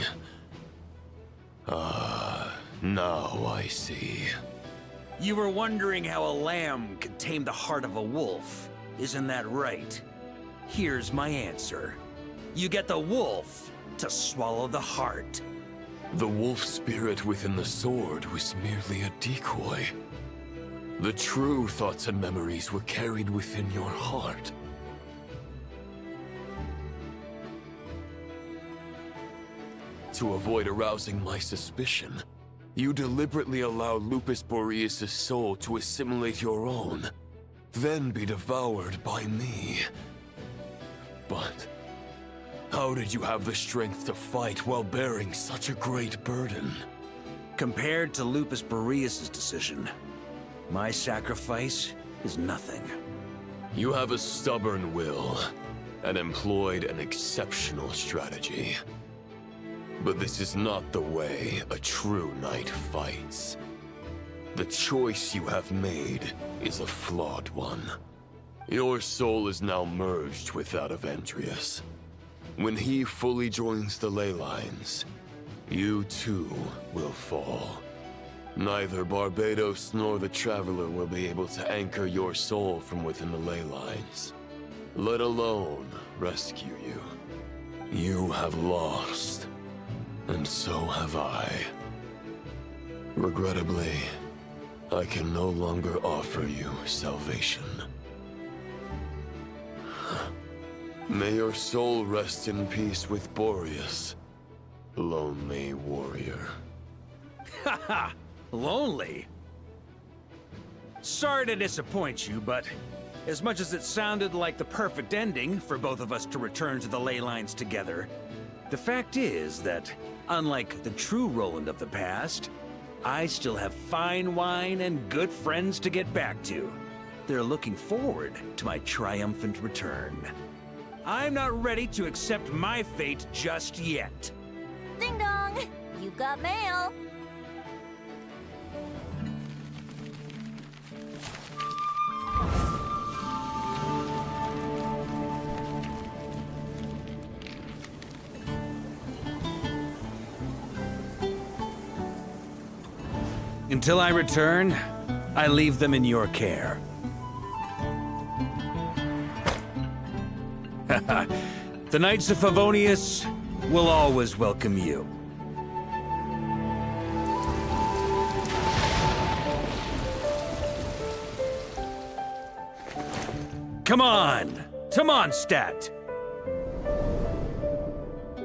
Now I see. You were wondering how a lamb could tame the heart of a wolf. Isn't that right? Here's my answer. You get the wolf to swallow the heart. The wolf spirit within the sword was merely a decoy. The true thoughts and memories were carried within your heart. To avoid arousing my suspicion, you deliberately allowed Lupus Boreas' soul to assimilate your own, then be devoured by me. But how did you have the strength to fight while bearing such a great burden? Compared to Lupus Boreas' decision, my sacrifice is nothing. You have a stubborn will, and employed an exceptional strategy. But this is not the way a true knight fights. The choice you have made is a flawed one. Your soul is now merged with that of Andreas. When he fully joins the ley lines, you too will fall. Neither Barbados nor the Traveler will be able to anchor your soul from within the ley lines, let alone rescue you. You have lost, and so have I. Regrettably, I can no longer offer you salvation. May your soul rest in peace with Boreas, lonely warrior. Haha, lonely? Sorry to disappoint you, but as much as it sounded like the perfect ending for both of us to return to the ley lines together, the fact is that, unlike the true Roland of the past, I still have fine wine and good friends to get back to. They're looking forward to my triumphant return. I'm not ready to accept my fate just yet. Ding dong! You've got mail! Until I return, I leave them in your care. The Knights of Favonius will always welcome you. Come on! To Mondstadt!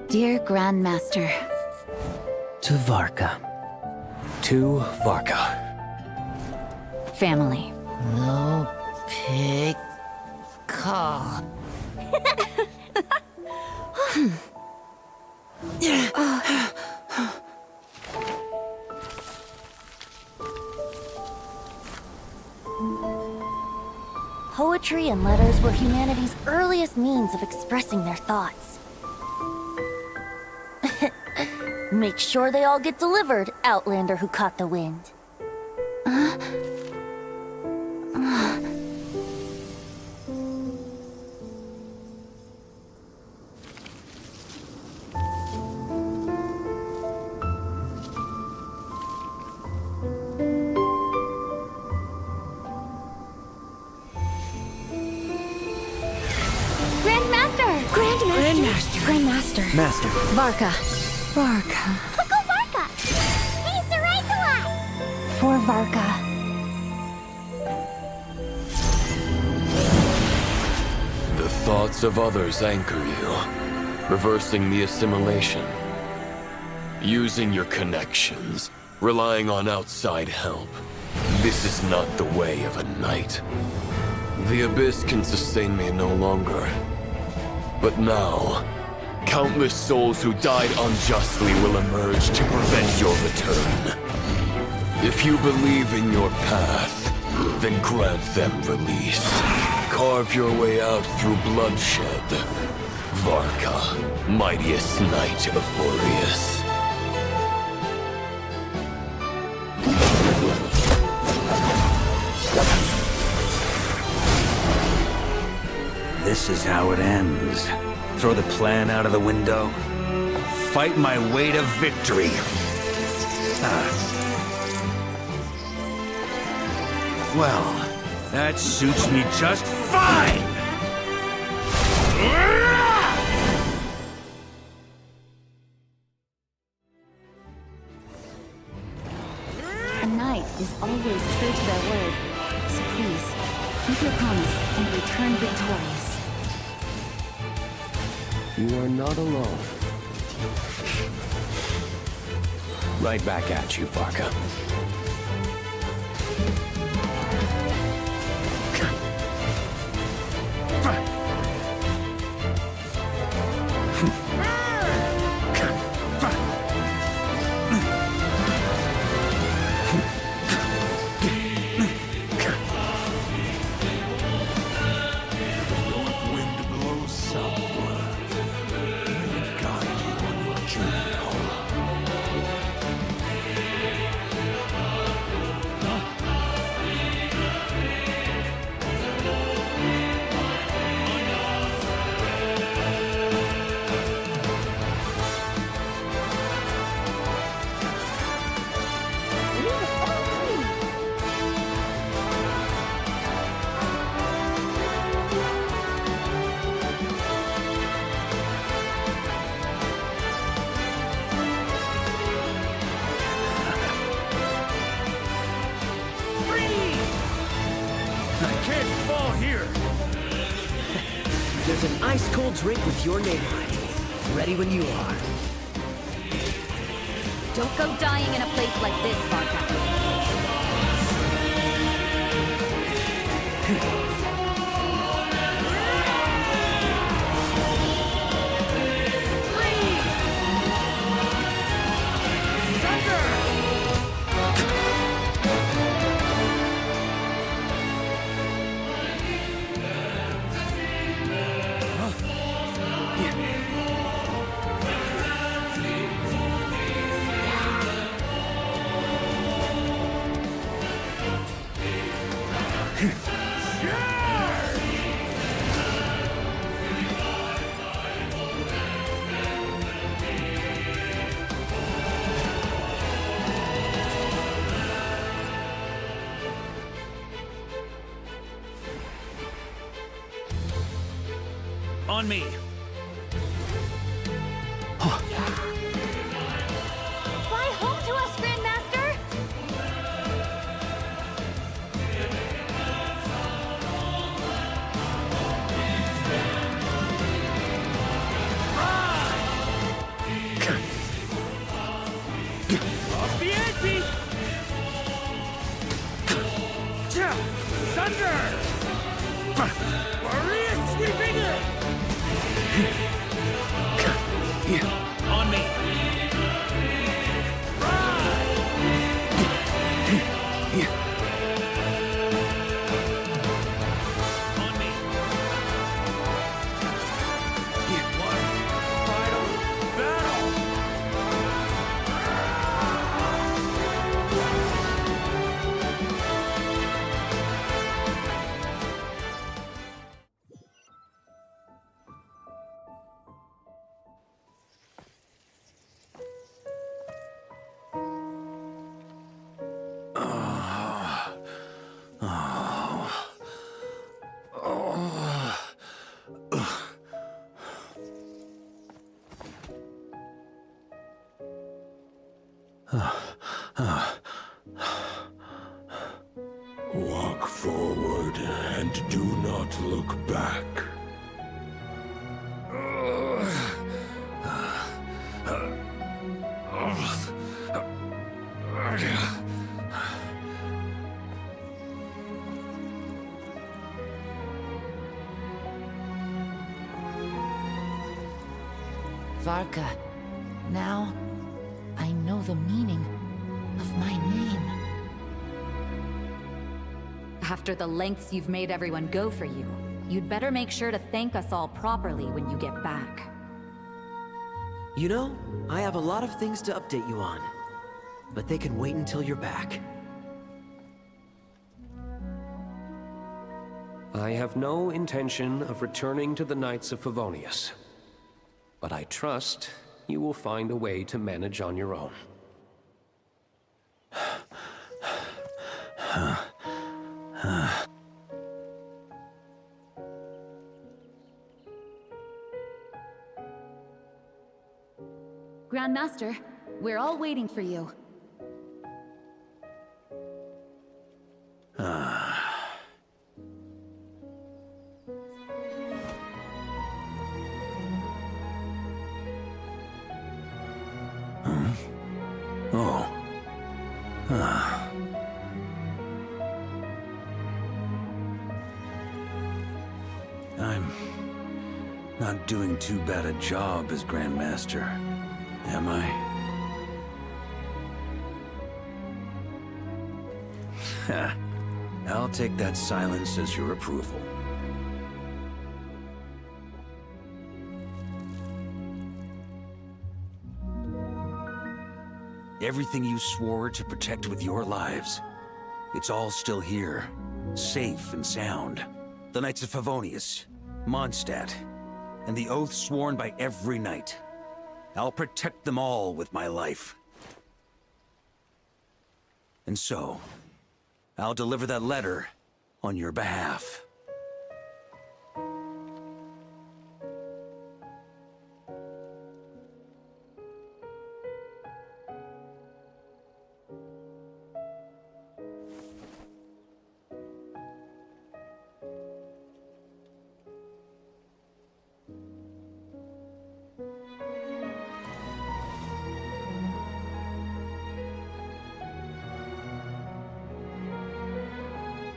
Dear Grandmaster. To Varka. To Varka. Family. No pig call. Poetry and letters were humanity's earliest means of expressing their thoughts. Make sure they all get delivered, Outlander who caught the wind. Grandmaster. Master. Varka. Go Varka! He's the right to us! For Varka. The thoughts of others anchor you, reversing the assimilation. Using your connections, relying on outside help. This is not the way of a knight. The Abyss can sustain me no longer. But now, countless souls who died unjustly will emerge to prevent your return. If you believe in your path, then grant them release. Carve your way out through bloodshed. Varka, mightiest knight of Boreas. This is how it ends. Throw the plan out of the window. Fight my way to victory. Well, that suits me just fine! A knight is always true to their word. So please, keep your promise and return victorious. You are not alone. Right back at you, Varka. There's an ice-cold drink with your name on it. Ready when you are. Don't go dying in a place like this, Varka. On me. Fly home to us, Grandmaster! Off the ante! Thunder! Warrior sweeping in! On me! Walk forward and do not look back. Varka, now I know the meaning of my name. After the lengths you've made everyone go for you, you'd better make sure to thank us all properly when you get back. You know, I have a lot of things to update you on. But they can wait until you're back. I have no intention of returning to the Knights of Favonius. But I trust you will find a way to manage on your own. Grandmaster, we're all waiting for you. I'm not doing too bad a job as Grandmaster, am I? I'll take that silence as your approval. Everything you swore to protect with your lives, it's all still here, safe and sound. The Knights of Favonius, Mondstadt, and the oath sworn by every knight. I'll protect them all with my life. And so, I'll deliver that letter on your behalf.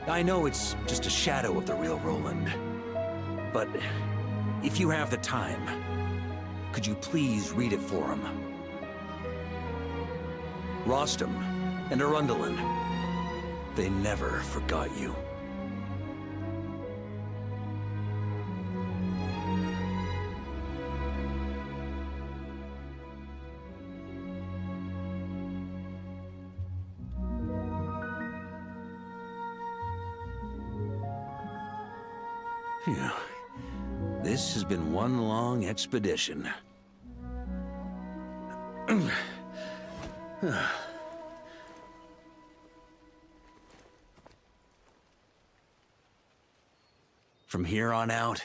I know it's just a shadow of the real Roland, but if you have the time, could you please read it for him? Rostam and Arundelen, they never forgot you. Phew. This has been one long expedition. From here on out,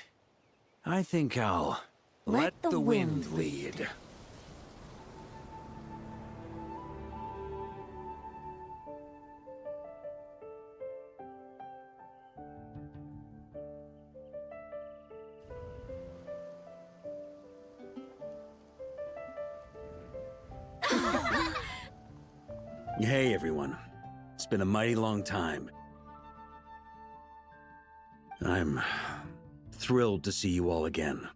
I think I'll let the wind lead. Hey everyone, it's been a mighty long time. I'm thrilled to see you all again.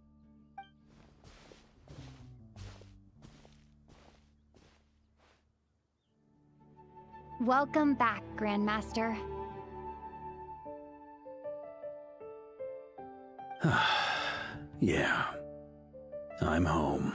Welcome back, Grandmaster. Yeah. I'm home.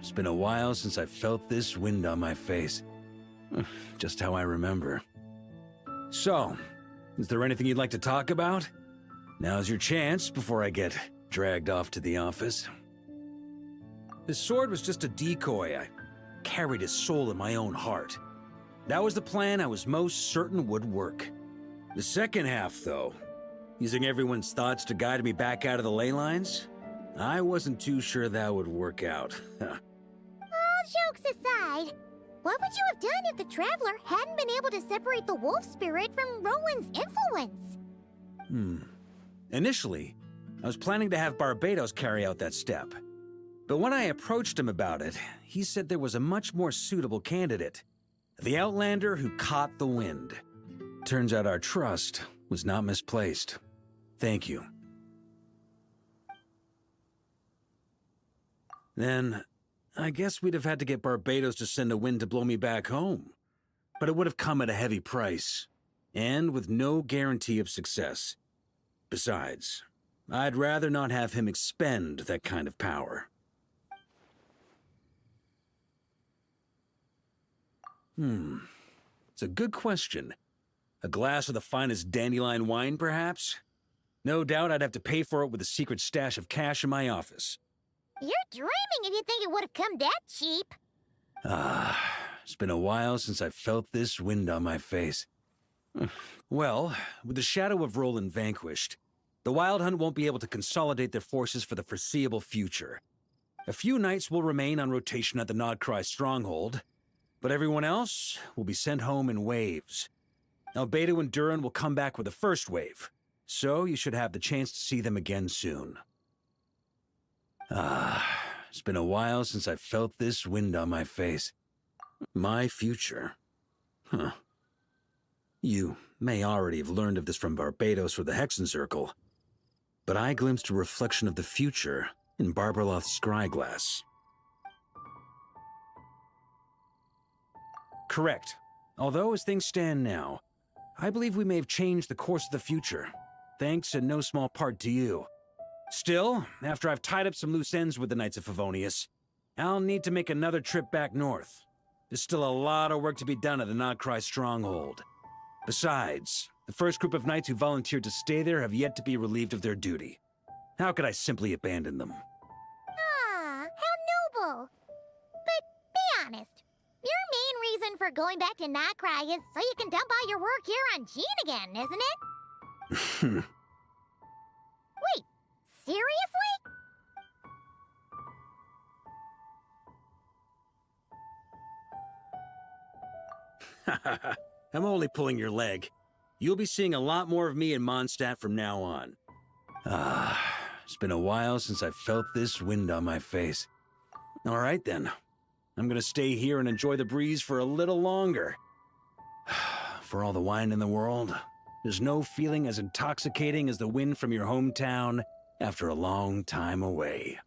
It's been a while since I felt this wind on my face. Just how I remember. So, is there anything you'd like to talk about? Now's your chance before I get dragged off to the office. His sword was just a decoy. I carried his soul in my own heart. That was the plan I was most certain would work. The second half, though, using everyone's thoughts to guide me back out of the ley lines, I wasn't too sure that would work out. All jokes aside, what would you have done if the Traveler hadn't been able to separate the wolf spirit from Roland's influence? Initially, I was planning to have Barbatos carry out that step. But when I approached him about it, he said there was a much more suitable candidate. The Outlander who caught the wind. Turns out our trust was not misplaced. Thank you. Then, I guess we'd have had to get Barbatos to send a wind to blow me back home. But it would have come at a heavy price, and with no guarantee of success. Besides, I'd rather not have him expend that kind of power. It's a good question. A glass of the finest dandelion wine, perhaps? No doubt I'd have to pay for it with a secret stash of cash in my office. You're dreaming if you think it would have come that cheap. It's been a while since I felt this wind on my face. Well, with the shadow of Roland vanquished, the Wild Hunt won't be able to consolidate their forces for the foreseeable future. A few knights will remain on rotation at the Nodcry stronghold, but everyone else will be sent home in waves. Albedo and Duran will come back with the first wave, so you should have the chance to see them again soon. It's been a while since I felt this wind on my face. My future. You may already have learned of this from Barbatos or the Hexen Circle, but I glimpsed a reflection of the future in Barbarloth's scryglass. Correct. Although as things stand now, I believe we may have changed the course of the future, thanks in no small part to you. Still, after I've tied up some loose ends with the Knights of Favonius, I'll need to make another trip back north. There's still a lot of work to be done at the Nodcry stronghold. Besides, the first group of knights who volunteered to stay there have yet to be relieved of their duty. How could I simply abandon them? How noble. But be honest, your main reason for going back to Nodcry is so you can dump all your work here on Jean again, isn't it? Wait, seriously? I'm only pulling your leg. You'll be seeing a lot more of me in Mondstadt from now on. It's been a while since I felt this wind on my face. All right then. I'm gonna stay here and enjoy the breeze for a little longer. For all the wine in the world, there's no feeling as intoxicating as the wind from your hometown after a long time away.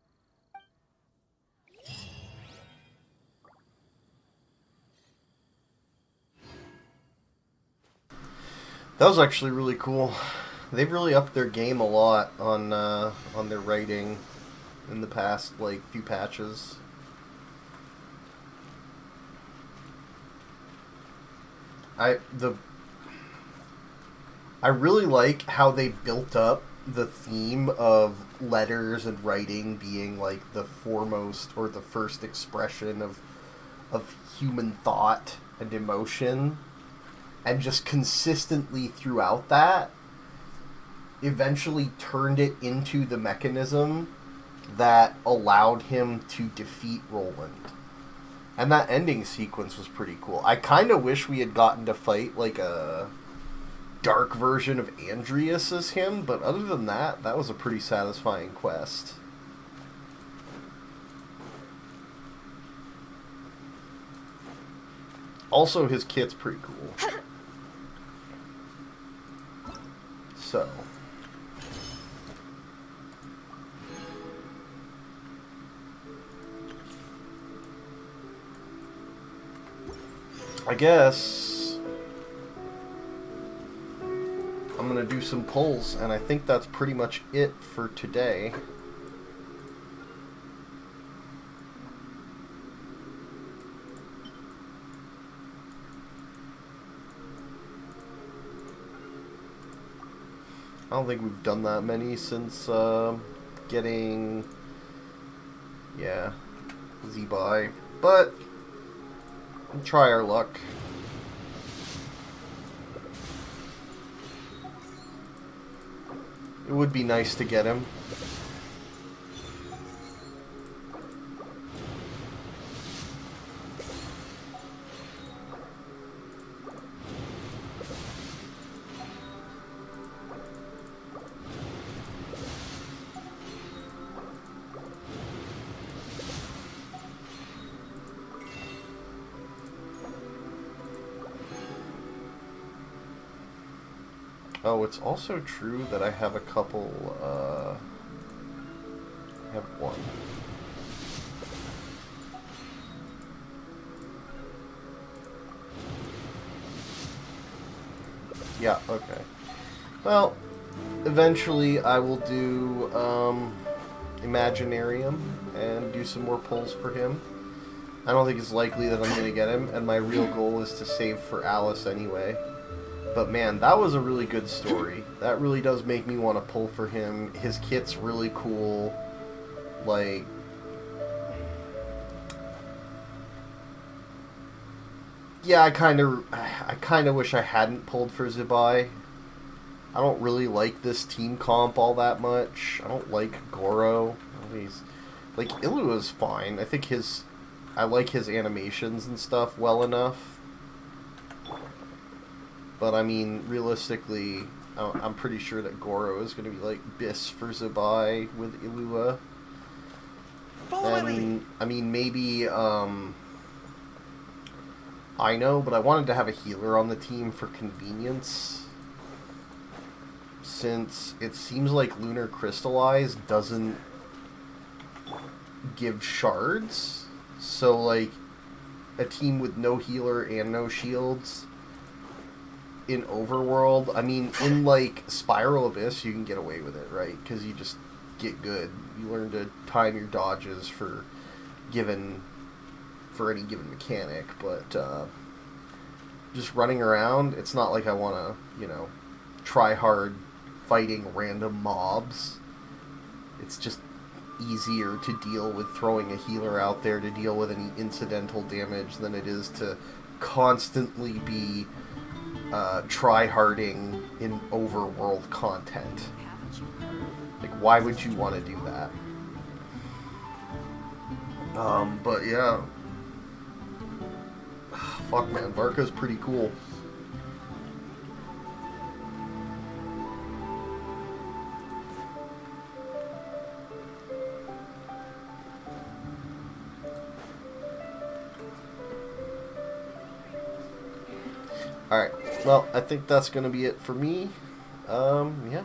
That was actually really cool. They've really upped their game a lot on their writing in the past few patches. I really like how they built up the theme of letters and writing being the foremost or the first expression of human thought and emotion. And just consistently throughout that, eventually turned it into the mechanism that allowed him to defeat Roland. And that ending sequence was pretty cool. I kind of wish we had gotten to fight dark version of Andreas as him, but other than that, that was a pretty satisfying quest. Also, his kit's pretty cool. So. I guess I'm gonna do some polls, and I think that's pretty much it for today. I don't think we've done that many since getting, yeah, Z-Buy, but we'll try our luck. It would be nice to get him. Oh, it's also true that I have a couple, I have one. Yeah, okay. Well, eventually I will do, Imaginarium and do some more pulls for him. I don't think it's likely that I'm going to get him, and my real goal is to save for Alice anyway. But man, that was a really good story. That really does make me want to pull for him. His kit's really cool. Like, yeah, I kind of wish I hadn't pulled for Zibai. I don't really like this team comp all that much. I don't like Goro. He's, like, Illua's fine. I think I like his animations and stuff well enough. But, I mean, realistically, I'm pretty sure that Goro is going to be, like, Bis for Zibai with Illua. I mean, maybe, I know, but I wanted to have a healer on the team for convenience. Since it seems like Lunar Crystallize doesn't give shards. So, like, a team with no healer and no shields in Overworld, I mean, in, like, Spiral Abyss, you can get away with it, right? Because you just get good. You learn to time your dodges for any given mechanic, but, just running around, it's not like I want to, you know, try hard fighting random mobs. It's just easier to deal with throwing a healer out there to deal with any incidental damage than it is to constantly be try-harding in overworld content. Like, why would you want to do that? But yeah. Fuck, man. Varka's pretty cool. Alright. Well, I think that's going to be it for me. Yeah.